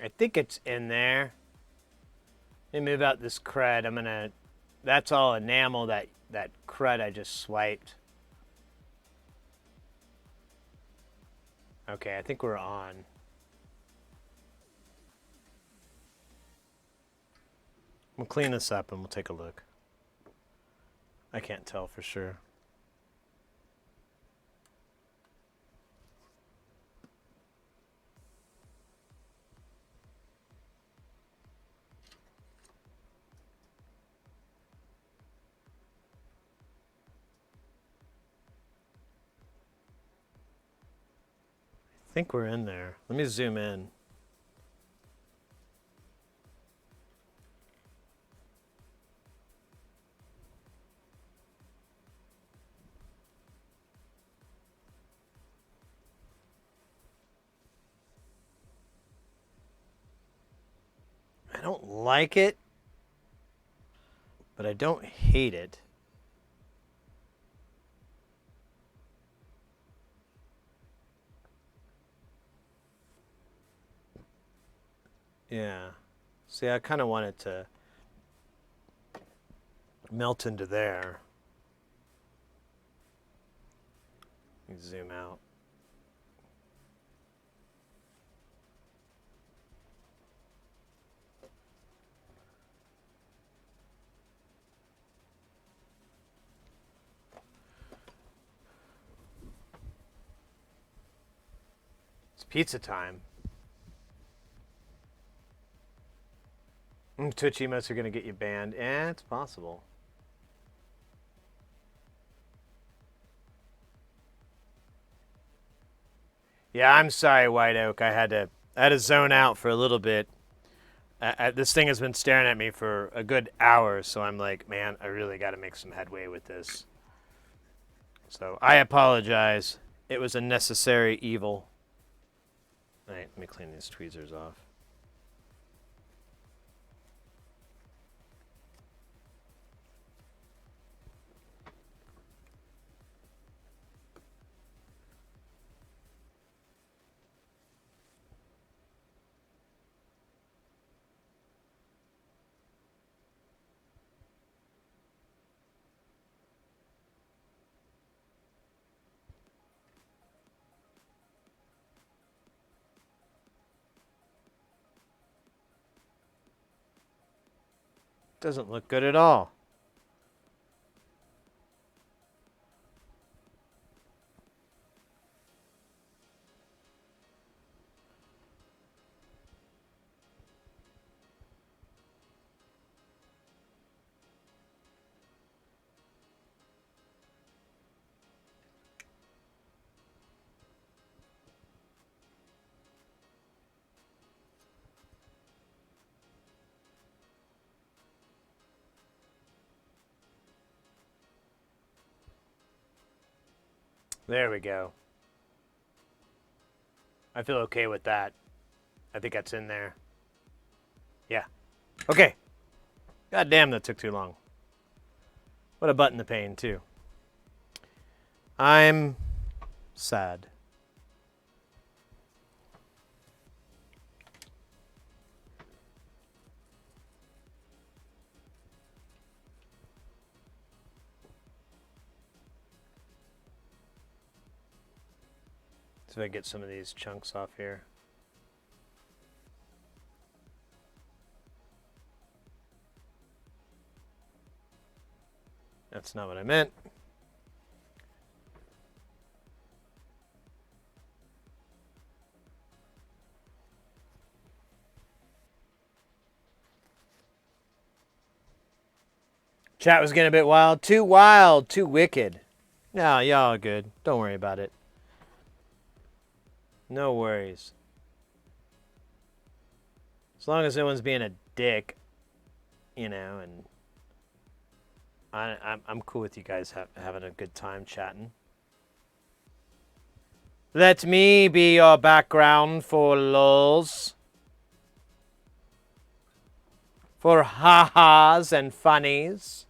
I think it's in there. Let me move out this crud. That's all enamel, that crud I just swiped. Okay, I think we're on. We'll clean this up and we'll take a look. I can't tell for sure. I think we're in there. Let me zoom in. I don't like it, but I don't hate it. Yeah. See, I kind of want it to melt into there. Let me zoom out. It's pizza time. Twitch emotes are going to get you banned. It's possible. Yeah, I'm sorry, White Oak. I had to zone out for a little bit. This thing has been staring at me for a good hour, so I'm like, man, I really got to make some headway with this. So I apologize. It was a necessary evil. All right, let me clean these tweezers off. Doesn't look good at all. There we go. I feel okay with that. I think that's in there. Yeah. Okay. God damn, that took too long. What a button to pain, too. I'm sad. So I get some of these chunks off here. That's not what I meant. Chat was getting a bit wild. Too wild, too wicked. No, y'all are good. Don't worry about it. No worries. As long as no one's being a dick, you know, and I'm cool with you guys having a good time chatting. Let me be your background for lulz. For ha-has and funnies.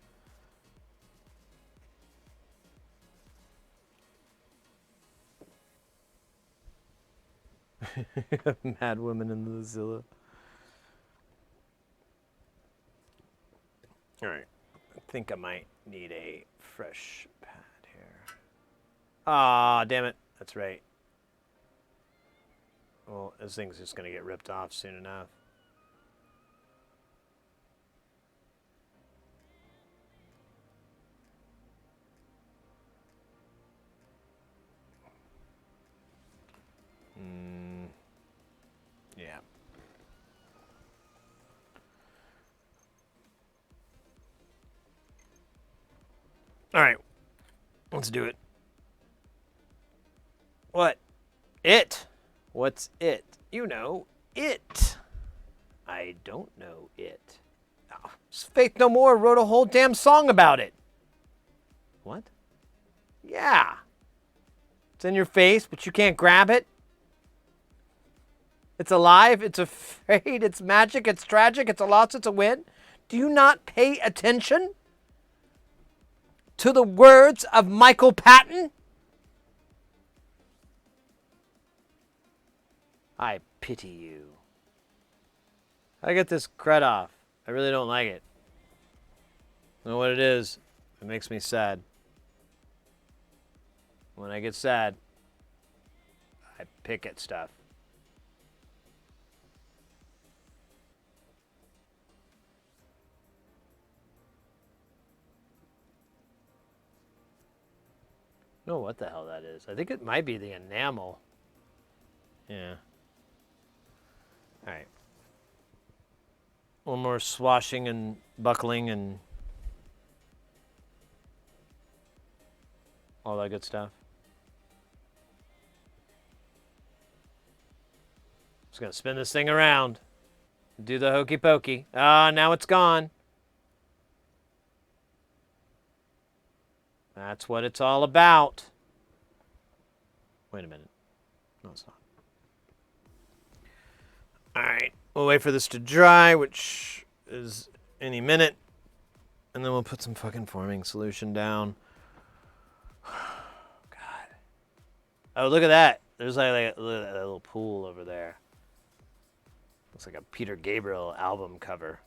Mad woman in the Zilla. All right. I think I might need a fresh pad here. Ah, damn it. That's right. Well, this thing's just going to get ripped off soon enough. Yeah. All right. Let's do it. What? It? What's it? You know, it. I don't know it. Oh, Faith No More wrote a whole damn song about it. What? Yeah. It's in your face, but you can't grab it. It's alive, it's afraid, it's magic, it's tragic, it's a loss, it's a win. Do you not pay attention to the words of Michael Patton? I pity you. I get this crud off. I really don't like it. I know what it is. It makes me sad. When I get sad, I pick at stuff. I don't know what the hell that is. I think it might be the enamel. Yeah. All right. One more swashing and buckling and all that good stuff. Just gonna spin this thing around. Do the hokey pokey. Ah, now it's gone. That's what it's all about. Wait a minute. No, it's not. All right. We'll wait for this to dry, which is any minute. And then we'll put some fucking forming solution down. God. Oh, look at that. There's like a little pool over there. Looks like a Peter Gabriel album cover.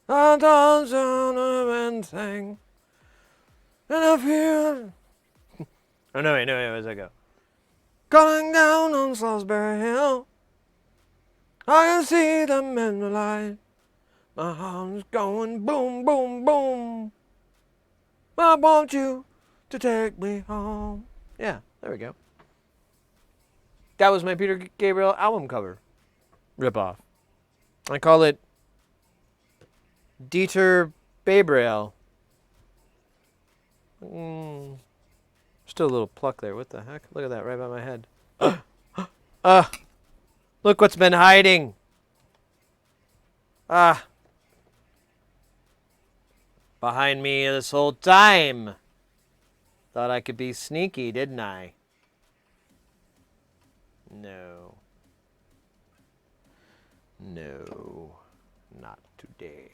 I don't know anything. And I feel. Oh, no, wait, where's that go? Going down on Salisbury Hill. I can see them in the light. My heart is going boom, boom, boom. I want you to take me home. Yeah, there we go. That was my Peter Gabriel album cover ripoff. I call it Dieter Gabriel. Still a little pluck there. What the heck? Look at that right by my head. Look what's been hiding. Behind me this whole time. Thought I could be sneaky, didn't I? No. No. Not today.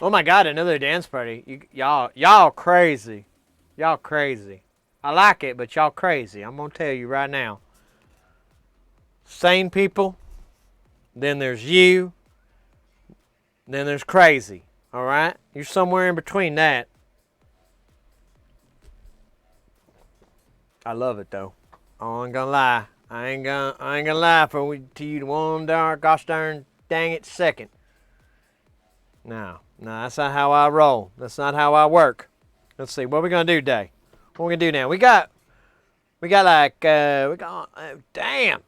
Oh my God, another dance party. Y'all crazy. Y'all crazy. I like it, but y'all crazy. I'm going to tell you right now. Sane people. Then there's you. Then there's crazy. All right? You're somewhere in between that. I love it, though. I ain't gonna lie. I ain't gonna lie to you one gosh darn dang it second. No, that's not how I roll. That's not how I work. Let's see, what are we gonna do today? What are we gonna do now? We got like, damn.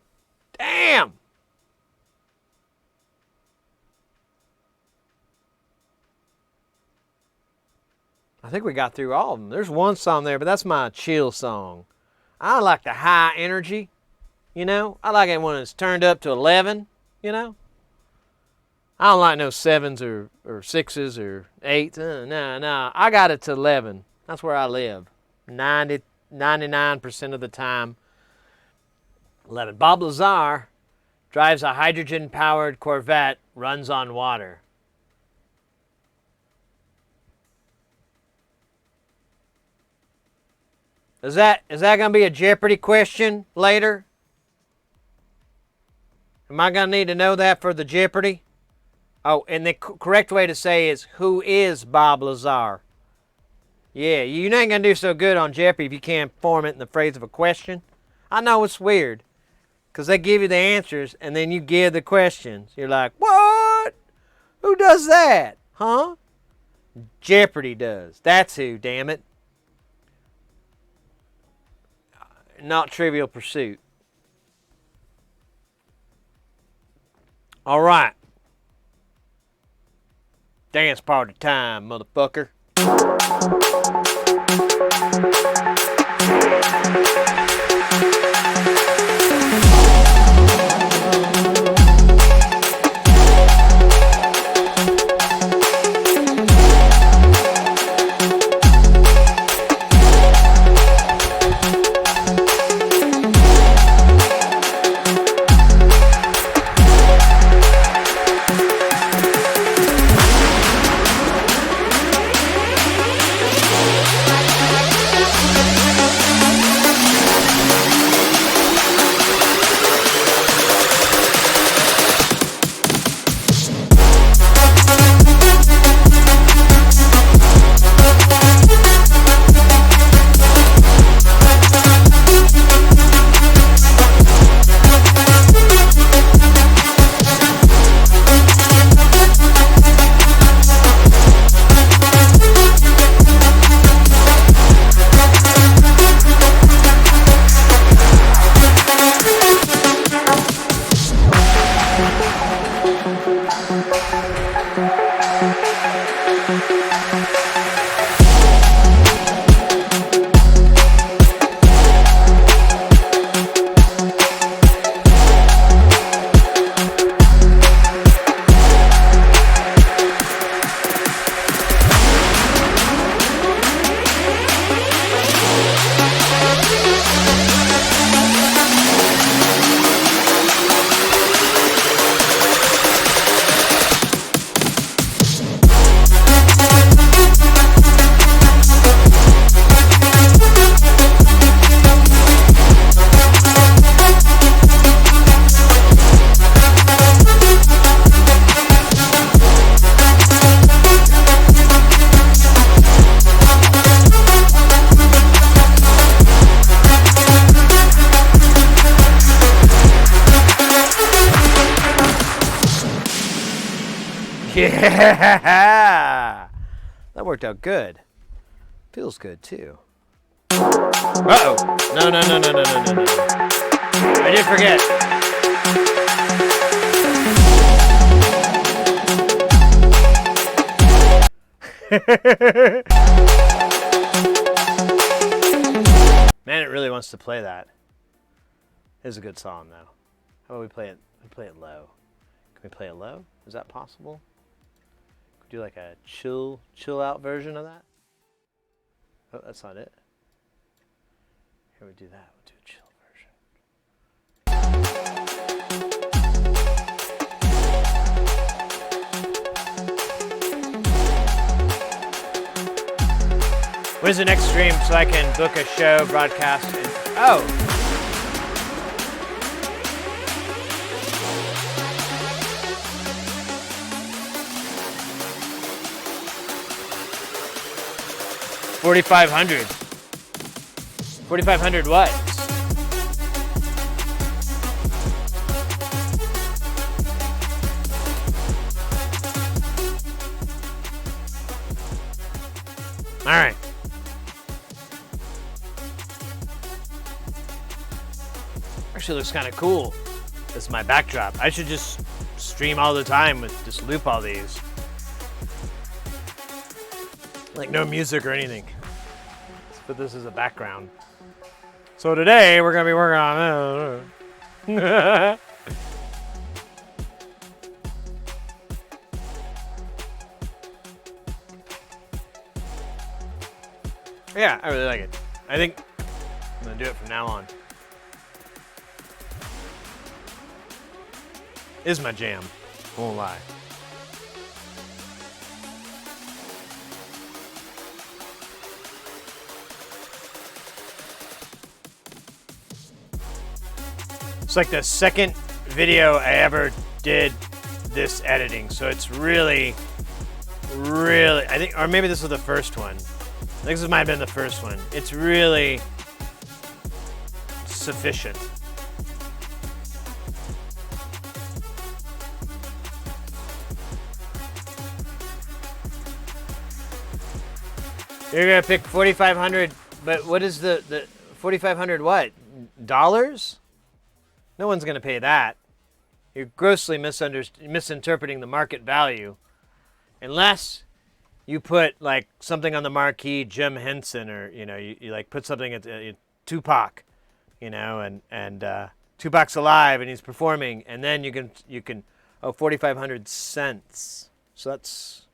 I think we got through all of them. There's one song there, but that's my chill song. I like the high energy, you know? I like it when it's turned up to 11, you know? I don't like no 7s or 6s or 8s. No. I got it to 11. That's where I live. 99% of the time. 11. Bob Lazar drives a hydrogen-powered Corvette, runs on water. Is that going to be a Jeopardy question later? Am I going to need to know that for the Jeopardy? Oh, and the correct way to say is, who is Bob Lazar? Yeah, you're not going to do so good on Jeopardy if you can't form it in the phrase of a question. I know it's weird, because they give you the answers, and then you give the questions. You're like, what? Who does that? Huh? Jeopardy does. That's who, damn it. Not Trivial Pursuit. All right. Dance party time, motherfucker. Yeah! That worked out good. Feels good, too. Uh-oh. No. I did forget. Man, it really wants to play that. It is a good song, though. How about we play it? We play it low. Can we play it low? Is that possible? Could we do like a chill out version of that? Oh, that's not it. Here we do that. We'll do a chill version. When's the next stream so I can book a show, broadcast, and... Oh! $4,500. 4,500 what? All right. Actually looks kind of cool. That's my backdrop. I should just stream all the time with just loop all these. Like no music or anything. But this is a background. So today we're gonna be working on Yeah, I really like it. I think I'm gonna do it from now on. Is my jam. Won't lie. It's like the second video I ever did this editing. So it's really, really, I think, or maybe this was the first one. I think this might have been the first one. It's really sufficient. You're gonna pick 4,500, but what is the 4,500 what? Dollars? No one's gonna pay that. You're grossly misinterpreting the market value. Unless you put like something on the marquee, Jim Henson, or you like put something at Tupac, and Tupac's alive and he's performing, and then you can 4,500 cents. So that's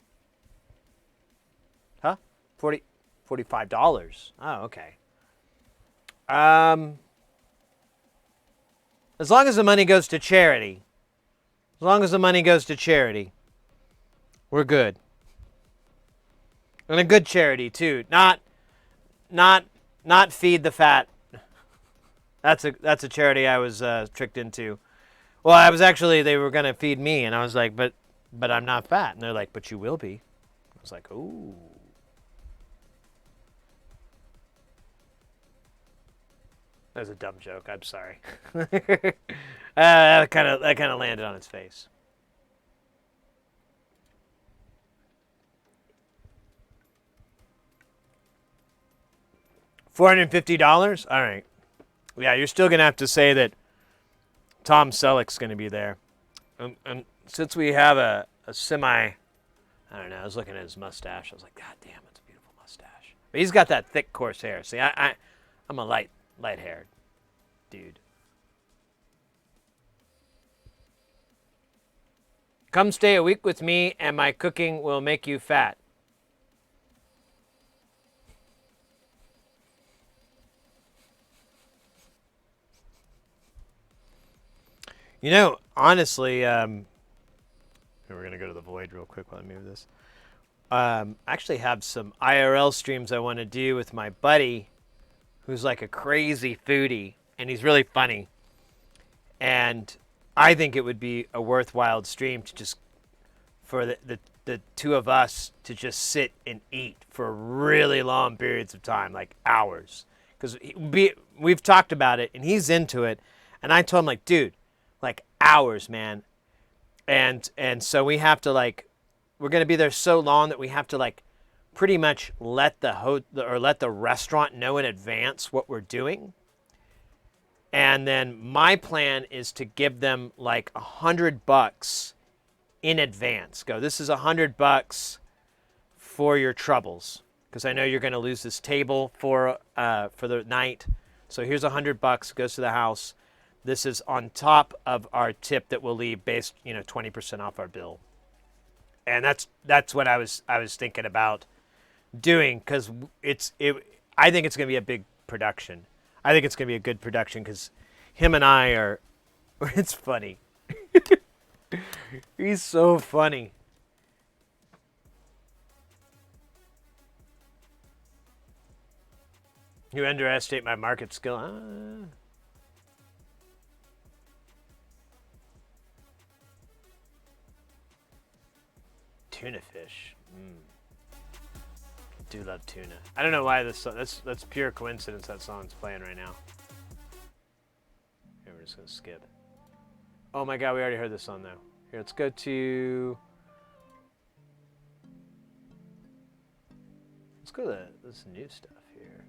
$45. Oh, okay. As long as the money goes to charity. As long as the money goes to charity, we're good. And a good charity too. Not feed the fat. That's a charity I was tricked into. Well, they were gonna feed me, and I was like, but I'm not fat, and they're like, but you will be. I was like, ooh. That was a dumb joke. I'm sorry. That kind of landed on its face. $450? All right. Yeah, you're still going to have to say that Tom Selleck's going to be there. And since we have a semi, I don't know, I was looking at his mustache. I was like, God damn, it's a beautiful mustache. But he's got that thick, coarse hair. See, I'm a light-haired dude. Come stay a week with me and my cooking will make you fat. Honestly, we're going to go to the void real quick while I move this. I actually have some IRL streams I want to do with my buddy who's like a crazy foodie, and he's really funny. And I think it would be a worthwhile stream to just, for the two of us to just sit and eat for really long periods of time, like hours. Because we've talked about it, and he's into it. And I told him, like, dude, like hours, man. And so we have to, like, we're going to be there so long that we have to, like, pretty much let the restaurant know in advance what we're doing. And then my plan is to give them like $100 in advance. Go, this is $100 for your troubles, because I know you're going to lose this table for the night. So here's $100, goes to the house. This is on top of our tip that we'll leave, based 20% off our bill. And that's what I was thinking about doing, because I think it's going to be a big production. I think it's going to be a good production, because him and I are, it's funny. He's so funny. You underestimate my market skill. Tuna fish. Do love tuna. I don't know why that's pure coincidence that song's playing right now. Here, we're just gonna skip. Oh my god, we already heard this song though. Here, let's go to this new stuff here.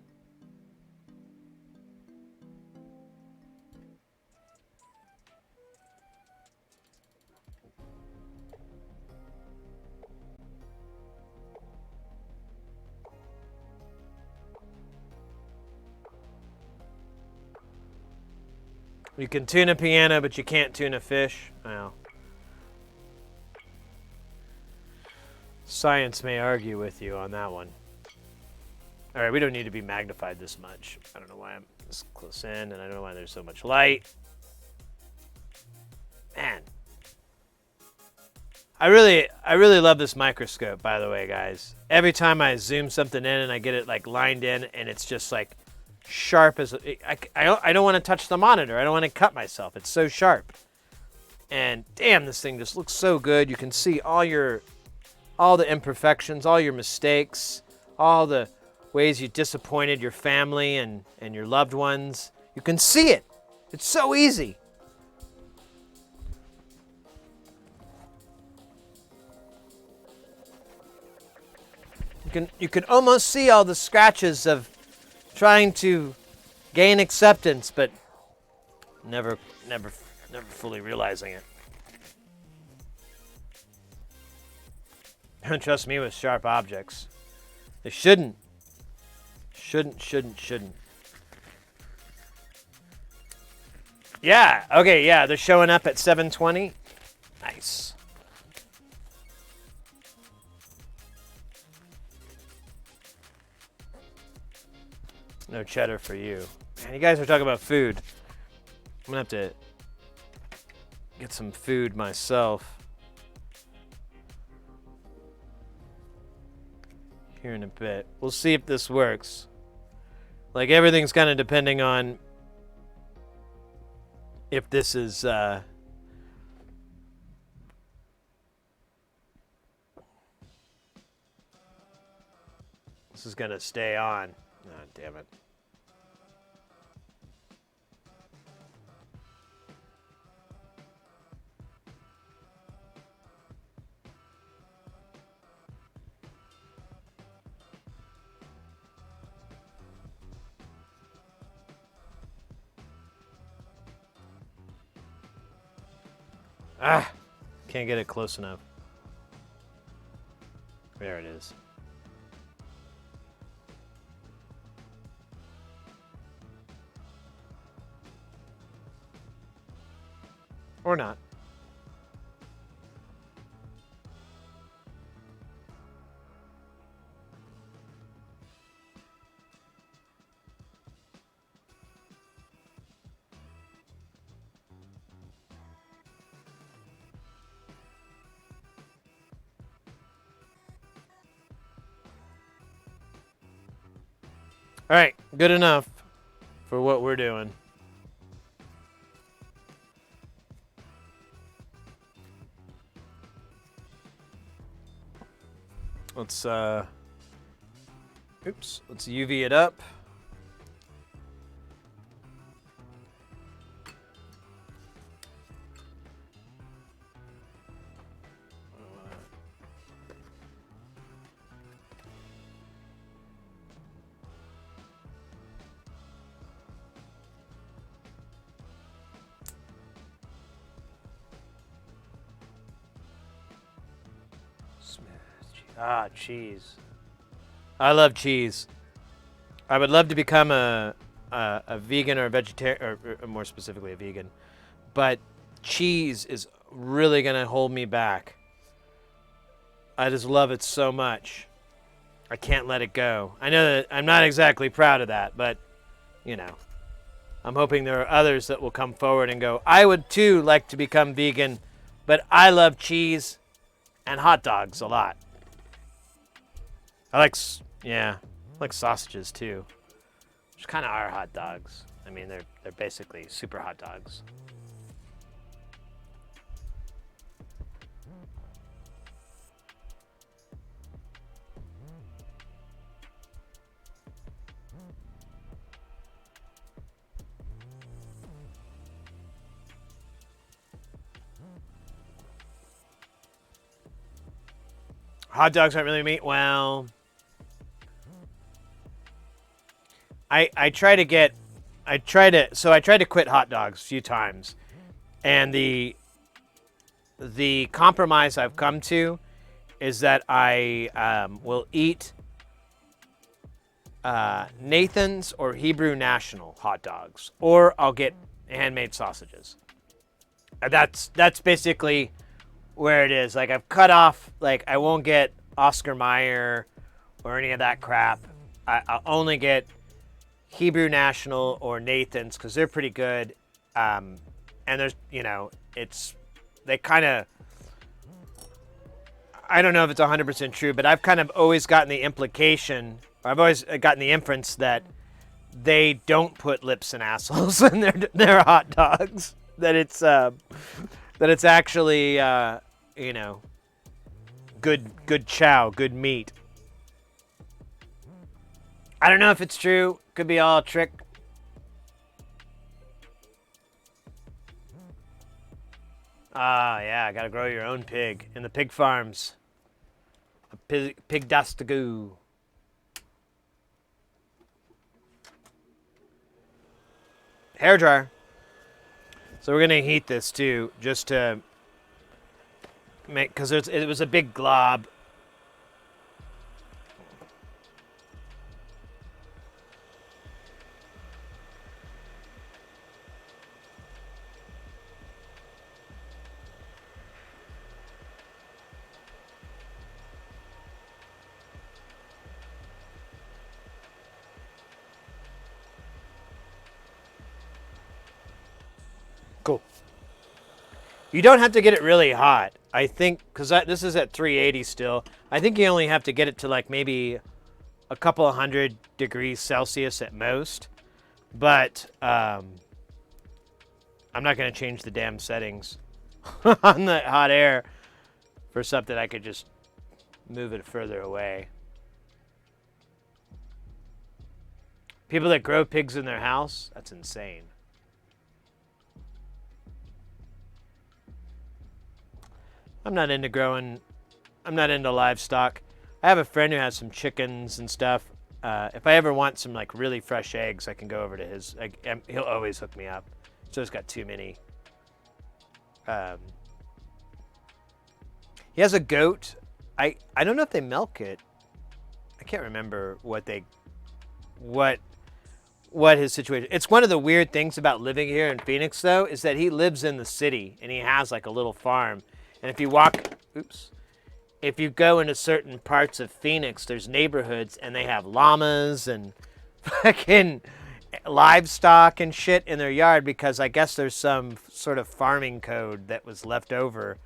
You can tune a piano, but you can't tune a fish. Well, science may argue with you on that one. All right, we don't need to be magnified this much. I don't know why I'm this close in, and I don't know why there's so much light. Man, I really love this microscope, by the way, guys. Every time I zoom something in and I get it like lined in, and it's just like sharp as I don't want to touch the monitor. I don't want to cut myself. It's so sharp. And damn, this thing just looks so good. You can see all the imperfections, all your mistakes, all the ways you disappointed your family and your loved ones. You can see it. It's so easy. You can almost see all the scratches of trying to gain acceptance, but never fully realizing it. Don't trust me with sharp objects. They shouldn't. Shouldn't. Yeah, okay, yeah, they're showing up at 7:20. Nice. No cheddar for you. Man, you guys are talking about food. I'm gonna have to get some food myself here in a bit. We'll see if this works. Like, everything's kind of depending on if this is gonna stay on. Oh, damn it. Ah, can't get it close enough. There it is. Or not. All right, good enough for what we're doing. Let's let's UV it up. Ah, cheese. I love cheese. I would love to become a vegan or a vegetarian, or more specifically a vegan. But cheese is really going to hold me back. I just love it so much. I can't let it go. I know that I'm not exactly proud of that, but, you know, I'm hoping there are others that will come forward and go, I would too like to become vegan, but I love cheese and hot dogs a lot. I like sausages too, which kind of are hot dogs. I mean, they're basically super hot dogs. Hot dogs aren't really meat. Well, I tried to quit hot dogs a few times, and the compromise I've come to is that I will eat Nathan's or Hebrew National hot dogs, or I'll get handmade sausages. That's basically where it is. Like, I've cut off, like, I won't get Oscar Mayer or any of that crap. I'll only get Hebrew National or Nathan's because they're pretty good. And there's, you know, they kind of, I don't know if it's 100% true, but I've kind of always gotten the implication, or I've always gotten the inference that they don't put lips and assholes in their hot dogs. That that it's actually, you know, good chow, good meat. I don't know if it's true. Could be all a trick. Ah, yeah, gotta grow your own pig in the pig farms. A pig dust to go. Hair dryer. So we're gonna heat this too, just to make, because it was a big glob. Cool. You don't have to get it really hot. I think, because this is at 380 still, I think you only have to get it to like maybe a couple of 100 degrees Celsius at most. But I'm not going to change the damn settings on the hot air for something I could just move it further away. People that grow pigs in their house, that's insane. I'm not into livestock. I have a friend who has some chickens and stuff. If I ever want some like really fresh eggs, I can go over to his. He'll always hook me up. So he's got too many. He has a goat. I don't know if they milk it. I can't remember what his situation. It's one of the weird things about living here in Phoenix, though, is that he lives in the city and he has like a little farm. And if you go into certain parts of Phoenix, there's neighborhoods and they have llamas and fucking livestock and shit in their yard because I guess there's some sort of farming code that was left over.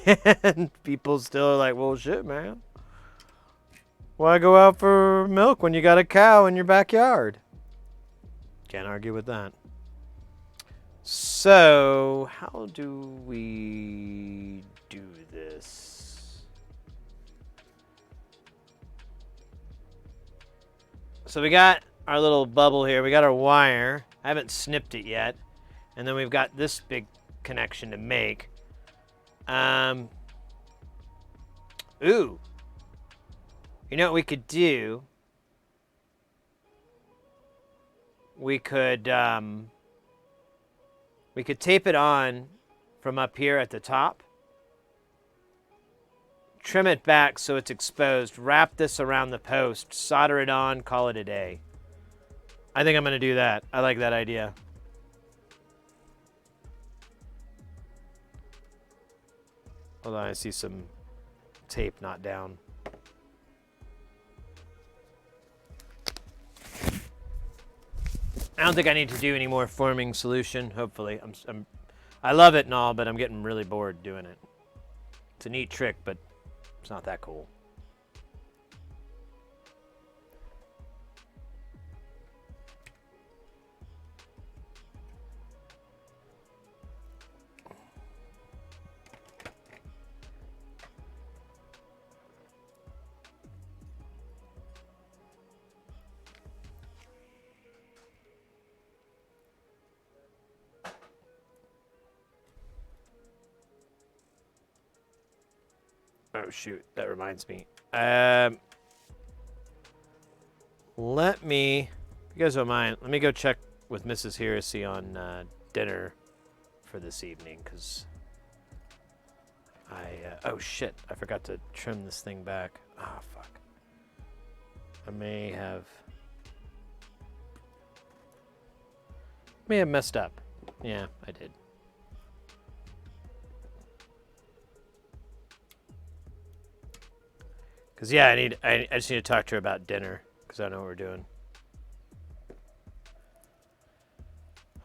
And people still are like, well, shit, man. Why go out for milk when you got a cow in your backyard? Can't argue with that. So, how do we do this? So we got our little bubble here. We got our wire. I haven't snipped it yet. And then we've got this big connection to make. Ooh. You know what we could do? We could tape it on from up here at the top, trim it back so it's exposed, wrap this around the post, solder it on, call it a day. I think I'm going to do that. I like that idea. Hold on, I see some tape not down. I don't think I need to do any more forming solution, hopefully. I love it and all, but I'm getting really bored doing it. It's a neat trick, but it's not that cool. Oh, shoot. That reminds me. Let me, if you guys don't mind, let me go check with Mrs. Heresy on dinner for this evening, because oh, shit. I forgot to trim this thing back. Oh, fuck. I may have messed up. Yeah, I did. Because, yeah, I just need to talk to her about dinner, because I don't know what we're doing.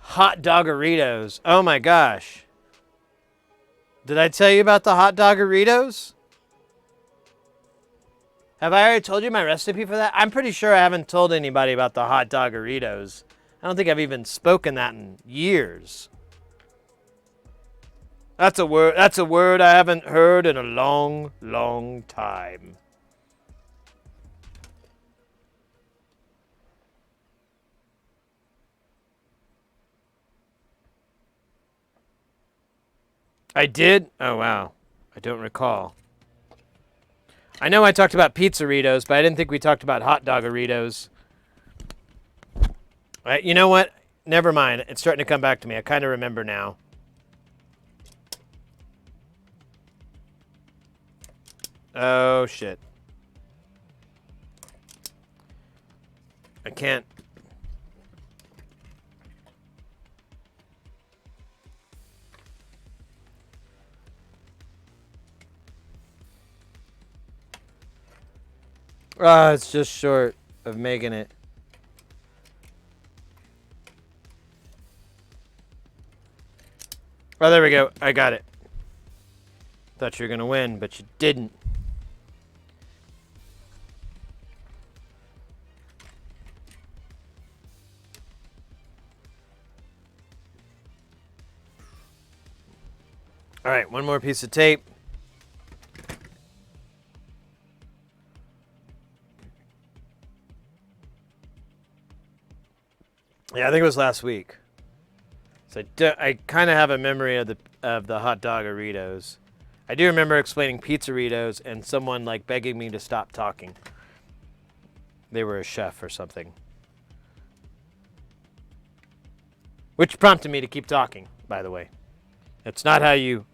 Hot Doggeritos. Oh, my gosh. Did I tell you about the Hot Doggeritos? Have I already told you my recipe for that? I'm pretty sure I haven't told anybody about the Hot Doggeritos. I don't think I've even spoken that in years. That's a word. That's a word I haven't heard in a long, long time. I did? Oh, wow. I don't recall. I know I talked about pizzeritos, but I didn't think we talked about hot dogeritos. You know what? Never mind. It's starting to come back to me. I kind of remember now. Oh, shit. I can't. It's just short of making it. Oh, there we go. I got it. Thought you were going to win, but you didn't. All right, one more piece of tape. Yeah, I think it was last week. So I kind of have a memory of the hot dogeritos. I do remember explaining pizzeritos and someone like begging me to stop talking. They were a chef or something. Which prompted me to keep talking, by the way. That's not how you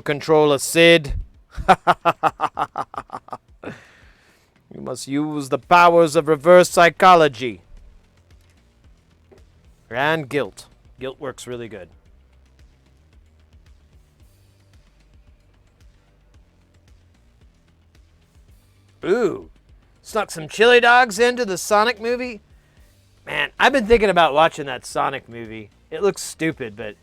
control a SID. You must use the powers of reverse psychology. And guilt. Guilt works really good. Ooh. Snuck some chili dogs into the Sonic movie? Man, I've been thinking about watching that Sonic movie. It looks stupid, but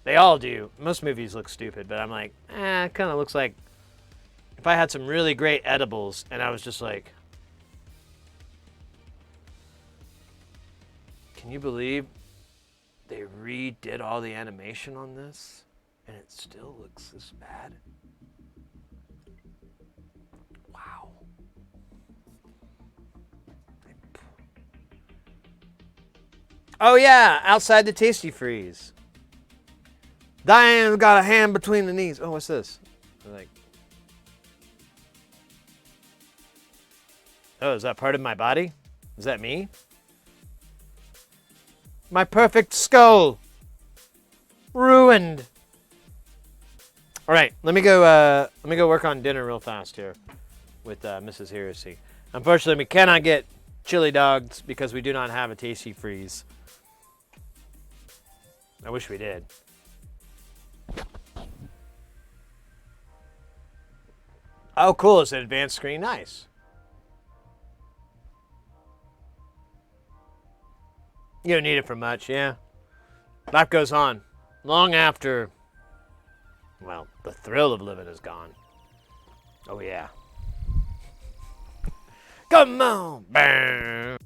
they all do. Most movies look stupid, but I'm like, it kind of looks like if I had some really great edibles and I was just like, can you believe they redid all the animation on this and it still looks this bad? Wow. Oh yeah, outside the Tasty Freeze. Diane's got a hand between the knees. Oh, what's this? Like, oh, is that part of my body? Is that me? My perfect skull. Ruined. All right, let me go work on dinner real fast here with Mrs. Heresy. Unfortunately, we cannot get chili dogs because we do not have a Tasty Freeze. I wish we did. Oh, cool. It's an advanced screen. Nice. You don't need it for much, yeah. Life goes on. Long after, well, the thrill of living is gone. Oh, yeah. Come on. Bam.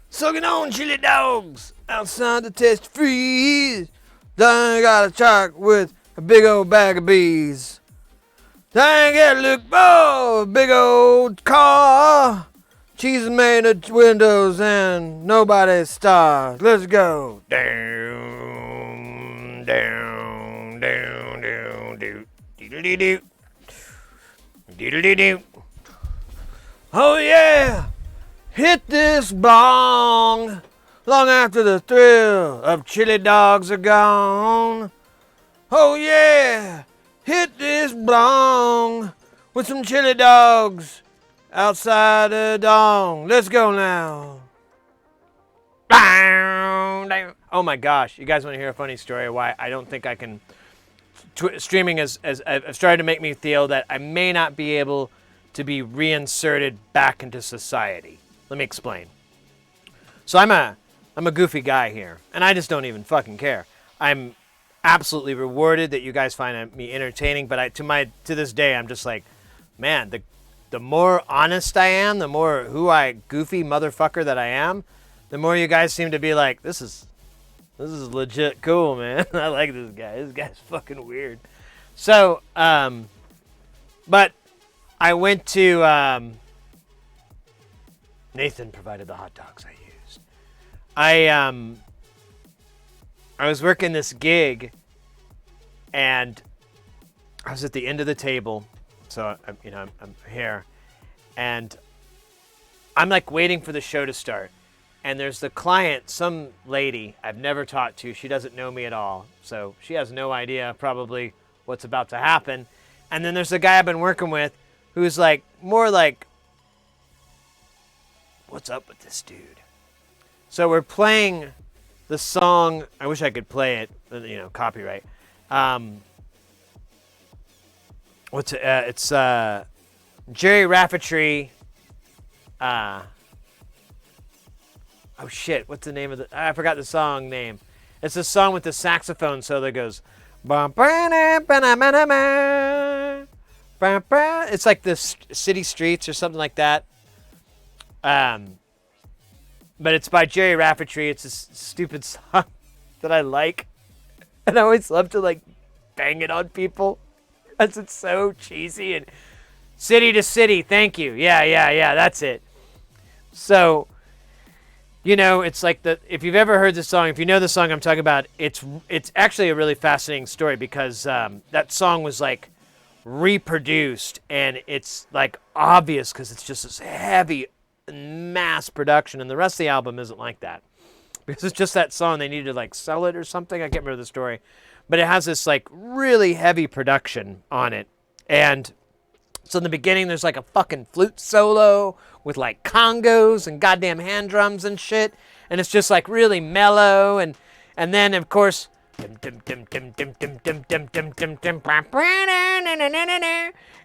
Sucking on chili dogs outside the test freeze. Then got a truck with a big old bag of bees. Then get a look for a big old car. Cheese made of windows and nobody's stars. Let's go. Down, down, down, down, do, doo-doo-doo-doo. Doo-doo-doo-doo. Oh yeah. Hit this bong long after the thrill of chili dogs are gone. Oh yeah, hit this bong with some chili dogs outside the dong. Let's go now. Oh my gosh, you guys want to hear a funny story of why I don't think I can... Streaming has started to make me feel that I may not be able to be reinserted back into society. Let me explain. So I'm a goofy guy here, and I just don't even fucking care. I'm absolutely rewarded that you guys find me entertaining, but to this day, I'm just like, man, the more honest I am, the more goofy motherfucker that I am, the more you guys seem to be like, this is legit cool, man. I like this guy. This guy's fucking weird. So, but I went to, Nathan provided the hot dogs I used. I was working this gig, and I was at the end of the table, so I'm here, and I'm like waiting for the show to start, and there's the client, some lady I've never talked to. She doesn't know me at all, so she has no idea probably what's about to happen. And then there's the guy I've been working with, who's like more like, what's up with this dude? So we're playing the song. I wish I could play it, copyright. It's Jerry Rafferty. Oh shit, what's the name of I forgot the song name. It's a song with the saxophone solo that goes. It's like the City Streets or something like that. But it's by Jerry Rafferty. It's a stupid song that I like. And I always love to like bang it on people because it's so cheesy. And City to City, thank you. Yeah, that's it. So, it's like if you've ever heard this song, if you know the song I'm talking about, it's actually a really fascinating story because that song was like reproduced and it's like obvious because it's just this heavy mass production, and the rest of the album isn't like that because it's just that song. They needed to like sell it or something. I can't remember the story, but it has this like really heavy production on it. And so in the beginning there's like a fucking flute solo with like congos and goddamn hand drums and shit, and it's just like really mellow. And then of course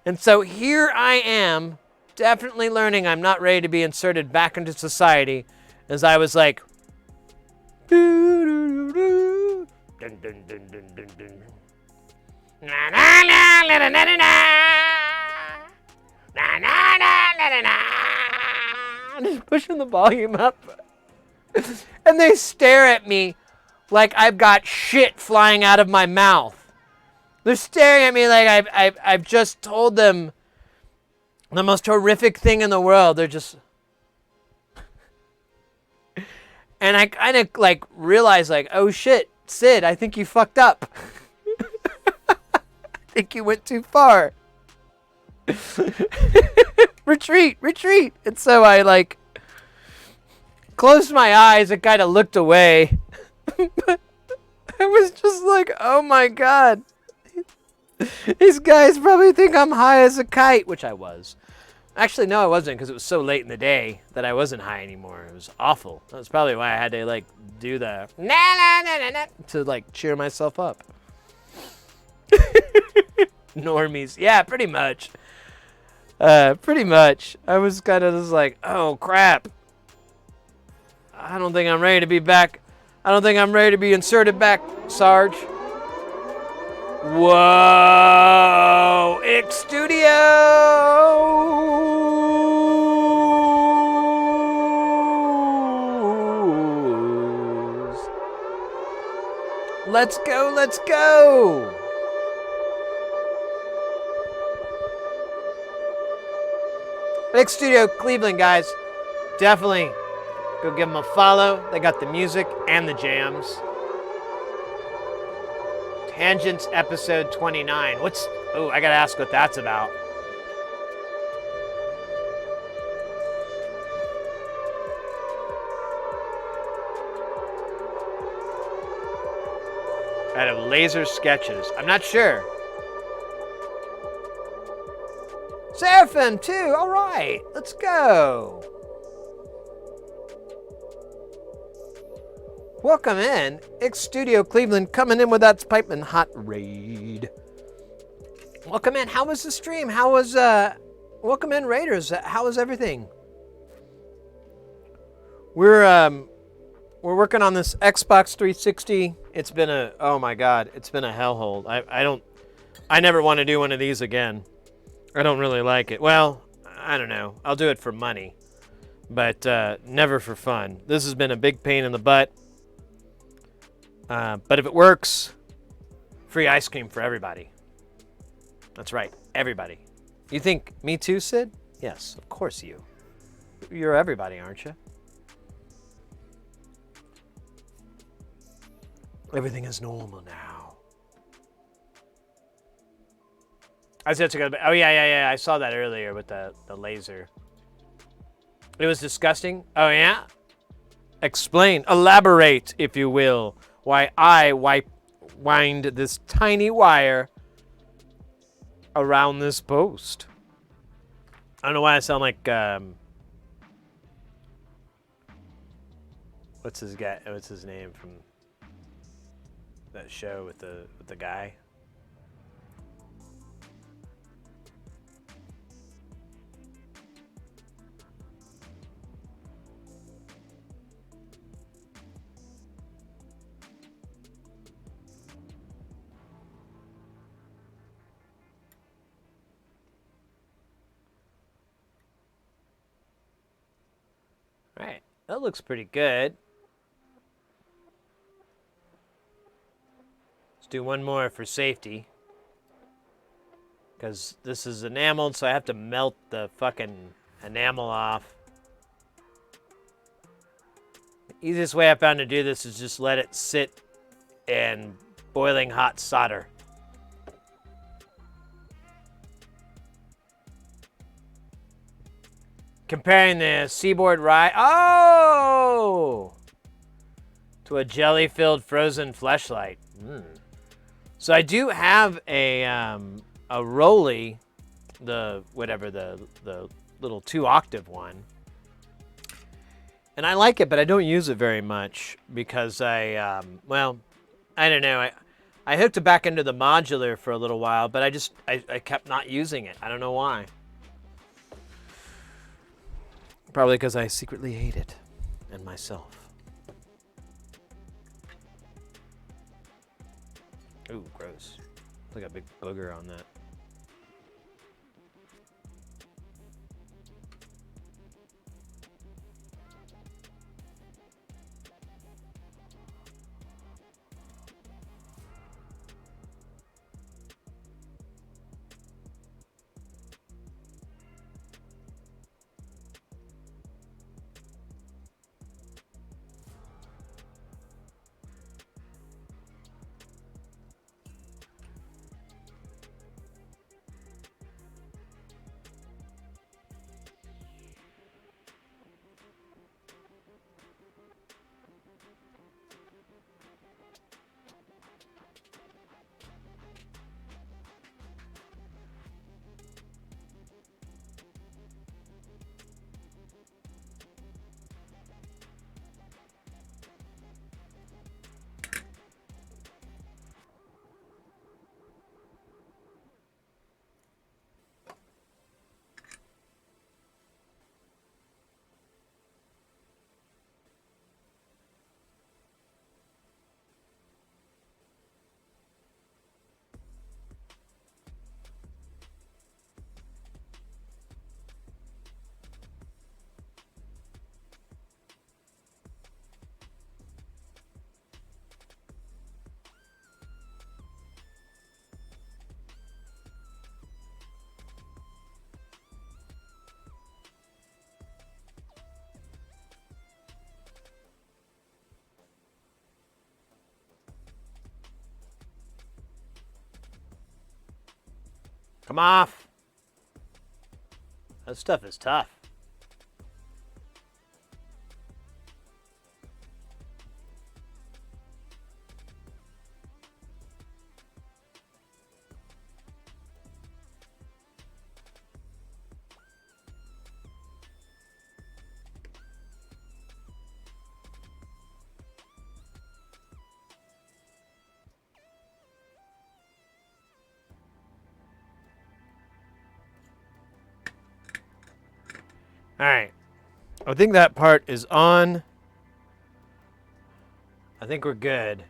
And so here I am, definitely learning I'm not ready to be inserted back into society, as I was like, just pushing the volume up. And they stare at me like I've got shit flying out of my mouth. They're staring at me like I've just told them the most horrific thing in the world. They're just... And I kind of like realize like, oh shit, Sid, I think you fucked up. I think you went too far. Retreat. And so I like closed my eyes and kind of looked away. But I was just like, oh my God. These guys probably think I'm high as a kite, which I was. Actually, no, I wasn't, because it was so late in the day that I wasn't high anymore. It was awful. That's probably why I had to like do the to like cheer myself up. Normies. Yeah, pretty much. Pretty much. I was kind of just like, oh crap. I don't think I'm ready to be back. I don't think I'm ready to be inserted back, Sarge. Whoa! X Studios! Let's go, let's go! X Studio Cleveland, guys. Definitely go give them a follow. They got the music and the jams. Tangents episode 29. Oh, I gotta ask what that's about. Out of laser sketches. I'm not sure. Seraphim too. All right, let's go. Welcome in. X Studio Cleveland coming in with that piping hot raid. Welcome in. How was the stream? How was welcome in, Raiders. How was everything? We're working on this Xbox 360. It's been oh my God, it's been a hellhole. I never want to do one of these again. I don't really like it. Well, I don't know. I'll do it for money, but never for fun. This has been a big pain in the butt. But if it works, free ice cream for everybody. That's right, everybody. You think me too, Sid? Yes, of course you. You're everybody, aren't you? Everything is normal now. I said to go. Oh yeah. I saw that earlier with the laser. It was disgusting. Oh yeah. Explain, elaborate, if you will. Why I wind this tiny wire around this post. I don't know why I sound like what's his name from that show with the guy? Right, that looks pretty good. Let's do one more for safety. Because this is enameled, so I have to melt the fucking enamel off. The easiest way I found to do this is just let it sit in boiling hot solder. Comparing the Seaboard Rye, to a jelly-filled frozen fleshlight. So I do have a Rolly, the little 2-octave one, and I like it, but I don't use it very much because I I don't know. I hooked it back into the modular for a little while, but I kept not using it. I don't know why. Probably because I secretly hate it and myself. Ooh, gross. Look at a big booger on that. Come off. That stuff is tough. All right. I think that part is on. I think we're good.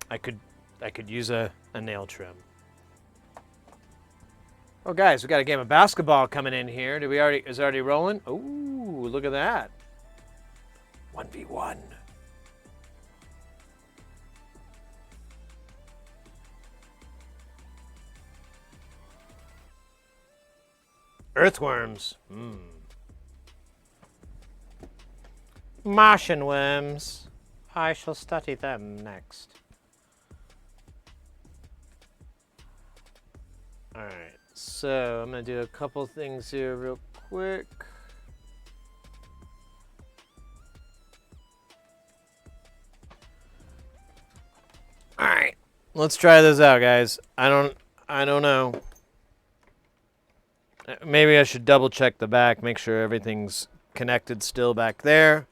I could use a nail trim. Oh, guys, we got a game of basketball coming in here. Is it already rolling? Ooh, look at that. 1v1. Earthworms. Martian worms. I shall study them next. Alright, so I'm going to do a couple things here real quick. Alright, let's try this out, guys. I don't know. Maybe I should double check the back, make sure everything's connected still back there.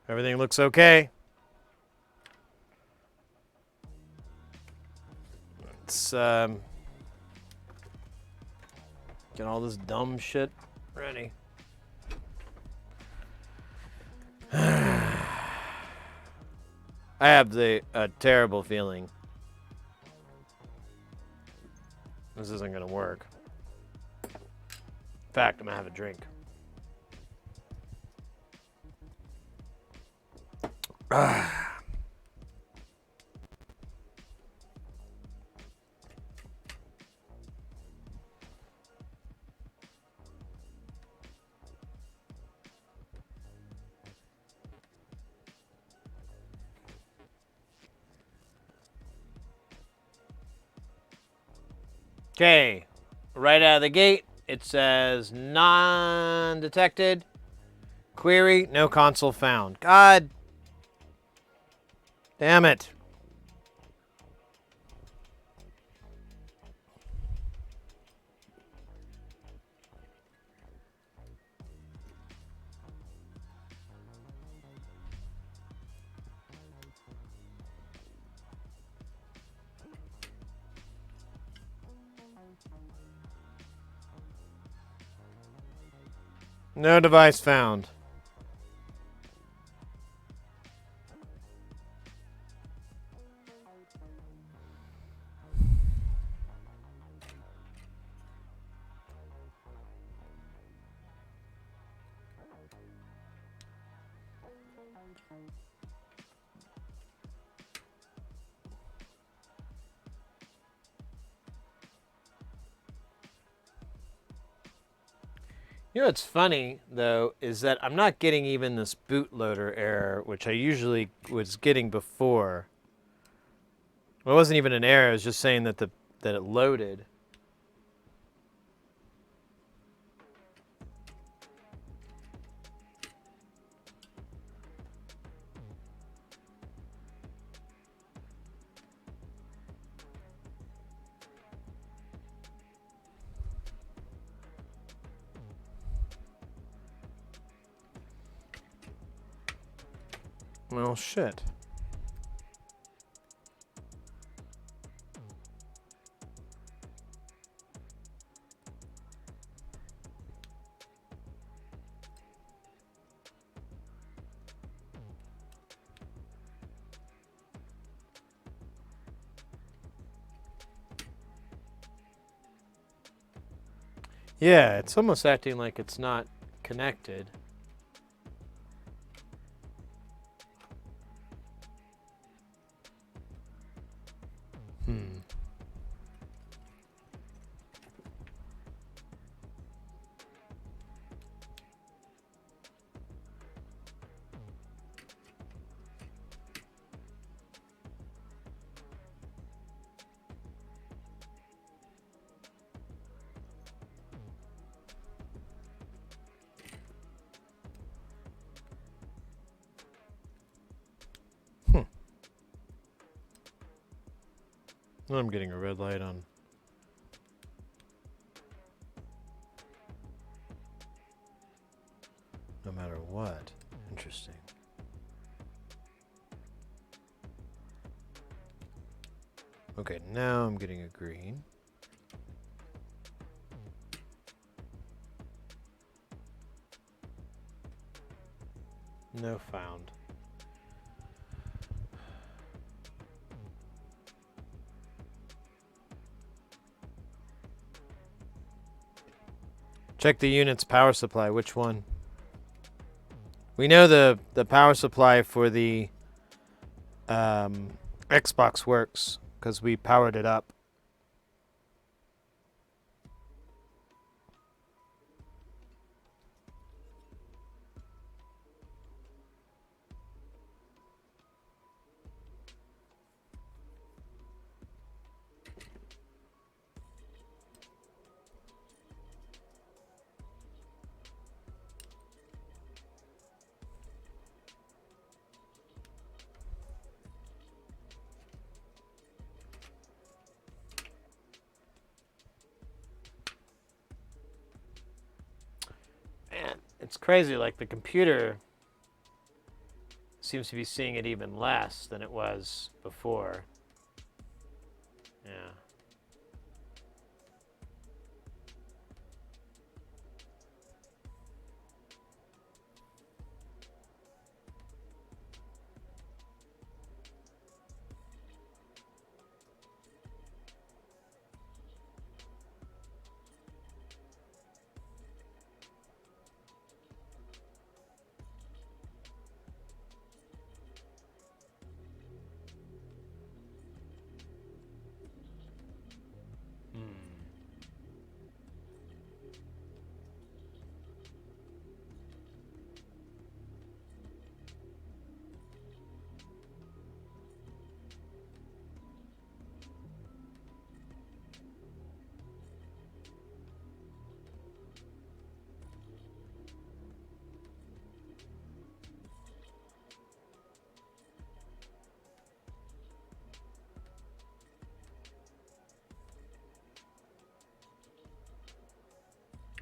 Everything looks okay. Let's get all this dumb shit ready. I have a terrible feeling this isn't gonna work. In fact, I'm gonna have a drink. Okay, right out of the gate, it says non-detected. Query, no console found. God damn it. No device found. You know what's funny, though, is that I'm not getting even this bootloader error, which I usually was getting before. Well, it wasn't even an error, it was just saying that that it loaded. Well, shit. Yeah, it's almost acting like it's not connected. I'm getting a red light on. No matter what. Interesting. Okay, now I'm getting a green. No found. Check the unit's power supply. Which one? We know the power supply for the Xbox works because we powered it up. Man, it's crazy. Like the computer seems to be seeing it even less than it was before. Yeah.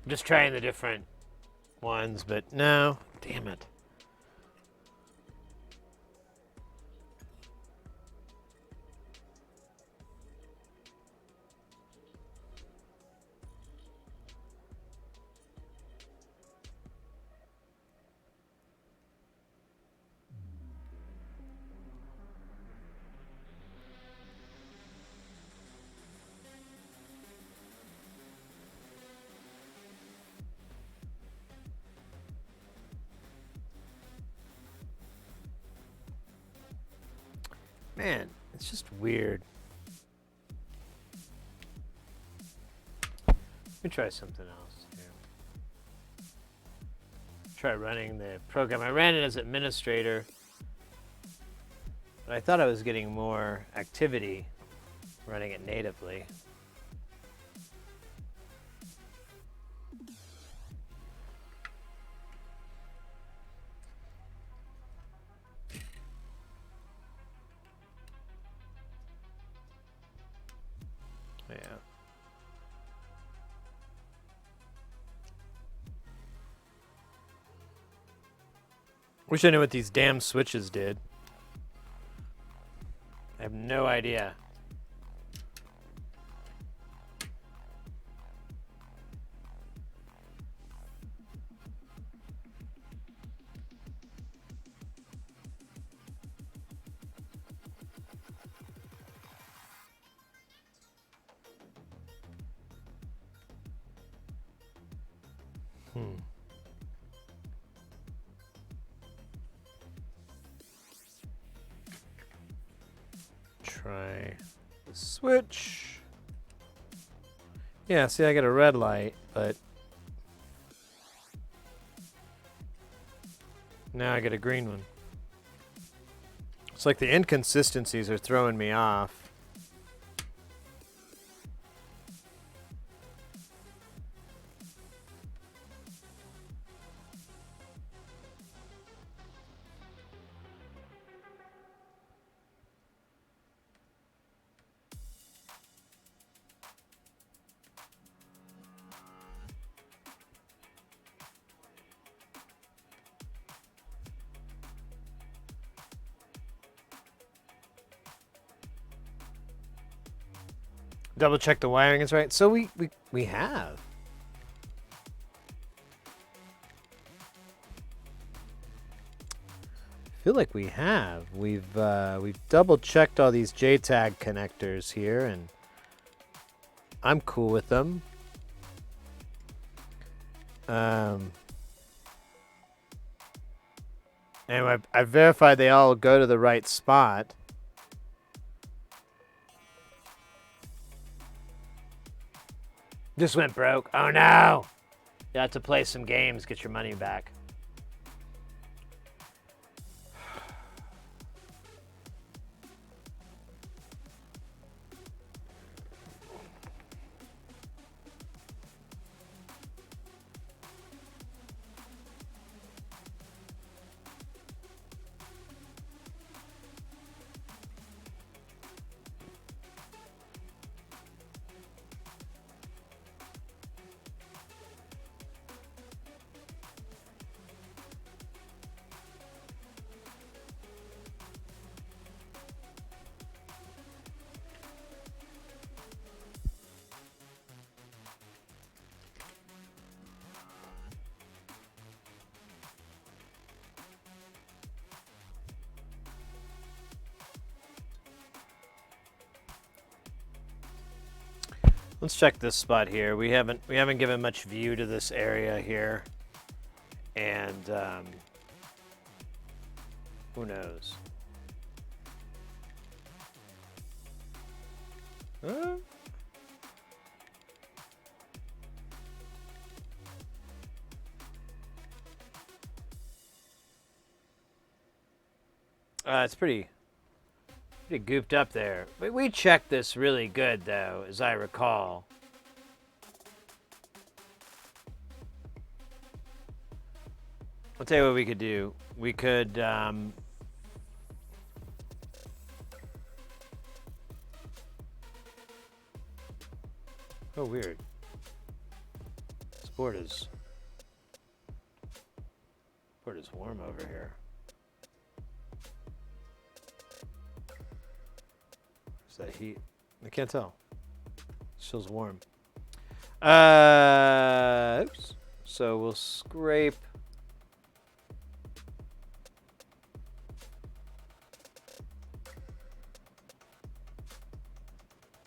I'm just trying the different ones, but no. Damn it. Man, it's just weird. Let me try something else here. Try running the program. I ran it as administrator, but I thought I was getting more activity running it natively. Yeah. Wish I knew what these damn switches did. I have no idea. Try the switch. Yeah, see, I got a red light, but now I get a green one. It's like the inconsistencies are throwing me off. Double check the wiring is right. So we have. I feel like we have. We've double checked all these JTAG connectors here, and I'm cool with them. And I verified they all go to the right spot. Just went broke. Oh no! You have to play some games, get your money back. Let's check this spot here. We haven't given much view to this area here, and who knows? Huh? It's pretty gooped up there. We checked this really good, though, as I recall. I'll tell you what we could do. We could... oh, weird. This board is warm over here. That heat, I can't tell. It feels warm. Oops. So we'll scrape.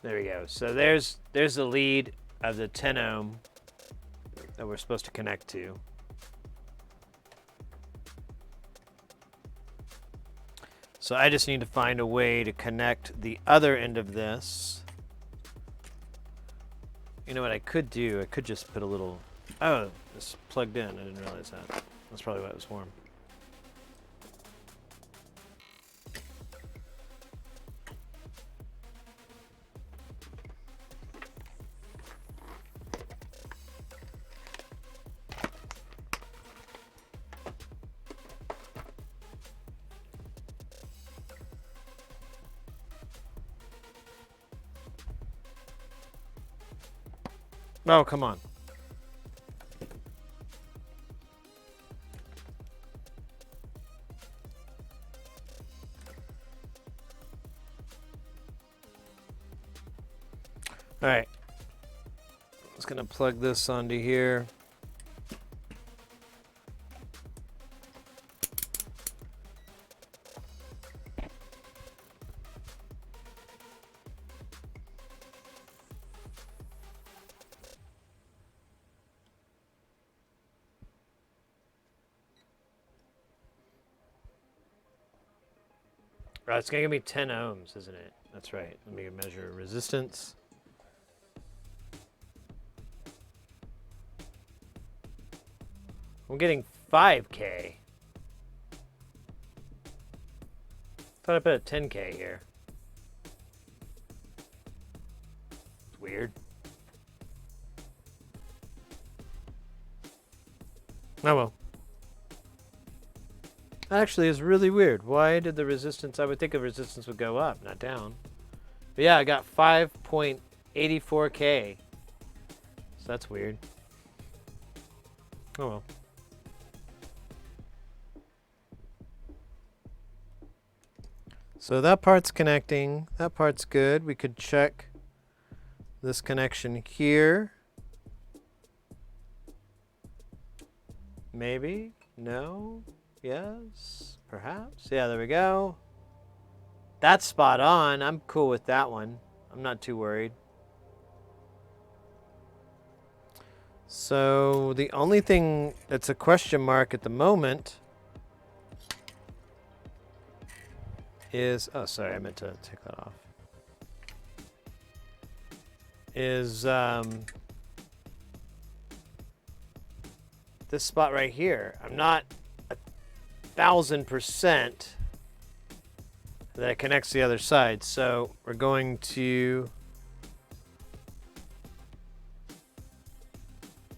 There we go. So there's the lead of the 10 ohm that we're supposed to connect to. So I just need to find a way to connect the other end of this. You know what I could do? I could just put a little... Oh, it's plugged in. I didn't realize that. That's probably why it was warm. Oh, come on. All right. Just gonna plug this onto here. Right, it's gonna give me 10 ohms, isn't it? That's right. Let me measure resistance. I'm getting 5K. Thought I put a 10K here. It's weird. Oh well. That actually is really weird. Why did the resistance... I would think the resistance would go up, not down. But yeah, I got 5.84K. So that's weird. Oh well. So that part's connecting. That part's good. We could check this connection here. Maybe? No? Yes? Perhaps? Yeah, there we go. That's spot on. I'm cool with that one. I'm not too worried. So the only thing that's a question mark at the moment is... Oh, sorry, I meant to take that off. Is this spot right here. I'm not 1,000% that it connects the other side. So we're going to...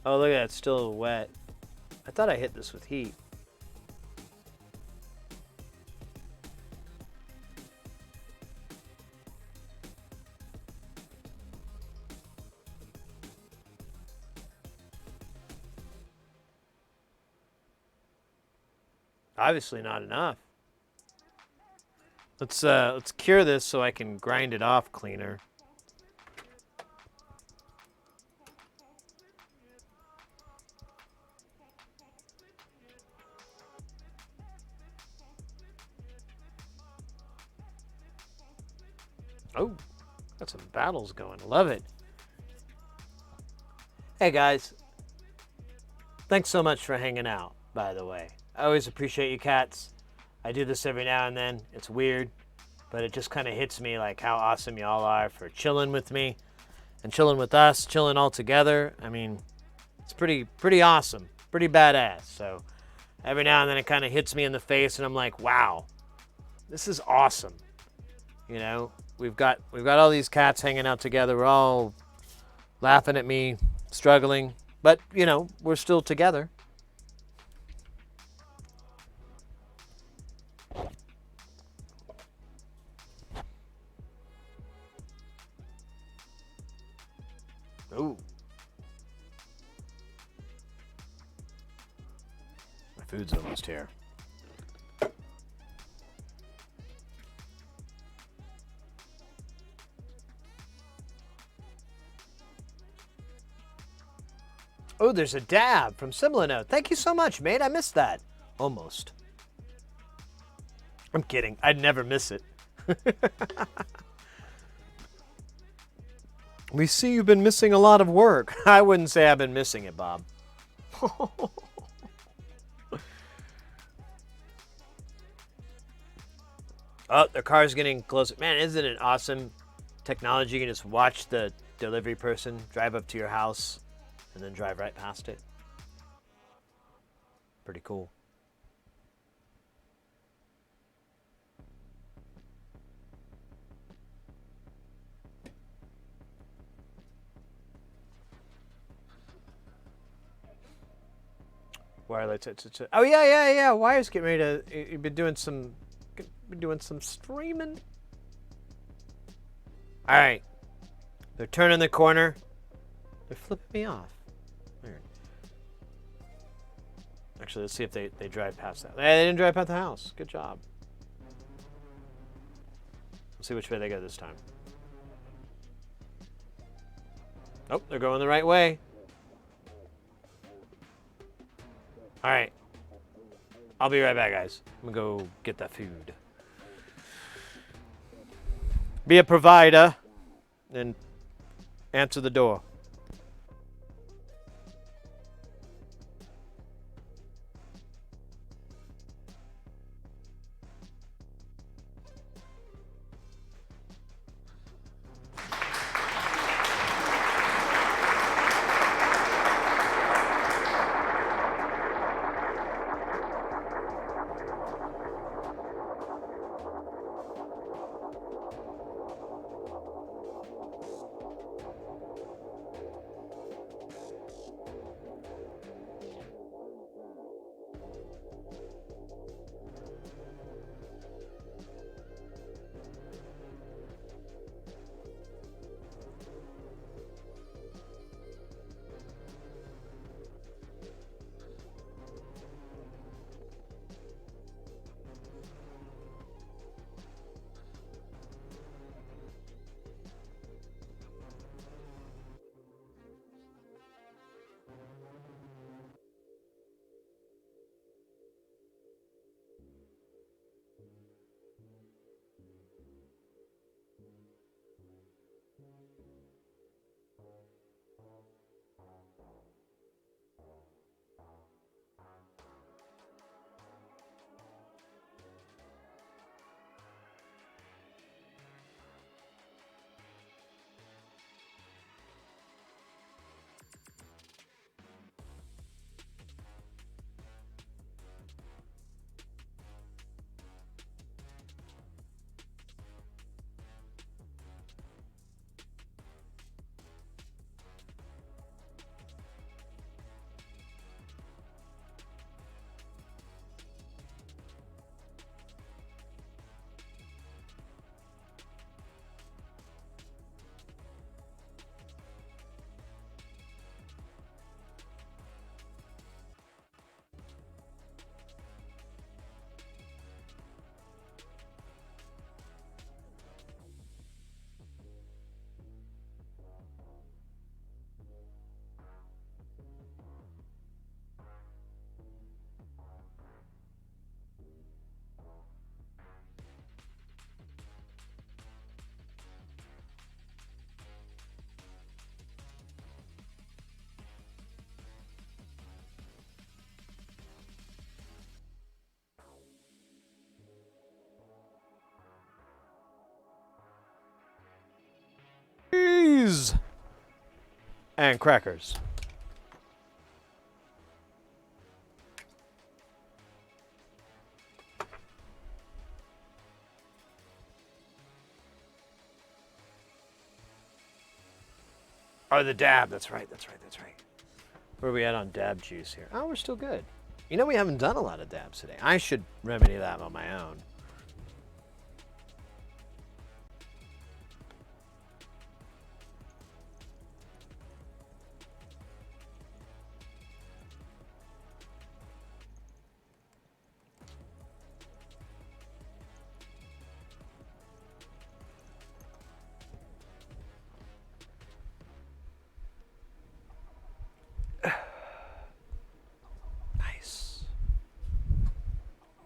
Oh, look at that, it's still wet. I thought I hit this with heat. Obviously not enough. Let's cure this so I can grind it off cleaner. Oh, got some battles going. Love it. Hey guys, thanks so much for hanging out, by the way. I always appreciate you cats. I do this every now and then. It's weird, but it just kind of hits me like how awesome y'all are for chilling with me and chilling with us, chilling all together. I mean, it's pretty awesome, pretty badass. So every now and then it kind of hits me in the face and I'm like, wow, this is awesome. You know, we've got all these cats hanging out together. We're all laughing at me, struggling, but you know, we're still together. Ooh. My food's almost here. Oh, there's a dab from Similano. Thank you so much, mate. I missed that. Almost. I'm kidding. I'd never miss it. We see you've been missing a lot of work. I wouldn't say I've been missing it, Bob. Oh, their car's getting closer. Man, isn't it awesome? Technology, you can just watch the delivery person drive up to your house and then drive right past it. Pretty cool. Wireless. Oh yeah. Wire's getting ready to. You've been doing some streaming. All right. They're turning the corner. They're flipping me off. Weird. Actually, let's see if they drive past that. They didn't drive past the house. Good job. Let's see which way they go this time. Oh, they're going the right way. All right. I'll be right back, guys. I'm going to go get that food. Be a provider and answer the door. Cheese and crackers. Oh, the dab. That's right. Where are we at on dab juice here? Oh, we're still good. You know, we haven't done a lot of dabs today. I should remedy that on my own.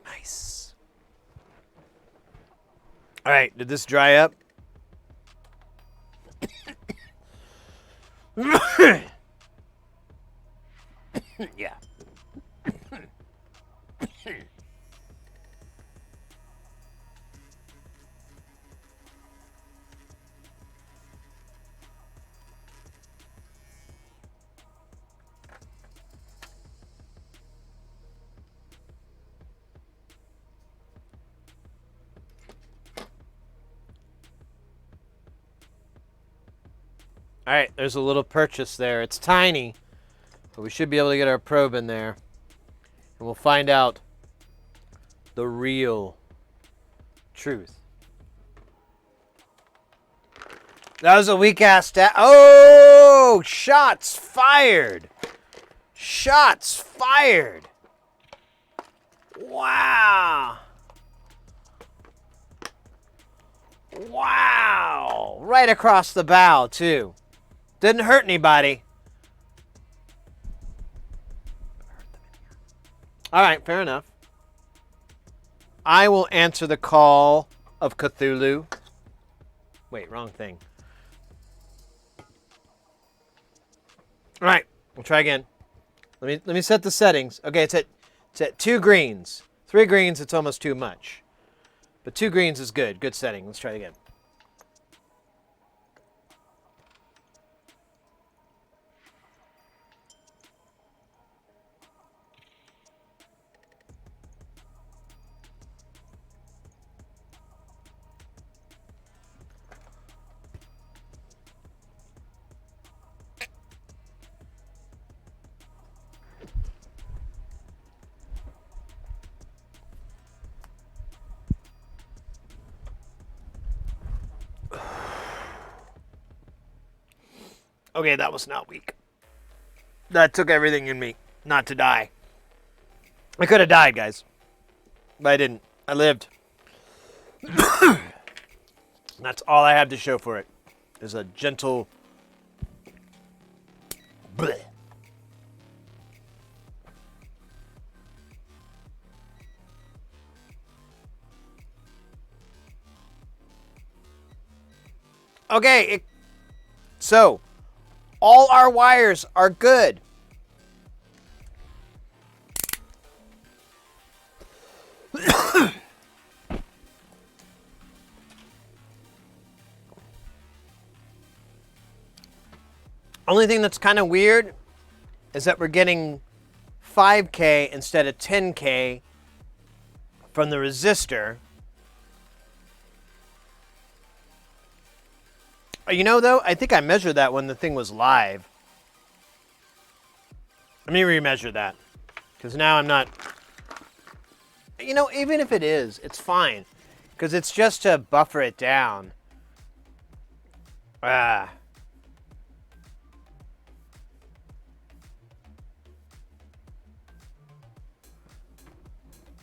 Nice. All right, did this dry up? Yeah. All right, there's a little purchase there. It's tiny, but we should be able to get our probe in there. And we'll find out the real truth. That was a weak-ass stat. Oh, shots fired. Shots fired. Wow. Wow. Right across the bow, too. Didn't hurt anybody. All right, fair enough. I will answer the call of Cthulhu. Wait, wrong thing. All right, we'll try again. Let me set the settings. Okay, it's at 2 greens. 3 greens, it's almost too much. But 2 greens is good. Good setting. Let's try it again. Okay, that was not weak. That took everything in me not to die. I could have died, guys. But I didn't. I lived. That's all I have to show for it. Is a gentle bleh. Okay, so all our wires are good. Only thing that's kind of weird is that we're getting 5K instead of 10K from the resistor. You know, though, I think I measured that when the thing was live. Let me remeasure that. Because now I'm not... You know, even if it is, it's fine. Because it's just to buffer it down.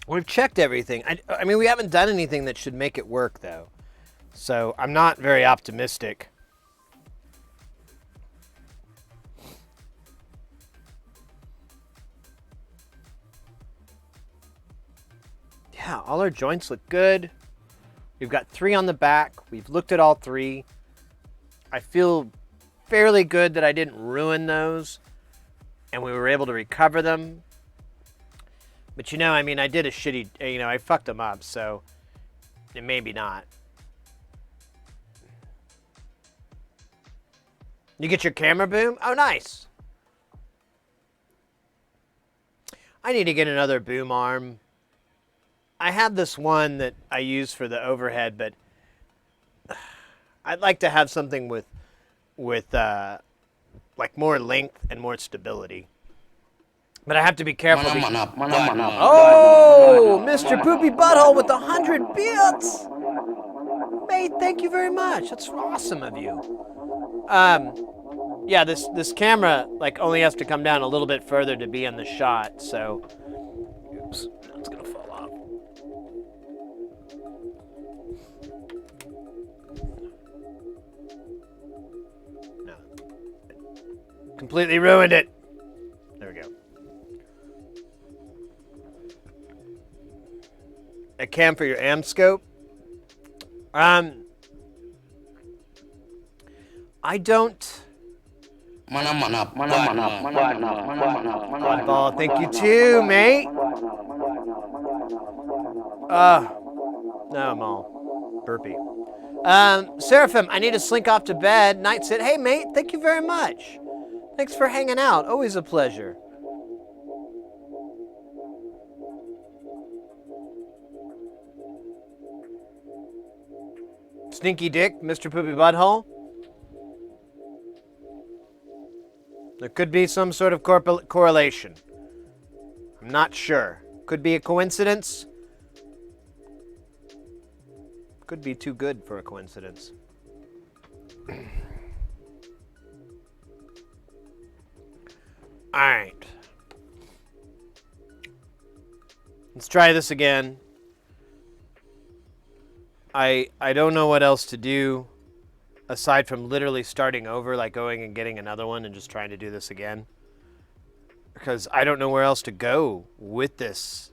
We've checked everything. I mean, we haven't done anything that should make it work, though. So I'm not very optimistic. Yeah, all our joints look good. We've got 3 on the back. We've looked at all 3. I feel fairly good that I didn't ruin those and we were able to recover them. But you know, I mean, I did a shitty, you know, I fucked them up, so maybe not. You get your camera boom? Oh, nice. I need to get another boom arm. I have this one that I use for the overhead, but I'd like to have something with like more length and more stability. But I have to be careful. Oh, Mr. Poopy Butthole with 100 bits. Mate, thank you very much. That's awesome of you. Yeah, this camera like only has to come down a little bit further to be in the shot, so oops, it's gonna fall off. No. Completely ruined it. There we go. A cam for your am scope? I don't. Ball, thank you too, mate. No, I'm all burpy. Seraphim, I need to slink off to bed. Night said, hey, mate, thank you very much. Thanks for hanging out. Always a pleasure. Stinky Dick, Mr. Poopy Butthole. There could be some sort of correlation. I'm not sure. Could be a coincidence. Could be too good for a coincidence. All right. Let's try this again. I don't know what else to do aside from literally starting over, like going and getting another one and just trying to do this again. Because I don't know where else to go with this.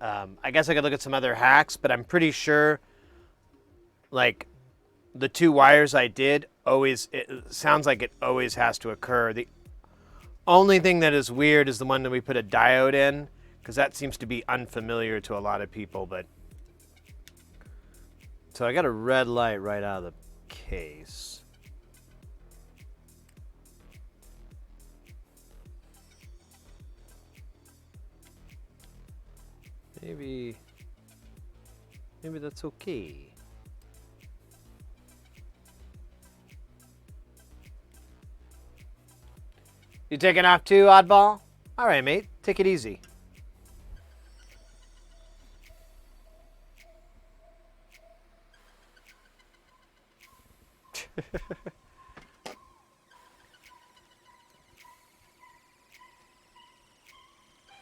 I guess I could look at some other hacks, but I'm pretty sure, like, the 2 wires I did, it sounds like it always has to occur. The only thing that is weird is the one that we put a diode in, because that seems to be unfamiliar to a lot of people, but... So I got a red light right out of the case. Maybe that's okay. You taking off too, oddball? All right, mate. Take it easy.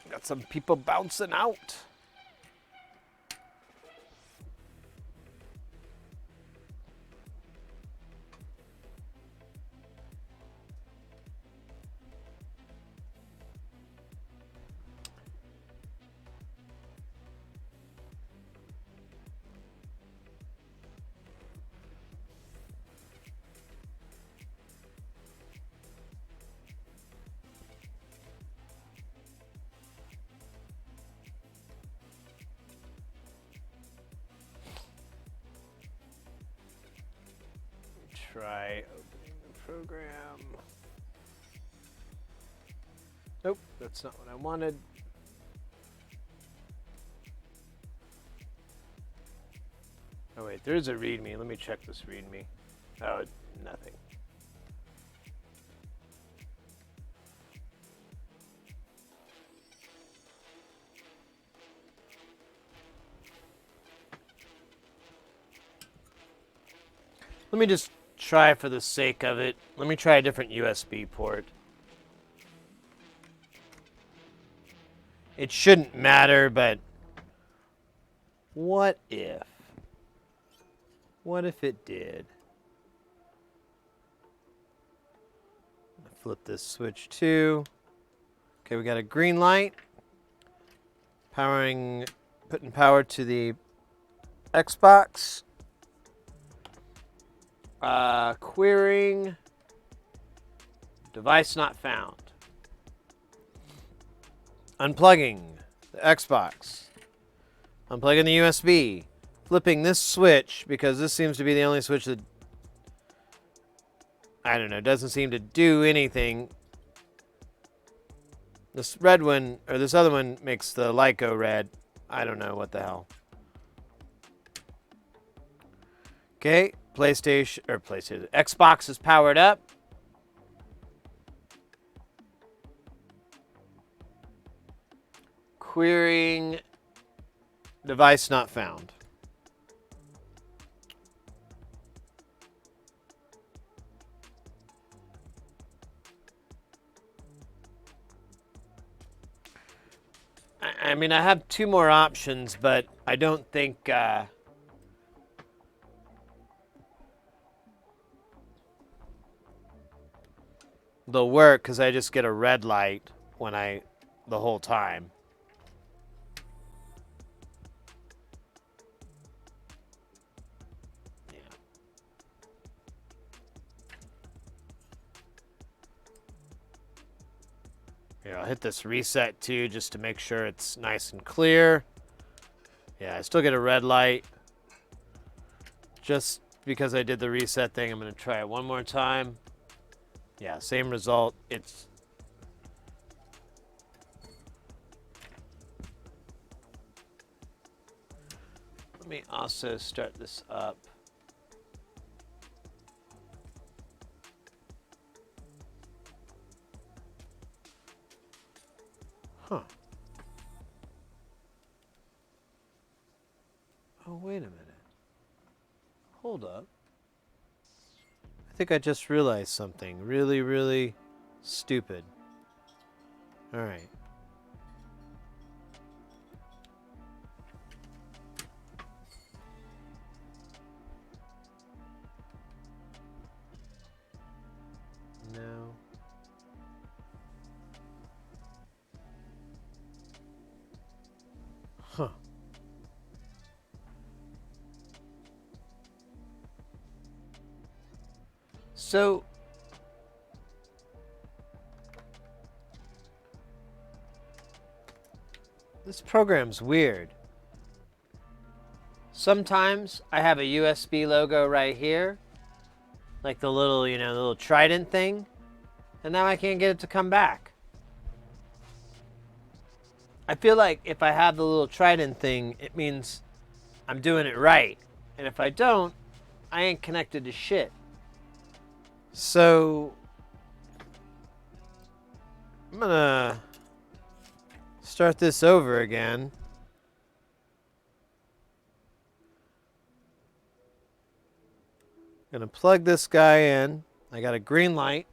Got some people bouncing out. Try opening the program. Nope, that's not what I wanted. Oh wait, there's a README. Let me check this README. Oh, nothing. Let me just try for the sake of it. Let me try a different USB port. It shouldn't matter, but what if? What if it did? Flip this switch too. Okay, we got a green light. Putting power to the Xbox. Querying. Device not found. Unplugging the Xbox. Unplugging the USB. Flipping this switch, because this seems to be the only switch that, I don't know, doesn't seem to do anything. This red one, or this other one, makes the light go red. I don't know what the hell. Okay, Xbox is powered up. Querying device not found. I mean, I have 2 more options, but I don't think they'll work, because I just get a red light when the whole time. Yeah. Here, I'll hit this reset too, just to make sure it's nice and clear. Yeah, I still get a red light. Just because I did the reset thing, I'm going to try it one more time. Yeah, same result. Let me also start this up. Huh. Oh, wait a minute. Hold up. I think I just realized something really, really stupid. All right. No. Huh. So, this program's weird. Sometimes I have a USB logo right here, like the little, the little trident thing, and now I can't get it to come back. I feel like if I have the little trident thing, it means I'm doing it right. And if I don't, I ain't connected to shit. So, I'm gonna start this over again. Gonna plug this guy in. I got a green light.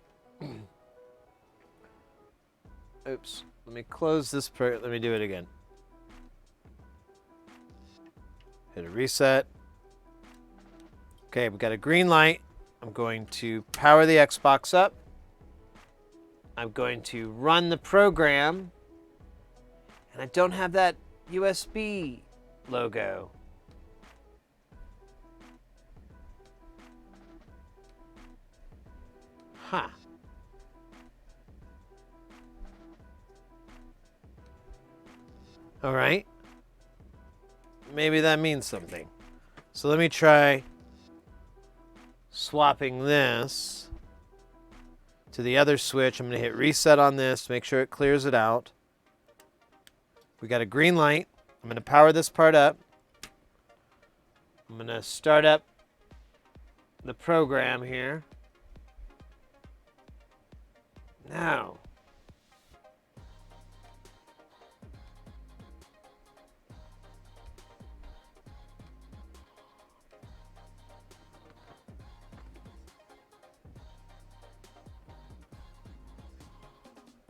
Oops. Let me close this. Let me do it again. Hit a reset. Okay, we got a green light. I'm going to power the Xbox up. I'm going to run the program. And I don't have that USB logo. Huh. All right. Maybe that means something. So let me try swapping this to the other switch. I'm going to hit reset on this to make sure it clears it out. We got a green light. I'm going to power this part up. I'm going to start up the program here. Now.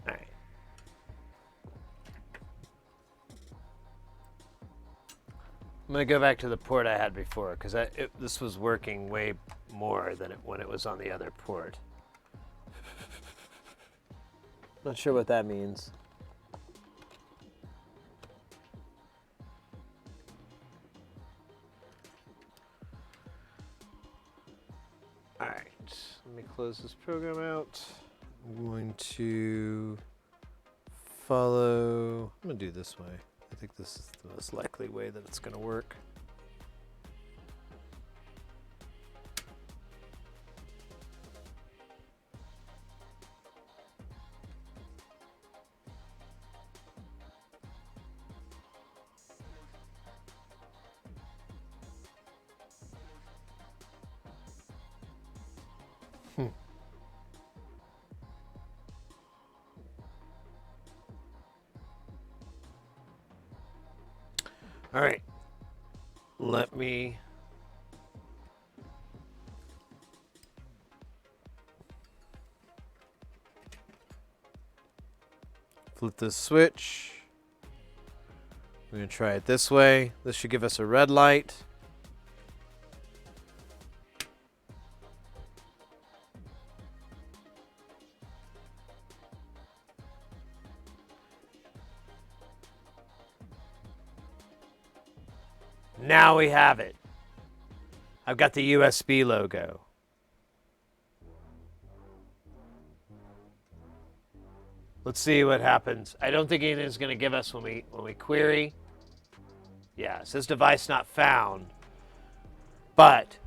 All right. I'm going to go back to the port I had before because this was working way more than when it was on the other port. Not sure what that means. All right, let me close this program out. I'm going to follow. I'm going to do it this way. I think this is the most likely way that it's going to work. All right, let me flip this switch. We're going to try it this way. This should give us a red light. Now we have it. I've got the USB logo. Let's see what happens. I don't think anything's going to give us when we query. Yeah, it says device not found. But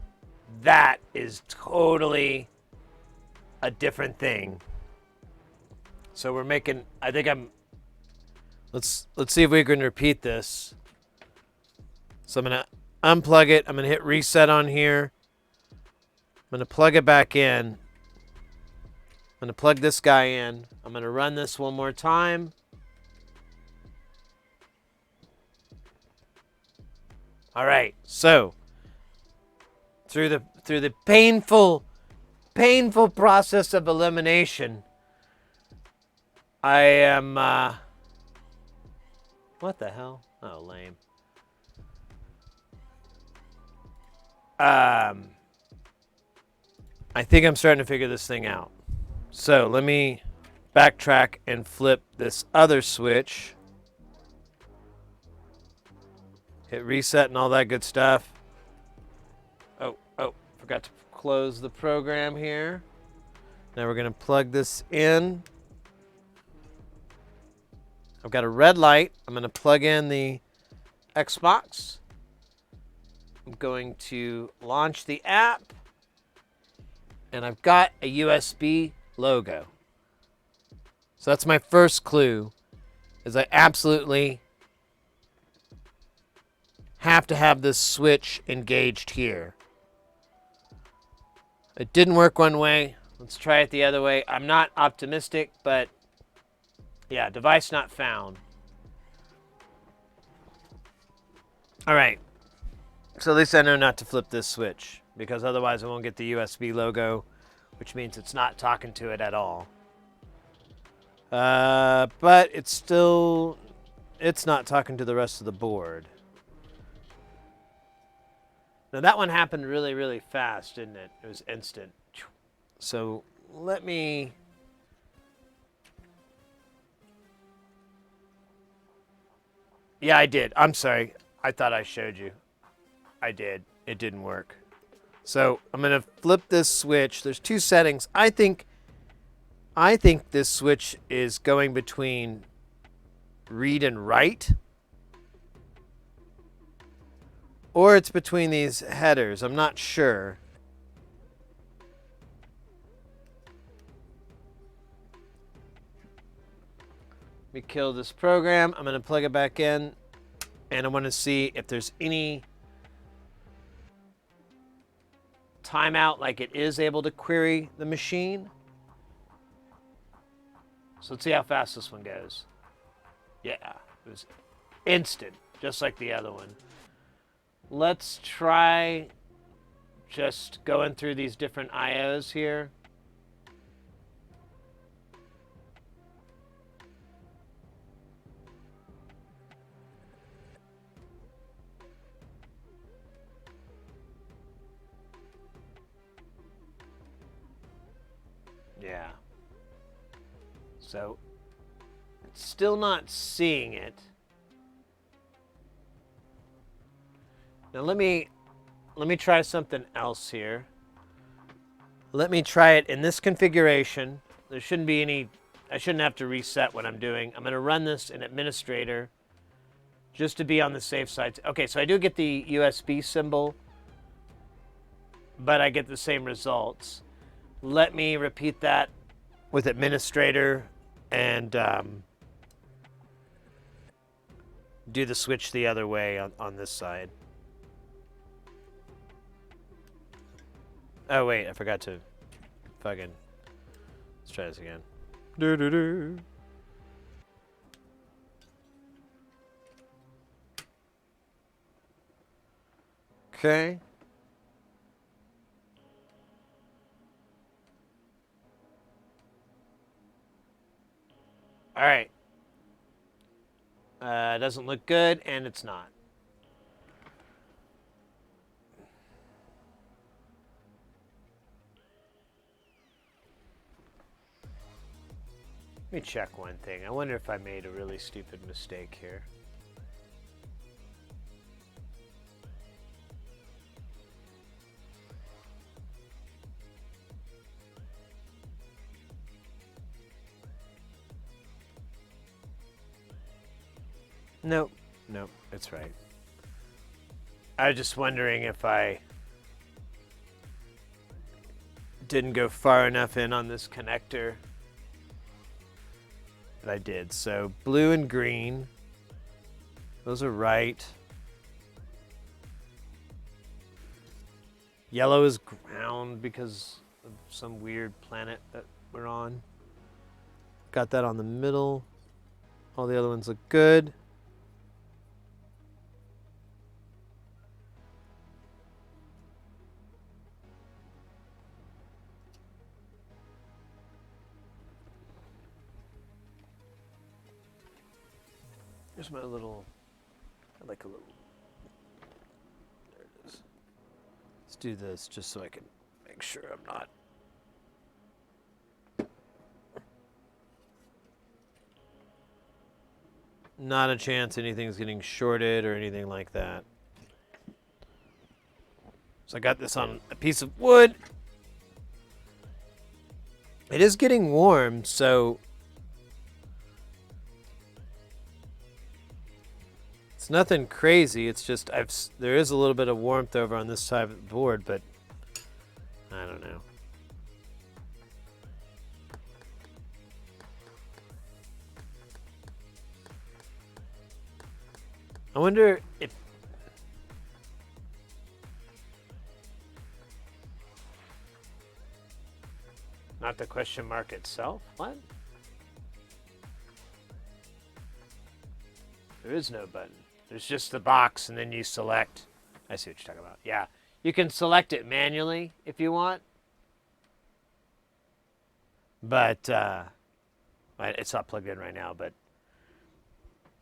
that is totally a different thing. So we're making, let's see if we can repeat this. So I'm going to unplug it. I'm going to hit reset on here. I'm going to plug it back in. I'm going to plug this guy in. I'm going to run this one more time. All right, so through the painful process of elimination, I am. What the hell? Oh, lame. I think I'm starting to figure this thing out. So let me backtrack and flip this other switch. Hit reset and all that good stuff. Oh, forgot to close the program here. Now we're going to plug this in. I've got a red light. I'm going to plug in the Xbox. I'm going to launch the app. And I've got a USB logo. So that's my first clue, is I absolutely have to have this switch engaged here. It didn't work one way. Let's try it the other way. I'm not optimistic, but yeah, device not found. All right. So at least I know not to flip this switch, because otherwise I won't get the USB logo, which means it's not talking to it at all. But it's not talking to the rest of the board. Now that one happened really, really fast, didn't it? It was instant. So let me... Yeah, I did. I'm sorry. I thought I showed you. I did. It didn't work. So I'm going to flip this switch. There's two settings. I think this switch is going between read and write. Or it's between these headers. I'm not sure. Let me kill this program. I'm going to plug it back in. And I want to see if there's any timeout, like it is able to query the machine. So let's see how fast this one goes. Yeah, it was instant, just like the other one. Let's try just going through these different IOs here. Yeah. So it's still not seeing it. Now let me try something else here. Let me try it in this configuration. There shouldn't be any, I shouldn't have to reset what I'm doing. I'm going to run this in administrator just to be on the safe side. Okay, so I do get the USB symbol, but I get the same results. Let me repeat that with administrator and do the switch the other way on this side. Oh, wait, I forgot to fucking... Let's try this again. Do-do-do. Okay. All right. Doesn't look good, and it's not. Let me check one thing. I wonder if I made a really stupid mistake here. Nope. Nope, it's right. I was just wondering if I didn't go far enough in on this connector. But I did. So blue and green, those are right. Yellow is ground because of some weird planet that we're on. Got that on the middle. All the other ones look good. Here's my little, I like a little, there it is. Let's do this just so I can make sure I'm not a chance anything's getting shorted or anything like that. So I got this on a piece of wood. It is getting warm, so it's nothing crazy. It's just there is a little bit of warmth over on this side of the board, but I don't know. I wonder if not the question mark itself. What? There is no button. There's just the box, and then you select. I see what you're talking about. Yeah. You can select it manually if you want. But it's not plugged in right now. But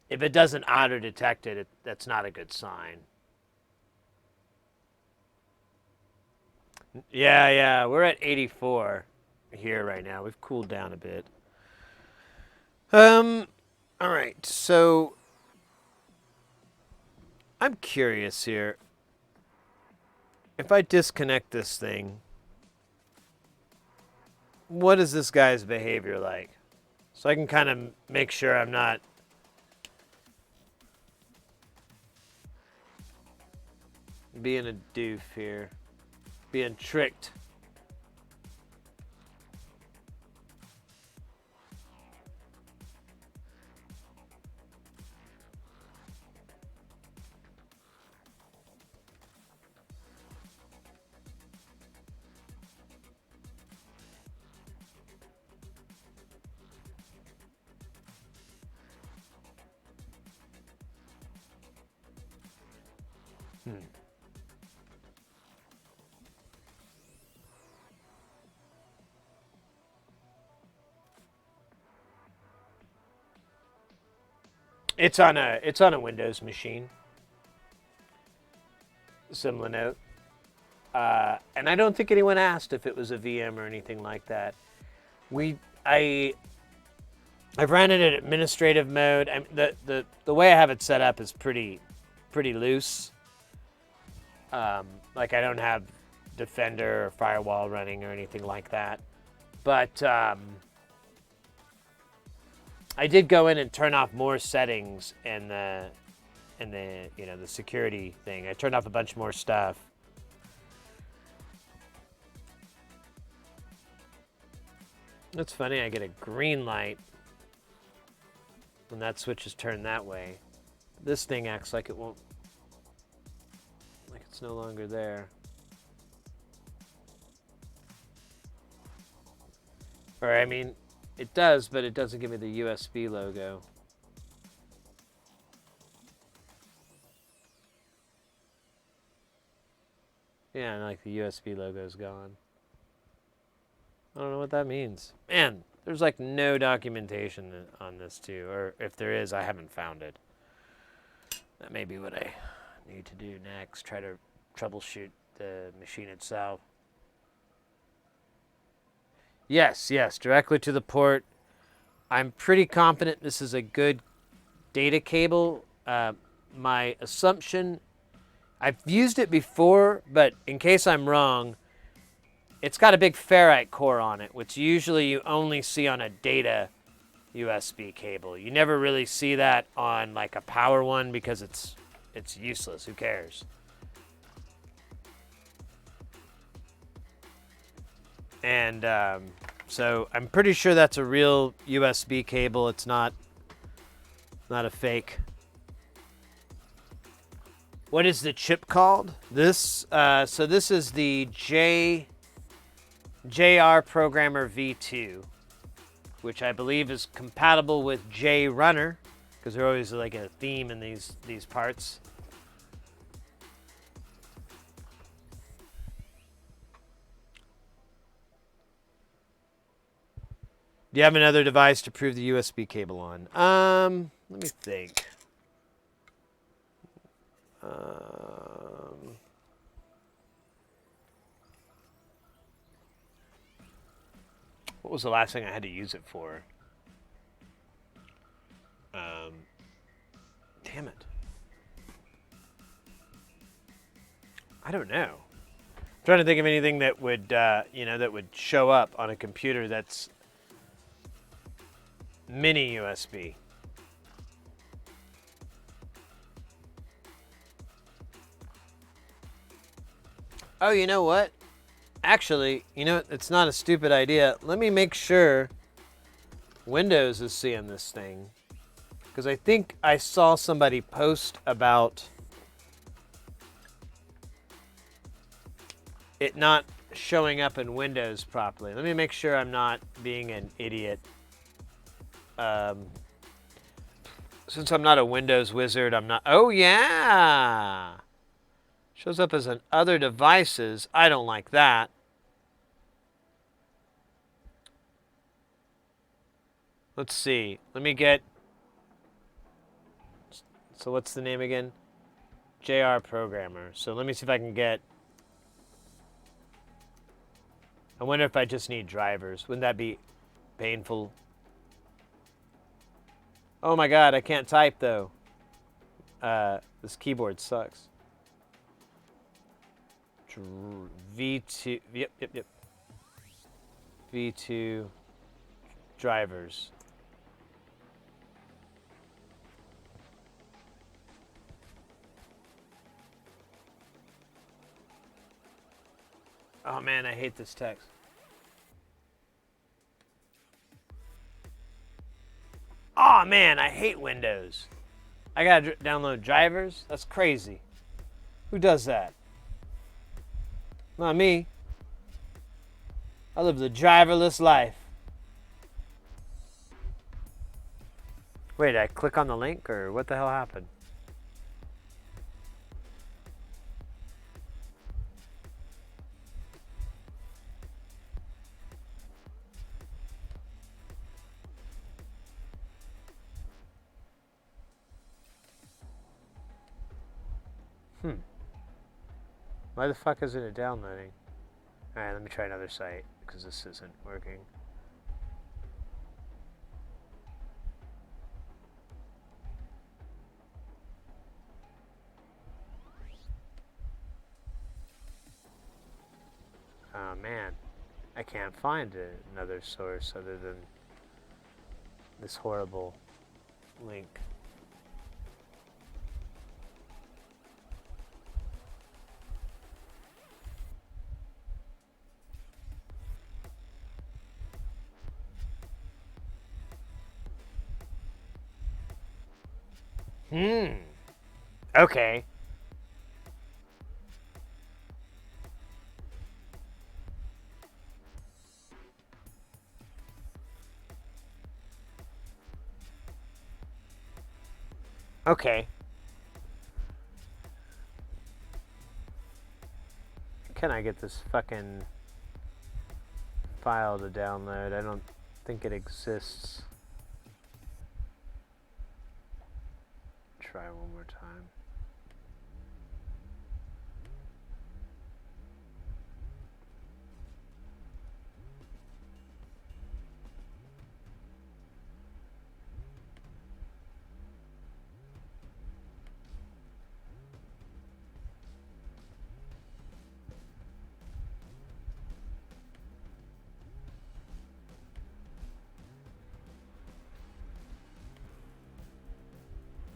if it doesn't auto-detect it, that's not a good sign. Yeah. We're at 84 here right now. We've cooled down a bit. All right. So I'm curious here. If I disconnect this thing, what is this guy's behavior like? So I can kind of make sure I'm not being a doof here, being tricked. It's on a Windows machine. Similar note. And I don't think anyone asked if it was a VM or anything like that. I've ran it in administrative mode. The way I have it set up is pretty loose. Like I don't have Defender or Firewall running or anything like that. But I did go in and turn off more settings in the the security thing. I turned off a bunch more stuff. It's funny, I get a green light when that switch is turned that way. This thing acts like it won't, like it's no longer there. Or I mean, it does, but it doesn't give me the USB logo. Yeah, and like the USB logo's gone. I don't know what that means. Man, there's like no documentation on this too, or if there is, I haven't found it. That may be what I need to do next, try to troubleshoot the machine itself. Yes, directly to the port. I'm pretty confident this is a good data cable. My assumption, I've used it before, but in case I'm wrong, it's got a big ferrite core on it, which usually you only see on a data USB cable. You never really see that on like a power one because it's useless. Who cares? And so I'm pretty sure that's a real USB cable. It's not a fake. What is the chip called? This so this is the JR Programmer V2, which I believe is compatible with JRunner, because there's always like a theme in these parts. Do you have another device to prove the USB cable on? Let me think. What was the last thing I had to use it for? Damn it. I don't know. I'm trying to think of anything that would, that would show up on a computer that's mini USB. Oh, you know what? Actually, it's not a stupid idea. Let me make sure Windows is seeing this thing. Because I think I saw somebody post about it not showing up in Windows properly. Let me make sure I'm not being an idiot. Since I'm not a Windows wizard, I'm not... Oh, yeah! Shows up as in other devices. I don't like that. Let's see. Let me get... So what's the name again? JR Programmer. So let me see if I can get... I wonder if I just need drivers. Wouldn't that be painful? Oh my god, I can't type though. This keyboard sucks. V2, yep. V2 drivers. Oh man, I hate this text. Oh man, I hate Windows. I gotta download drivers? That's crazy. Who does that? Not me. I live the driverless life. Wait, did I click on the link or what the hell happened? Why the fuck isn't it downloading? Alright, let me try another site, because this isn't working. Oh man, I can't find another source other than this horrible link. Okay. Okay. Can I get this fucking file to download? I don't think it exists. Try one more time.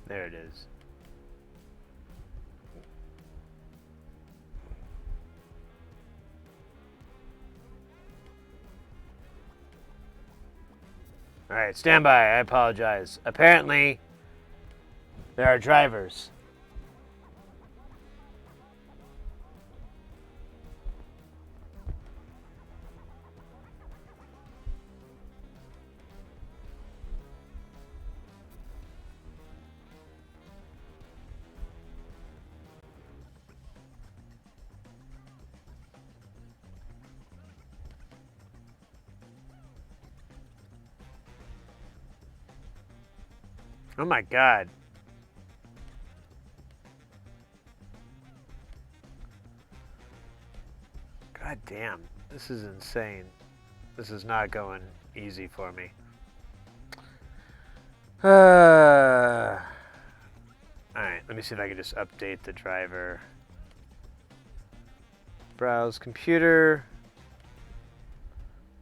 There it is. Alright, stand by. I apologize. Apparently, there are drivers. Oh my god. Damn, this is insane. This is not going easy for me. Alright, let me see if I can just update the driver. Browse computer.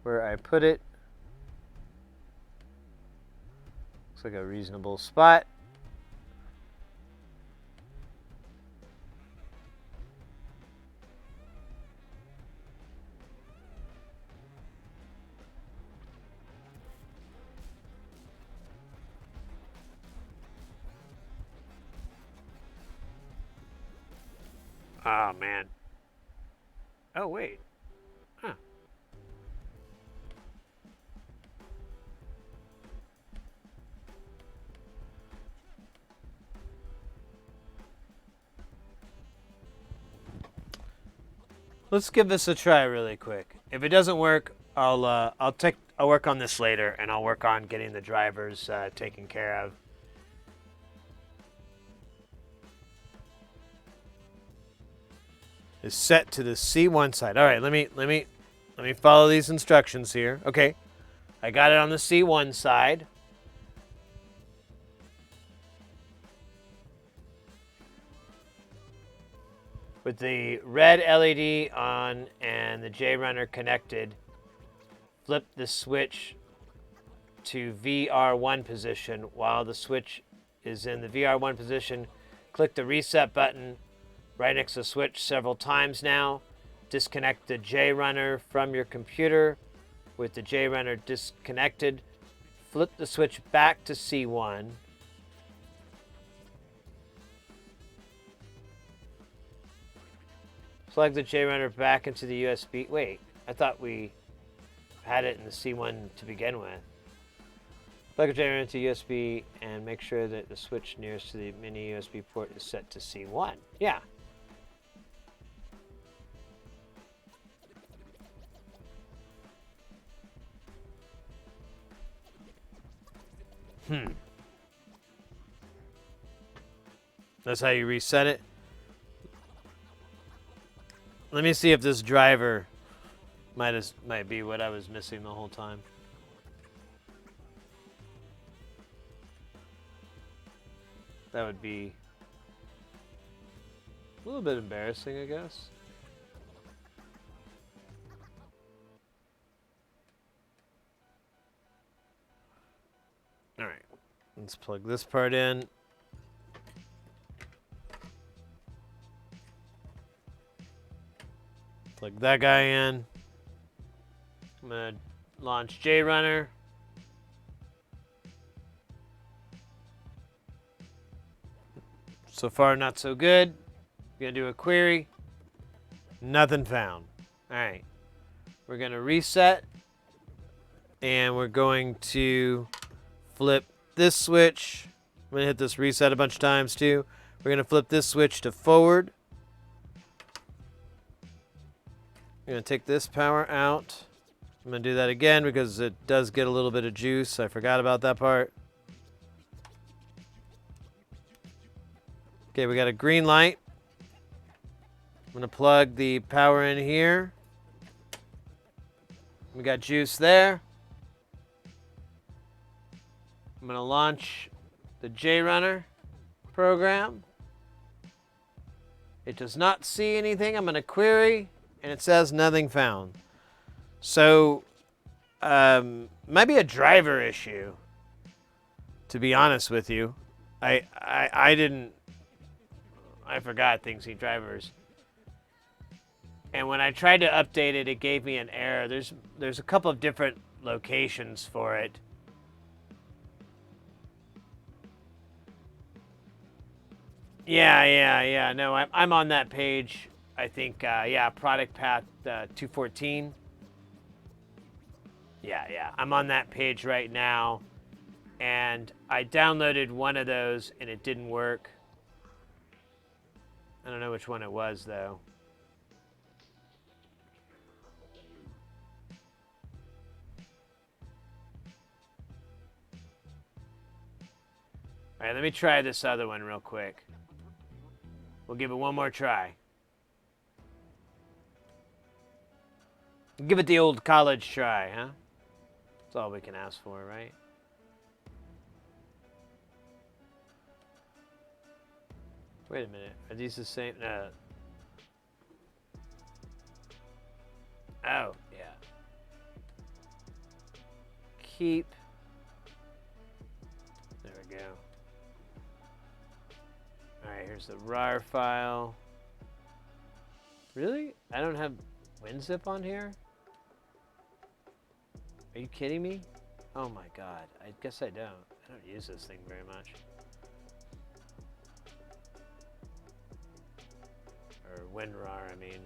Where I put it. Looks like a reasonable spot. Oh, man. Oh, wait. Huh. Let's give this a try really quick. If it doesn't work, I'll work on this later, and I'll work on getting the drivers taken care of. Is set to the C1 side. All right, let me follow these instructions here. Okay, I got it on the C1 side. With the red LED on and the J-runner connected, flip the switch to VR1 position. While the switch is in the VR1 position, click the reset button right next to the switch several times now. Disconnect the J-runner from your computer. With the J-runner disconnected, flip the switch back to C1. Plug the J-runner back into the USB. Wait, I thought we had it in the C1 to begin with. Plug the J-runner into USB and make sure that the switch nearest to the mini USB port is set to C1. Yeah. That's how you reset it. Let me see if this driver might be what I was missing the whole time. That would be a little bit embarrassing, I guess. All right, let's plug this part in. Plug that guy in. I'm gonna launch J-runner. So far, not so good. Gonna do a query. Nothing found. All right, we're gonna reset, and we're going to flip this switch. I'm gonna hit this reset a bunch of times too. We're gonna flip this switch to forward. I'm going to take this power out. I'm going to do that again because it does get a little bit of juice. I forgot about that part. Okay, we got a green light. I'm going to plug the power in here. We got juice there. I'm going to launch the J-runner program. It does not see anything. I'm going to query. And it says nothing found. So, might be a driver issue, to be honest with you. I forgot things need drivers. And when I tried to update it, it gave me an error. There's a couple of different locations for it. Yeah. No, I'm on that page. I think, product path 214. Yeah. I'm on that page right now. And I downloaded one of those, and it didn't work. I don't know which one it was, though. All right, let me try this other one real quick. We'll give it one more try. Give it the old college try, huh? That's all we can ask for, right? Wait a minute. Are these the same? No. Oh, yeah. Keep. There we go. Alright, here's the RAR file. Really? I don't have WinZip on here? Are you kidding me? Oh my god. I guess I don't. I don't use this thing very much. Or WinRAR, I mean.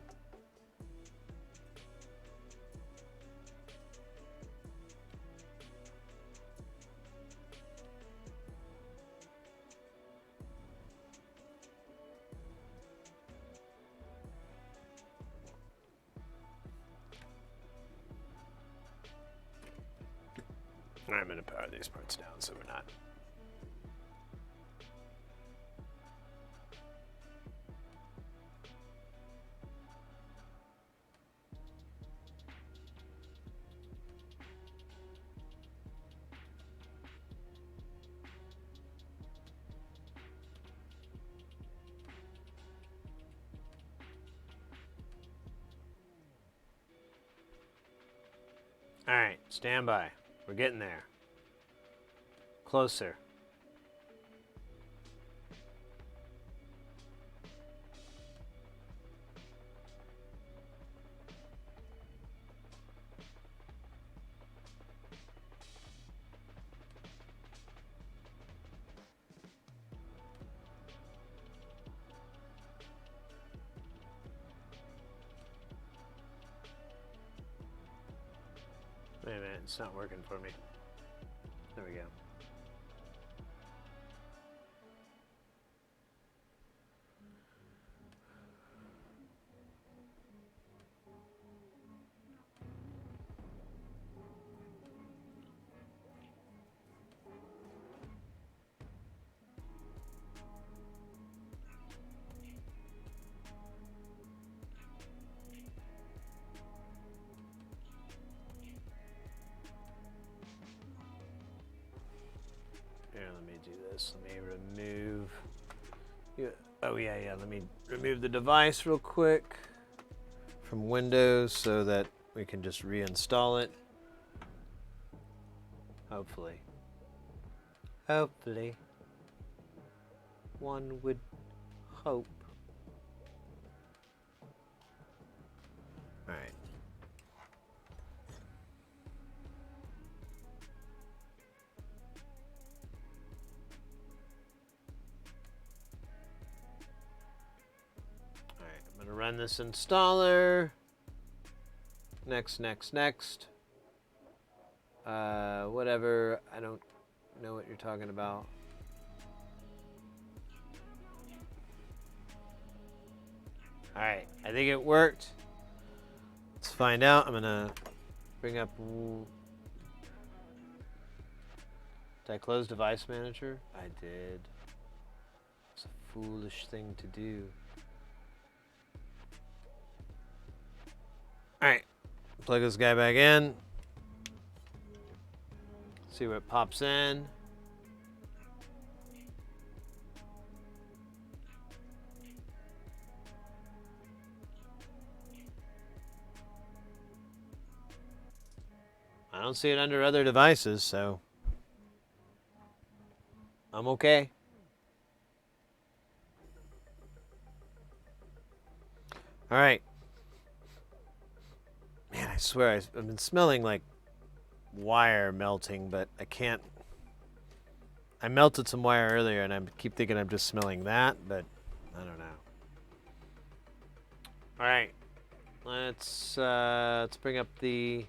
I'm going to power these parts down so we're not. All right, stand by. We're getting there. Closer. Wait a minute, it's not working for me. There we go. Here, let me do this. Let me remove. Oh yeah. Let me remove the device real quick from Windows so that we can just reinstall it. Hopefully. Hopefully. One would hope. All right. I'm gonna run this installer. Next. Whatever. I don't know what you're talking about. All right, I think it worked. Let's find out. I'm gonna bring up. Did I close Device Manager? I did. It's a foolish thing to do. Alright, plug this guy back in. See what pops in. I don't see it under other devices, so I'm okay. Alright. Man, I swear I've been smelling like wire melting, but I can't. I melted some wire earlier, and I keep thinking I'm just smelling that, but I don't know. All right, let's bring up the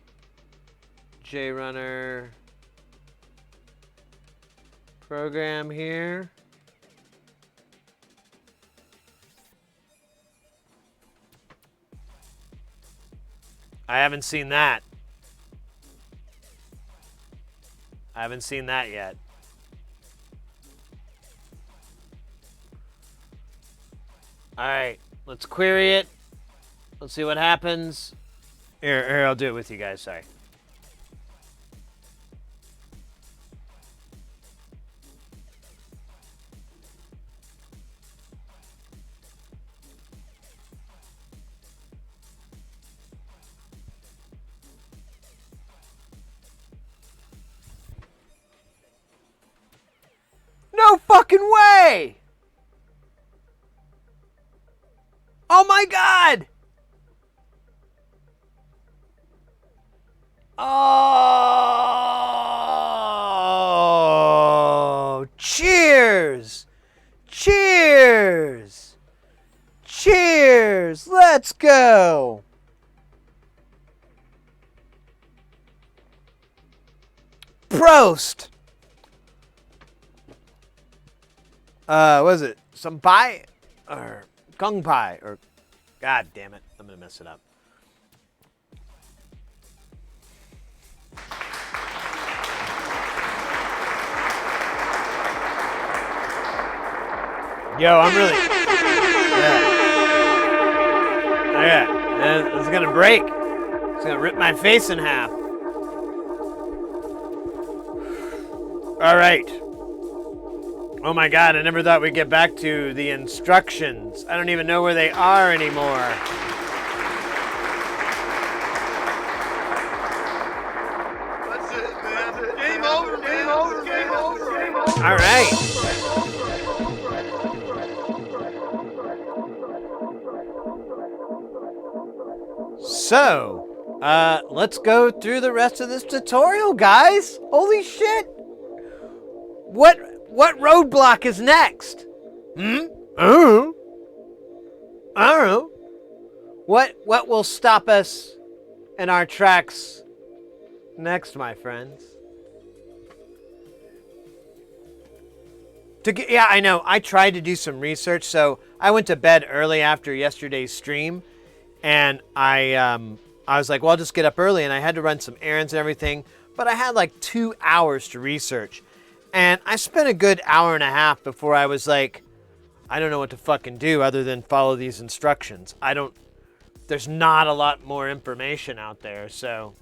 JRunner program here. I haven't seen that. I haven't seen that yet. All right, let's query it. Let's see what happens. Here, I'll do it with you guys. Sorry. No fucking way! Oh my god! Oh! Cheers! Cheers! Cheers! Let's go! Prost! What is it? Some pie? Or kung pie? Or, god damn it, I'm gonna mess it up. Yo, I'm really... Yeah. It's gonna break. It's gonna rip my face in half. All right. Oh my god, I never thought we'd get back to the instructions. I don't even know where they are anymore. That's it, man. Game over, game over, game over, game over. All right. So, let's go through the rest of this tutorial, guys. Holy shit. What roadblock is next? I don't know. What will stop us in our tracks next, my friends? Yeah, I know. I tried to do some research, so I went to bed early after yesterday's stream, and I was like, well, I'll just get up early, and I had to run some errands and everything, but I had like 2 hours to research. And I spent a good hour and a half before I was like, I don't know what to fucking do other than follow these instructions. There's not a lot more information out there, so.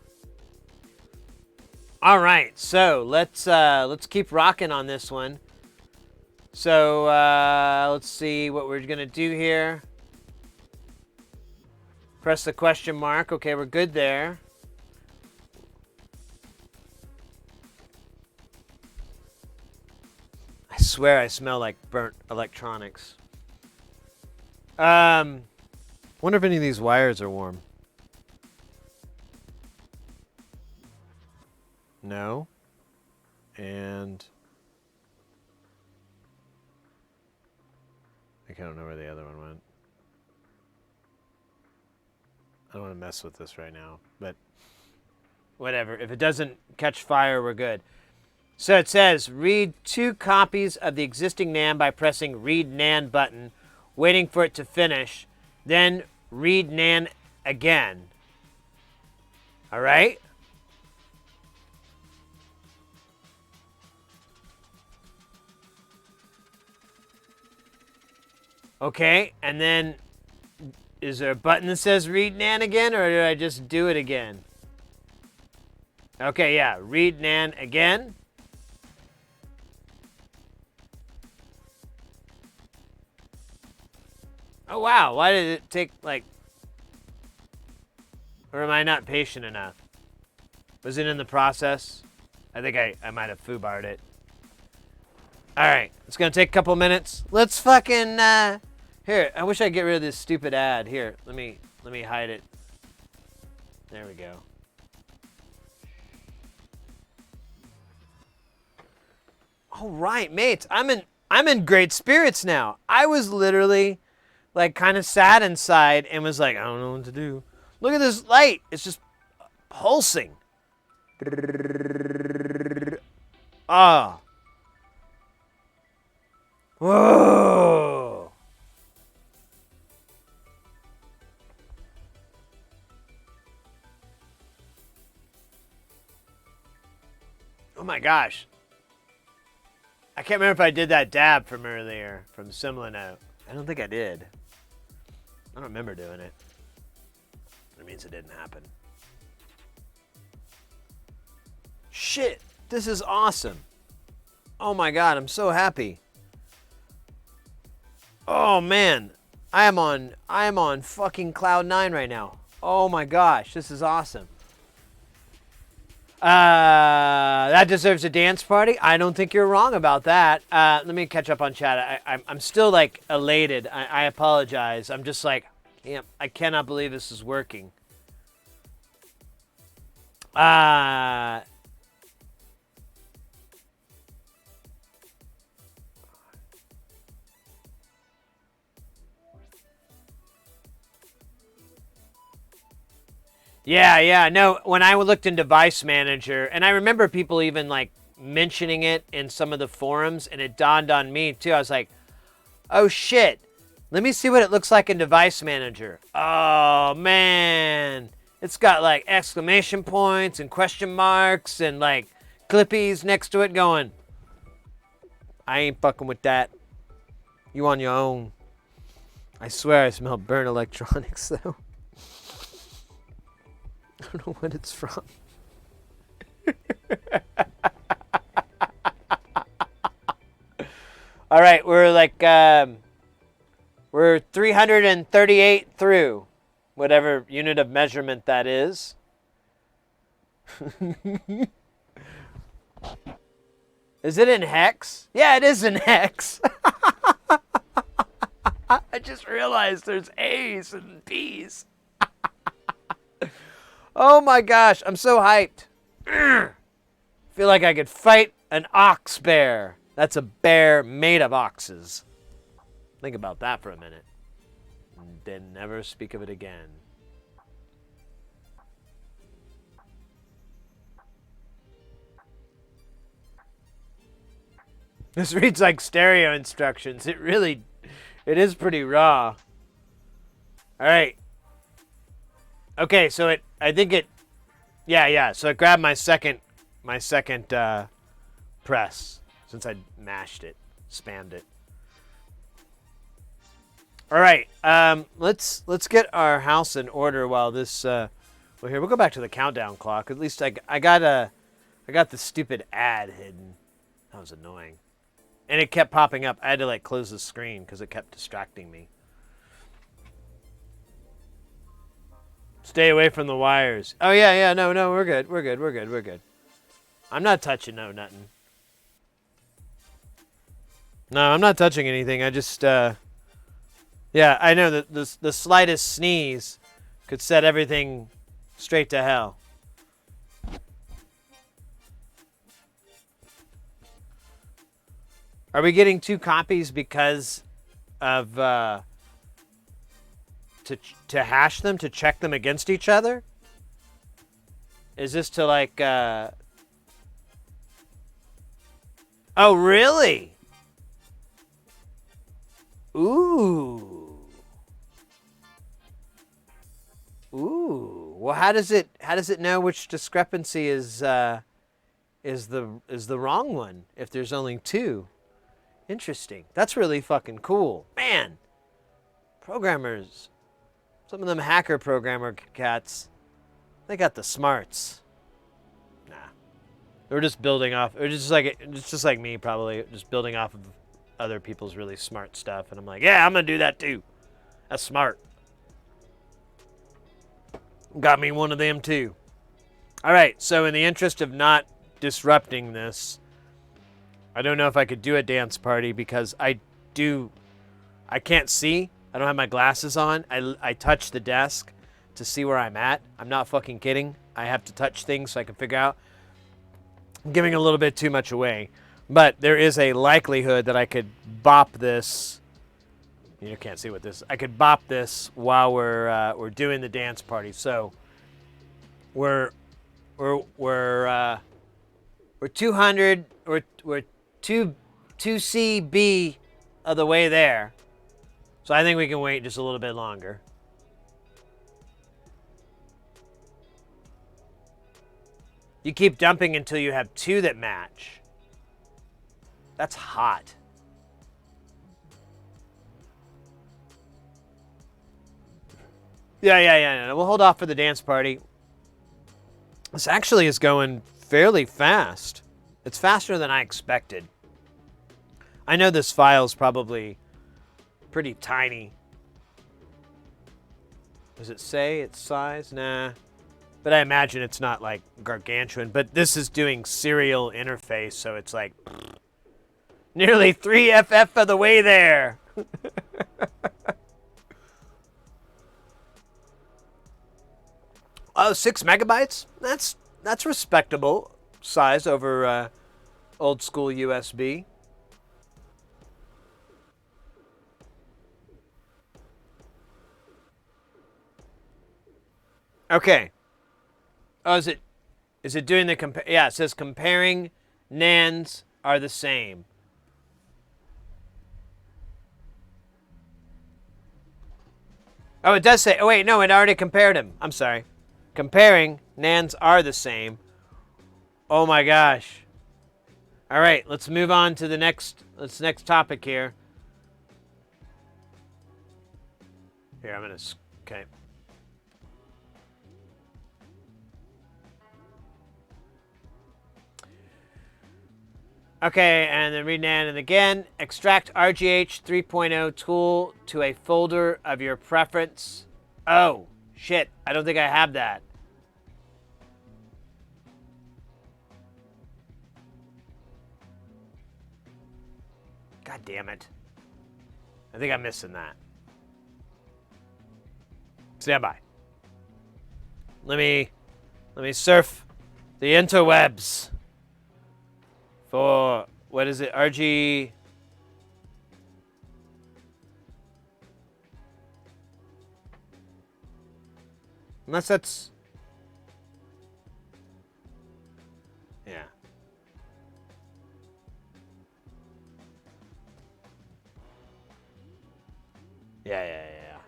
All right, so let's keep rocking on this one. So let's see what we're gonna do here. Press the question mark. Okay, we're good there. I swear I smell like burnt electronics. Wonder if any of these wires are warm. No. And I don't know where the other one went. I don't want to mess with this right now, but whatever. If it doesn't catch fire, we're good. So it says, read 2 copies of the existing NAND by pressing read NAND button, waiting for it to finish, then read NAND again. All right? Okay, and then is there a button that says read NAND again, or did I just do it again? Okay, yeah, read NAND again. Oh, wow. Why did it take, like... Or am I not patient enough? Was it in the process? I think I might have foobarred it. Alright. It's going to take a couple minutes. Let's fucking... Here, I wish I could get rid of this stupid ad. Here, let me hide it. There we go. All right, mates. I'm in great spirits now. I was literally... like kind of sad inside and was like, I don't know what to do. Look at this light. It's just pulsing. Ah. Whoa. Oh my gosh. I can't remember if I did that dab from earlier from Simlano. I don't think I did. I don't remember doing it. That means it didn't happen. Shit, this is awesome. Oh my God, I'm so happy. Oh man, I am on fucking cloud 9 right now. Oh my gosh, this is awesome. That deserves a dance party. I don't think you're wrong about that. Let me catch up on chat. I'm still like elated. I apologize. I'm just like, yeah, I cannot believe this is working. Yeah, no, when I looked in Device Manager, and I remember people even like mentioning it in some of the forums, and it dawned on me too. I was like, oh shit, let me see what it looks like in Device Manager. Oh man, it's got like exclamation points and question marks and like clippies next to it going, I ain't fucking with that. You on your own. I swear I smell burnt electronics though. I don't know what it's from. All right, we're like, we're 338 through, whatever unit of measurement that is. Is it in hex? Yeah, it is in hex. I just realized there's A's and B's. Oh my gosh, I'm so hyped. Feel like I could fight an ox bear. That's a bear made of oxes. Think about that for a minute. And then never speak of it again. This reads like stereo instructions. It is pretty raw. All right. Okay, so so it grabbed my second press since I mashed it, spammed it. All right, let's get our house in order while this. Well, here we'll go back to the countdown clock. At least I got the stupid ad hidden. That was annoying, and it kept popping up. I had to like close the screen because it kept distracting me. Stay away from the wires. Oh, yeah, no, we're good. I'm not touching nothing. No, I'm not touching anything. I just, yeah, I know that the slightest sneeze could set everything straight to hell. Are we getting 2 copies because of, to hash them, to check them against each other? Is this to like, oh, really? Ooh. Well, how does it know which discrepancy is the wrong one if there's only 2? Interesting. That's really fucking cool. Man. Programmers. Some of them hacker programmer cats, they got the smarts. Nah, they're just building off. It's just like me, probably just building off of other people's really smart stuff. And I'm like, yeah, I'm gonna do that too. That's smart. Got me one of them too. All right. So in the interest of not disrupting this, I don't know if I could do a dance party because I can't see. I don't have my glasses on. I touch the desk to see where I'm at. I'm not fucking kidding. I have to touch things so I can figure out. I'm giving a little bit too much away. But there is a likelihood that I could bop this. You can't see what this is. I could bop this while we're doing the dance party. So we're 200 we're 2CB of the way there. So I think we can wait just a little bit longer. You keep dumping until you have 2 that match. That's hot. Yeah. We'll hold off for the dance party. This actually is going fairly fast. It's faster than I expected. I know this file's probably pretty tiny. Does it say its size? Nah. But I imagine it's not like gargantuan. But this is doing serial interface, so it's like nearly 3 FF of the way there. Oh, 6 megabytes? That's respectable size over old school USB. Okay. Oh, is it doing the compare? Yeah, it says comparing NANDs are the same. Oh, it does say. Oh wait, no, it already compared them. I'm sorry. Comparing NANDs are the same. Oh my gosh. All right, let's move on to the next topic here. Here, I'm gonna. Okay. Okay, and then read NAND and again. Extract RGH 3.0 tool to a folder of your preference. Oh, shit. I don't think I have that. God damn it. I think I'm missing that. Stand by. Let me surf the interwebs. For, what is it, RG... Unless that's... Yeah. Yeah.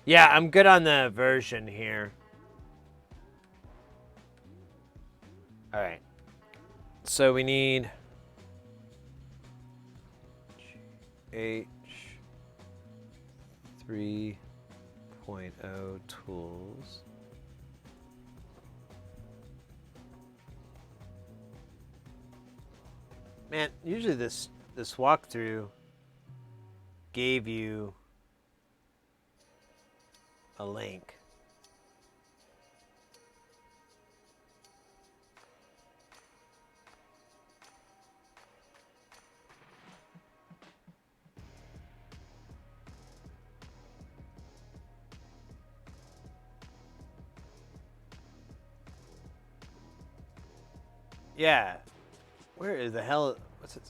Yeah, I'm good on the version here. All right. So we need H 3.0 tools. Man, usually this walkthrough gave you a link. Yeah. Where is the hell? What's it?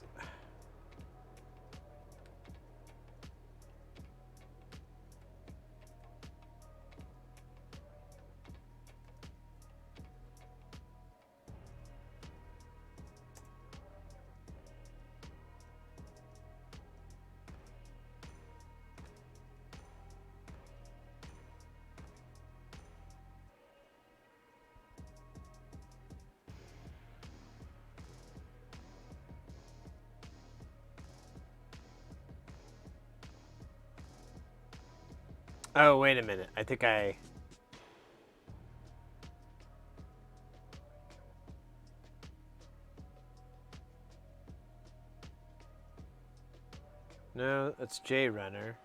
Oh, wait a minute. I think I... No, that's JRunner.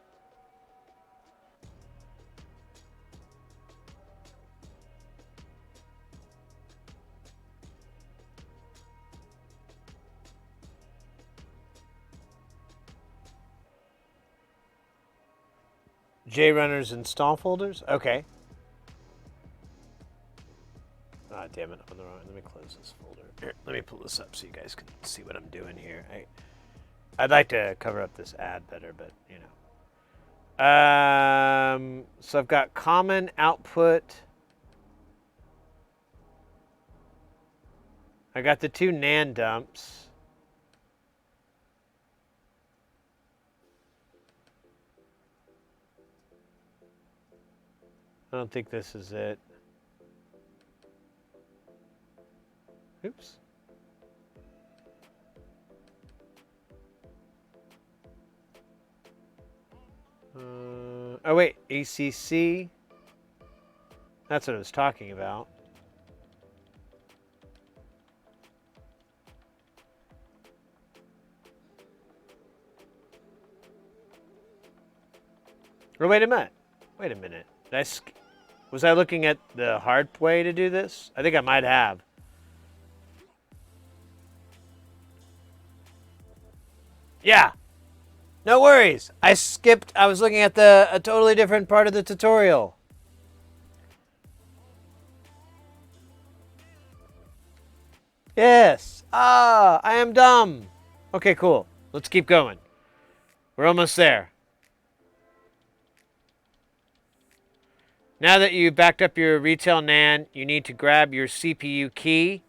JRunner's install folders? Okay. Ah, damn it. I'm on the wrong. Let me close this folder. Here, let me pull this up so you guys can see what I'm doing here. I'd like to cover up this ad better, but, you know. So I've got common output. I got the 2 NAND dumps. I don't think this is it. Oops. Oh, wait. ECC. That's what I was talking about. Or wait a minute. Wait a minute. Was I looking at the hard way to do this? I think I might have. Yeah. No worries. I skipped. I was looking at a totally different part of the tutorial. Yes. Ah, I am dumb. Okay, cool. Let's keep going. We're almost there. Now that you've backed up your retail NAND, you need to grab your CPU key.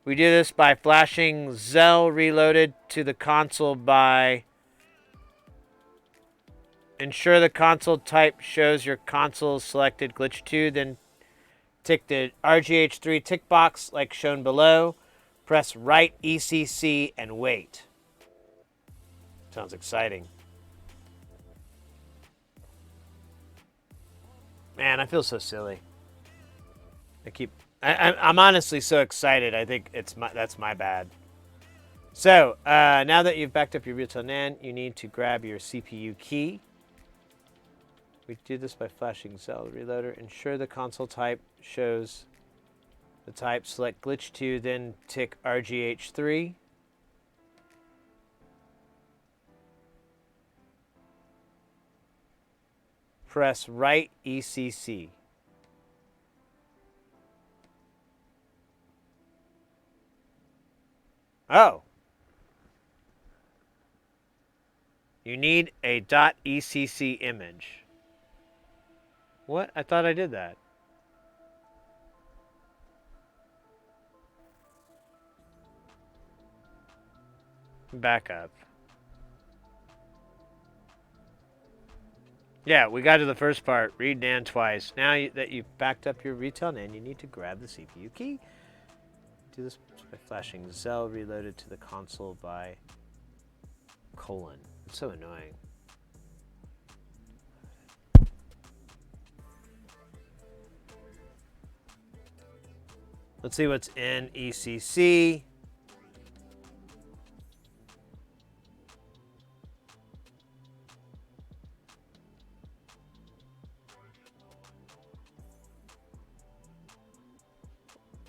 We do this by flashing Zell Reloaded to the console by ensure the console type shows your console selected glitch 2, then tick the RGH3 tick box like shown below. Press right ECC and wait. Sounds exciting. Man, I feel so silly. I'm honestly so excited. I think that's my bad. So, now that you've backed up your retail NAND, you need to grab your CPU key. We do this by flashing Zell Reloader. Ensure the console type shows the type. Select glitch 2, then tick RGH3. Press right ECC. Oh. You need a .ECC image. What? I thought I did that. Back up. Yeah, we got to the first part. Read NAND twice. Now that you've backed up your retail NAND, you need to grab the CPU key. Do this by flashing Zell Reloaded to the console by colon. It's so annoying. Let's see what's in ECC.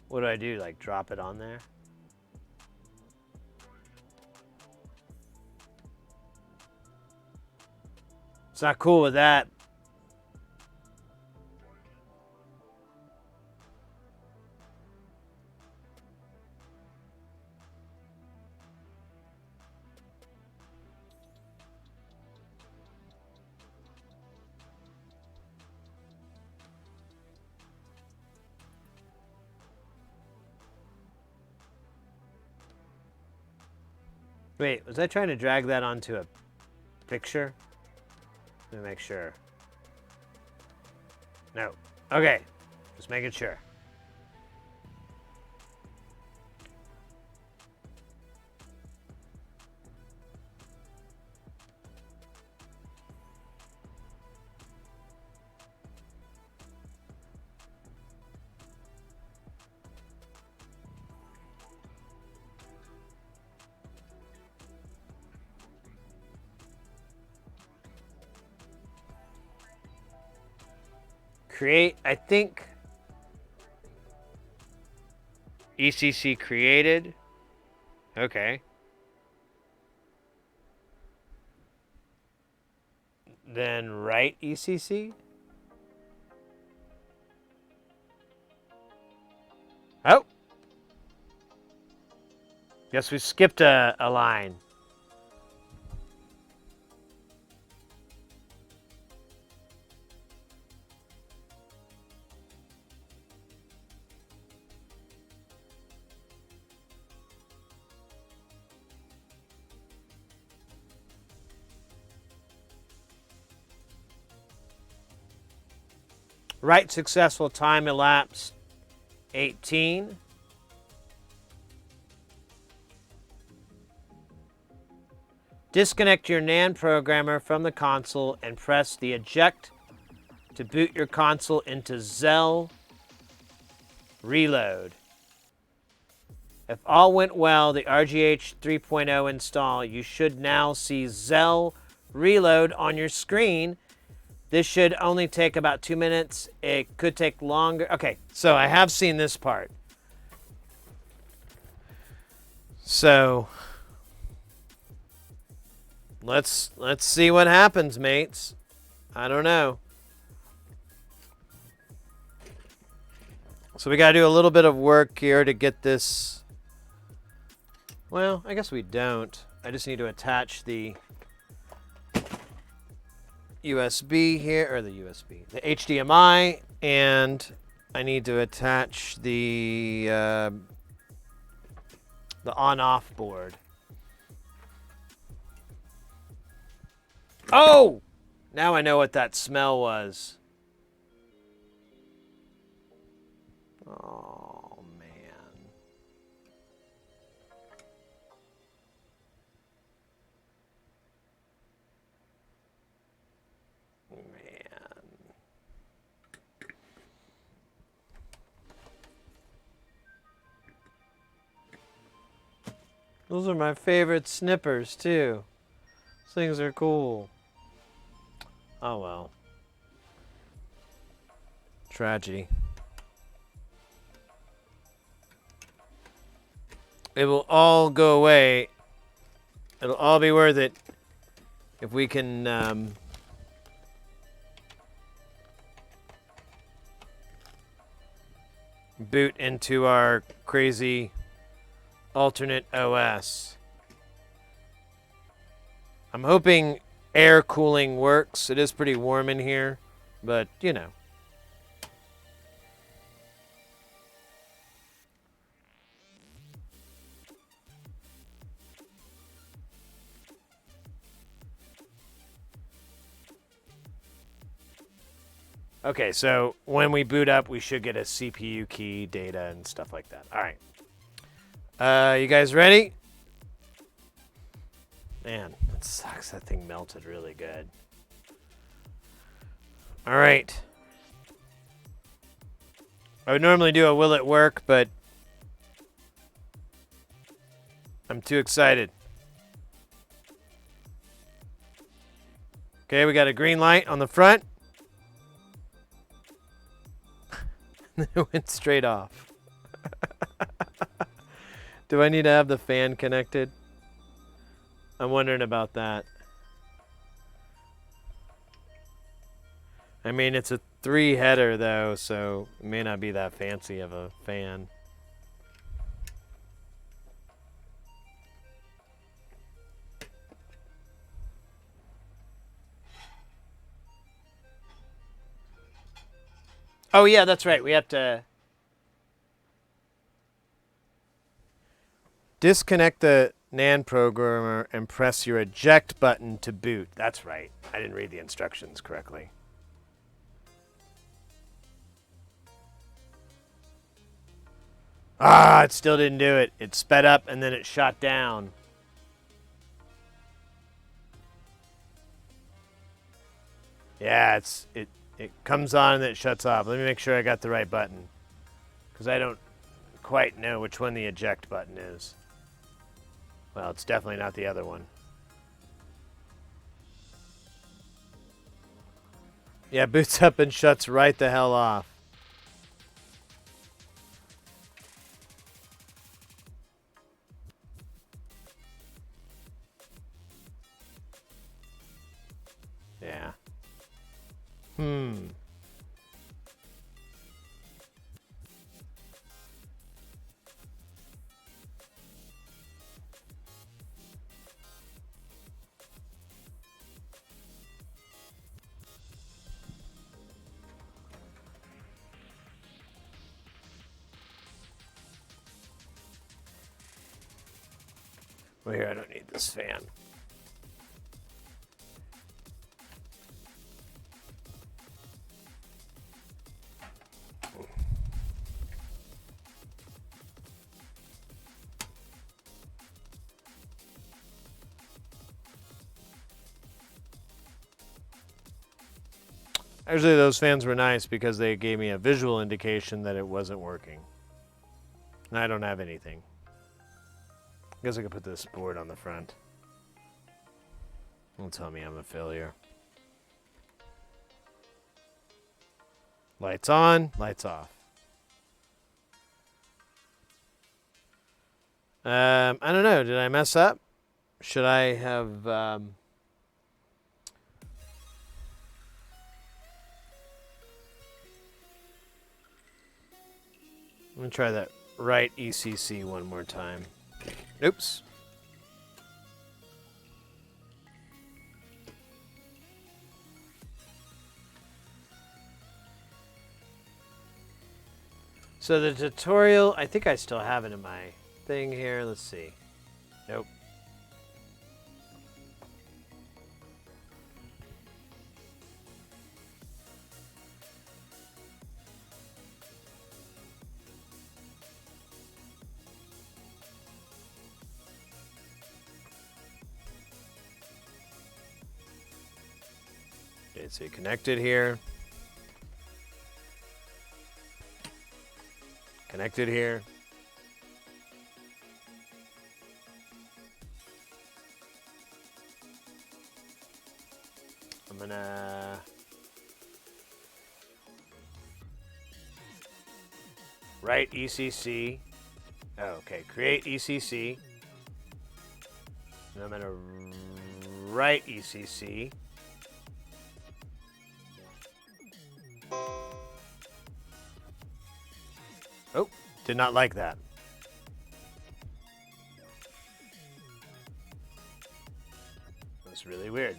What do I do? Like drop it on there? It's not cool with that. Wait, was I trying to drag that onto a picture? Let me make sure. No. Okay. Just making sure. Create, I think ECC created. Okay. Then write ECC. Oh. Guess we skipped a line. Write successful, time elapsed 18. Disconnect your NAND programmer from the console and press the eject to boot your console into Zell Reload. If all went well, the RGH 3.0 install, you should now see Zell Reload on your screen. This should only take about 2 minutes. It could take longer. Okay, so I have seen this part. So let's see what happens, mates. I don't know. So we got to do a little bit of work here to get this. Well, I guess we don't. I just need to attach the USB here, or the HDMI, and I need to attach the on-off board. Oh! Now I know what that smell was. Oh, man. Those are my favorite snippers, too. These things are cool. Oh, well. Tragedy. It will all go away. It'll all be worth it if we can boot into our crazy alternate OS. I'm hoping air cooling works. It is pretty warm in here, but you know. Okay, so when we boot up, we should get a CPU key, data, and stuff like that. All right. You guys ready? Man, that sucks. That thing melted really good. All right. I would normally do a will it work, but I'm too excited. Okay, we got a green light on the front. It went straight off. Do I need to have the fan connected? I'm wondering about that. I mean, it's a 3-header though, so it may not be that fancy of a fan. Oh yeah, that's right. We have to disconnect the NAND programmer and press your eject button to boot. That's right. I didn't read the instructions correctly. Ah, it still didn't do it. It sped up and then it shot down. Yeah, it comes on and then it shuts off. Let me make sure I got the right button, because I don't quite know which one the eject button is. Well, it's definitely not the other one. Yeah, boots up and shuts right the hell off. Yeah. Well, here, I don't need this fan. Actually, those fans were nice because they gave me a visual indication that it wasn't working. And I don't have anything. I guess I could put this board on the front. Don't tell me I'm a failure. Lights on, lights off. I don't know. Did I mess up? Should I have... I'm going to try that right ECC one more time. Oops. So the tutorial, I think I still have it in my thing here. Let's see. Nope. Okay, so connected here. Connected here. I'm gonna write ECC. Oh, okay, create ECC. And I'm gonna write ECC. Oh, did not like that. That's really weird.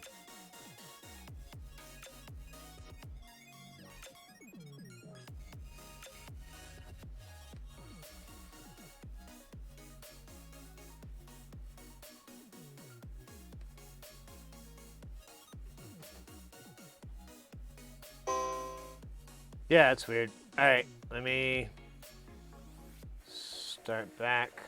Yeah, it's weird. All right, let me start back.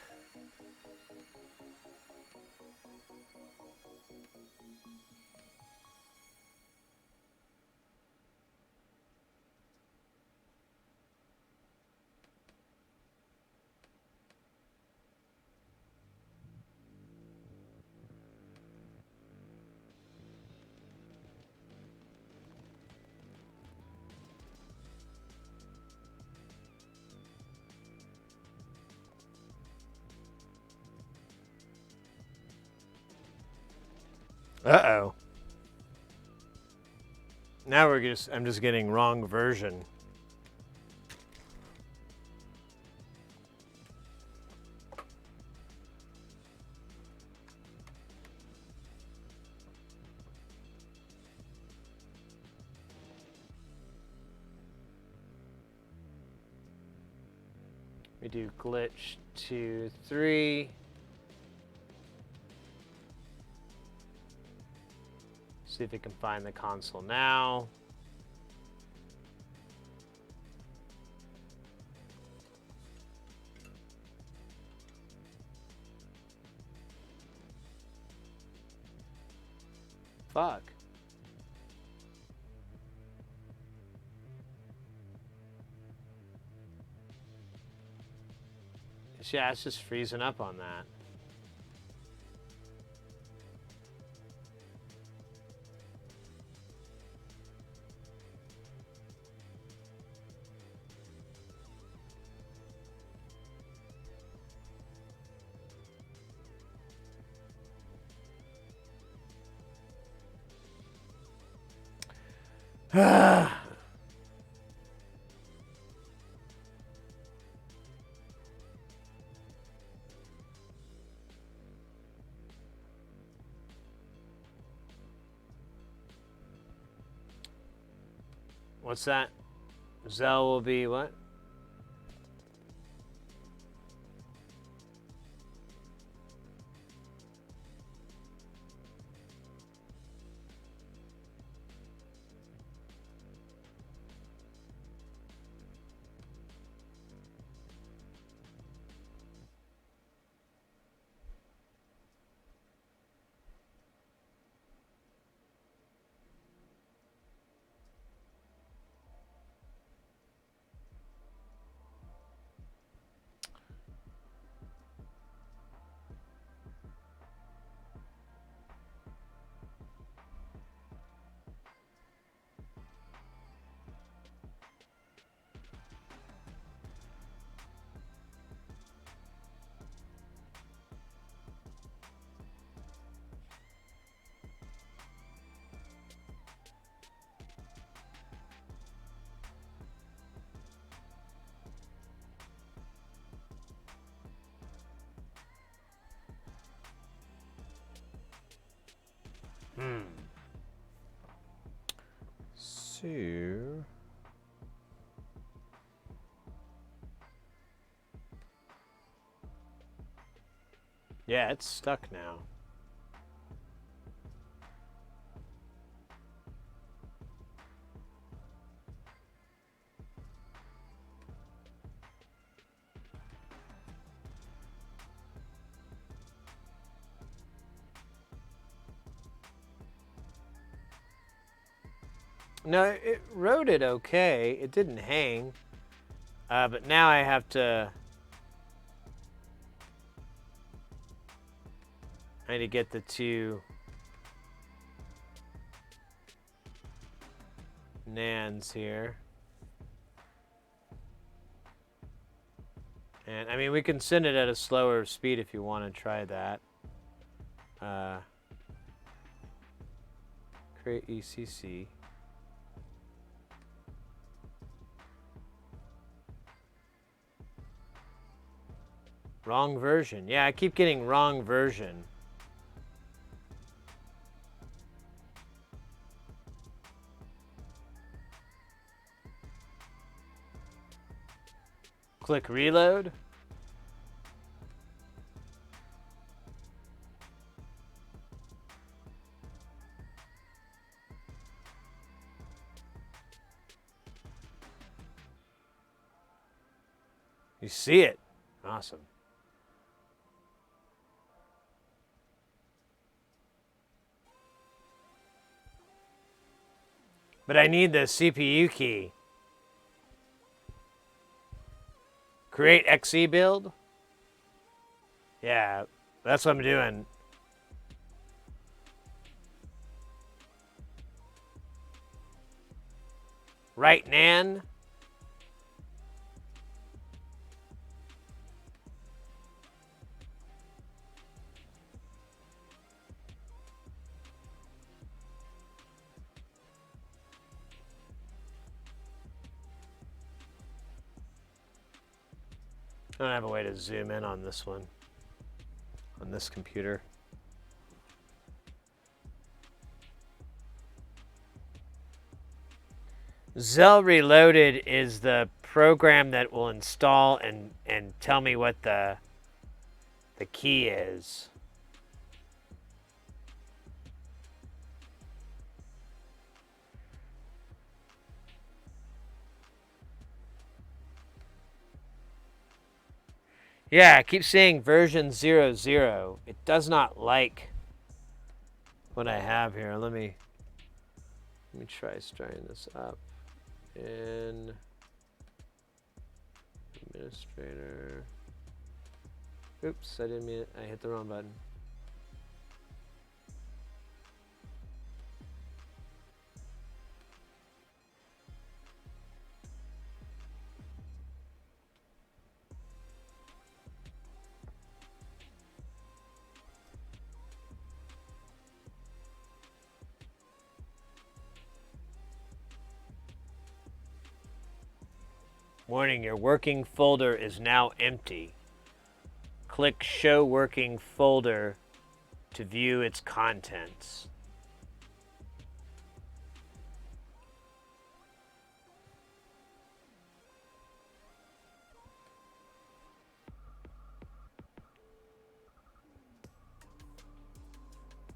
Uh-oh. Now I'm just getting wrong version. We do glitch 2, 3. See if it can find the console now. Fuck. Yeah, it's just freezing up on that. What's that? Zell will be what? to... Yeah, it's stuck now. No, it wrote it okay. It didn't hang. But now I have to... I need to get the two nans here. And, I mean, we can send it at a slower speed if you want to try that. Create ECC. Wrong version. Yeah, I keep getting wrong version. Click reload. You see it. Awesome. But I need the CPU key. Create XE build? Yeah, that's what I'm doing. Right, Nan? I don't have a way to zoom in on this one, on this computer. Zell Reloaded is the program that will install and tell me what the key is. Yeah, I keep saying version 00. It does not like what I have here. Let me try starting this up. In administrator. Oops, I didn't mean it. I hit the wrong button. Warning, your working folder is now empty. Click Show Working Folder to view its contents.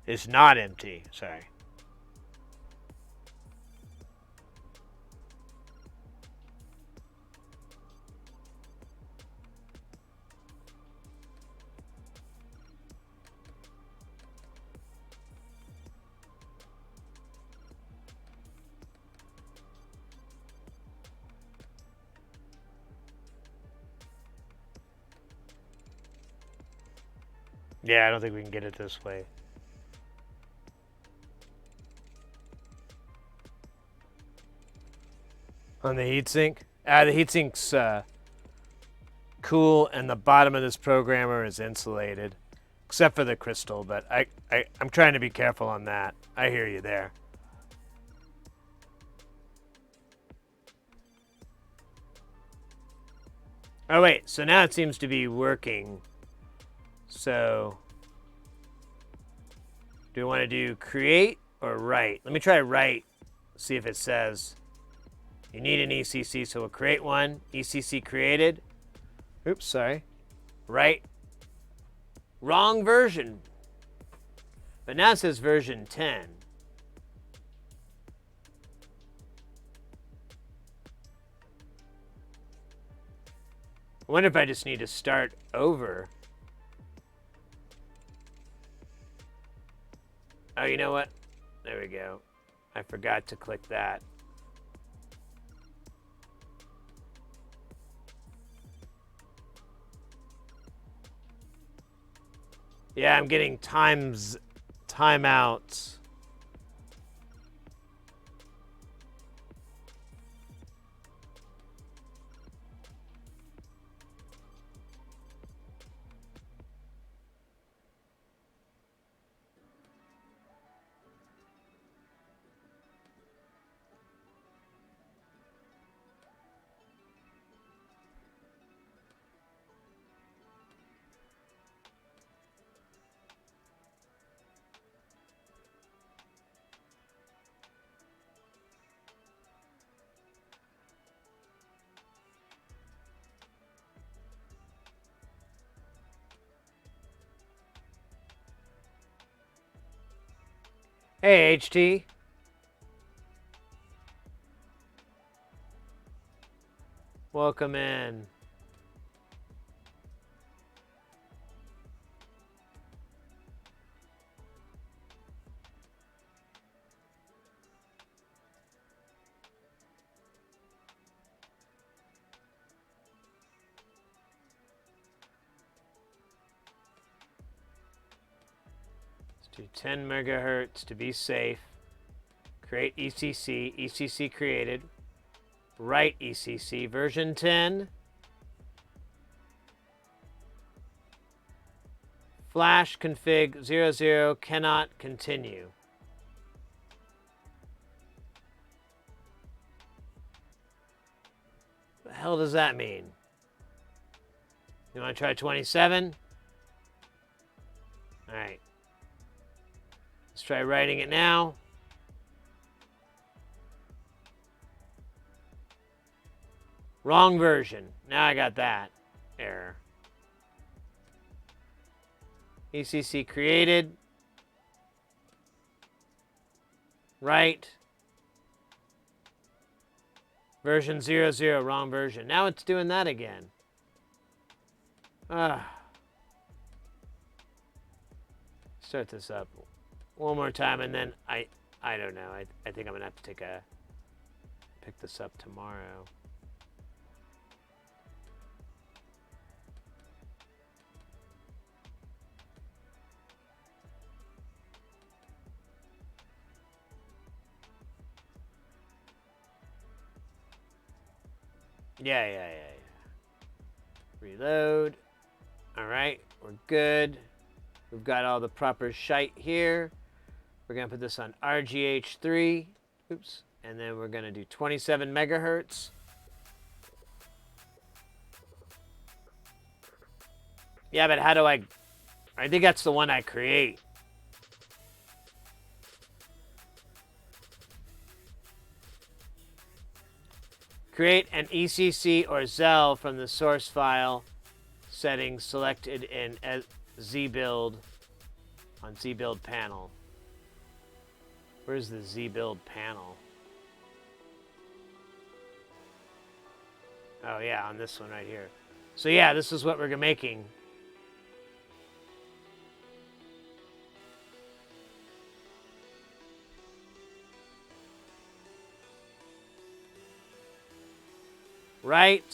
It's not empty, sorry. Yeah, I don't think we can get it this way. On the heatsink? The heatsink's cool, and the bottom of this programmer is insulated. Except for the crystal, but I'm trying to be careful on that. I hear you there. Oh wait, so now it seems to be working. So, do we want to do create or write? Let me try write see if it says you need an ECC, so we'll create one. ECC created. Oops, sorry. Right. Wrong version. But now it says version 10. I wonder if I just need to start over. Oh, you know what? There we go. I forgot to click that. Yeah, I'm getting timeouts. Hey, HT. Welcome in. Let's do 10 megahertz to be safe. Create ECC. ECC created. Write ECC version 10. Flash config 00 cannot continue. What the hell does that mean? You want to try 27? All right. Let's try writing it now. Wrong version. Now I got that error. ECC created. Right. Version 00, wrong version. Now it's doing that again. Start this up one more time, and then I don't know. I think I'm gonna have to pick this up tomorrow. Yeah. Reload. All right, we're good. We've got all the proper shite here. We're gonna put this on RGH3. Oops. And then we're gonna do 27 megahertz. Yeah, but how do I think that's the one I create. Create an ECC or ZEL from the source file settings selected in ZBuild on ZBuild panel. Where's the ZBuild panel? Oh yeah, on this one right here. So yeah, this is what we're making. Right.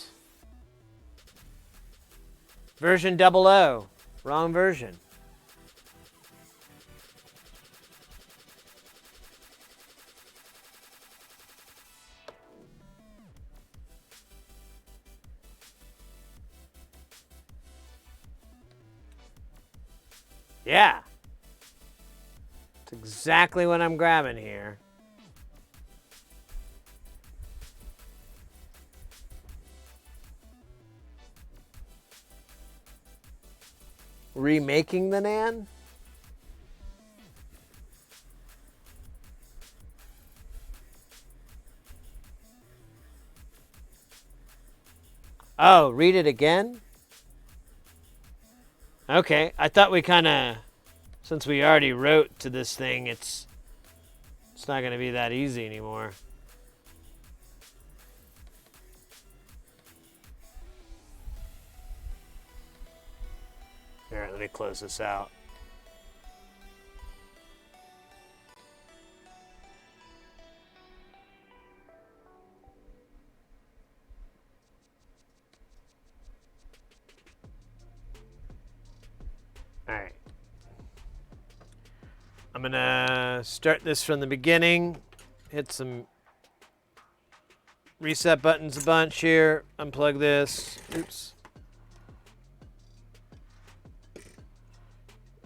Version 00. Wrong version. Yeah. That's exactly what I'm grabbing here. Remaking the NAN? Oh, read it again? Okay, I thought we kind of, since we already wrote to this thing, it's not going to be that easy anymore. All right, let me close this out. All right. I'm going to start this from the beginning. Hit some reset buttons a bunch here. Unplug this. Oops.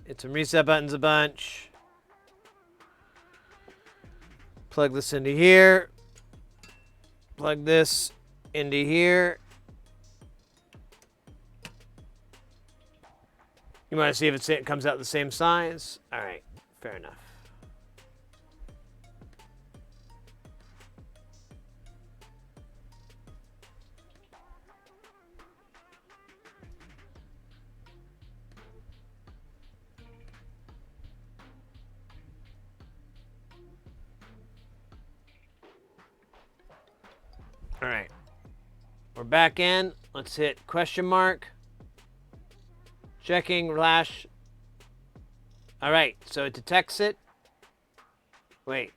Hit some reset buttons a bunch. Plug this into here. Plug this into here. You want to see if it comes out the same size? All right, fair enough. All right, we're back in. Let's hit question mark. Checking flash. All right, so it detects it. Wait.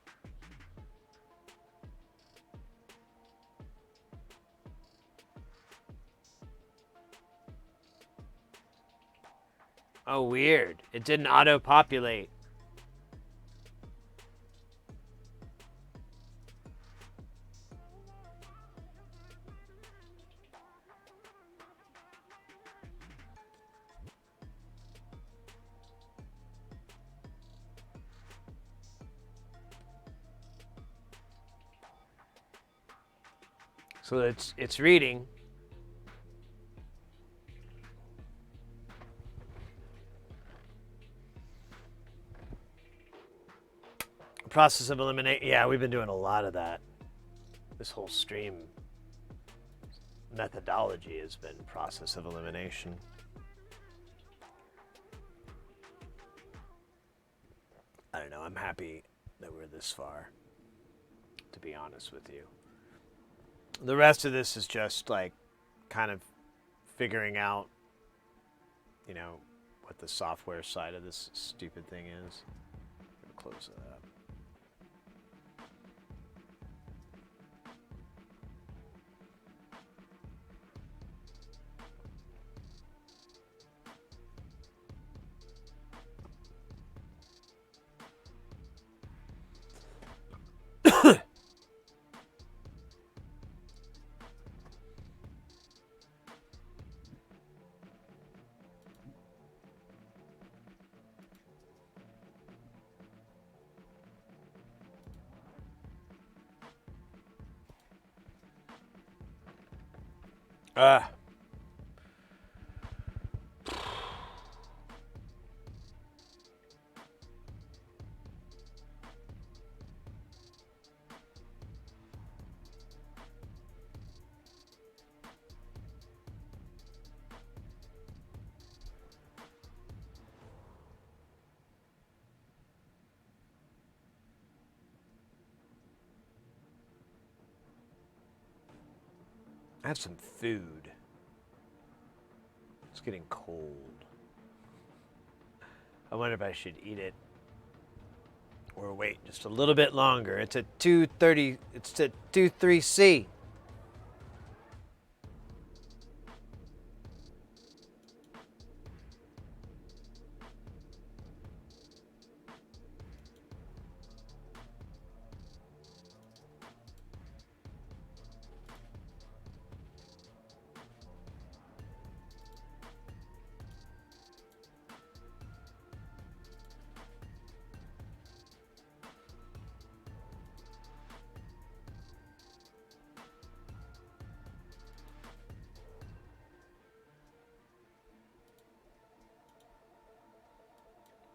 Oh, weird. It didn't auto-populate. So it's reading. Process of eliminate. Yeah, we've been doing a lot of that. This whole stream methodology has been process of elimination. I don't know. I'm happy that we're this far, to be honest with you. The rest of this is just like kind of figuring out, you know, what the software side of this stupid thing is. I'm gonna close that up. Ah. I have some food. It's getting cold. I wonder if I should eat it or wait just a little bit longer. It's at 2:30. It's at 23C.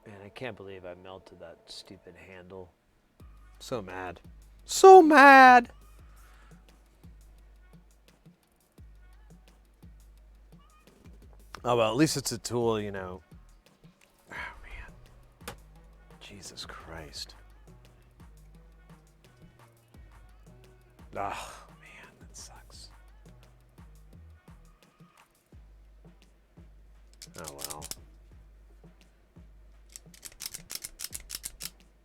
Man, I can't believe I melted that stupid handle. So mad. So mad! Oh, well, at least it's a tool, you know. Oh, man. Jesus Christ. Oh, man, that sucks. Oh, well.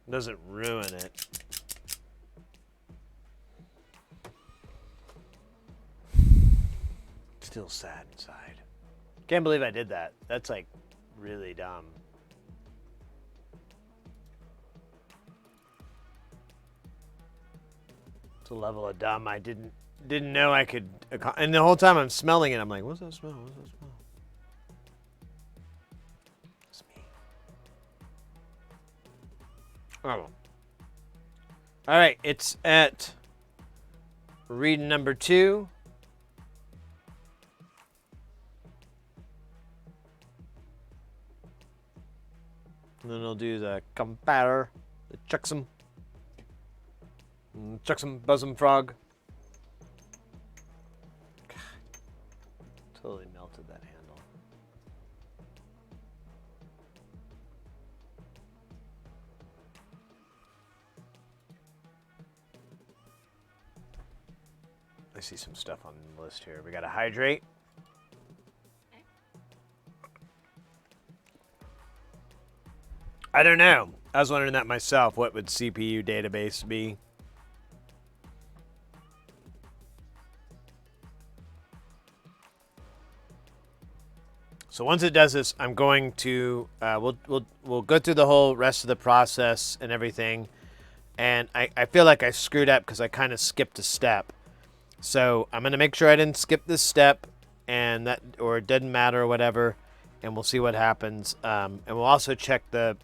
Doesn't ruin it. Still sad inside. Can't believe I did that. That's like really dumb. It's a level of dumb I didn't know I could. And the whole time I'm smelling it, I'm like, what's that smell? What's that smell? It's me. Oh. All right, it's at reading number 2. And then I'll do the compare, the checksum, buzzum frog. God, totally melted that handle. I see some stuff on the list here. We got to hydrate. I don't know. I was wondering that myself. What would CPU database be? So once it does this, I'm going to we'll go through the whole rest of the process and everything. And I feel like I screwed up because I kind of skipped a step. So I'm gonna make sure I didn't skip this step, and that, or it doesn't matter or whatever, and we'll see what happens. And we'll also check the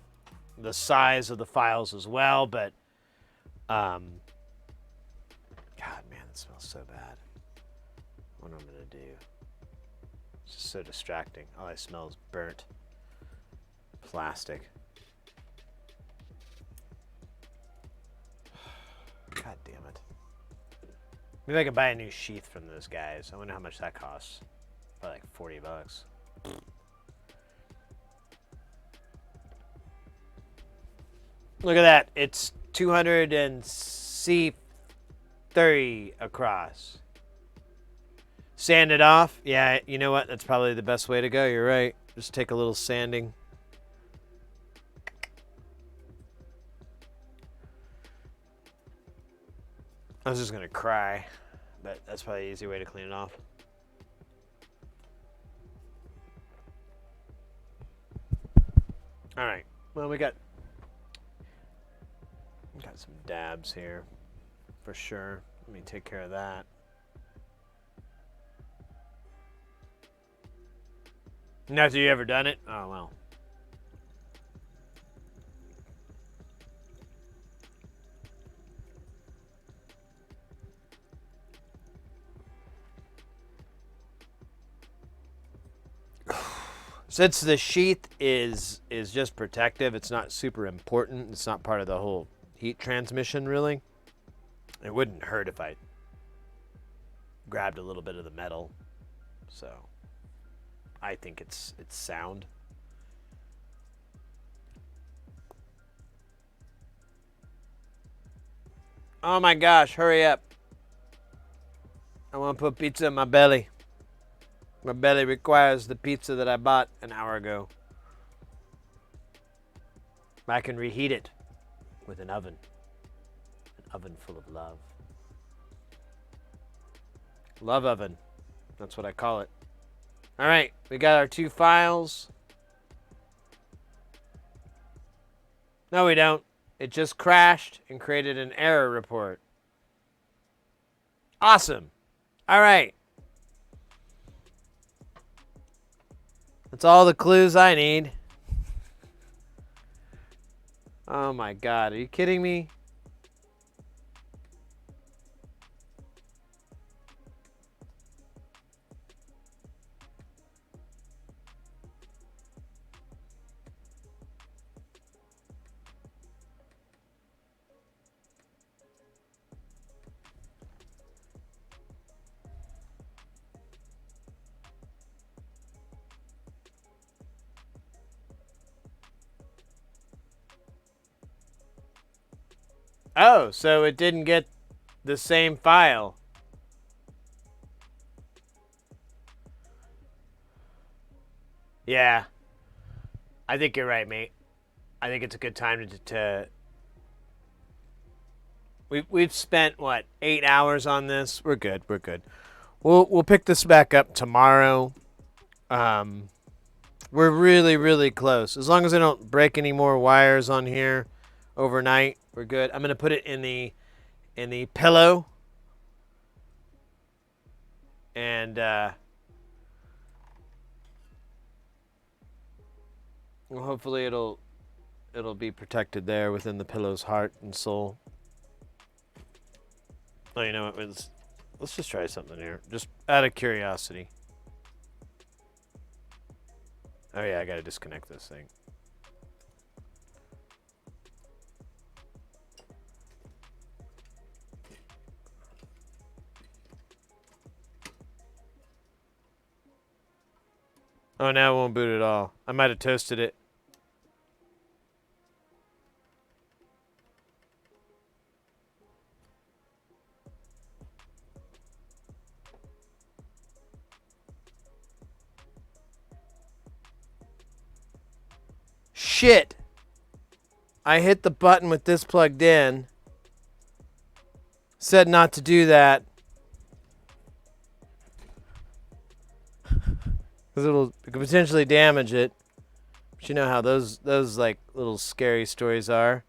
size of the files as well. But God, man, it smells so bad. What am I gonna do? It's just so distracting. All I smell is burnt plastic. God damn it. Maybe I can buy a new sheath from those guys. I wonder how much that costs. Probably like $40. Look at that. It's 230 across. Sand it off. Yeah, you know what? That's probably the best way to go. You're right. Just take a little sanding. I was just going to cry, but that's probably an easy way to clean it off. All right. Well, we got some dabs here for sure. Let me take care of that. Now, have you ever done it? Oh, well. Since the sheath is just protective, it's not super important. It's not part of the whole heat transmission, really. It wouldn't hurt if I grabbed a little bit of the metal. So I think it's sound. Oh my gosh, hurry up. I want to put pizza in my belly. My belly requires the pizza that I bought an hour ago. I can reheat it with an oven. An oven full of love. Love oven. That's what I call it. All right, we got our 2 files. No, we don't. It just crashed and created an error report. Awesome. All right. That's all the clues I need. Oh my God, are you kidding me? Oh, so it didn't get the same file. Yeah. I think you're right, mate. I think it's a good time to we've spent what, 8 hours on this. We're good. We're good. We'll pick this back up tomorrow. We're really close. As long as I don't break any more wires on here overnight, we're good. I'm gonna put it in the pillow, and well, hopefully it'll be protected there within the pillow's heart and soul. Oh, you know what? Let's just try something here, just out of curiosity. Oh yeah, I gotta disconnect this thing. Oh, now it won't boot at all. I might have toasted it. Shit! I hit the button with this plugged in. Said not to do that. Because it could potentially damage it. But you know how those like little scary stories are.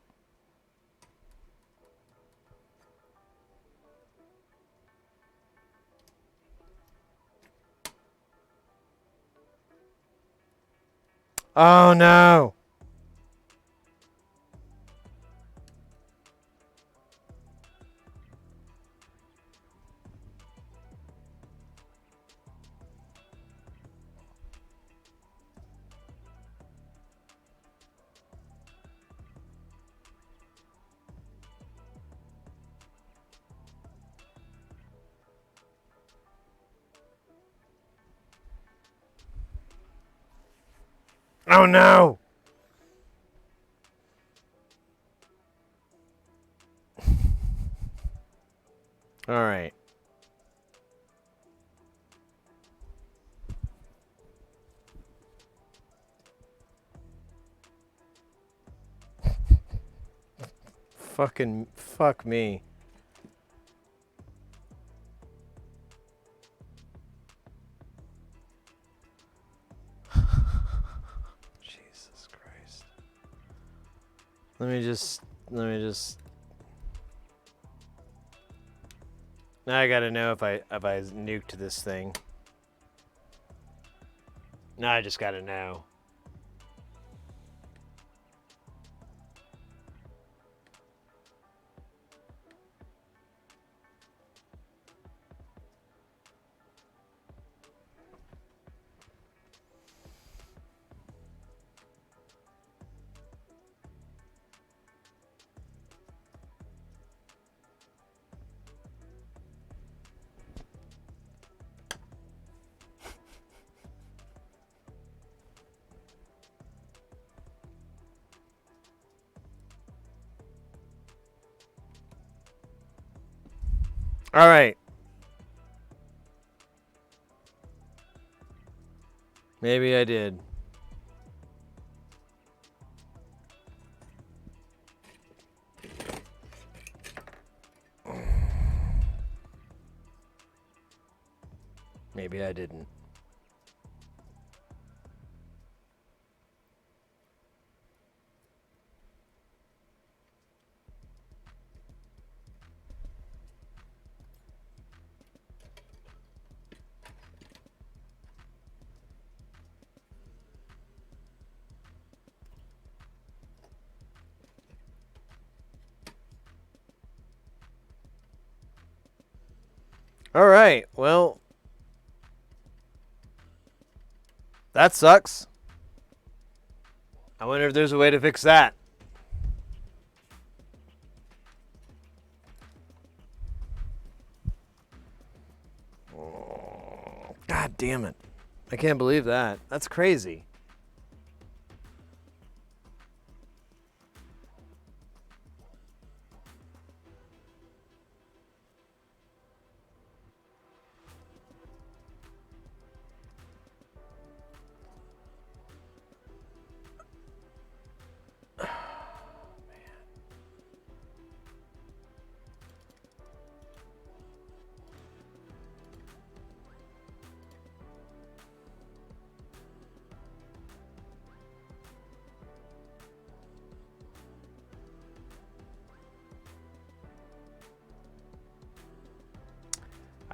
Oh no! Oh no! All right. Fuck me. Jesus Christ. Let me just now I gotta know if I nuked this thing. Now I just gotta know. All right. Maybe I did. Maybe I didn't. All right. Well, that sucks. I wonder if there's a way to fix that. God damn it. I can't believe that. That's crazy.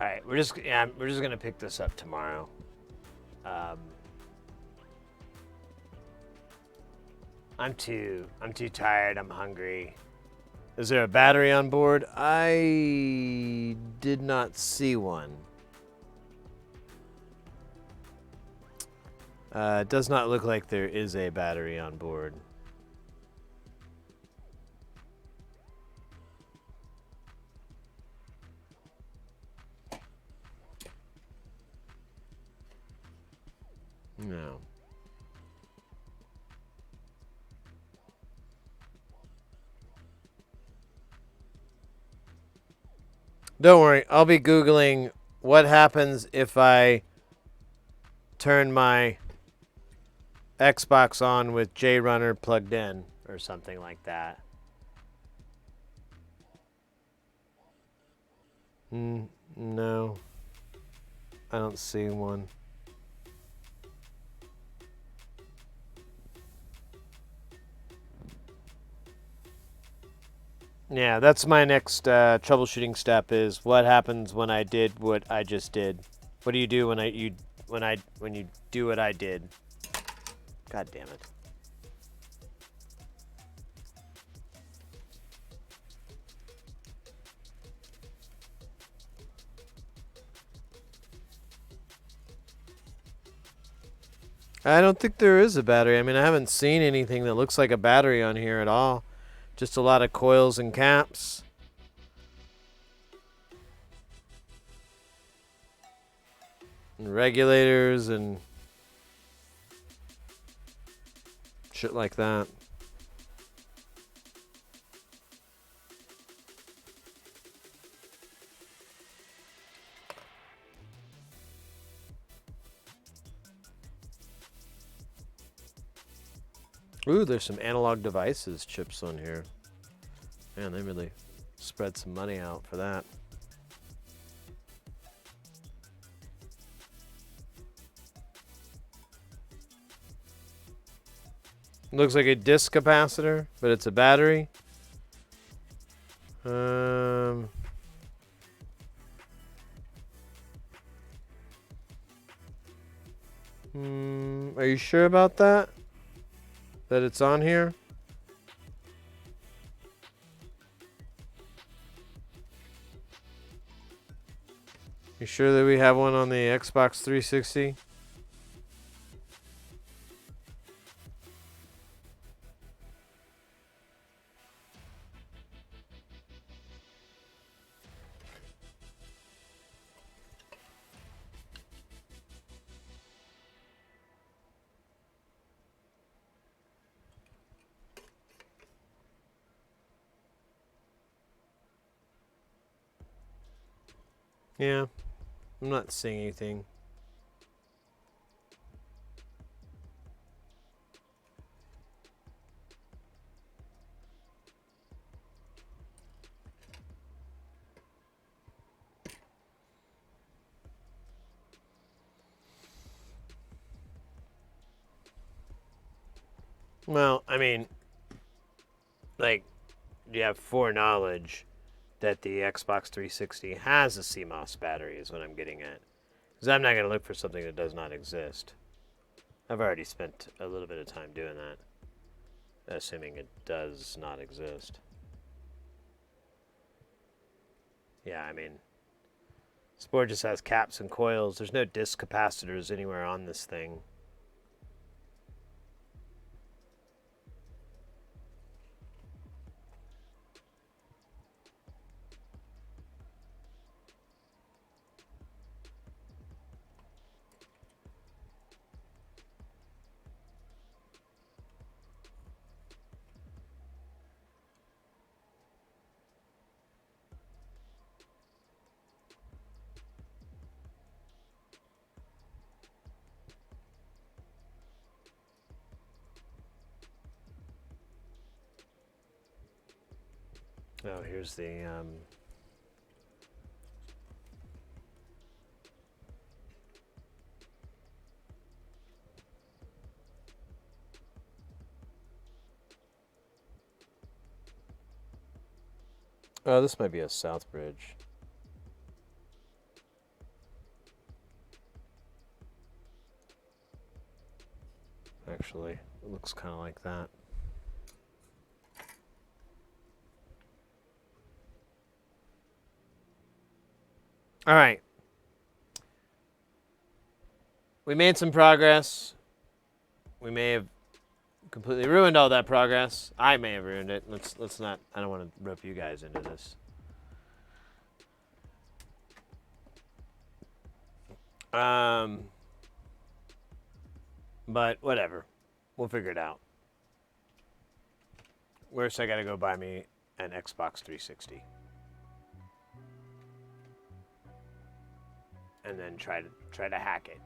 All right, we're just gonna pick this up tomorrow. I'm too tired. I'm hungry. Is there a battery on board? I did not see one. It does not look like there is a battery on board. No. Don't worry, I'll be Googling what happens if I turn my Xbox on with JRunner plugged in or something like that. No, I don't see one. Yeah, that's my next troubleshooting step. Is what happens when I did what I just did. What do you do when you do what I did? God damn it. I don't think there is a battery. I mean, I haven't seen anything that looks like a battery on here at all. Just a lot of coils and caps. And regulators and shit like that. Ooh, there's some analog devices chips on here. Man, they really spread some money out for that. Looks like a disc capacitor, but it's a battery. Are you sure about that? That it's on here? You sure that we have one on the Xbox 360? Yeah, I'm not seeing anything. Well, I mean, like, you have foreknowledge that the Xbox 360 has a CMOS battery is what I'm getting at. Because I'm not going to look for something that does not exist. I've already spent a little bit of time doing that, assuming it does not exist. Yeah, I mean, this board just has caps and coils. There's no disc capacitors anywhere on this thing. Oh, here's the oh, this might be a Southbridge. actually. It looks kind of like that. All right. We made some progress. We may have completely ruined all that progress. I may have ruined it. Let's not. I don't want to rope you guys into this. But whatever. We'll figure it out. Worst, I gotta go buy me an Xbox 360. And then try to hack it.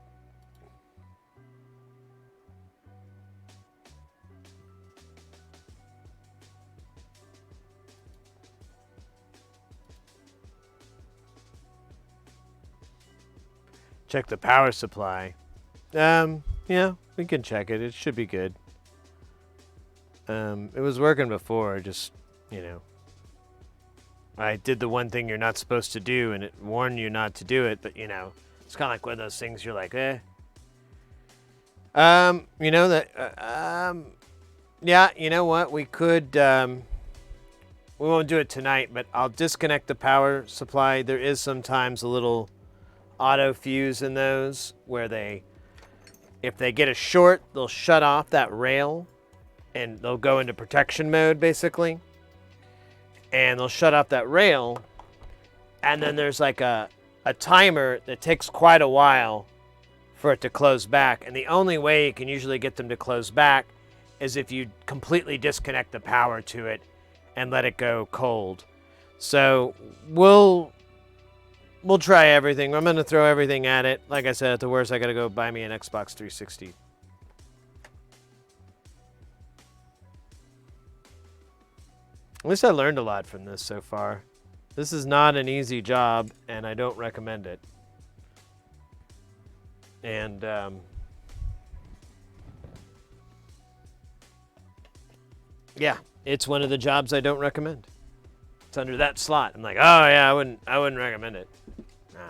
Check the power supply. Yeah, we can check it. It should be good. It was working before, just, you know. I did the one thing you're not supposed to do, and it warned you not to do it, but, you know, it's kind of like one of those things you're like, eh. You know, yeah, you know what? We could, we won't do it tonight, but I'll disconnect the power supply. There is sometimes a little auto fuse in those where if they get a short, they'll shut off that rail and they'll go into protection mode basically. And they'll shut off that rail. And then there's like a timer that takes quite a while for it to close back. And the only way you can usually get them to close back is if you completely disconnect the power to it and let it go cold. So we'll try everything. I'm going to throw everything at it. Like I said, at the worst, I got to go buy me an Xbox 360. At least I learned a lot from this so far. This is not an easy job, and I don't recommend it. And, yeah, it's one of the jobs I don't recommend. It's under that slot. I'm like, oh yeah, I wouldn't recommend it. No.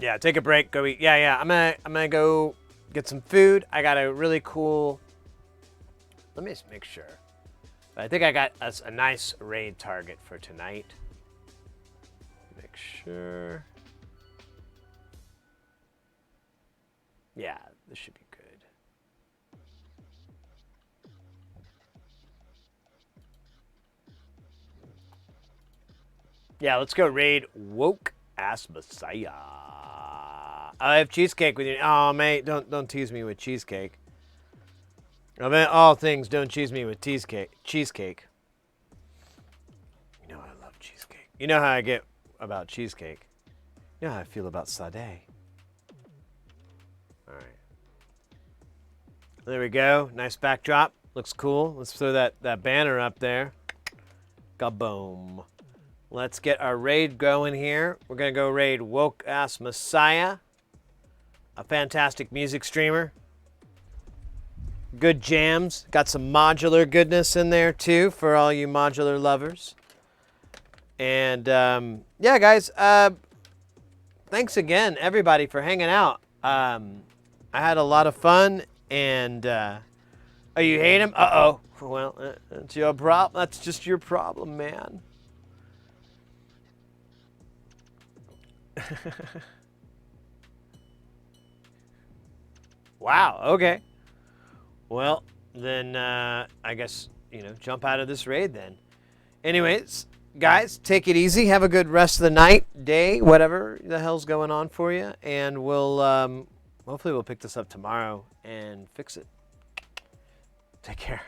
Yeah, take a break, go eat. Yeah, I'm gonna go get some food. I got a really cool, let me just make sure. I think I got us a nice raid target for tonight. Make sure. Yeah, this should be good. Yeah, let's go raid Woke Ass Messiah. I have cheesecake with you. Oh, mate, don't tease me with cheesecake. Of all things, don't tease me with cheesecake. Cheesecake. You know I love cheesecake. You know how I get about cheesecake. You know how I feel about Sade. All right. There we go. Nice backdrop. Looks cool. Let's throw that banner up there. Kaboom. Let's get our raid going here. We're going to go raid Woke Ass Messiah. A fantastic music streamer. Good jams. Got some modular goodness in there too for all you modular lovers. And yeah, guys. Thanks again, everybody, for hanging out. I had a lot of fun. And oh, you hate him? Uh-oh. Well, that's your problem. That's just your problem, man. Wow, okay. Well, then I guess, you know, jump out of this raid then. Anyways, guys, take it easy. Have a good rest of the night, day, whatever the hell's going on for you. And we'll, hopefully we'll pick this up tomorrow and fix it. Take care.